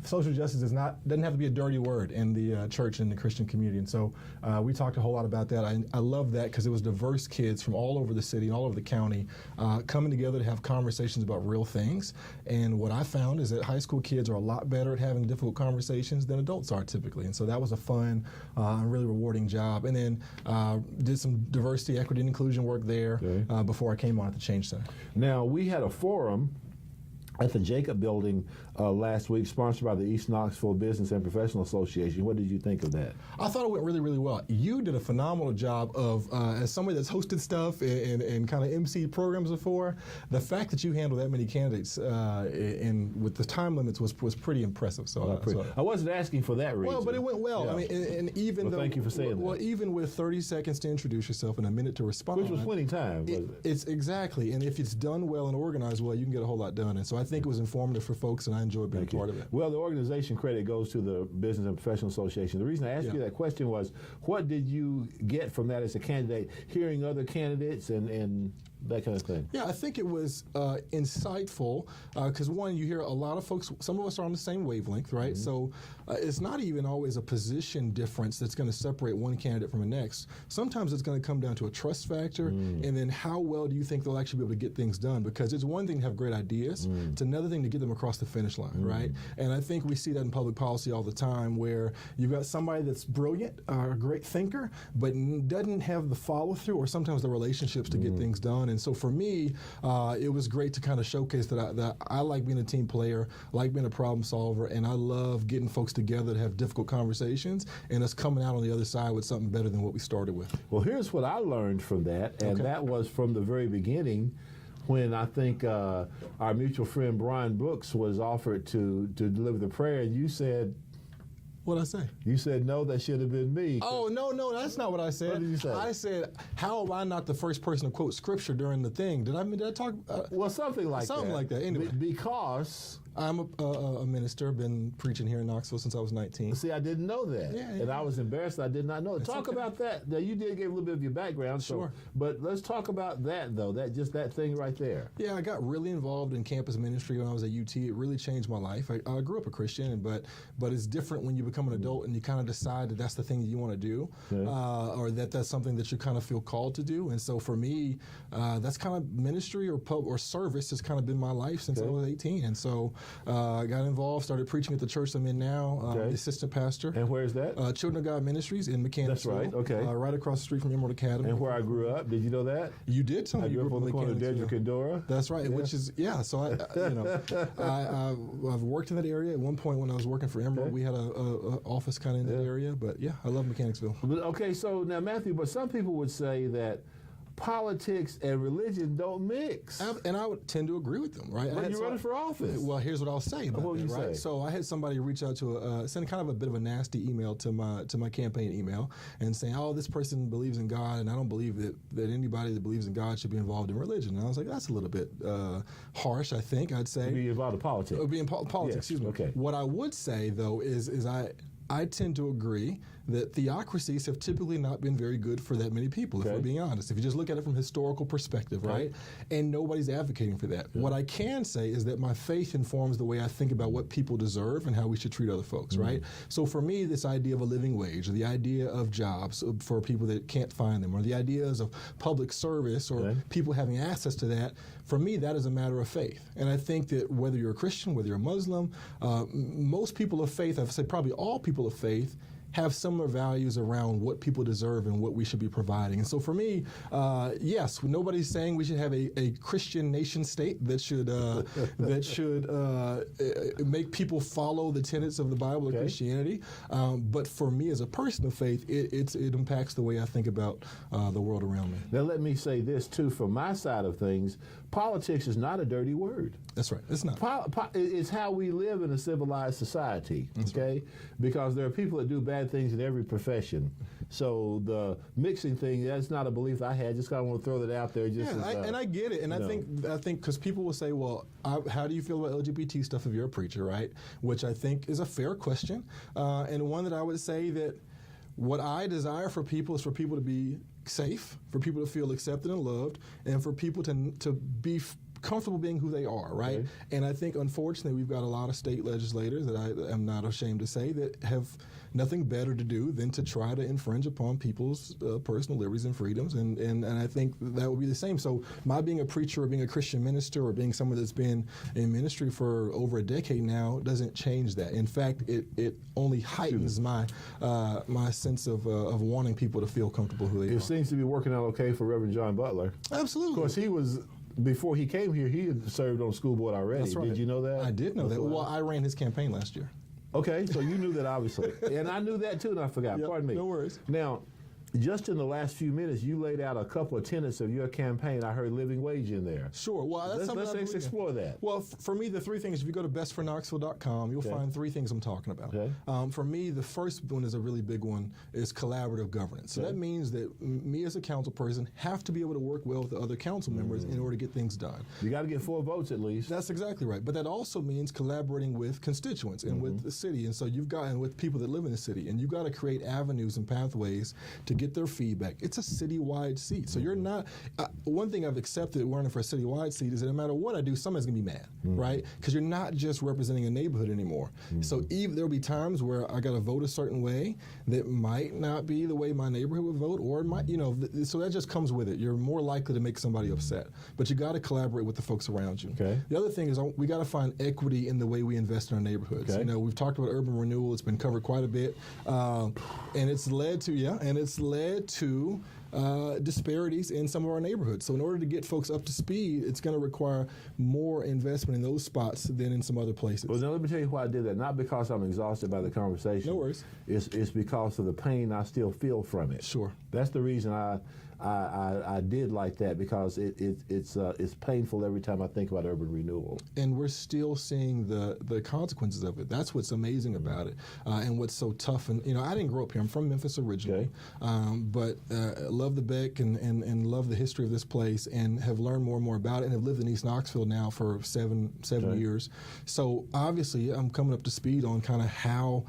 C: social justice doesn't have to be a dirty word in the church and the Christian community. And so we talked a whole lot about that. I love that because it was diverse kids from all over the city and all over the county coming together to have conversations about real things. And what I found is that high school kids are a lot better at having difficult conversations than adults are typically. And so that was a fun and really rewarding job. And then did some diversity, equity, and inclusion work there before I came on at the Change Center.
J: Now, we had a forum at the Jacob Building last week, sponsored by the East Knoxville Business and Professional Association. What did you think of that?
C: I thought it went really, really well. You did a phenomenal job of, as somebody that's hosted stuff and kind of MC programs before, the fact that you handled that many candidates and with the time limits was pretty impressive. So,
J: I wasn't asking for that reason.
C: Well, but it went well.
J: Yeah.
C: I mean, and even though,
J: thank you for saying that.
C: Well, even with 30 seconds to introduce yourself and a minute to respond,
J: which was plenty time.
C: It's exactly, and if it's done well and organized well, you can get a whole lot done. And so I think it was informative for folks, and I enjoyed being part of it.
J: Well, the organization credit goes to the Business and Professional Association. The reason I asked you that question was, what did you get from that as a candidate, hearing other candidates and that kind of thing?
C: Yeah, I think it was insightful because, one, you hear a lot of folks, some of us are on the same wavelength, right? So it's not even always a position difference that's going to separate one candidate from the next. Sometimes it's going to come down to a trust factor, and then how well do you think they'll actually be able to get things done? Because it's one thing to have great ideas, it's another thing to get them across the finish line, right? And I think we see that in public policy all the time, where you've got somebody that's brilliant, a great thinker, but doesn't have the follow-through or sometimes the relationships to get things done. And so for me, it was great to kind of showcase that I like being a team player, like being a problem solver, and I love getting folks together to have difficult conversations and us coming out on the other side with something better than what we started with.
J: Well, here's what I learned from that, and that was from the very beginning, when I think our mutual friend Brian Brooks was offered to deliver the prayer, and you said,
C: what'd I say?
J: You said, no, that should have been me.
C: Oh, no, that's not what I said.
J: What did you say?
C: I said, how am I not the first person to quote scripture during the thing? Did I talk?
J: Well, something like that.
C: Something like that. Anyway.
J: Because
C: I'm a minister, been preaching here in Knoxville since I was 19.
J: See, I didn't know that. And I was embarrassed I did not know it. Talk about that. Now, you did give a little bit of your background.
C: Sure.
J: But let's talk about that, though, that thing right there.
C: Yeah, I got really involved in campus ministry when I was at UT. It really changed my life. I grew up a Christian, but it's different when you become an adult and you kind of decide that that's the thing that you want to do, or that's something that you kind of feel called to do. And so for me, that's kind of ministry or service has kind of been my life since I was 18. And so I got involved, started preaching at the church I'm in now, assistant pastor.
J: And where is that?
C: Children of God Ministries in Mechanicsville.
J: That's right, okay.
C: Right across the street from Emerald Academy.
J: And where I grew up, did you know that?
C: You did tell me you
J: grew
C: grew
J: up on the corner of Dedrick and Dora.
C: That's right, which is, so I've worked in that area. At one point when I was working for Emerald, we had a office kind of in that area, but I love Mechanicsville.
J: Okay, so now Matthew, but some people would say that politics and religion don't mix.
C: And I would tend to agree with them, right?
J: But you're running for office.
C: Well, here's what I'll say about
J: what
C: that,
J: you
C: right?
J: say?
C: So I had somebody reach out to send kind of a bit of a nasty email to my campaign email and saying, oh, this person believes in God, and I don't believe that anybody that believes in God should be involved in religion. And I was like, that's a little bit harsh, I think, I'd say.
J: Be involved in politics.
C: Be in politics, excuse me.
J: Okay.
C: What I would say, though, is I tend to agree that theocracies have typically not been very good for that many people, if we're being honest. If you just look at it from a historical perspective, right? And nobody's advocating for that. What I can say is that my faith informs the way I think about what people deserve and how we should treat other folks, right? So for me, this idea of a living wage, or the idea of jobs for people that can't find them, or the ideas of public service, or people having access to that, for me, that is a matter of faith. And I think that whether you're a Christian, whether you're a Muslim, most people of faith, I'd say probably all people of faith, have similar values around what people deserve and what we should be providing. And so for me, yes, nobody's saying we should have a Christian nation state that should make people follow the tenets of the Bible or Christianity. But for me as a person of faith, it impacts the way I think about the world around me.
J: Now let me say this too, from my side of things, politics is not a dirty word.
C: That's right. It's not.
J: It's how we live in a civilized society, Because there are people that do bad things in every profession. So the mixing thing, that's not a belief I had. Just kind of want to throw that out there.
C: And I get it. And I think because people will say, well, how do you feel about LGBT stuff if you're a preacher, right? Which I think is a fair question. And one that I would say that what I desire for people is for people to be safe, for people to feel accepted and loved, and for people to be comfortable being who they are, right?
J: Okay.
C: And I think, unfortunately, we've got a lot of state legislators that I am not ashamed to say that have nothing better to do than to try to infringe upon people's personal liberties and freedoms, and I think that would be the same. So my being a preacher or being a Christian minister or being someone that's been in ministry for over a decade now doesn't change that. In fact, it only heightens my my sense of wanting people to feel comfortable who they are.
J: It seems to be working out okay for Reverend John Butler.
C: Absolutely.
J: Of course, he was, before he came here, he had served on the school board already.
C: That's right.
J: Did you know that?
C: I did know that. Well, I ran his campaign last year.
J: Okay, so you knew that, obviously. And I knew that, too, and I forgot.
C: Yep,
J: Pardon me.
C: no worries.
J: Now, just in the last few minutes, you laid out a couple of tenets of your campaign. I heard living wage in there.
C: Sure. Well, that's something
J: let's explore that.
C: Well, for me, the three things, if you go to bestforknoxville.com, you'll find three things I'm talking about.
J: Okay.
C: For me, the first one is a really big one, is collaborative governance. So that means that me as a council person have to be able to work well with the other council members in order to get things done.
J: You got to get 4 votes at least.
C: That's exactly right. But that also means collaborating with constituents and with the city. And so you've got, and with people that live in the city, and you've got to create avenues and pathways to get their feedback. It's a citywide seat. So you're not, one thing I've accepted running for a citywide seat is that no matter what I do, somebody's going to be mad, right? Because you're not just representing a neighborhood anymore. So even there'll be times where I got to vote a certain way that might not be the way my neighborhood would vote, or it might, so that just comes with it. You're more likely to make somebody upset. But you got to collaborate with the folks around you.
J: Okay.
C: The other thing is we got to find equity in the way we invest in our neighborhoods.
J: Okay.
C: We've talked about urban renewal. It's been covered quite a bit. And it's led to disparities in some of our neighborhoods. So in order to get folks up to speed, it's going to require more investment in those spots than in some other places.
J: Well, now let me tell you why I did that. Not because I'm exhausted by the conversation.
C: No worries.
J: It's because of the pain I still feel from it.
C: Sure.
J: That's the reason I did like that, because it's painful every time I think about urban renewal.
C: And we're still seeing the consequences of it. That's what's amazing about it, and what's so tough. And I didn't grow up here. I'm from Memphis originally, but love the Beck and love the history of this place, and have learned more and more about it, and have lived in East Knoxville now for seven years. So obviously, I'm coming up to speed on kind of how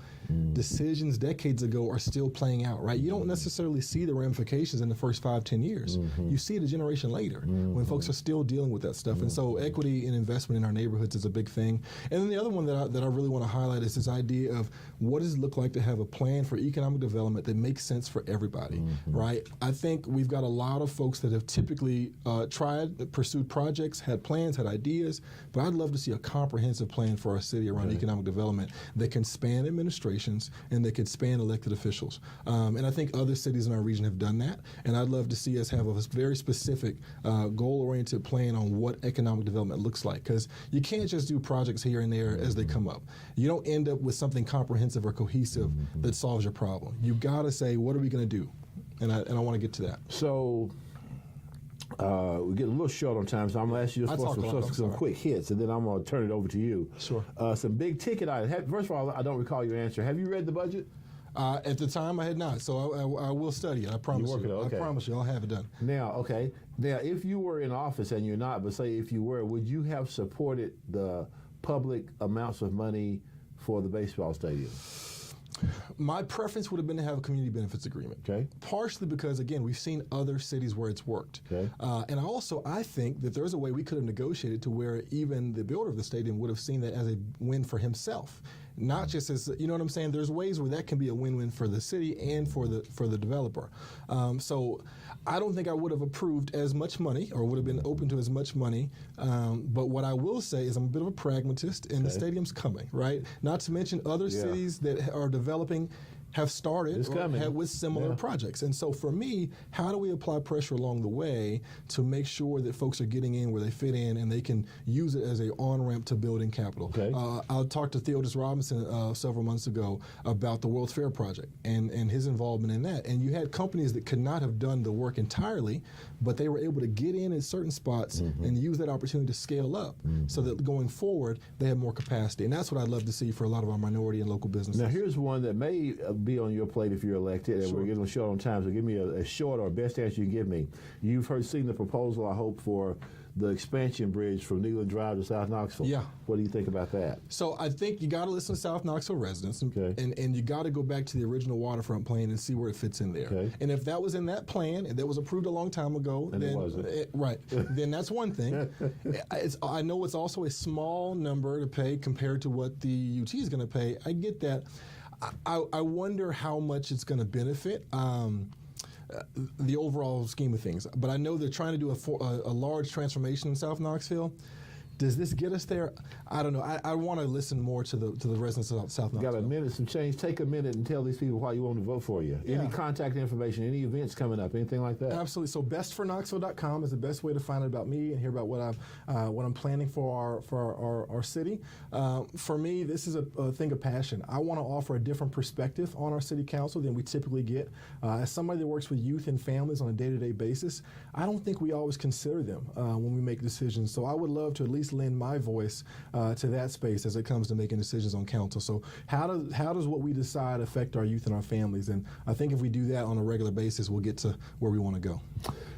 C: decisions decades ago are still playing out. Right? You don't necessarily see the ramifications in the first 5-10 years. You see it a generation later when folks are still dealing with that stuff. And so equity and investment in our neighborhoods is a big thing. And then the other one that I really want to highlight is this idea of what does it look like to have a plan for economic development that makes sense for everybody, right? I think we've got a lot of folks that have typically pursued projects, had plans, had ideas, but I'd love to see a comprehensive plan for our city around economic development that can span administrations and that can span elected officials. And I think other cities in our region have done that, and I'd love to see us have a very specific goal-oriented plan on what economic development looks like, because you can't just do projects here and there as they come up. You don't end up with something comprehensive or cohesive that solves your problem. You've got to say, what are we going to do? And I want to get to that.
J: So we get a little short on time, so I'm going to ask you just some quick hits, and then I'm going to turn it over to you.
C: Sure.
J: Some big ticket items. First of all, I don't recall your answer. Have you read the budget?
C: At the time, I had not, so I will study it. I promise you.
J: Okay.
C: I promise you, I'll have it done.
J: Now, if you were in office, and you're not, but say if you were, would you have supported the public amounts of money for the baseball stadium?
C: My preference would have been to have a community benefits agreement.
J: Okay.
C: Partially because, again, we've seen other cities where it's worked.
J: Okay.
C: And I think that there's a way we could have negotiated to where even the builder of the stadium would have seen that as a win for himself. Not just as, you know what I'm saying? There's ways where that can be a win-win for the city and for the developer. So I don't think I would have approved as much money or would have been open to as much money. But what I will say is I'm a bit of a pragmatist, and the stadium's coming, right? Not to mention other cities that are developing have started with similar projects. And so for me, how do we apply pressure along the way to make sure that folks are getting in where they fit in and they can use it as a on-ramp to building capital?
J: Okay.
C: I talked to Theodis Robinson several months ago about the World's Fair project and his involvement in that. And you had companies that could not have done the work entirely, but they were able to get in certain spots and use that opportunity to scale up so that going forward, they have more capacity. And that's what I'd love to see for a lot of our minority and local businesses.
J: Now, here's one that may be on your plate if you're elected, and we're getting short on time, so give me a short or best answer you can give me. You've seen the proposal, I hope, for the expansion bridge from Neyland Drive to South Knoxville.
C: Yeah.
J: What do you think about that?
C: So I think you got to listen to South Knoxville residents, and you got to go back to the original waterfront plan and see where it fits in there.
J: Okay.
C: And if that was in that plan and that was approved a long time ago,
J: And
C: then
J: it wasn't.
C: right, then that's one thing. I know it's also a small number to pay compared to what the UT is going to pay. I get that. I wonder how much it's going to benefit. The overall scheme of things. But I know they're trying to do a large transformation in South Knoxville. Does this get us there? I don't know. I want to listen more to the residents of South Knoxville.
J: Got a minute, some change. Take a minute and tell these people why you want to vote for you.
C: Yeah.
J: Any contact information, any events coming up, anything like that?
C: Absolutely. So bestforknoxville.com is the best way to find out about me and hear about what I'm planning for our city. For me, this is a thing of passion. I want to offer a different perspective on our city council than we typically get. As somebody that works with youth and families on a day-to-day basis, I don't think we always consider them when we make decisions. So I would love to at least lend my voice to that space as it comes to making decisions on council. So how does what we decide affect our youth and our families? And I think if we do that on a regular basis, we'll get to where we want to go.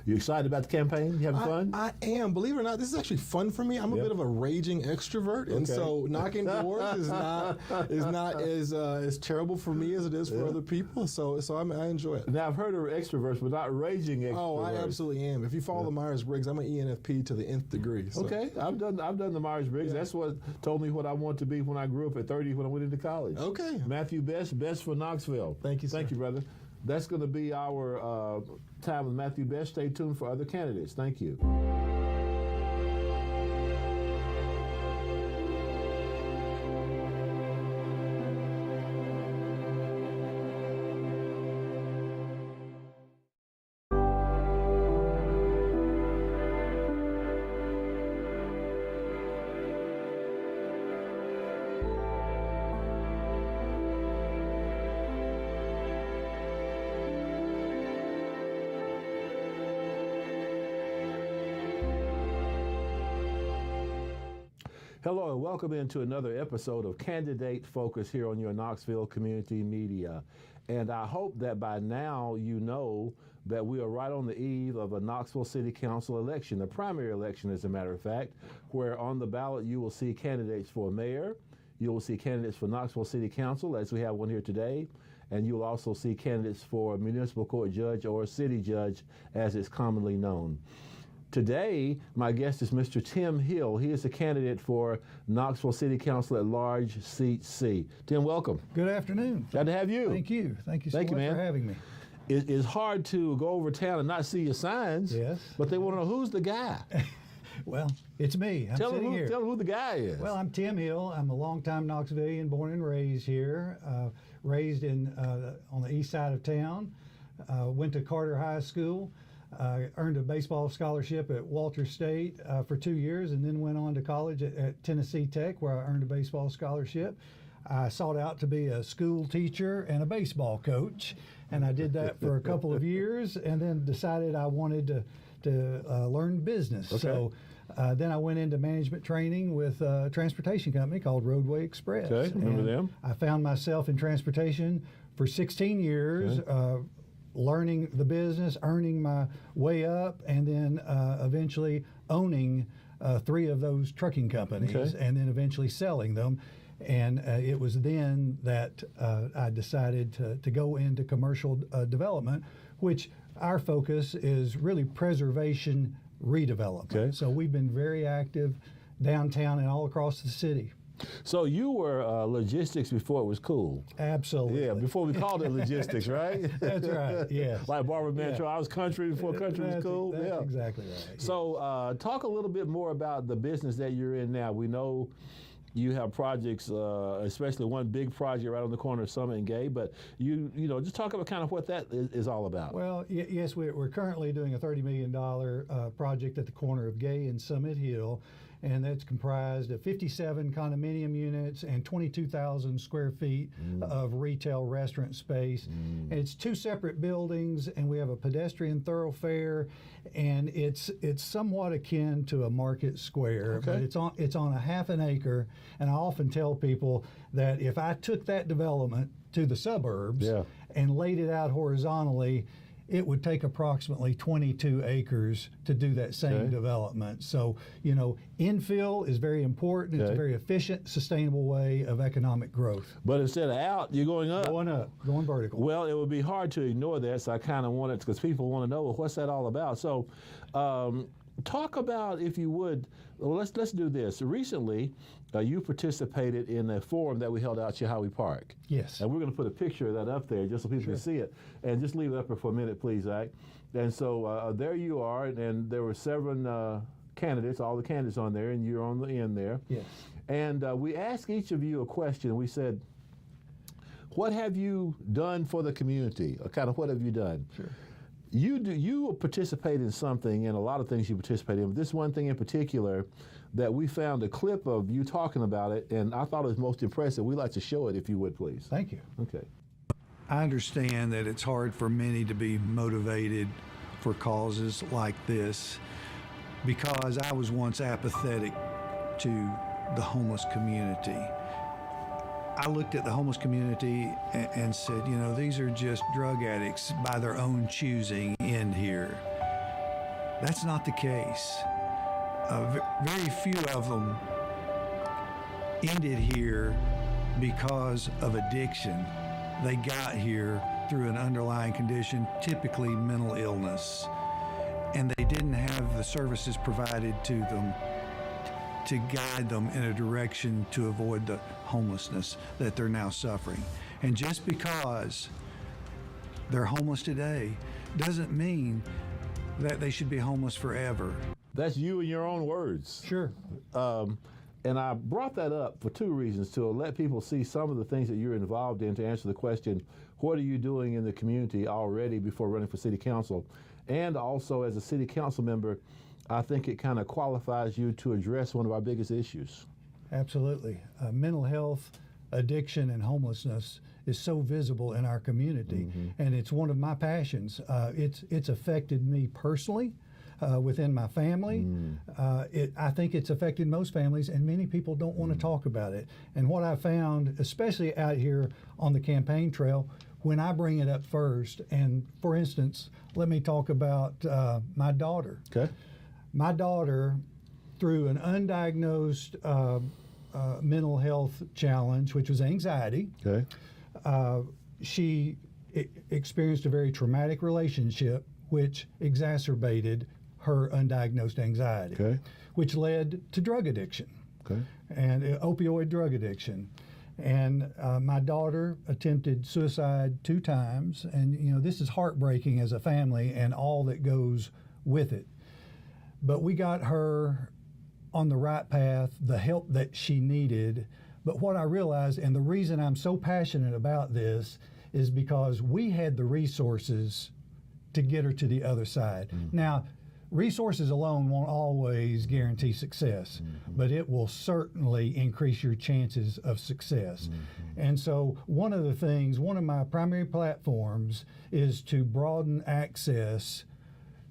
J: You excited about the campaign? You having fun?
C: I am. Believe it or not, this is actually fun for me. I'm a bit of a raging extrovert, and so knocking doors is not as terrible for me as it is for other people. So I enjoy it.
J: Now I've heard of extroverts, but not raging extroverts.
C: Oh, I absolutely am. If you follow the Myers-Briggs, I'm an ENFP to the nth degree. So.
J: Okay, I've done the Myers-Briggs. That's what told me what I want to be when I grew up at 30 when I went into college.
C: Okay.
J: Matthew Best for Knoxville.
C: Thank you, sir.
J: Thank you, brother. That's going to be our time with Matthew Best. Stay tuned for other candidates. Thank you. Hello and welcome into another episode of Candidate Focus here on your Knoxville Community Media. And I hope that by now you know that we are right on the eve of a Knoxville City Council election, a primary election as a matter of fact, where on the ballot you will see candidates for mayor, you will see candidates for Knoxville City Council, as we have one here today, and you'll also see candidates for municipal court judge or city judge as it's commonly known. Today, my guest is Mr. Tim Hill. He is a candidate for Knoxville City Council at large, seat C. Tim, welcome.
R: Good afternoon.
J: Glad to have you.
R: Thank you. Thank you so much for having me.
J: It's hard to go over town and not see your signs.
R: Yes.
J: But they want to know who's the guy.
R: Well, it's me. I'm sitting here.
J: Tell them who the guy is.
R: Well, I'm Tim Hill. I'm a longtime Knoxvillian, born and raised here. Raised on the east side of town. Went to Carter High School. Earned a baseball scholarship at Walter State for 2 years, and then went on to college at Tennessee Tech, where I earned a baseball scholarship. I sought out to be a school teacher and a baseball coach, and I did that for a couple of years, and then decided I wanted to learn business.
J: Okay.
R: So then I went into management training with a transportation company called Roadway Express.
J: Okay, remember them?
R: I found myself in transportation for 16 years.
J: Okay.
R: Learning the business, earning my way up, and then eventually owning 3 of those trucking companies,
J: Okay.
R: and then eventually selling them. And it was then that I decided to go into commercial development, which our focus is really preservation redevelopment.
J: Okay.
R: So we've been very active downtown and all across the city.
J: So you were logistics before it was cool.
R: Absolutely.
J: Yeah, before we called it logistics, right?
R: That's right, yes.
J: Like Barbara Metro, I was country before country was cool.
R: That's
J: Yeah.
R: exactly right.
J: So talk a little bit more about the business that you're in now. We know you have projects, especially one big project right on the corner of Summit and Gay, but you know, just talk about kind of what that is all about.
R: Well, yes, we're currently doing a $30 million project at the corner of Gay and Summit Hill, and that's comprised of 57 condominium units and 22,000 square feet of retail restaurant space. And it's 2 separate buildings, and we have a pedestrian thoroughfare, and it's somewhat akin to a market square,
J: Okay.
R: but it's on a half an acre. And I often tell people that if I took that development to the suburbs and laid it out horizontally, it would take approximately 22 acres to do that same development. So, you know, infill is very important. It's a very efficient, sustainable way of economic growth.
Q: But instead of out, you're going up.
R: Going up, going vertical.
Q: Well, it would be hard to ignore that, so I kind of wanted, because people want to know, well, what's that all about? So talk about, if you would, well, let's do this. Recently, you participated in a forum that we held out at Chihowie Park.
R: Yes.
Q: And we're going to put a picture of that up there just so people can see it. And just leave it up there for a minute, please, Zach. And so there you are, and there were seven candidates, all the candidates on there, and you're on the end there.
R: Yes.
Q: And we asked each of you a question. We said, what have you done for the community? Or kind of what have you done?
R: Sure.
Q: You participate in something, and a lot of things you participate in, but this one thing in particular that we found a clip of you talking about it, and I thought it was most impressive. We'd like to show it, if you would, please.
R: Thank you.
Q: Okay.
K: I understand that it's hard for many to be motivated for causes like this because I was once apathetic to the homeless community. I looked at the homeless community and said, you know, these are just drug addicts by their own choosing end here. That's not the case. Very few of them ended here because of addiction. They got here through an underlying condition, typically mental illness, and they didn't have the services provided to them to guide them in a direction to avoid the homelessness that they're now suffering. And just because they're homeless today doesn't mean that they should be homeless forever.
Q: That's you in your own words.
R: Sure.
Q: And I brought that up for two reasons, to let people see some of the things that you're involved in, to answer the question, what are you doing in the community already before running for city council? And also, as a city council member, I think it kind of qualifies you to address one of our biggest issues.
R: Absolutely. Mental health, addiction, and homelessness is so visible in our community, and it's one of my passions. It's affected me personally. Within my family. I think it's affected most families, and many people don't want to talk about it. And what I found, especially out here on the campaign trail, when I bring it up first, and for instance, let me talk about my daughter.
Q: Okay.
R: My daughter, through an undiagnosed mental health challenge, which was anxiety, she experienced a very traumatic relationship, which exacerbated her undiagnosed anxiety, which led to drug addiction and opioid drug addiction. And my daughter attempted suicide 2 times, and you know, this is heartbreaking as a family and all that goes with it. But we got her on the right path, the help that she needed. But what I realized, and the reason I'm so passionate about this, is because we had the resources to get her to the other side. Now, resources alone won't always guarantee success, but it will certainly increase your chances of success. And so one of my primary platforms is to broaden access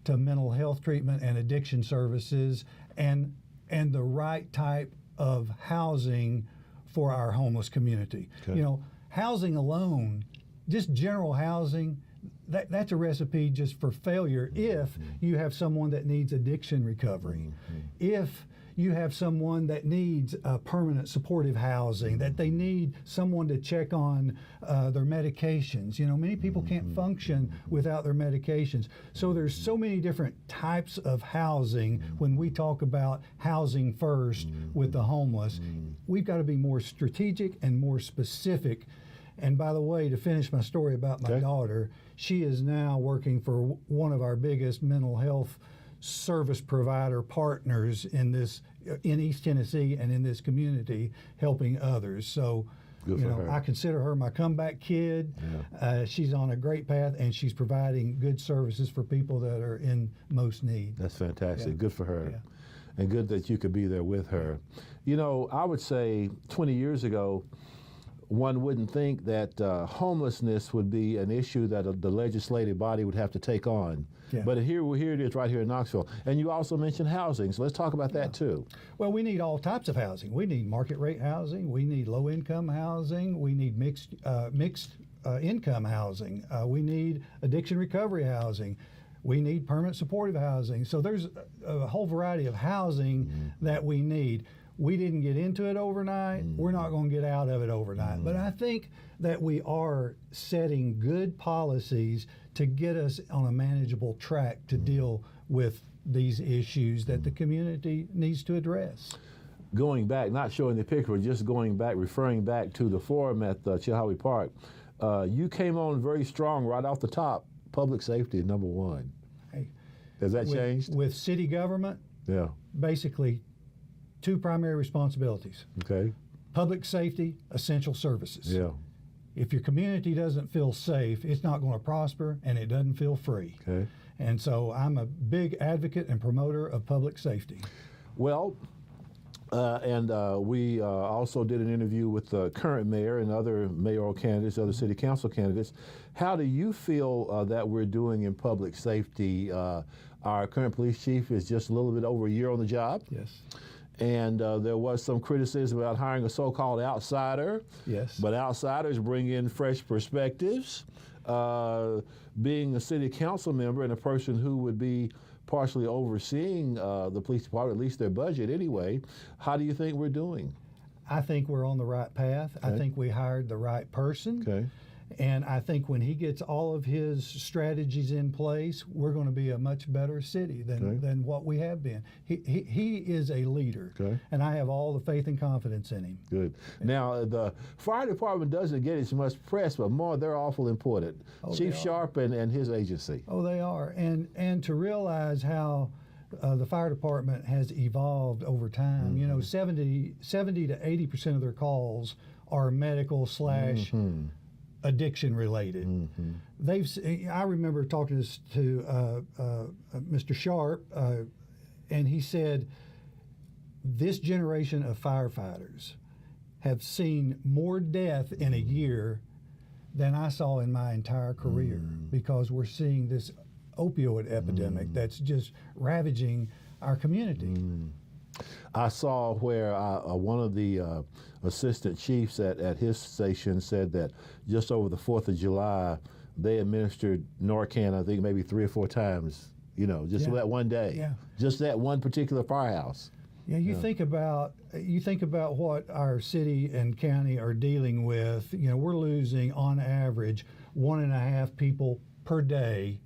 R: to mental health treatment and addiction services and the right type of housing for our homeless community. You know, housing alone, just general housing, that's a recipe just for failure if you have someone that needs addiction recovery. If you have someone that needs permanent supportive housing, that they need someone to check on their medications. You know, many people can't function without their medications. So there's so many different types of housing. When we talk about housing first with the homeless, we've got to be more strategic and more specific. And by the way, to finish my story about my daughter, she is now working for one of our biggest mental health service provider partners in East Tennessee and in this community, helping others. So, you know, I consider her my comeback kid. She's on a great path, and she's providing good services for people that are in most need.
Q: That's fantastic. Good for her. And good that you could be there with her. You know, I would say 20 years ago, one wouldn't think that homelessness would be an issue that the legislative body would have to take on. But here it is right here in Knoxville. And you also mentioned housing, so let's talk about that too.
R: Well, we need all types of housing. We need market rate housing. We need low income housing. We need mixed income housing. We need addiction recovery housing. We need permanent supportive housing. So there's a whole variety of housing that we need. We didn't get into it overnight. We're not going to get out of it overnight. But I think that we are setting good policies to get us on a manageable track to deal with these issues that the community needs to address.
J: Going back, not showing the picture, but just going back, referring back to the forum at Chilhowie Park, you came on very strong right off the top. Public safety is number one.
R: Hey,
J: has that changed?
R: With city government,
J: yeah,
R: basically two primary responsibilities.
J: Okay.
R: Public safety, essential services.
J: Yeah.
R: If your community doesn't feel safe, it's not going to prosper, and it doesn't feel free.
J: Okay.
R: And so I'm a big advocate and promoter of public safety.
J: Well, we also did an interview with the current mayor and other mayoral candidates, other city council candidates. How do you feel that we're doing in public safety? Our current police chief is just a little bit over a year on the job.
R: Yes.
J: And there was some criticism about hiring a so-called outsider.
R: Yes.
J: But outsiders bring in fresh perspectives. Being a city council member and a person who would be partially overseeing the police department, at least their budget anyway, how do you think we're doing?
R: I think we're on the right path.
J: Okay.
R: I think we hired the right person.
J: Okay.
R: And I think when he gets all of his strategies in place, we're going to be a much better city than what we have been. He is a leader, and I have all the faith and confidence in him.
J: Good. Now, the fire department doesn't get as much press, but more, they're awful important. Chief Sharp and his agency.
R: Oh, they are. And to realize how the fire department has evolved over time. You know, 70 to 80% of their calls are medical / addiction related. I remember talking to Mr. Sharp, and he said, this generation of firefighters have seen more death in a year than I saw in my entire career, because we're seeing this opioid epidemic that's just ravaging our community.
J: I saw where one of the assistant chiefs at his station said that just over the 4th of July, they administered Narcan, I think maybe 3 or 4 times, you know, just that one day.
R: Yeah.
J: Just that one particular firehouse.
R: Yeah, you think about what our city and county are dealing with. You know, we're losing on average 1.5 people per day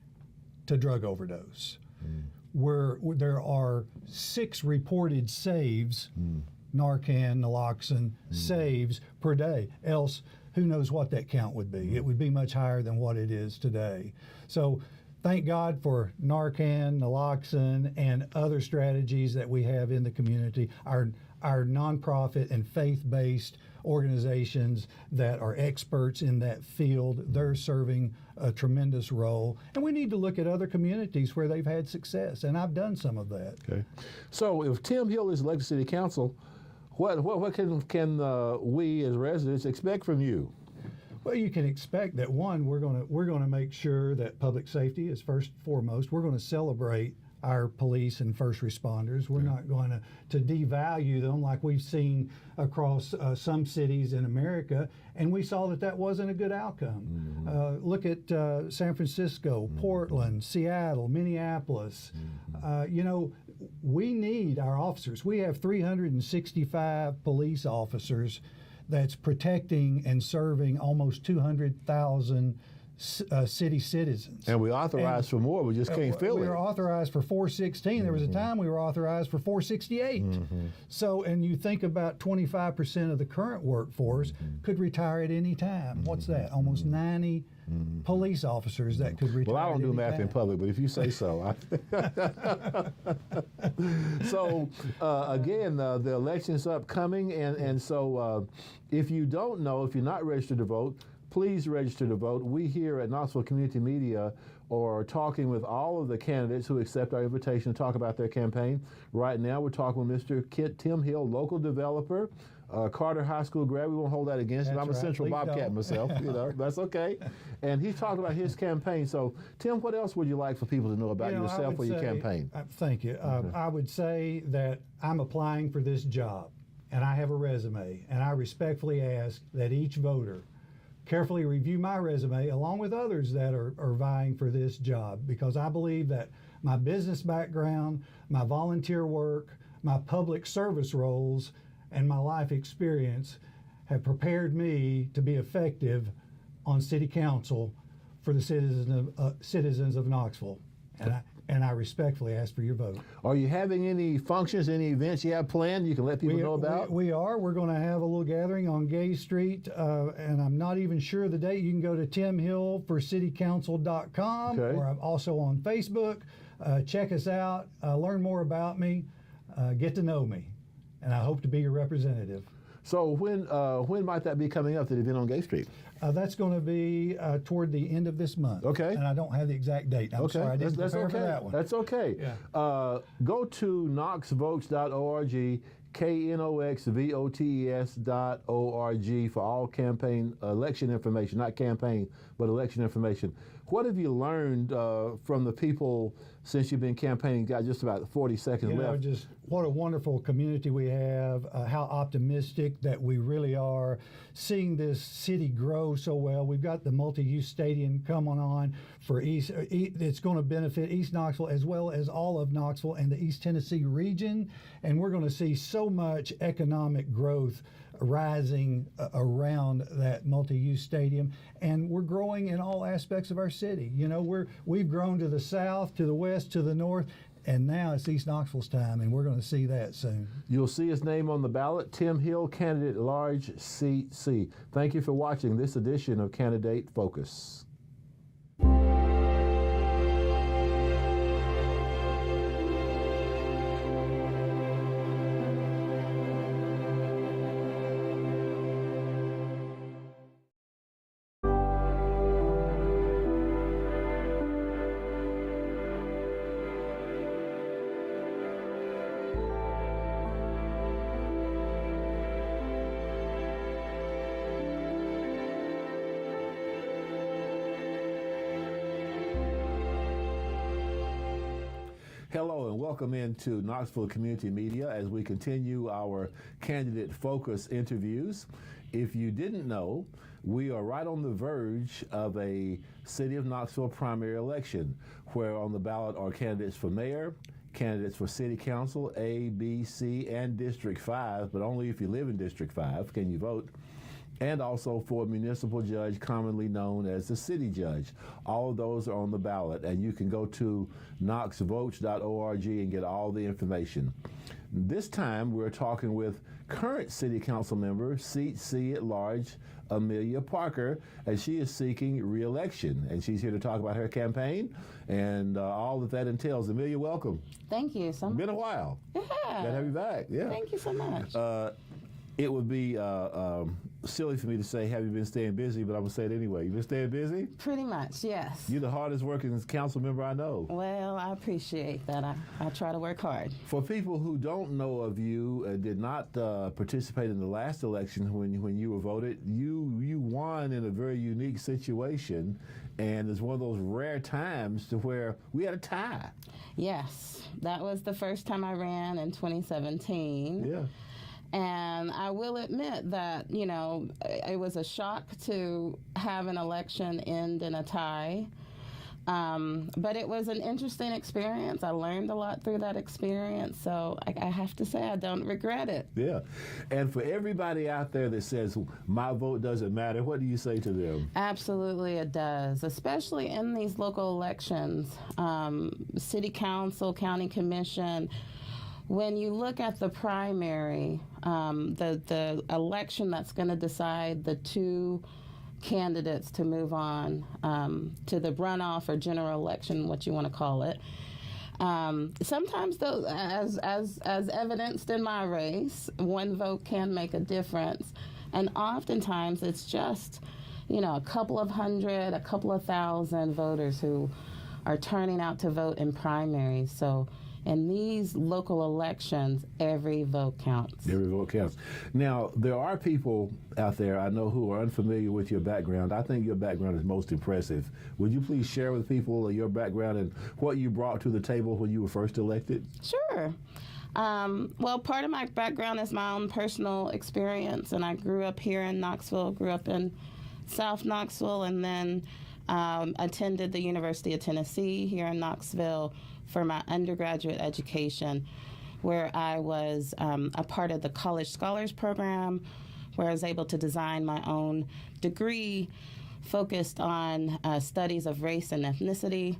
R: to drug overdose. There are 6 reported saves, Narcan, naloxone, saves per day. Else, who knows what that count would be? It would be much higher than what it is today. So thank God for Narcan, naloxone, and other strategies that we have in the community. Our nonprofit and faith-based organizations that are experts in that field, they're serving a tremendous role. And we need to look at other communities where they've had success, and I've done some of that.
J: Okay. So if Tim Hill is elected city council, what can we as residents expect from you?
R: Well, you can expect that, one, we're going to make sure that public safety is first and foremost. We're going to celebrate our police and first responders. We're not going to devalue them like we've seen across some cities in America, and we saw that wasn't a good outcome. Look at San Francisco, Portland, Seattle, Minneapolis. You know, we need our officers. We have 365 police officers that's protecting and serving almost 200,000 city citizens.
J: And we authorized for more, we just can't fill it.
R: We were authorized for 416. There was a time we were authorized for 468. So, and you think about 25% of the current workforce could retire at any time. What's that? Almost 90 police officers that could retire.
J: Well, I don't do math
R: time.
J: in public, but if you say so. So, again, the election's upcoming, and so if you don't know, if you're not registered to vote, please register to vote. We here at Knoxville Community Media are talking with all of the candidates who accept our invitation to talk about their campaign. Right now, we're talking with Mr. Tim Hill, local developer, Carter High School grad. We won't hold that against him. I'm a Central Bobcat myself, you know, that's okay. And he's talking about his campaign. So, Tim, what else would you like for people to know about yourself or your campaign?
R: Thank you. I would say that I'm applying for this job, and I have a resume, and I respectfully ask that each voter carefully review my resume along with others that are vying for this job, because I believe that my business background, my volunteer work, my public service roles, and my life experience have prepared me to be effective on city council for the citizens of Knoxville. And I respectfully ask for your vote.
J: Are you having any functions, any events you have planned you can let people know about?
R: We are. We're going to have a little gathering on Gay Street, and I'm not even sure the date. You can go to timhillforcitycouncil.com, or I'm also on Facebook. Check us out, learn more about me, get to know me, and I hope to be your representative.
J: So when might that be coming up, the event on Gay Street?
R: That's going to be toward the end of this month.
J: Okay.
R: And I don't have the exact date. I'm sorry, I didn't prepare for that one.
J: That's okay.
R: Yeah.
J: Go to knoxvotes.org, knoxvotes.org for all campaign election information, not campaign, but election information. What have you learned from the people since you've been campaigning? Got just about 40 seconds left.
R: Just what a wonderful community we have, how optimistic that we really are, seeing this city grow so well. We've got the multi-use stadium coming on for East. It's going to benefit East Knoxville as well as all of Knoxville and the East Tennessee region. And we're going to see so much economic growth rising around that multi-use stadium, and we're growing in all aspects of our city. You know, we've grown to the south, to the west, to the north, and now it's East Knoxville's time, and we're going to see that soon.
J: You'll see his name on the ballot, Tim Hill, candidate at large, seat C. Thank you for watching this edition of Candidate Focus. Hello and welcome into Knoxville Community Media as we continue our Candidate Focus interviews. If you didn't know, we are right on the verge of a City of Knoxville primary election where on the ballot are candidates for mayor, candidates for city council, A, B, C, and District 5, but only if you live in District 5 can you vote, and also for a municipal judge commonly known as the city judge. All of those are on the ballot, and you can go to knoxvotes.org and get all the information. This time we're talking with current city council member, seat C at large, Amelia Parker, and she is seeking re-election, and she's here to talk about her campaign and all that entails. Amelia, welcome.
H: Thank you so much.
J: Been a while.
H: Yeah.
J: Glad to have you back. Yeah.
H: Thank you so much.
J: It would be silly for me to say, have you been staying busy, but I'm going to say it anyway. You been staying busy?
H: Pretty much, yes.
J: You're the hardest working council member I know.
H: Well, I appreciate that. I try to work hard.
J: For people who don't know of you, did not participate in the last election when you were voted, you won in a very unique situation, and it's one of those rare times to where we had a tie.
H: Yes, that was the first time I ran in 2017.
J: Yeah.
H: And I will admit that, you know, it was a shock to have an election end in a tie. But it was an interesting experience. I learned a lot through that experience. So I have to say I don't regret it.
J: Yeah. And for everybody out there that says, my vote doesn't matter, what do you say to them?
H: Absolutely it does, especially in these local elections, city council, county commission. When you look at the primary, the election that's going to decide the two candidates to move on to the runoff or general election, what you want to call it. Sometimes, though, as evidenced in my race, one vote can make a difference, and oftentimes it's just, you know, a couple of hundred, a couple of thousand voters who are turning out to vote in primaries. So in these local elections, every vote counts.
J: Every vote counts. Now, there are people out there I know who are unfamiliar with your background. I think your background is most impressive. Would you please share with people your background and what you brought to the table when you were first elected?
H: Sure. Well, part of my background is my own personal experience, and I grew up here in Knoxville, grew up in South Knoxville, and then attended the University of Tennessee here in Knoxville for my undergraduate education, where I was a part of the College Scholars Program, where I was able to design my own degree focused on studies of race and ethnicity.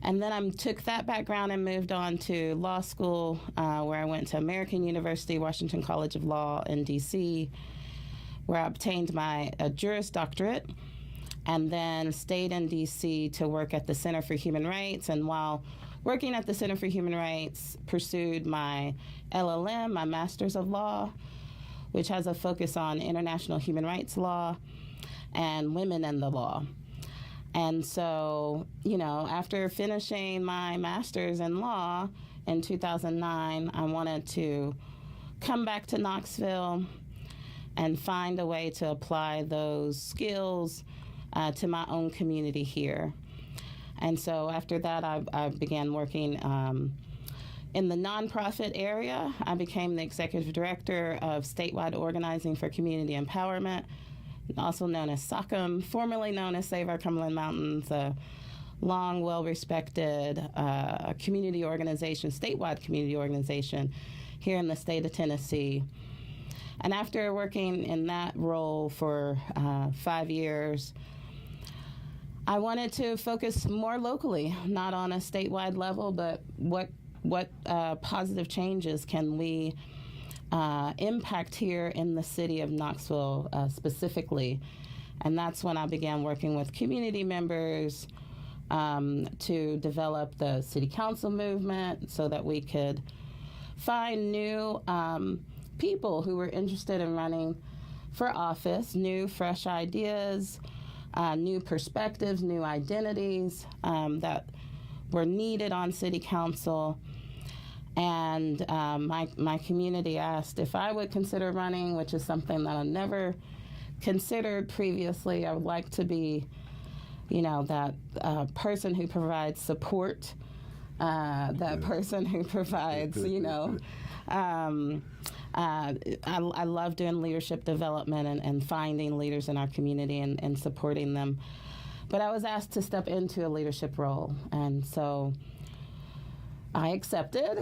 H: And then I took that background and moved on to law school, where I went to American University, Washington College of Law in D.C., where I obtained my Juris Doctorate, and then stayed in D.C. to work at the Center for Human Rights. And while working at the Center for Human Rights, pursued my LLM, my Master's of Law, which has a focus on international human rights law and women in the law. And so, after finishing my master's in law in 2009, I wanted to come back to Knoxville and find a way to apply those skills to my own community here. And so after that, I began working in the nonprofit area. I became the executive director of statewide organizing for community empowerment, also known as SOCM, formerly known as Save Our Cumberland Mountains, a long, well-respected community organization, statewide community organization here in the state of Tennessee. And after working in that role for 5 years, I wanted to focus more locally, not on a statewide level, but what positive changes can we impact here in the city of Knoxville specifically. And that's when I began working with community members to develop the city council movement so that we could find new people who were interested in running for office, new, fresh ideas, new perspectives, new identities that were needed on city council. And my community asked if I would consider running, which is something that I never considered previously. I would like to be, that person who provides support, that person who provides, I love doing leadership development and finding leaders in our community and supporting them. But I was asked to step into a leadership role, and so I accepted.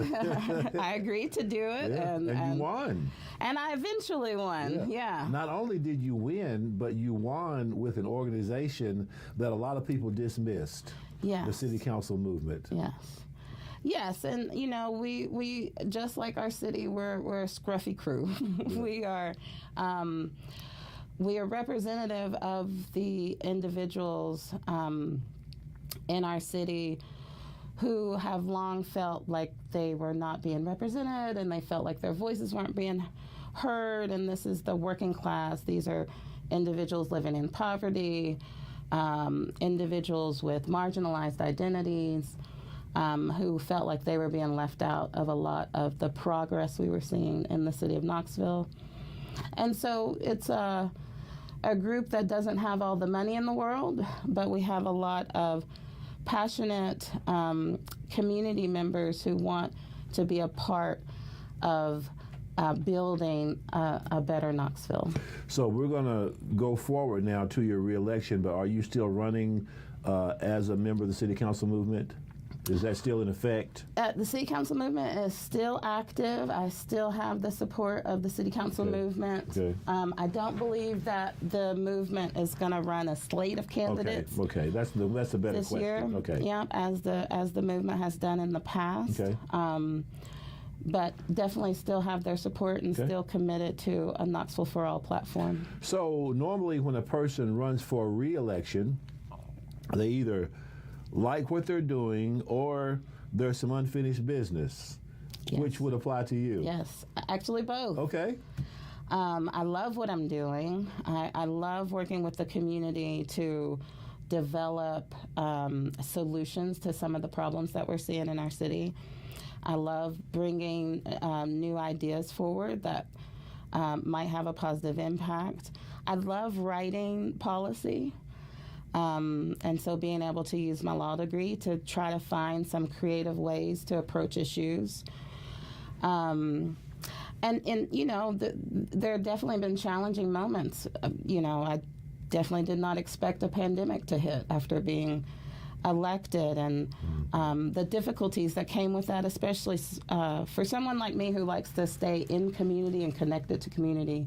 H: I agreed to do it.
J: Yeah, and you won.
H: And I eventually won, yeah.
J: Not only did you win, but you won with an organization that a lot of people dismissed.
H: Yes.
J: The city council movement.
H: Yes. Yes, and we just like our city, we're a scruffy crew. Yeah. We are representative of the individuals in our city who have long felt like they were not being represented, and they felt like their voices weren't being heard. And this is the working class. These are individuals living in poverty, individuals with marginalized identities, who felt like they were being left out of a lot of the progress we were seeing in the city of Knoxville. And so it's a group that doesn't have all the money in the world, but we have a lot of passionate community members who want to be a part of building a better Knoxville.
J: So we're going to go forward now to your reelection, but are you still running as a member of the city council movement? Is that still in effect?
H: The city council movement is still active. I still have the support of the city council movement.
J: Okay.
H: I don't believe that the movement is going to run a slate of candidates.
J: Okay. That's a better
H: this
J: question.
H: Year.
J: Okay.
H: Yeah, as the movement has done in the past.
J: Okay.
H: But definitely still have their support and
J: Okay.
H: still committed to a Knoxville for All platform.
J: So normally when a person runs for re-election, they either like what they're doing or there's some unfinished business.
H: Yes.
J: Which would apply to you?
H: Yes, actually both.
J: Okay.
H: I love what I'm doing. I love working with the community to develop solutions to some of the problems that we're seeing in our city. I love bringing new ideas forward that might have a positive impact. I love writing policy. And so being able to use my law degree to try to find some creative ways to approach issues. And there have definitely been challenging moments. definitely did not expect a pandemic to hit after being elected, and the difficulties that came with that, especially for someone like me who likes to stay in community and connected to community,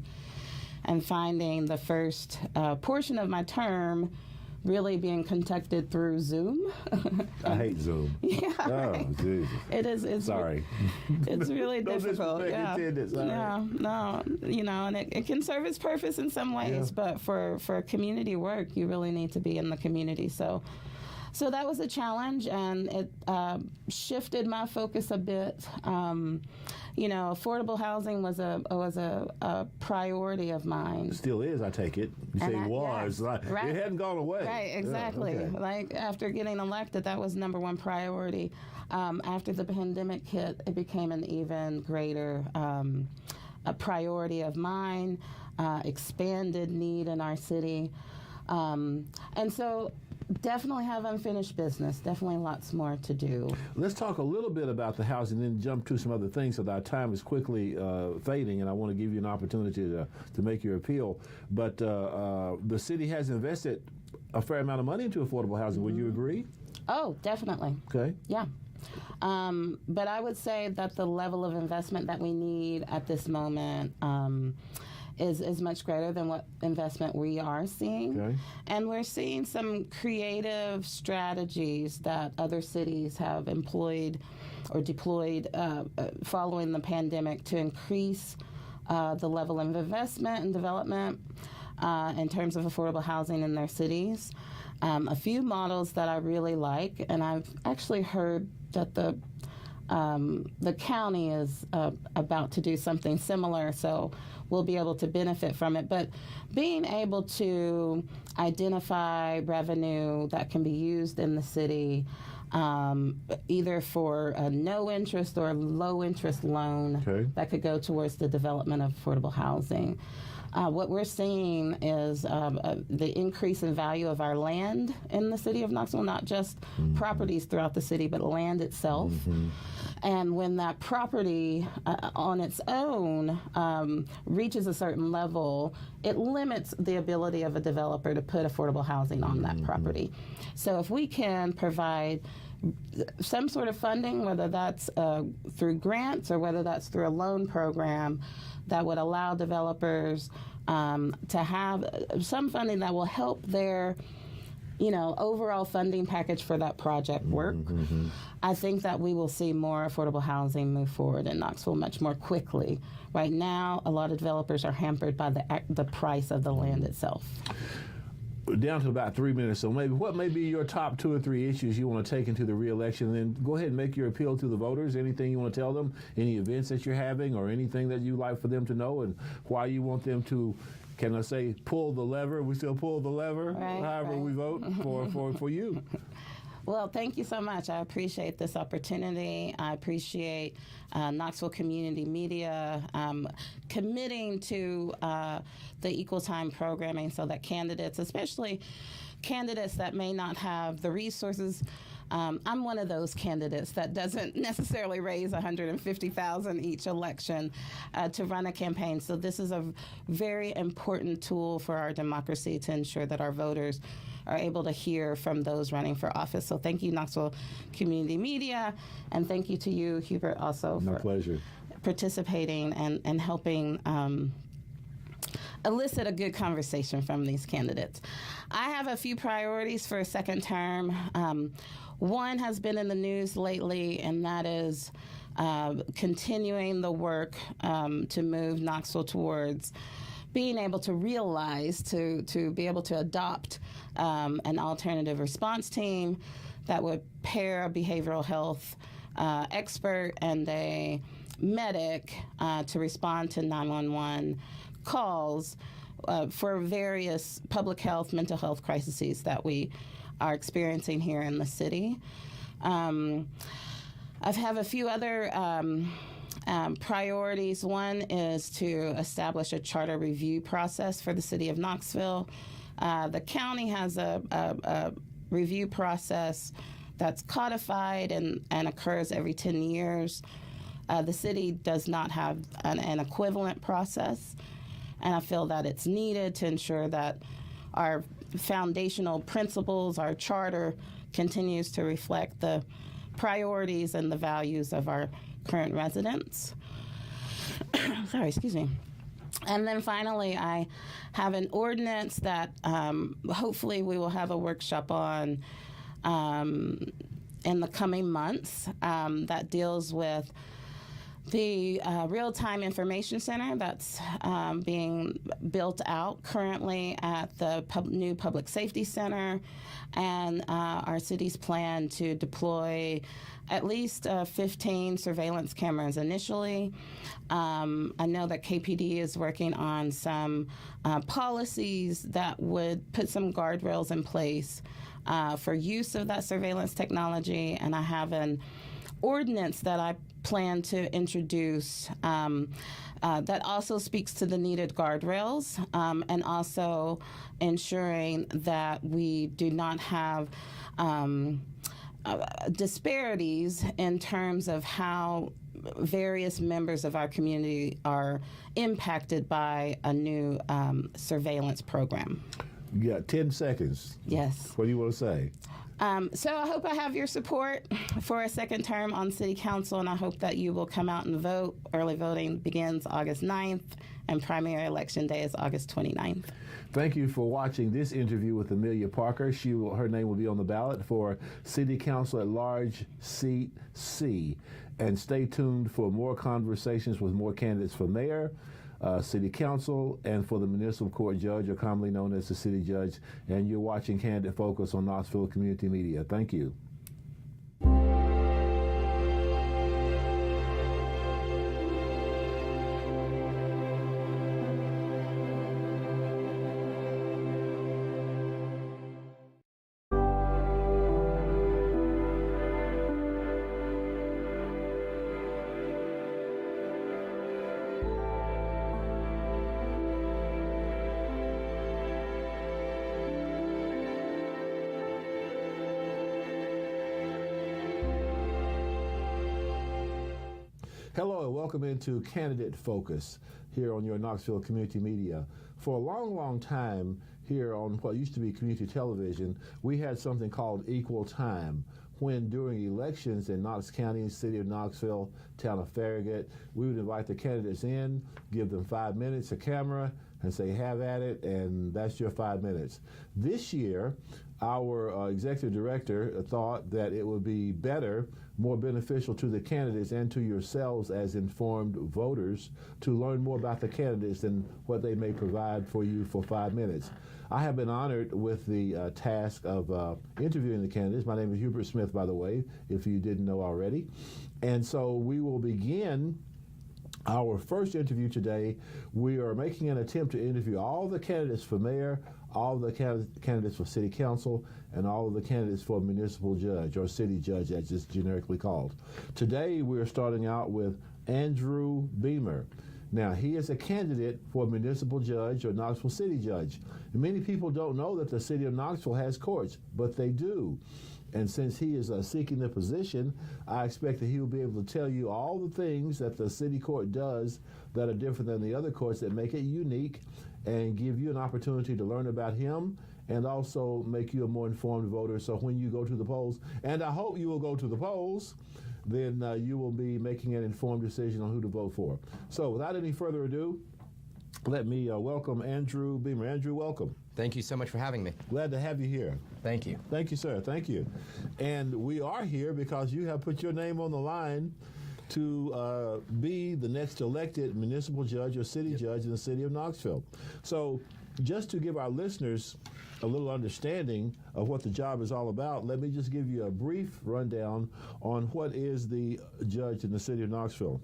H: and finding the first portion of my term really being conducted through Zoom.
J: I hate Zoom.
H: Yeah.
J: Oh, Jesus.
H: It is. It's
J: Sorry.
H: It's really
J: No
H: difficult.
J: disrespect intended, sorry.
H: Yeah. No. And it can serve its purpose in some ways, but for community work, you really need to be in the community. So that was a challenge, and it shifted my focus a bit. Affordable housing was a priority of mine.
J: Still is, I take it. You say it was.
H: Yes, right.
J: It hadn't gone away.
H: Right, exactly.
J: Yeah, okay.
H: Like after getting elected, that was number one priority. After the pandemic hit, it became an even greater a priority of mine, expanded need in our city. And so definitely have unfinished business, definitely lots more to do.
J: Let's talk a little bit about the housing, then jump to some other things, so that our time is quickly fading, and I want to give you an opportunity to make your appeal. But the city has invested a fair amount of money into affordable housing. Would you agree?
H: Oh, definitely.
J: Okay.
H: Yeah. But I would say that the level of investment that we need at this moment is much greater than what investment we are seeing.
J: Okay.
H: And we're seeing some creative strategies that other cities have employed or deployed following the pandemic to increase the level of investment and development in terms of affordable housing in their cities. A few models that I really like, and I've actually heard that the county is about to do something similar, so we'll be able to benefit from it. But being able to identify revenue that can be used in the city, either for a no interest or low interest loan that could go towards the development of affordable housing. What we're seeing is the increase in value of our land in the city of Knoxville, not just properties throughout the city, but land itself. And when that property on its own reaches a certain level, it limits the ability of a developer to put affordable housing on that property. So if we can provide some sort of funding, whether that's through grants or whether that's through a loan program, that would allow developers to have some funding that will help their overall funding package for that project work. I think that we will see more affordable housing move forward in Knoxville much more quickly. Right now, a lot of developers are hampered by the price of the land itself.
J: Down to about 3 minutes, so what may be your top 2 or 3 issues you want to take into the re-election, and then go ahead and make your appeal to the voters. Anything you want to tell them, any events that you're having, or anything that you'd like for them to know, and why you want them to, can I say, pull the lever? We still pull the lever, however we vote for you.
H: Well, thank you so much. I appreciate this opportunity. I appreciate Knoxville Community Media committing to the equal time programming so that candidates, especially candidates that may not have the resources. I'm one of those candidates that doesn't necessarily raise $150,000 each election to run a campaign. So this is a very important tool for our democracy to ensure that our voters are able to hear from those running for office. So thank you, Knoxville Community Media, and thank you to you, Hubert, also
J: for pleasure.
H: Participating and helping elicit a good conversation from these candidates. I have a few priorities for a second term. One has been in the news lately, and that is continuing the work to move Knoxville towards being able to realize, to be able to adopt an alternative response team that would pair a behavioral health expert and a medic to respond to 911 calls for various public health, mental health crises that we are experiencing here in the city. I have a few other priorities. One is to establish a charter review process for the city of Knoxville. The county has a review process that's codified and occurs every 10 years. The city does not have an equivalent process, and I feel that it's needed to ensure that our foundational principles, our charter continues to reflect the priorities and the values of our current residents. Sorry, excuse me. And then finally, I have an ordinance that hopefully we will have a workshop on in the coming months that deals with the real-time information center that's being built out currently at the new public safety center, and our city's plan to deploy at least 15 surveillance cameras initially. I know that KPD is working on some policies that would put some guardrails in place for use of that surveillance technology, and I have an ordinance that I plan to introduce that also speaks to the needed guardrails and also ensuring that we do not have disparities in terms of how various members of our community are impacted by a new surveillance program.
J: You got 10 seconds.
H: Yes.
J: What do you want to say?
H: So I hope I have your support for a second term on City Council, and I hope that you will come out and vote. Early voting begins August 9th, and primary election day is August 29th.
J: Thank you for watching this interview with Amelia Parker. Her name will be on the ballot for City Council at Large Seat C. And stay tuned for more conversations with more candidates for mayor, City Council, and for the Municipal Court Judge, or commonly known as the City Judge. And you're watching Candidate Focus on Knoxville Community Media. Thank you. Hello and welcome into Candidate Focus here on your Knoxville Community Media. For a long, long time here on what used to be community television, we had something called Equal Time, when during elections in Knox County, City of Knoxville, Town of Farragut, we would invite the candidates in, give them 5 minutes, a camera, and say, have at it, and that's your 5 minutes. This year, our executive director thought that it would be better, more beneficial to the candidates and to yourselves as informed voters to learn more about the candidates than what they may provide for you for 5 minutes. I have been honored with the task of interviewing the candidates. My name is Hubert Smith, by the way, if you didn't know already. And so we will begin our first interview today. We are making an attempt to interview all the candidates for mayor, all the candidates for city council, and all of the candidates for municipal judge, or city judge as it's generically called. Today we're starting out with Andrew Beamer. Now, he is a candidate for municipal judge or Knoxville city judge. And many people don't know that the city of Knoxville has courts, but they do. And since he is seeking the position, I expect that he will be able to tell you all the things that the city court does that are different than the other courts, that make it unique, and give you an opportunity to learn about him and also make you a more informed voter. So when you go to the polls, and I hope you will go to the polls, then you will be making an informed decision on who to vote for. So without any further ado, let me welcome Andrew Beamer. Andrew, welcome.
D: Thank you so much for having me.
J: Glad to have you here.
D: Thank you.
J: Thank you, sir. Thank you. And we are here because you have put your name on the line to be the next elected municipal judge or city judge in the city of Knoxville. So just to give our listeners a little understanding of what the job is all about, let me just give you a brief rundown on what is the judge in the city of Knoxville.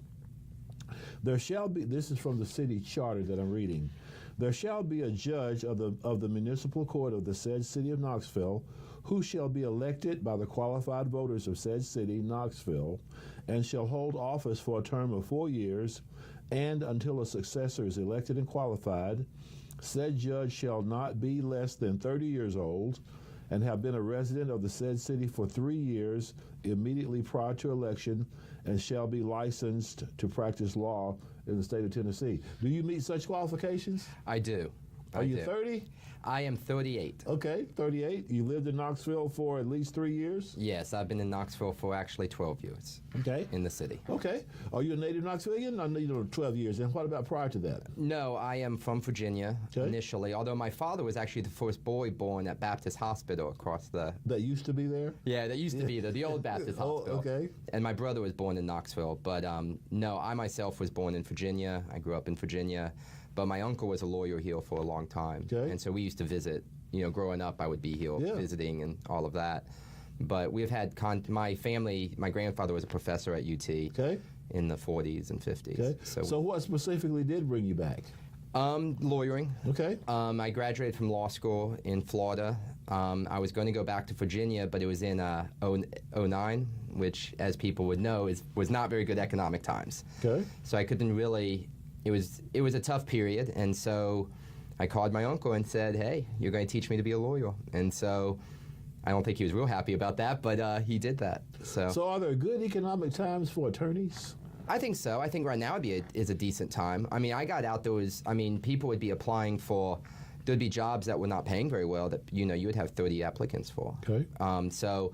J: There shall be, this is from the city charter that I'm reading, there shall be a judge of the municipal court of the said city of Knoxville, who shall be elected by the qualified voters of said city, Knoxville, and shall hold office for a term of 4 years, and until a successor is elected and qualified. Said judge shall not be less than 30 years old and have been a resident of the said city for 3 years immediately prior to election, and shall be licensed to practice law in the state of Tennessee. Do you meet such qualifications?
D: I do.
J: Are you 30?
D: I am 38.
J: Okay, 38. You lived in Knoxville for at least 3 years?
D: Yes, I've been in Knoxville for actually 12 years.
J: Okay.
D: In the city.
J: Okay. Are you a native Knoxvillian? I know you know 12 years. And what about prior to that?
D: No, I am from Virginia initially, although my father was actually the first boy born at Baptist Hospital across the...
J: That used to be there?
D: Yeah, that used to be there, the old Baptist Hospital.
J: Okay.
D: And my brother was born in Knoxville, but no, I myself was born in Virginia. I grew up in Virginia, but my uncle was a lawyer here for a long time. Okay. And so we used to visit. You know, growing up, I would be here visiting and all of that. But we've had my family. My grandfather was a professor at UT in the 40s and 50s.
J: Okay. So what specifically did bring you back?
D: Lawyering.
J: Okay.
D: I graduated from law school in Florida. I was going to go back to Virginia, but it was in 09, which, as people would know, was not very good economic times.
J: Okay.
D: So I couldn't really. It was a tough period, and so I called my uncle and said, "Hey, you're going to teach me to be a lawyer." And so I don't think he was real happy about that, but he did that.
J: So are there good economic times for attorneys?
D: I think so. I think right now is a decent time. I mean, I got out there people would be applying for, there'd be jobs that were not paying very well that, you would have 30 applicants for.
J: Okay.
D: So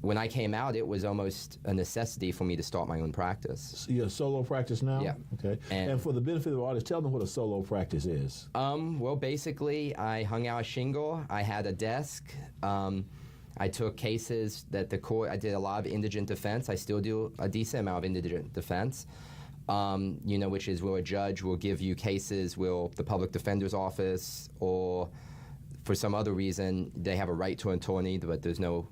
D: when I came out, it was almost a necessity for me to start my own practice.
J: So you're a solo practice now?
D: Yeah.
J: Okay. And for the benefit of the audience, tell them what a solo practice is.
D: Well, basically, I hung out a shingle. I had a desk. I took cases that the court, I did a lot of indigent defense. I still do a decent amount of indigent defense, which is where a judge will give you cases, will the public defender's office, or for some other reason, they have a right to an attorney, but there's no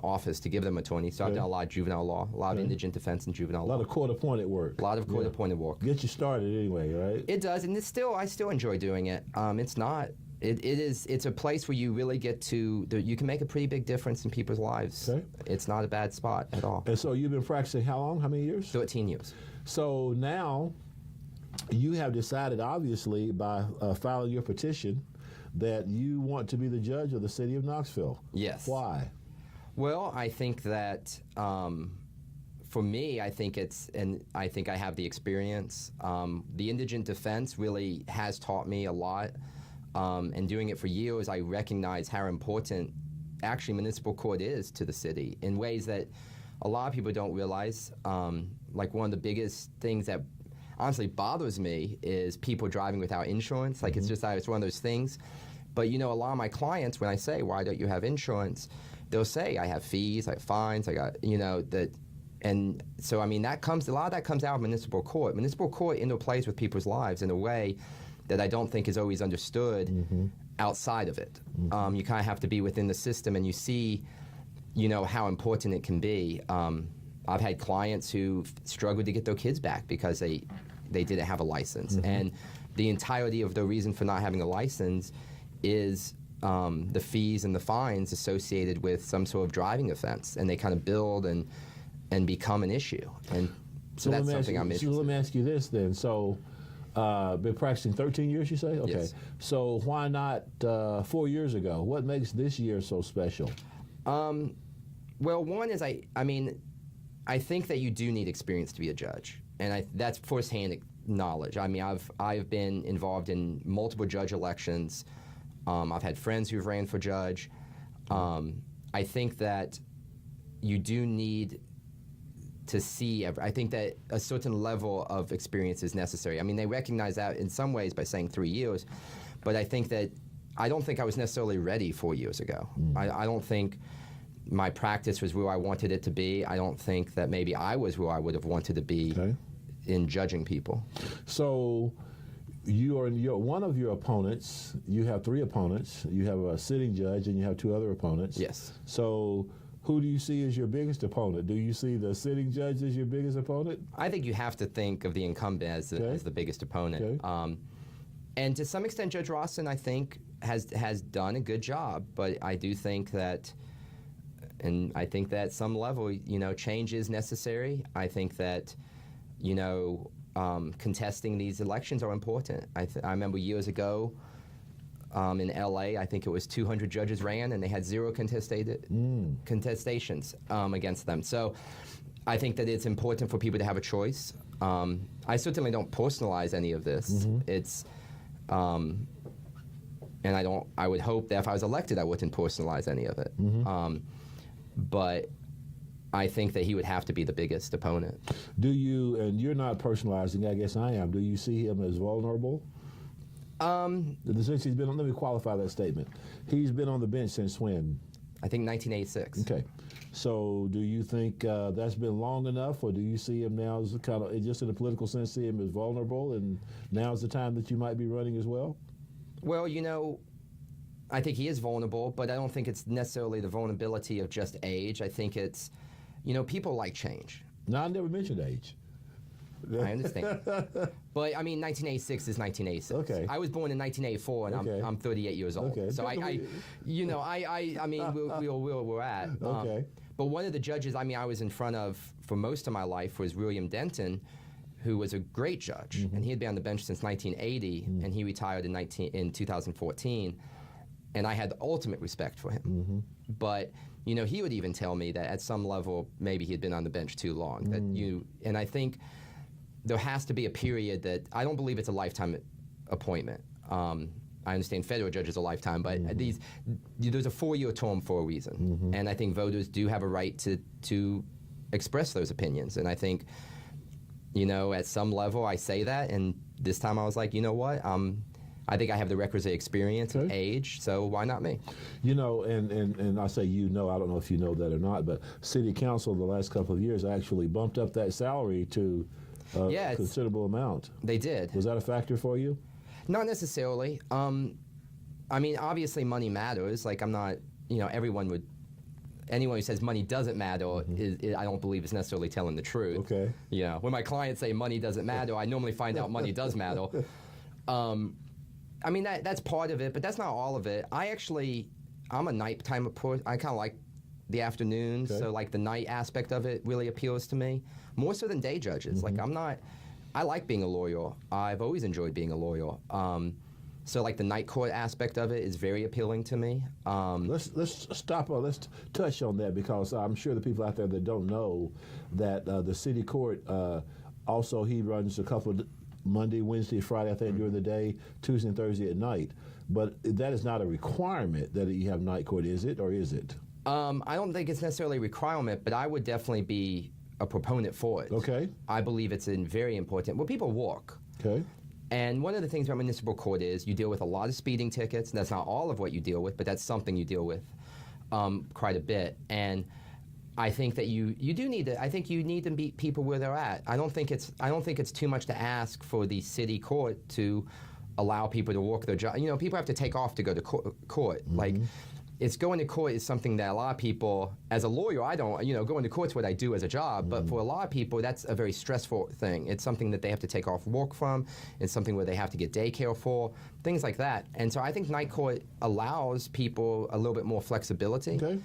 D: office to give them an attorney. So I've done a lot of juvenile law, a lot of indigent defense and juvenile law.
J: A lot of court-appointed work.
D: A lot of court-appointed work.
J: Get you started anyway, right?
D: It does, and I still enjoy doing it. It's a place where you really get to, you can make a pretty big difference in people's lives.
J: Okay.
D: It's not a bad spot at all.
J: And so you've been practicing how long? How many years?
D: 13 years.
J: So now you have decided, obviously, by filing your petition, that you want to be the judge of the city of Knoxville.
D: Yes.
J: Why?
D: Well, I think that for me, I think I have the experience. The indigent defense really has taught me a lot. And doing it for years, I recognize how important actually municipal court is to the city in ways that a lot of people don't realize. Like one of the biggest things that honestly bothers me is people driving without insurance. Like it's one of those things. But a lot of my clients, when I say, "Why don't you have insurance?" they'll say, "I have fees, I have fines, I got that." And so a lot of that comes out of municipal court. Municipal court interplays with people's lives in a way that I don't think is always understood outside of it. You kind of have to be within the system, and you see, how important it can be. I've had clients who struggled to get their kids back because they didn't have a license, and the entirety of the reason for not having a license is the fees and the fines associated with some sort of driving offense, and they kind of build and become an issue. And so that's something I'm interested in.
J: So let me ask you this then. So been practicing 13 years, you say? Okay.
D: Yes.
J: So why not 4 years ago? What makes this year so special?
D: Well, one is I think that you do need experience to be a judge, and that's firsthand knowledge. I mean, I've been involved in multiple judge elections. I've had friends who've ran for judge. I think that you do need to see. I think that a certain level of experience is necessary. I mean, they recognize that in some ways by saying 3 years, but I don't think I was necessarily ready 4 years ago. I don't think my practice was where I wanted it to be. I don't think that maybe I was where I would have wanted to be in judging people.
J: So you're one of your opponents. You have 3 opponents. You have a sitting judge and you have 2 other opponents.
D: Yes.
J: So who do you see as your biggest opponent? Do you see the sitting judge as your biggest opponent?
D: I think you have to think of the incumbent as the biggest opponent.
J: Okay.
D: And to some extent, Judge Rawson, I think, has done a good job. But I do think that, and I think that at some level, change is necessary. I think that, contesting these elections are important. I remember years ago in L.A., I think it was 200 judges ran, and they had 0 contestations against them. So I think that it's important for people to have a choice. I certainly don't personalize any of this. It's, and I would hope that if I was elected, I wouldn't personalize any of it. But I think that he would have to be the biggest opponent.
J: Do you, and you're not personalizing, I guess I am, do you see him as vulnerable? Since he's been on, let me qualify that statement. He's been on the bench since when?
D: I think 1986.
J: Okay. So do you think that's been long enough, or do you see him now as kind of, just in a political sense, see him as vulnerable, and now's the time that you might be running as well?
D: Well, I think he is vulnerable, but I don't think it's necessarily the vulnerability of just age. I think it's, people like change.
J: No, I never mentioned age.
D: I understand. But, 1986 is 1986.
J: Okay.
D: I was born in 1984, and
J: okay.
D: I'm 38 years old.
J: Okay.
D: So, we're at.
J: Okay.
D: But one of the judges, I was in front of, for most of my life, was William Denton, who was a great judge. And he had been on the bench since 1980, and he retired in 2014. And I had the ultimate respect for him. But, he would even tell me that at some level, maybe he had been on the bench too long. And I think there has to be a period that, I don't believe it's a lifetime appointment. I understand federal judges are lifetime, but there's a 4-year term for a reason. And I think voters do have a right to express those opinions. And I think, at some level I say that, and this time I was like, you know what, I think I have the requisite experience and age, so why not me?
J: And I say I don't know if you know that or not, but City Council the last couple of years actually bumped up that salary to a considerable amount.
D: They did.
J: Was that a factor for you?
D: Not necessarily. Obviously money matters. Like, I'm not, anyone who says money doesn't matter, I don't believe is necessarily telling the truth.
J: Okay.
D: When my clients say money doesn't matter, I normally find out money does matter. That's part of it, but that's not all of it. I'm a nighttime person. I kind of like the afternoon, so like the night aspect of it really appeals to me, more so than day judges. Like, I like being a lawyer. I've always enjoyed being a lawyer. So like the night court aspect of it is very appealing to me.
J: Let's touch on that, because I'm sure the people out there that don't know that the city court, also he runs a couple of Monday, Wednesday, Friday, I think, during the day, Tuesday and Thursday at night. But that is not a requirement that you have night court, is it, or is it?
D: I don't think it's necessarily a requirement, but I would definitely be a proponent for it.
J: Okay.
D: I believe it's very important. Well, people walk.
J: Okay.
D: And one of the things about municipal court is you deal with a lot of speeding tickets, and that's not all of what you deal with, but that's something you deal with quite a bit. And I think that you do need to. I think you need to meet people where they're at. I don't think it's too much to ask for the city court to allow people to walk their job. People have to take off to go to court. Like, it's going to court is something that a lot of people, as a lawyer, I don't. Going to court's what I do as a job. But for a lot of people, that's a very stressful thing. It's something that they have to take off work from. It's something where they have to get daycare for, things like that. And so I think night court allows people a little bit more flexibility.
J: Okay.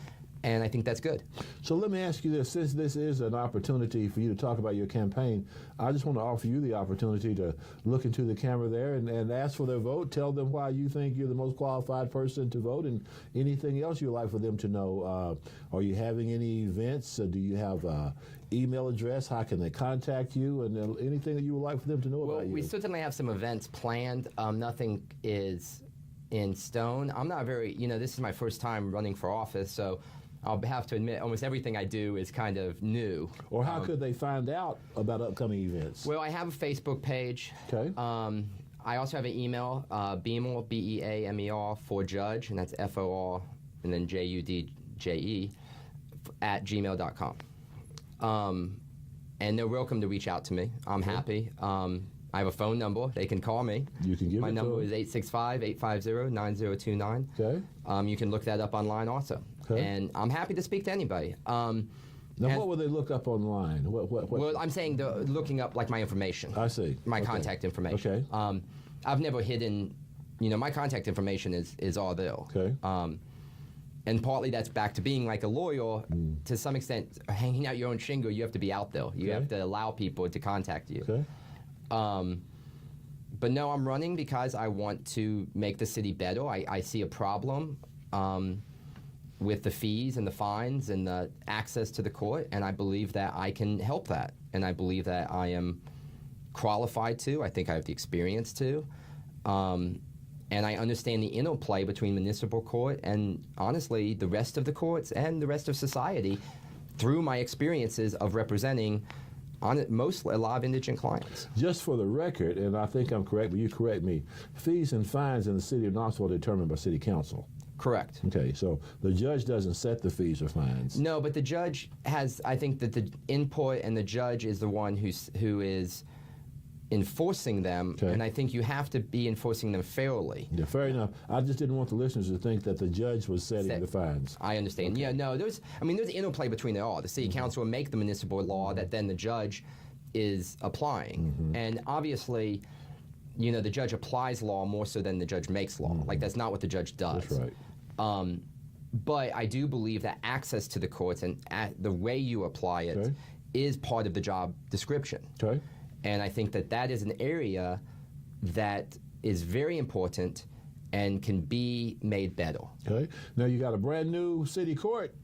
D: And I think that's good.
J: So let me ask you this. Since this is an opportunity for you to talk about your campaign, I just want to offer you the opportunity to look into the camera there and ask for their vote. Tell them why you think you're the most qualified person to vote, and anything else you'd like for them to know. Are you having any events? Do you have an email address? How can they contact you? And anything that you would like for them to know about you?
D: We certainly have some events planned. Nothing is in stone. I'm not very, this is my first time running for office, so I'll have to admit, almost everything I do is kind of new.
J: Or how could they find out about upcoming events?
D: Well, I have a Facebook page.
J: Okay.
D: I also have an email, Beamer, Beamer, for judge, and that's FOR, and then JUDJE, @gmail.com. And they're welcome to reach out to me. I'm happy. I have a phone number. They can call me.
J: You can give
D: My
J: it
D: number
J: to them.
D: is 865-850-9029.
J: Okay.
D: You can look that up online also.
J: Okay.
D: And I'm happy to speak to anybody.
J: Now, what would they look up online? What?
D: Well, I'm saying looking up like my information.
J: I see.
D: My contact information.
J: Okay.
D: I've never hidden, my contact information is all there.
J: Okay.
D: And partly that's back to being like a lawyer. To some extent, hanging out your own shingle, you have to be out there. You have to allow people to contact you.
J: Okay.
D: But no, I'm running because I want to make the city better. I see a problem with the fees and the fines and the access to the court, and I believe that I can help that. And I believe that I am qualified to. I think I have the experience to. and I understand the interplay between municipal court and, honestly, the rest of the courts and the rest of society through my experiences of representing mostly a lot of indigent clients.
J: Just for the record, and I think I'm correct, but you correct me, fees and fines in the city of Knoxville are determined by city council.
D: Correct.
J: Okay, so the judge doesn't set the fees or fines.
D: No, but the judge has, I think that the input, and the judge is the one who is enforcing them, and I think you have to be enforcing them fairly.
J: Yeah, fair enough. I just didn't want the listeners to think that the judge was setting the fines.
D: I understand. Okay. Yeah, no, there's interplay between it all. The city council will make the municipal law that then the judge is applying. And obviously, the judge applies law more so than the judge makes law. Like, that's not what the judge does.
J: That's right.
D: But I do believe that access to the courts and the way you apply it is part of the job description.
J: Okay.
D: And I think that is an area that is very important and can be made better.
J: Okay. Now you got a brand new city court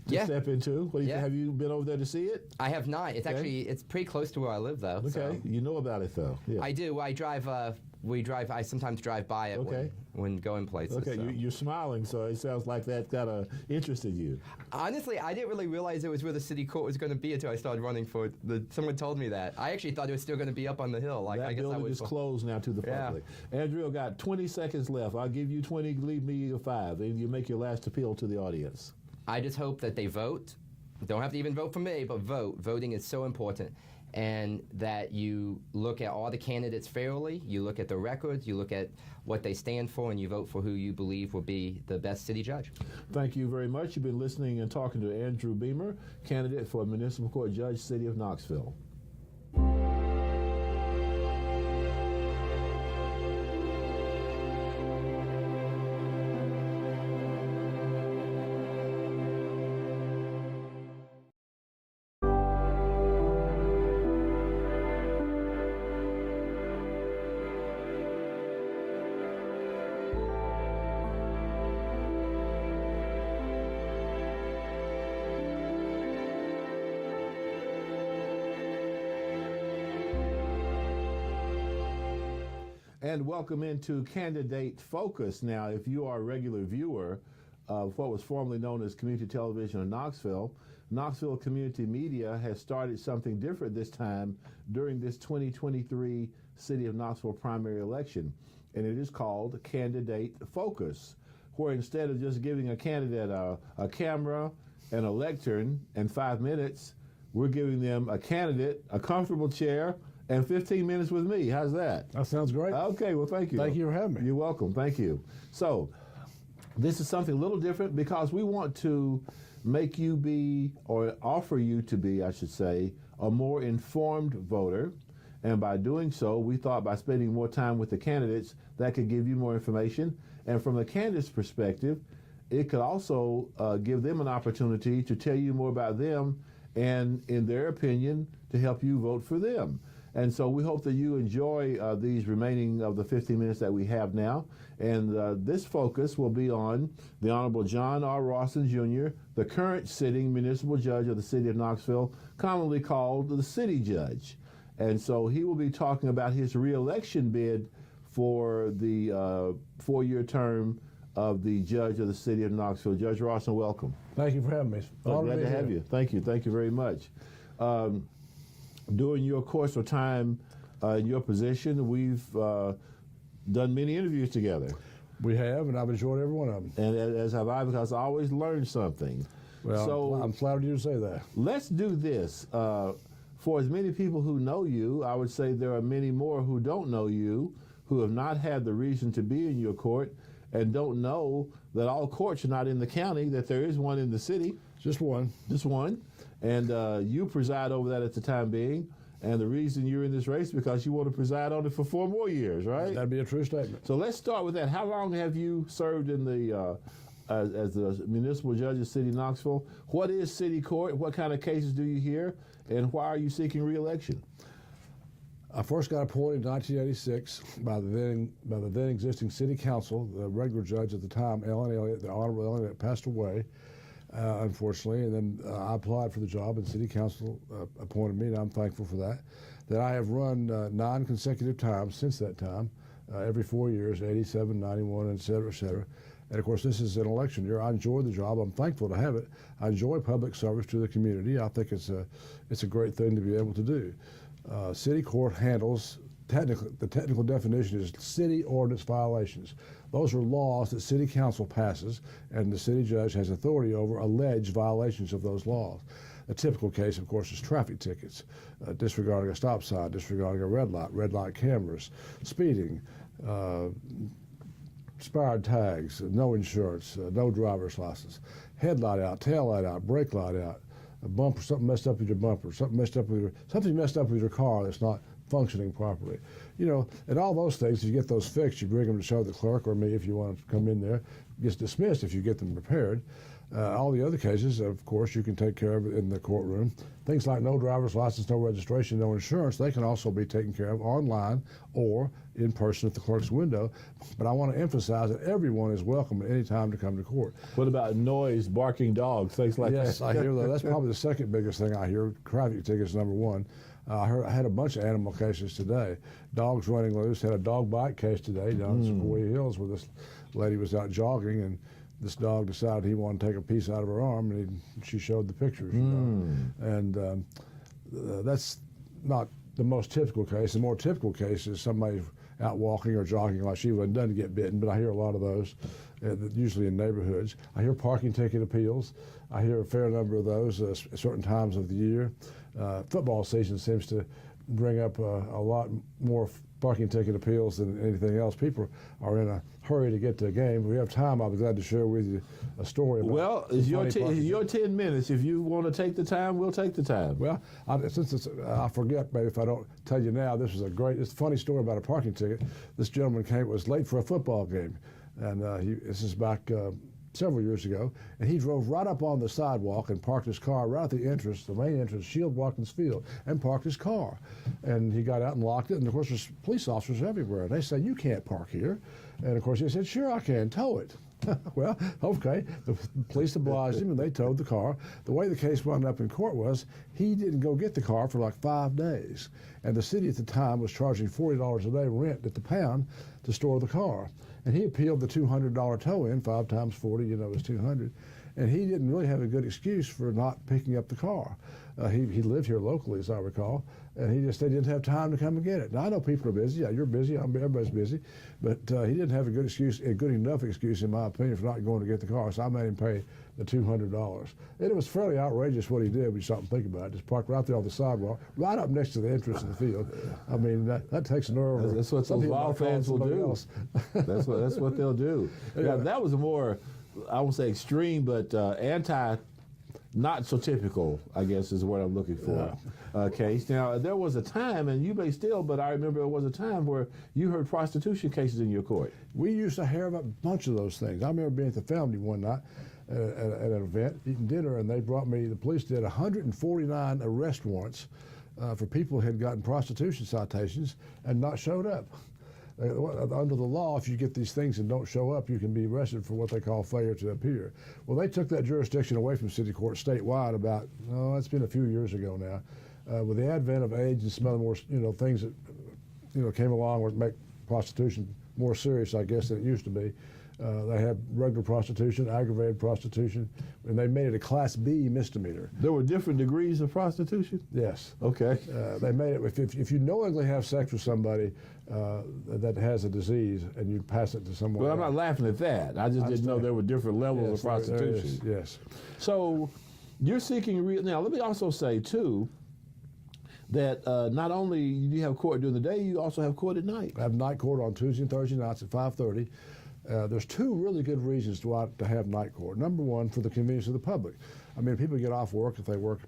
J: to step into. What do you have you been over there to see it?
D: I have not. It's it's pretty close to where I live, though.
J: Okay.
D: So.
J: You know about it, though. Yeah.
D: I do. I drive. I sometimes drive by it when going places.
J: Okay.
D: So.
J: You're smiling, so it sounds like that kind of interested you.
D: Honestly, I didn't really realize it was where the city court was going to be until I started running for it. Someone told me that. I actually thought it was still going to be up on the hill.
J: That
D: I guess
J: building is closed now to the public. Andrew, got 20 seconds left. I'll give you 20. Leave me 5, and you make your last appeal to the audience.
D: I just hope that they vote. Don't have to even vote for me, but vote. Voting is so important. And that you look at all the candidates fairly, you look at the records, you look at what they stand for, and you vote for who you believe will be the best city judge.
J: Thank you very much. You've been listening and talking to Andrew Beamer, candidate for Municipal Court Judge, City of Knoxville. And welcome into Candidate Focus. Now, if you are a regular viewer of what was formerly known as Community Television in Knoxville, Knoxville Community Media has started something different this time during this 2023 City of Knoxville primary election. And it is called Candidate Focus, where instead of just giving a candidate a camera and a lectern and 5 minutes, we're giving them a candidate, a comfortable chair, and 15 minutes with me. How's that?
E: That sounds great.
J: Okay, well, thank you.
E: Thank you for having me.
J: You're welcome. Thank you. So, this is something a little different because we want to make you be, or offer you to be, I should say, a more informed voter. And by doing so, we thought by spending more time with the candidates, that could give you more information. And from the candidate's perspective, it could also give them an opportunity to tell you more about them and, in their opinion, to help you vote for them. And so we hope that you enjoy these remaining of the 15 minutes that we have now. And this focus will be on the Honorable John R. Rawson, Jr., the current sitting municipal judge of the city of Knoxville, commonly called the city judge. And so he will be talking about his reelection bid for the 4-year term of the judge of the city of Knoxville. Judge Rawson, welcome.
E: Thank you for having me.
J: Glad to have you. Thank you. Thank you very much. During your course of time in your position, we've done many interviews together.
E: We have, and I've enjoyed every one of them.
J: And as have I, because I always learn something.
E: Well,
J: so
E: I'm flattered you to say that.
J: Let's do this. For as many people who know you, I would say there are many more who don't know you, who have not had the reason to be in your court, and don't know that all courts are not in the county, that there is one in the city.
E: Just one.
J: Just one. And you preside over that at the time being. And the reason you're in this race is because you want to preside on it for 4 more years, right?
E: That'd be a true statement.
J: So let's start with that. How long have you served in the as the municipal judge of City of Knoxville? What is city court? What kind of cases do you hear? And why are you seeking re-election?
E: I first got appointed in 1986 by the then existing city council, the regular judge at the time, Ellen Elliott, the Honorable Ellen Elliott, passed away, unfortunately, and then I applied for the job, and city council appointed me, and I'm thankful for that. That I have run 9 consecutive times since that time, every 4 years, 87, 91, et cetera, et cetera. And of course, this is an election year. I enjoy the job. I'm thankful to have it. I enjoy public service to the community. I think it's a great thing to be able to do. City court handles, the technical definition is city ordinance violations. Those are laws that city council passes, and the city judge has authority over alleged violations of those laws. A typical case, of course, is traffic tickets, disregarding a stop sign, disregarding a red light cameras, speeding, expired tags, no insurance, no driver's license, headlight out, tail light out, brake light out, a bumper, something messed up with your bumper, something messed up with your car that's not functioning properly. You know, and all those things, if you get those fixed, you bring them to show the clerk or me if you want to come in there. It gets dismissed if you get them repaired. All the other cases, of course, you can take care of it in the courtroom. Things like no driver's license, no registration, no insurance, they can also be taken care of online or in person at the clerk's window. But I want to emphasize that everyone is welcome at any time to come to court.
J: What about noise, barking dogs, things like that?
E: Yes, I hear that. That's probably the second biggest thing I hear. Traffic tickets, number one. I had a bunch of animal cases today. Dogs running loose. Had a dog bite case today down in Sequoia Hills where this lady was out jogging and this dog decided he wanted to take a piece out of her arm, and she showed the pictures. You know? And that's not the most typical case. The more typical case is somebody out walking or jogging like she wasn't done to get bitten, but I hear a lot of those, usually in neighborhoods. I hear parking ticket appeals. I hear a fair number of those at certain times of the year. Football season seems to bring up a lot more parking ticket appeals than anything else. People are in a hurry to get to a game. If we have time, I'll be glad to share with you a story about.
J: Well, it's your 10 minutes. If you want to take the time, we'll take the time.
E: Well, since I forget, maybe if I don't tell you now, it's a funny story about a parking ticket. This gentleman was late for a football game, and this is back several years ago, and he drove right up on the sidewalk and parked his car right at the entrance, the main entrance, Shield Watkins Field, and parked his car. And he got out and locked it, and of course there's police officers everywhere. And they said, "You can't park here." And of course he said, "Sure I can, tow it." Well, okay, the police obliged him and they towed the car. The way the case wound up in court was he didn't go get the car for like 5 days. And the city at the time was charging $40 a day rent at the pound to store the car. And he appealed the $200 tow-in, 5 times 40, is 200. And he didn't really have a good excuse for not picking up the car. He lived here locally, as I recall, and they didn't have time to come and get it. Now, I know people are busy. Yeah, you're busy. Everybody's busy. But he didn't have a good enough excuse, in my opinion, for not going to get the car, so I made him pay the $200. And it was fairly outrageous what he did when you stop and think about it. Just parked right there on the sidewalk, right up next to the entrance of the field. I mean, that takes a nerve.
J: That's what those wild fans will do. That's what they'll do. Yeah, that was a more, I won't say extreme, but not so typical, I guess, is what I'm looking for. Case. Now, there was a time, and you may still, but I remember there was a time where you heard prostitution cases in your court.
E: We used to hear a bunch of those things. I remember being at the family one night at an event, eating dinner, and the police did 149 arrest warrants for people who had gotten prostitution citations and not showed up. Under the law, if you get these things and don't show up, you can be arrested for what they call failure to appear. Well, they took that jurisdiction away from city court statewide about, it's been a few years ago now. With the advent of AIDS and some other more, things that, came along with make prostitution more serious, I guess, than it used to be. They have regular prostitution, aggravated prostitution, and they made it a Class B misdemeanor.
J: There were different degrees of prostitution?
E: Yes.
J: Okay.
E: They made it, if you knowingly have sex with somebody that has a disease and you pass it to someone
J: else. I'm not laughing at that. I just didn't know there were different levels of prostitution.
E: Yes.
J: So you're seeking, now let me also say, too, that not only do you have court during the day, you also have court at night.
E: I have night court on Tuesday and Thursday nights at 5:30. There's 2 really good reasons to have night court. Number one, for the convenience of the public. I mean, people get off work if they work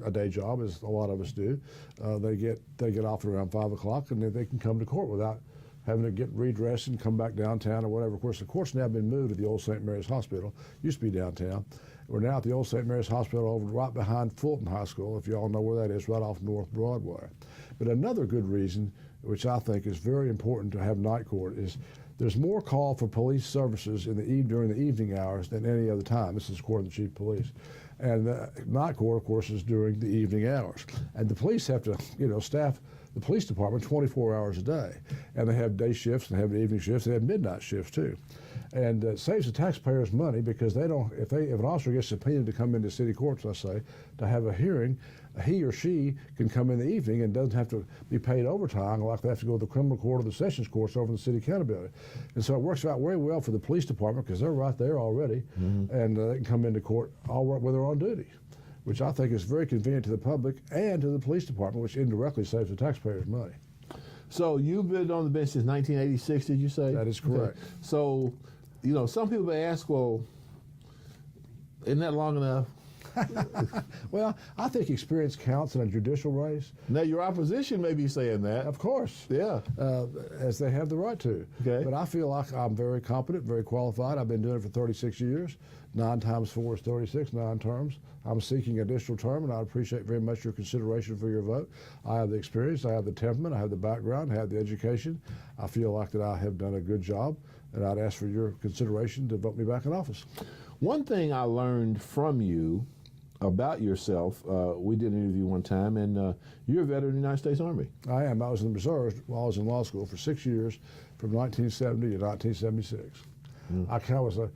E: a day job, as a lot of us do. They get off around 5 o'clock, and then they can come to court without having to get redressed and come back downtown or whatever. Of course, the court's now been moved to the old St. Mary's Hospital. Used to be downtown. We're now at the old St. Mary's Hospital over right behind Fulton High School, if you all know where that is, right off North Broadway. But another good reason, which I think is very important to have night court, is there's more call for police services during the evening hours than any other time. This is according to the chief of police. And night court, of course, is during the evening hours. And the police have to, staff the police department 24 hours a day. And they have day shifts, and they have evening shifts, they have midnight shifts too. And it saves the taxpayers money because they don't, if an officer gets subpoenaed to come into city courts, let's say, to have a hearing, he or she can come in the evening and doesn't have to be paid overtime like they have to go to the criminal court or the sessions courts over in the city county building. And so it works out very well for the police department because they're right there already, and they can come into court all when they're on duty, which I think is very convenient to the public and to the police department, which indirectly saves the taxpayers money.
J: So you've been on the bench since 1986, did you say?
E: That is correct.
J: Okay. So, you know, some people may ask, well, isn't that long enough?
E: Well, I think experience counts in a judicial race.
J: Now, your opposition may be saying that.
E: Of course.
J: Yeah.
E: As they have the right to.
J: Okay.
E: But I feel like I'm very competent, very qualified. I've been doing it for 36 years. 9 times 4 is 36, 9 terms. I'm seeking additional term, and I appreciate very much your consideration for your vote. I have the experience, I have the temperament, I have the background, I have the education. I feel like that I have done a good job, and I'd ask for your consideration to vote me back in office.
J: One thing I learned from you about yourself, we did an interview one time, and you're a veteran of the United States Army.
E: I am. I was in the reserves while I was in law school for 6 years, from 1970 to 1976. I kind of was a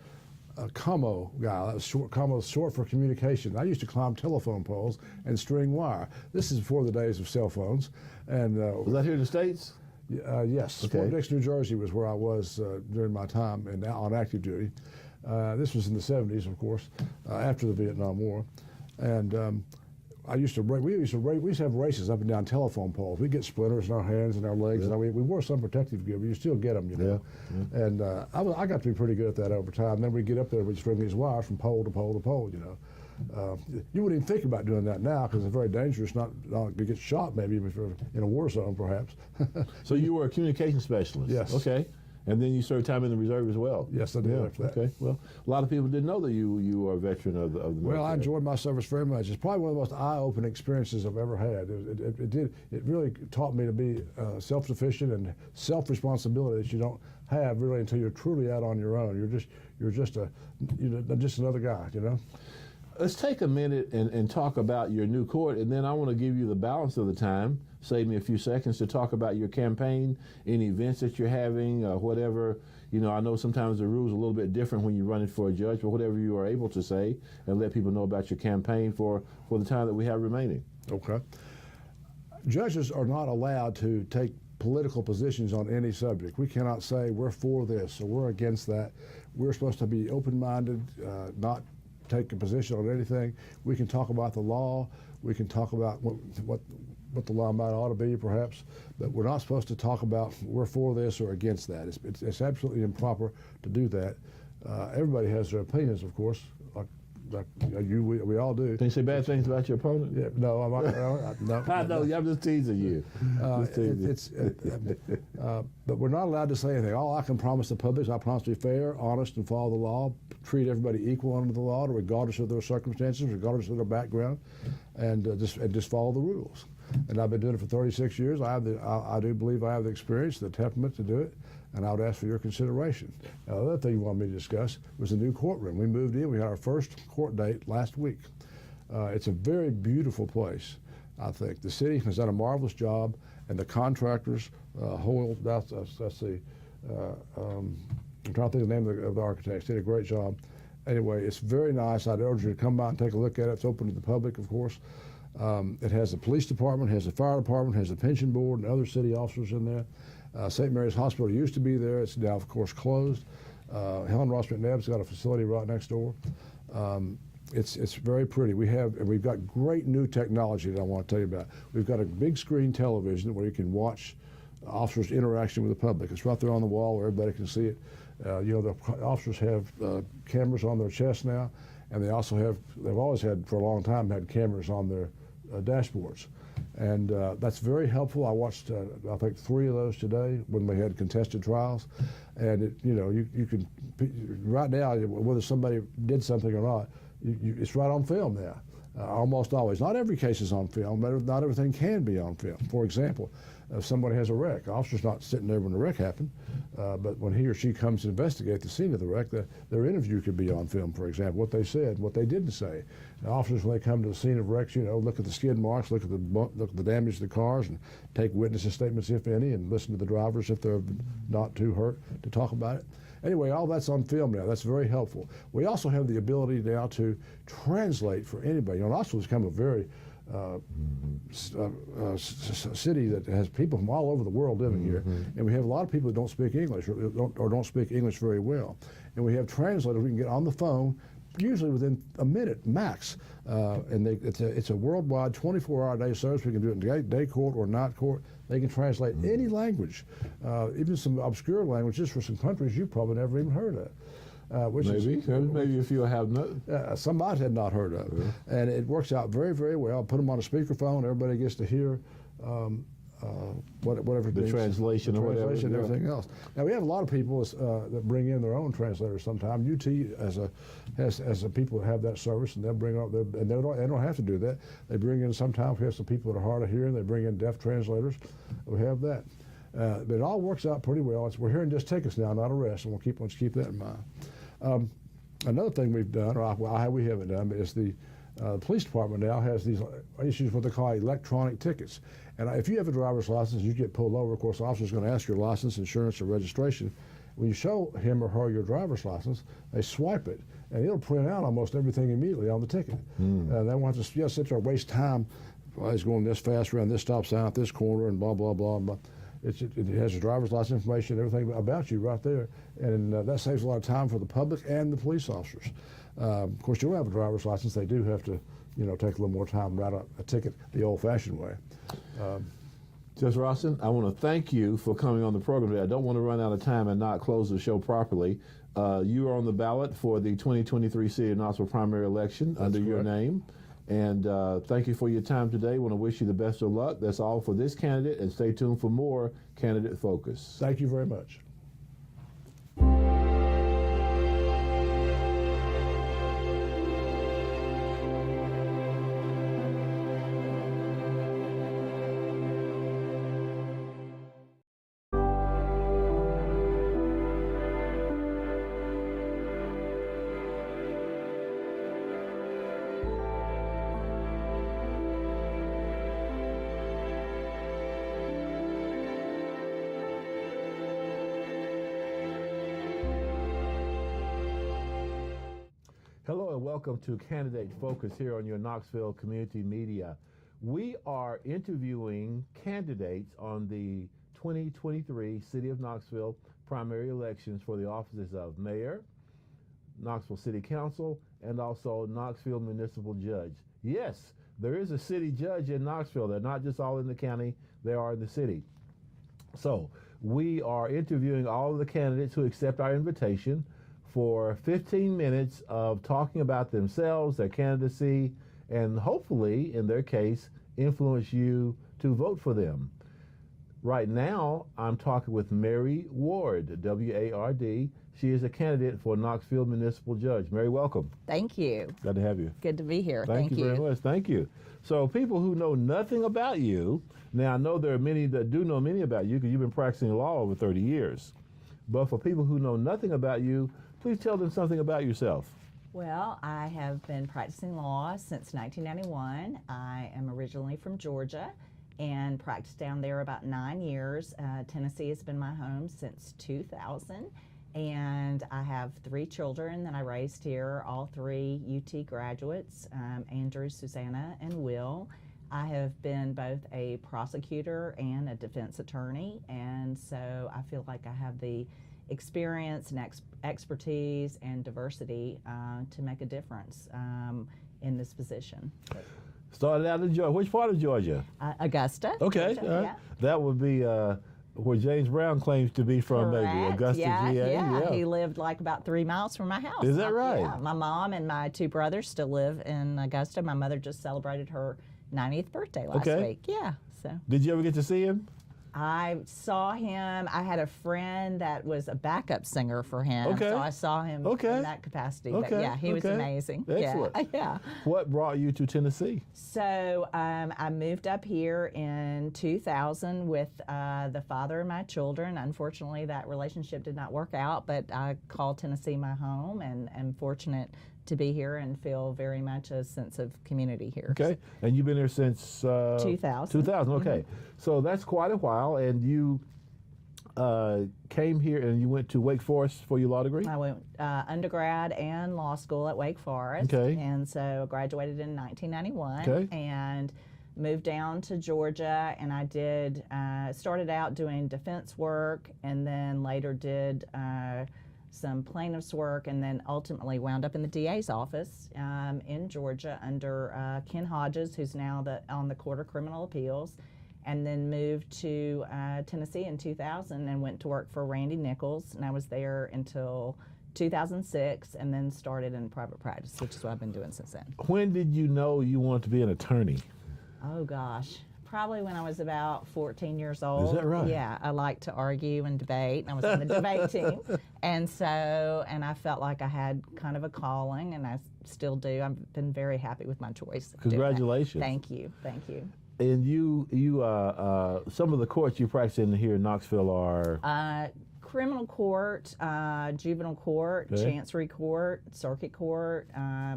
E: commo guy. That was short, commo is short for communication. I used to climb telephone poles and string wire. This is before the days of cell phones. And
J: was that here in the States?
E: Yes.
J: Okay.
E: Fort Dix, New Jersey was where I was during my time on active duty. This was in the 70s, of course, after the Vietnam War. And we used to have races up and down telephone poles. We'd get splinters in our hands and our legs.
J: Yeah.
E: And we wore some protective gear, but you still get them, you know. Yeah. And I got to be pretty good at that over time. Then we'd get up there, we'd string these wires from pole to pole to pole, you know. You wouldn't even think about doing that now because it's very dangerous not to get shot maybe if you're in a war zone perhaps.
J: So you were a communication specialist?
E: Yes.
J: Okay. And then you served time in the reserve as well?
E: Yes, I did after that.
J: Okay. Well, a lot of people didn't know that you were a veteran of the military.
E: Well, I enjoyed my service very much. It's probably one of the most eye-opening experiences I've ever had. It really taught me to be self-sufficient and self-responsibility that you don't have really until you're truly out on your own. You're just another guy, you know.
J: Let's take a minute and talk about your new court, and then I want to give you the balance of the time. Save me a few seconds to talk about your campaign, any events that you're having, whatever. You know, I know sometimes the rules are a little bit different when you're running for a judge, but whatever you are able to say and let people know about your campaign for the time that we have remaining.
E: Okay. Judges are not allowed to take political positions on any subject. We cannot say we're for this or we're against that. We're supposed to be open-minded, not take a position on anything. We can talk about the law. We can talk about what the law ought to be, perhaps, but we're not supposed to talk about we're for this or against that. It's absolutely improper to do that. Everybody has their opinions, of course, like we all do.
J: Can you say bad things about your opponent?
E: Yeah, no, I'm not. No,
J: I know, I'm just teasing you.
E: But we're not allowed to say anything. All I can promise the public is I promise to be fair, honest, and follow the law, treat everybody equal under the law, regardless of their circumstances, regardless of their background, and just follow the rules. And I've been doing it for 36 years. I do believe I have the experience, the temperament to do it, and I would ask for your consideration. Now, the other thing you wanted me to discuss was the new courtroom. We moved in. We had our first court date last week. It's a very beautiful place, I think. The city has done a marvelous job, and the contractors, I'm trying to think of the name of the architects, did a great job. Anyway, it's very nice. I'd urge you to come by and take a look at it. It's open to the public, of course. It has the police department, has the fire department, has the pension board and other city officers in there. St. Mary's Hospital used to be there. It's now, of course, closed. Helen Ross McNabb's got a facility right next door. It's very pretty. We've got great new technology that I want to tell you about. We've got a big screen television where you can watch officers' interaction with the public. It's right there on the wall where everybody can see it. The officers have cameras on their chests now, and they've always had, for a long time, had cameras on their dashboards. And that's very helpful. I watched, I think, 3 of those today when we had contested trials. And, you can, right now, whether somebody did something or not, it's right on film now, almost always. Not every case is on film, but not everything can be on film. For example, if somebody has a wreck. The officer's not sitting there when the wreck happened, but when he or she comes to investigate the scene of the wreck, their interview could be on film, for example, what they said, what they didn't say. The officers, when they come to the scene of wrecks, look at the skid marks, look at the damage to the cars, and take witnesses' statements, if any, and listen to the drivers if they're not too hurt to talk about it. Anyway, all that's on film now. That's very helpful. We also have the ability now to translate for anybody. Knoxville has become a very city that has people from all over the world living here, and we have a lot of people that don't speak English or don't speak English very well. And we have translators we can get on the phone, usually within a minute max. And it's a worldwide 24-hour day service. We can do it in day court or night court. They can translate any language, even some obscure languages for some countries you've probably never even heard of.
J: Maybe a few have not.
E: Some I had not heard of. And it works out very, very well. Put them on a speakerphone. Everybody gets to hear whatever
J: the translation or whatever.
E: And everything else. Now, we have a lot of people that bring in their own translators sometimes. UT has people that have that service, and they'll bring up and they don't have to do that. They bring in sometimes, we have some people that are hard of hearing. They bring in deaf translators. We have that. But it all works out pretty well. We're hearing just tickets now, not arrests, and we'll keep that in mind. Another thing we've done, we haven't done, but it's the police department now has these issues what they call electronic tickets. And if you have a driver's license, you get pulled over. Of course, the officer's going to ask your license, insurance, or registration. When you show him or her your driver's license, they swipe it, and it'll print out almost everything immediately on the ticket. They won't have to sit there and waste time. Well, he's going this fast around this stop sign at this corner, and blah, blah, blah, blah. It has your driver's license information, everything about you right there, and that saves a lot of time for the public and the police officers. Of course, you don't have a driver's license; they do have to, take a little more time to write a ticket the old-fashioned way.
J: Judge Roston, I want to thank you for coming on the program today. I don't want to run out of time and not close the show properly. You are on the ballot for the 2023 City of Knoxville primary election under your name. And thank you for your time today. I want to wish you the best of luck. That's all for this candidate, and stay tuned for more Candidate Focus.
E: Thank you very much.
J: Hello and welcome to Candidate Focus here on your Knoxville Community Media. We are interviewing candidates on the 2023 City of Knoxville primary elections for the offices of Mayor, Knoxville City Council, and also Knoxville Municipal Judge. Yes, there is a city judge in Knoxville. They're not just all in the county, they are in the city. So we are interviewing all of the candidates who accept our invitation for 15 minutes of talking about themselves, their candidacy, and hopefully, in their case, influence you to vote for them. Right now, I'm talking with Mary Ward, W-A-R-D. She is a candidate for Knoxville Municipal Judge. Mary, welcome.
U: Thank you.
J: Glad to have you.
U: Good to be here.
J: Thank you very much. Thank you. So people who know nothing about you, now I know there are many that do know many about you because you've been practicing law over 30 years. But for people who know nothing about you, please tell them something about yourself.
U: Well, I have been practicing law since 1991. I am originally from Georgia and practiced down there about 9 years. Tennessee has been my home since 2000. And I have 3 children that I raised here, all 3 UT graduates, Andrew, Susanna, and Will. I have been both a prosecutor and a defense attorney, and so I feel like I have the experience and expertise and diversity to make a difference in this position.
J: Started out in Georgia. Which part of Georgia?
U: Augusta.
J: Okay.
U: Georgia, yeah.
J: That would be where James Brown claims to be from,
U: Correct.
J: maybe. Augusta,
U: yeah,
J: GA.
U: Yeah, he lived like about 3 miles from my house.
J: Is that right?
U: Yeah, my mom and my 2 brothers still live in Augusta. My mother just celebrated her 90th birthday last week. Yeah. So.
J: Did you ever get to see him?
U: I saw him. I had a friend that was a backup singer for him,
J: Okay.
U: so I saw him in that capacity. But
J: Okay.
U: yeah, he was amazing.
J: Excellent.
U: Yeah, yeah.
J: What brought you to Tennessee?
U: So I moved up here in 2000 with the father of my children. Unfortunately, that relationship did not work out, but I call Tennessee my home, and am fortunate to be here and feel very much a sense of community here.
J: Okay, and you've been here since
U: 2000.
J: 2000. Okay, so that's quite a while, and you came here and you went to Wake Forest for your law degree?
U: I went undergrad and law school at Wake Forest.
J: Okay.
U: And so I graduated in 1991.
J: Okay.
U: And moved down to Georgia, and I did, started out doing defense work, and then later did some plaintiff's work, and then ultimately wound up in the DA's office in Georgia under Ken Hodges, who's now on the Court of Criminal Appeals, and then moved to Tennessee in 2000 and went to work for Randy Nichols, and I was there until 2006, and then started in private practice, which is what I've been doing since then.
J: When did you know you wanted to be an attorney?
U: Oh gosh, probably when I was about 14 years old.
J: Is that right?
U: Yeah, I liked to argue and debate. I was on the debate team, and I felt like I had kind of a calling, and I still do. I've been very happy with my choice. of doing that.
J: Congratulations.
U: Thank you, thank you.
J: And you some of the courts you practice in here in Knoxville are?
U: Criminal court, juvenile court,
J: Okay.
U: chancery court, circuit court.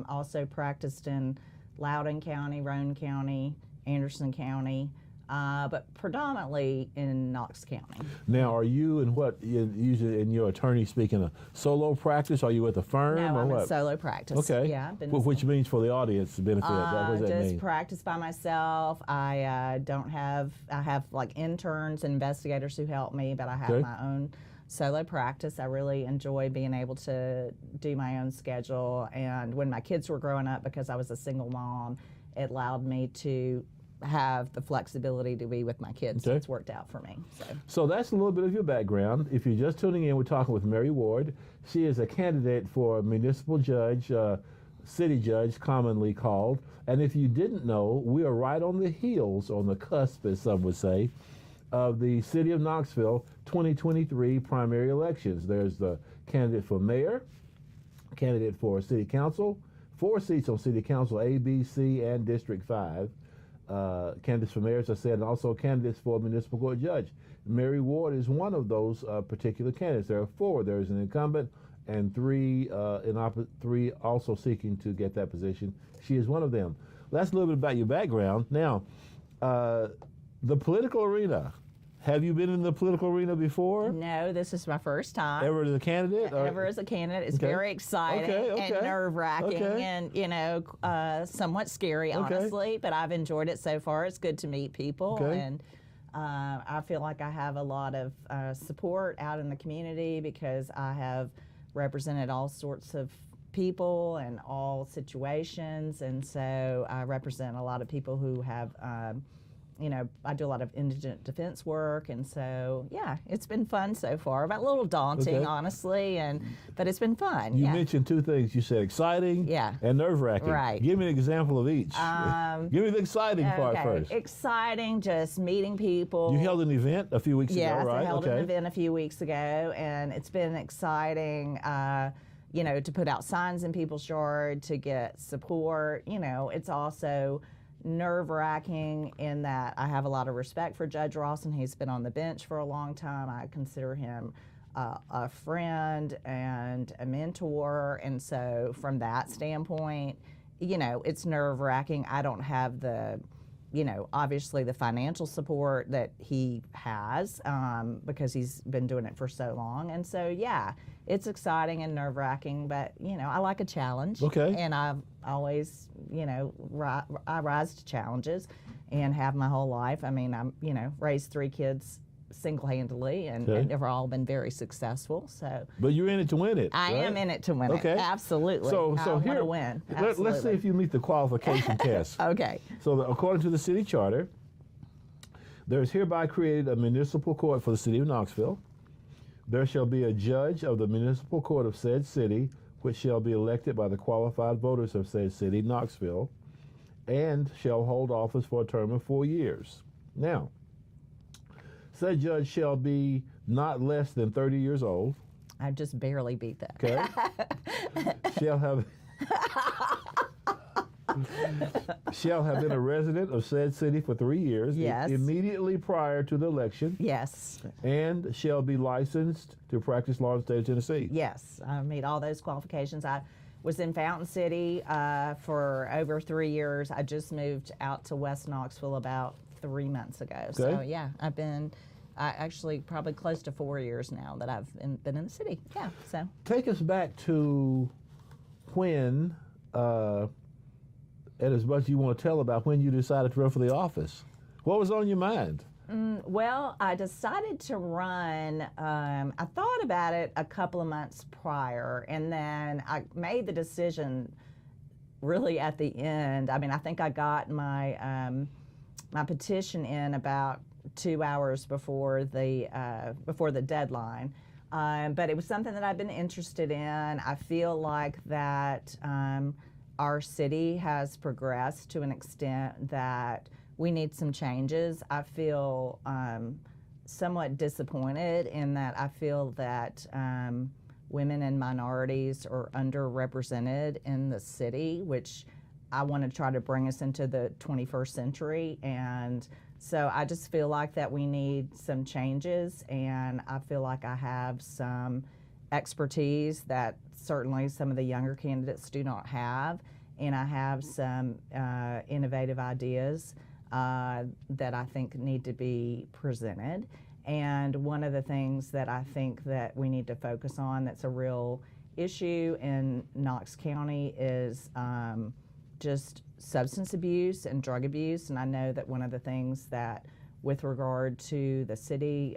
U: Also practiced in Loudoun County, Roane County, Anderson County, but predominantly in Knox County.
J: Now, are you usually in your attorney speaking a solo practice? Are you with a firm
U: No,
J: or
U: I'm
J: what?
U: in solo practice.
J: Okay.
U: Yeah.
J: Which means for the audience benefit, what does that
U: just
J: mean?
U: practice by myself. I have like interns and investigators who help me, but I have
J: Okay.
U: my own solo practice. I really enjoy being able to do my own schedule. And when my kids were growing up, because I was a single mom, it allowed me to have the flexibility to be with my kids. So
J: Okay.
U: it's worked out for me.
J: So that's a little bit of your background. If you're just tuning in, we're talking with Mary Ward. She is a candidate for municipal judge, city judge commonly called. And if you didn't know, we are right on the heels, on the cusp, as some would say, of the City of Knoxville 2023 primary elections. There's the candidate for mayor, candidate for city council, 4 seats on city council, A, B, C, and District 5. Candidates for mayor, as I said, and also candidates for municipal court judge. Mary Ward is one of those particular candidates. There are 4. There's an incumbent and 3 also seeking to get that position. She is one of them. That's a little bit about your background. Now, the political arena. Have you been in the political arena before?
U: No, this is my first time.
J: Ever as a candidate?
U: Ever as a candidate. It's
J: Okay.
U: very exciting
J: Okay.
U: and nerve-wracking
J: Okay.
U: and, somewhat scary, honestly, but I've enjoyed it so far. It's good to meet people,
J: Okay.
U: and I feel like I have a lot of support out in the community because I have represented all sorts of people and all situations, and so I represent a lot of people who have I do a lot of indigent defense work, and so, yeah, it's been fun so far. But a little daunting,
J: Okay.
U: honestly, but it's been fun.
J: You
U: yeah.
J: mentioned 2 things. You said exciting and nerve-wracking.
U: Right.
J: Give me an example of each. Give me the exciting part
U: Okay,
J: first.
U: Exciting, just meeting people.
J: You held an event a few weeks
U: Yes,
J: ago, right?
U: I held an event a few weeks ago, and it's been exciting, to put out signs in people's yard, to get support. It's also nerve-wracking in that I have a lot of respect for Judge Rawson. He's been on the bench for a long time. I consider him a friend and a mentor, and so from that standpoint, it's nerve-wracking. I don't have the obviously the financial support that he has because he's been doing it for so long. And so, yeah, it's exciting and nerve-wracking, but, I like a challenge.
J: Okay.
U: And I've always, I rise to challenges and have my whole life. I mean, I'm, raised 3 kids single-handedly, and they've all been very successful. So,
J: but you're in it to win it.
U: I am in it to win
J: Okay.
U: it. Absolutely.
J: So
U: I want
J: here,
U: to win.
J: let's see
U: Absolutely.
J: if you meet the qualification test.
U: Okay.
J: So according to the city charter, there is hereby created a municipal court for the city of Knoxville. There shall be a judge of the municipal court of said city, which shall be elected by the qualified voters of said city, Knoxville, and shall hold office for a term of 4 years. Now, Said judge shall be not less than 30 years old.
U: I just barely beat that.
J: Okay. Shall have been a resident of said city for 3 years.
U: Yes.
J: Immediately prior to the election.
U: Yes.
J: And shall be licensed to practice law in the state of Tennessee.
U: Yes, I meet all those qualifications. I was in Fountain City for over 3 years. I just moved out to West Knoxville about 3 months ago.
J: Okay.
U: So yeah, I've been actually probably close to 4 years now that I've been in the city. Yeah. So
J: take us back to when, and as much as you want to tell about when you decided to run for the office. What was on your mind?
U: Well, I decided to run. I thought about it a couple of months prior, and then I made the decision really at the end. I mean, I think I got my my petition in about 2 hours before the deadline. But it was something that I've been interested in. I feel like that our city has progressed to an extent that we need some changes. I feel somewhat disappointed in that I feel that women and minorities are underrepresented in the city, which I want to try to bring us into the 21st century. And so I just feel like that we need some changes, and I feel like I have some expertise that certainly some of the younger candidates do not have, and I have some innovative ideas that I think need to be presented. And one of the things that I think that we need to focus on that's a real issue in Knox County is just substance abuse and drug abuse. And I know that one of the things that with regard to the city,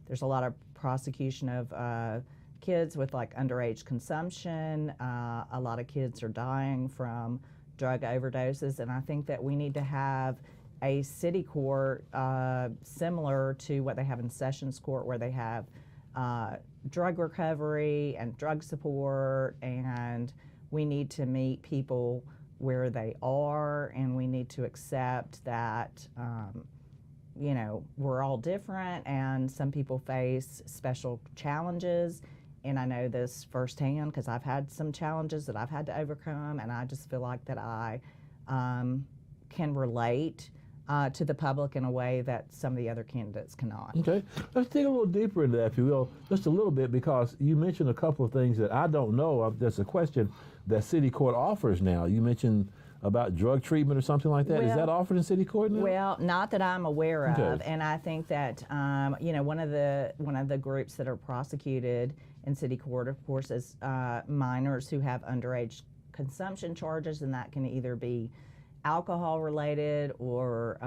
U: there's a lot of prosecution of kids with like underage consumption. A lot of kids are dying from drug overdoses, and I think that we need to have a city court similar to what they have in Sessions Court, where they have drug recovery and drug support, and we need to meet people where they are, and we need to accept that you know, we're all different, and some people face special challenges. And I know this firsthand because I've had some challenges that I've had to overcome, and I just feel like that I can relate to the public in a way that some of the other candidates cannot.
J: Okay, let's dig a little deeper into that, if you will, just a little bit, because you mentioned a couple of things that I don't know. There's a question that city court offers now. You mentioned about drug treatment or something like that. Is that offered in city court now?
U: Well, not that I'm aware of, and I think that you know, one of the groups that are prosecuted in city court, of course, is minors who have underage consumption charges, and that can either be alcohol related or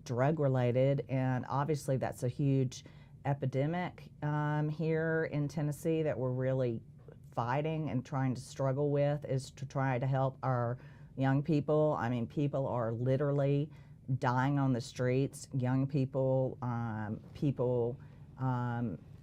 U: drug related, and obviously that's a huge epidemic here in Tennessee that we're really fighting and trying to struggle with, is to try to help our young people. I mean, people are literally dying on the streets, young people,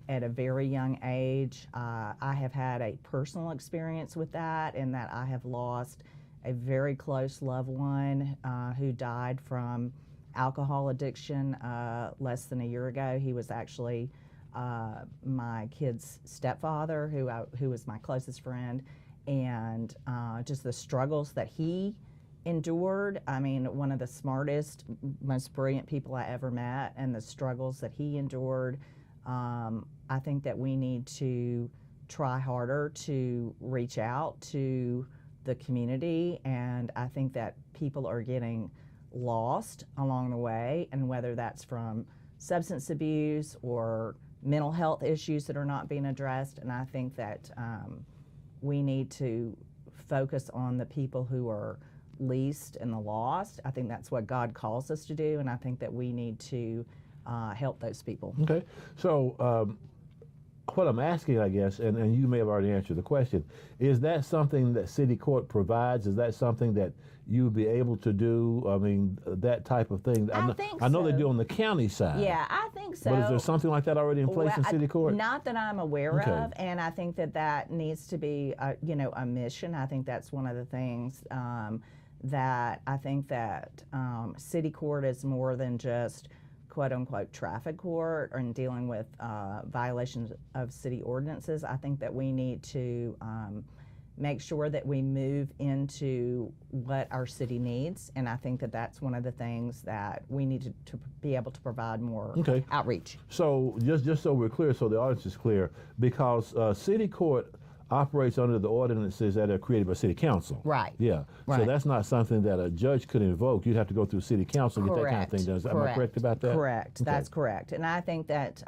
U: at a very young age. I have had a personal experience with that, in that I have lost a very close loved one who died from alcohol addiction less than a year ago. He was actually my kid's stepfather, who was my closest friend, and just the struggles that he endured. I mean, one of the smartest, most brilliant people I ever met, and the struggles that he endured. I think that we need to try harder to reach out to the community, and I think that people are getting lost along the way, and whether that's from substance abuse or mental health issues that are not being addressed. And I think that we need to focus on the people who are least and the lost. I think that's what God calls us to do, and I think that we need to help those people.
J: Okay, so what I'm asking, I guess, and you may have already answered the question, is that something that city court provides? Is that something that you would be able to do? I mean, that type of thing. I know they do on the county side.
U: Yeah, I think so.
J: But is there something like that already in place in city court?
U: Not that I'm aware of, and I think that that needs to be, you know, a mission. I think that's one of the things that I think that city court is more than just quote unquote traffic court or in dealing with violations of city ordinances. I think that we need to make sure that we move into what our city needs, and I think that that's one of the things that we need to be able to provide more outreach.
J: So just so we're clear, so the audience is clear, because city court operates under the ordinances that are created by city council.
U: Right.
J: Yeah.
U: Right.
J: So that's not something that a judge could invoke. You'd have to go through city council and get that kind of thing done. Am I correct about that?
U: Correct.
J: Okay.
U: That's correct. And I think that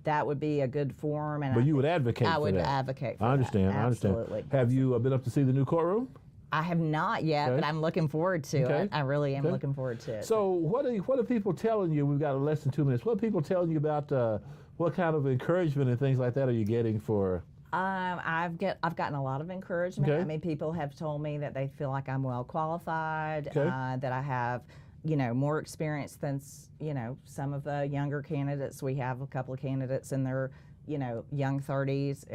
U: that would be a good forum. And
J: But you would advocate for that.
U: I would advocate for
J: I understand.
U: that.
J: I understand.
U: Absolutely.
J: Have you been up to see the new courtroom?
U: I have not yet,
J: Okay.
U: but I'm looking forward to
J: Okay.
U: it. I really am
J: Okay.
U: looking forward to it.
J: So what are people telling you? We've got less than 2 minutes. What are people telling you about what kind of encouragement and things like that are you getting for?
U: I've gotten a lot of encouragement.
J: Okay.
U: I mean, people have told me that they feel like I'm well qualified,
J: Okay.
U: that I have, more experience than, some of the younger candidates. We have a couple of candidates in their, young 30s.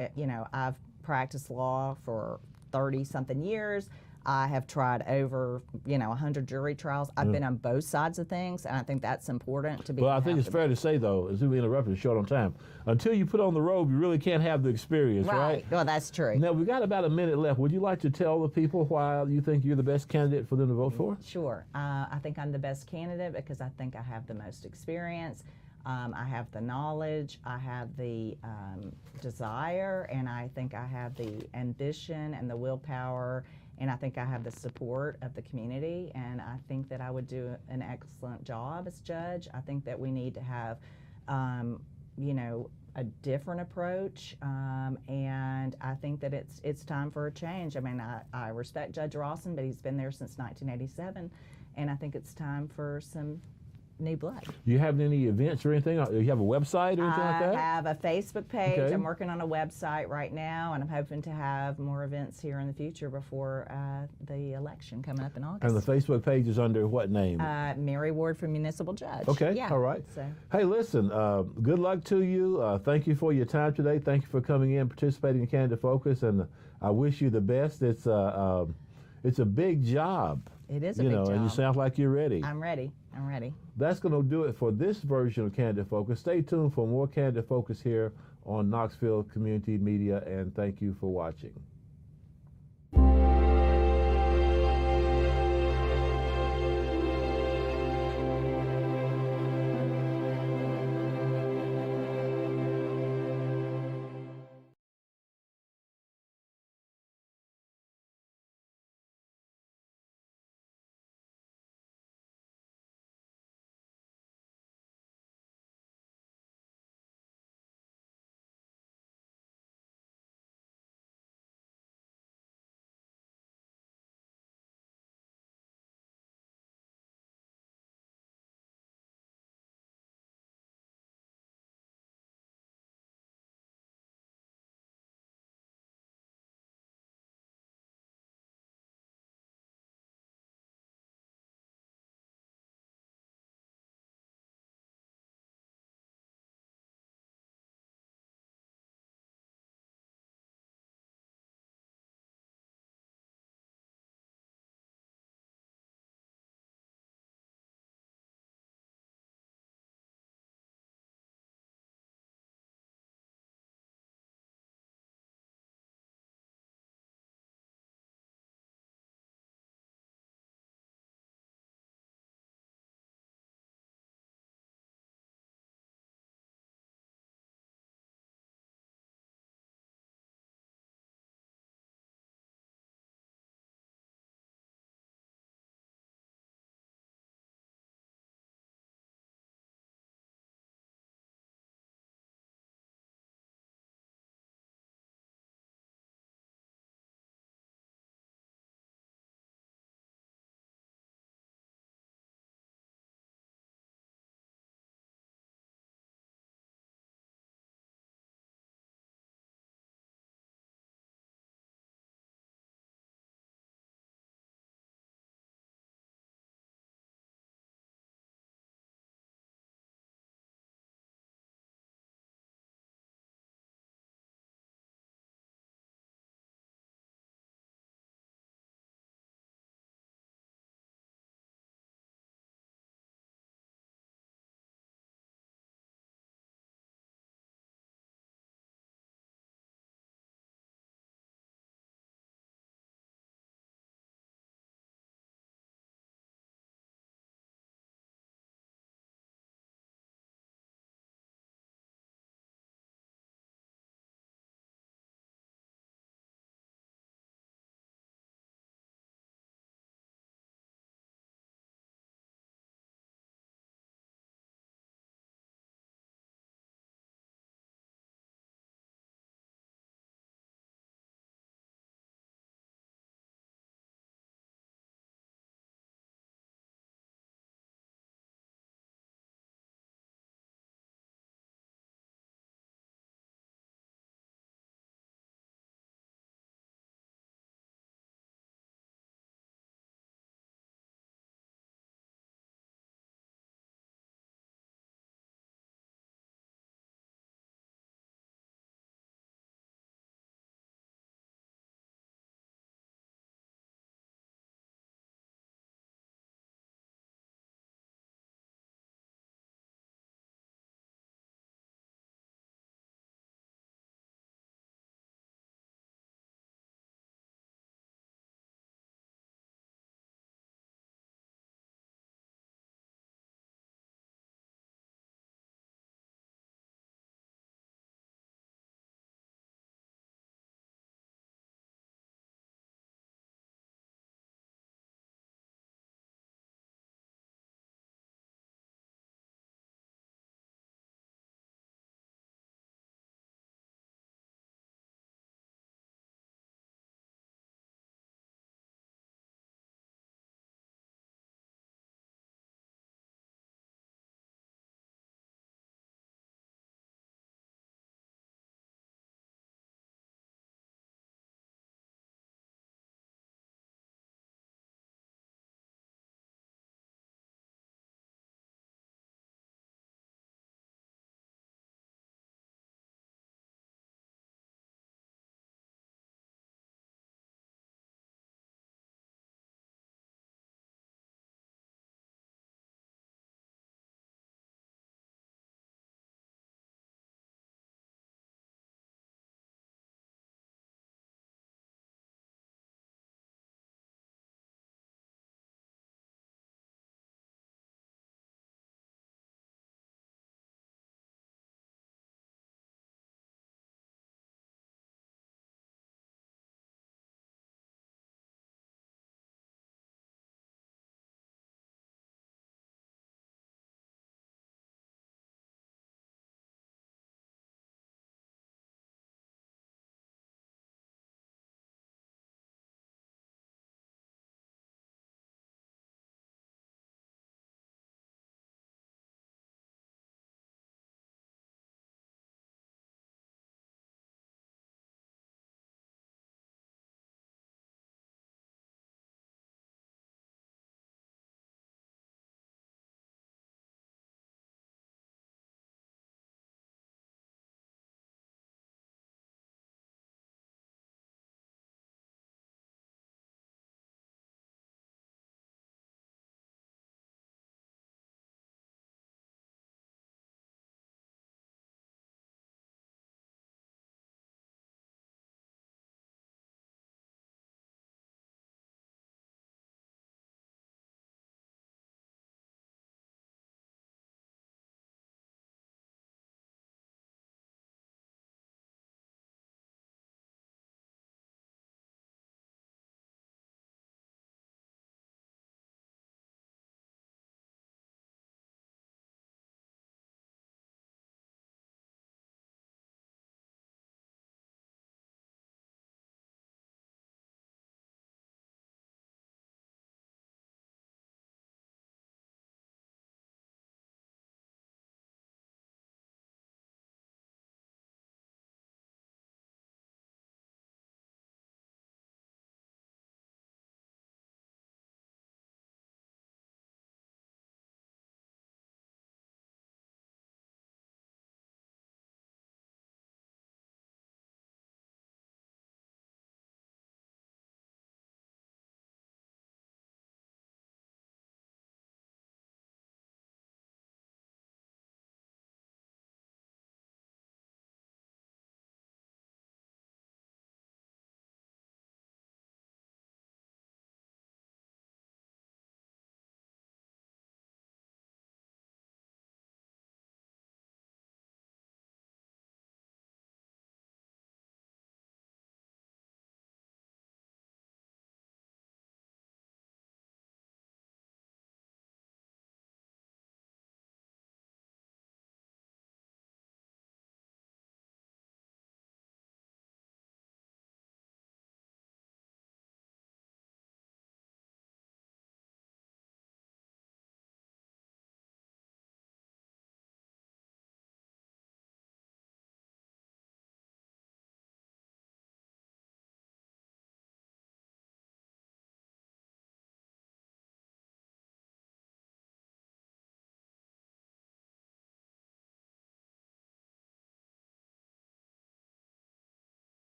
U: I've practiced law for 30-something years. I have tried over, 100 jury trials. I've been on both sides of things, and I think that's important to be.
J: Well, I think it's fair to say, though, as we interrupted short on time, until you put on the robe, you really can't have the experience, right?
U: Well, that's true.
J: Now, we've got about a minute left. Would you like to tell the people why you think you're the best candidate for them to vote for?
U: Sure. I think I'm the best candidate because I think I have the most experience. I have the knowledge, I have the desire, and I think I have the ambition and the willpower, and I think I have the support of the community, and I think that I would do an excellent job as judge. I think that we need to have, a different approach, and I think that it's time for a change. I mean, I respect Judge Rawson, but he's been there since 1987, and I think it's time for some new blood.
J: Do you have any events or anything? Do you have a website or anything like that?
U: I have a Facebook page.
J: Okay.
U: I'm working on a website right now, and I'm hoping to have more events here in the future before the election coming up in August.
J: And the Facebook page is under what name?
U: Mary Ward for Municipal Judge.
J: Okay,
U: Yeah.
J: all right.
U: So.
J: Hey, listen, good luck to you. Thank you for your time today. Thank you for coming in, participating in Candidate Focus, and I wish you the best. It's a big job.
U: It is a big job.
J: And you sound like you're ready.
U: I'm ready. I'm ready.
J: That's going to do it for this version of Candidate Focus. Stay tuned for more Candidate Focus here on Knoxville Community Media, and thank you for watching.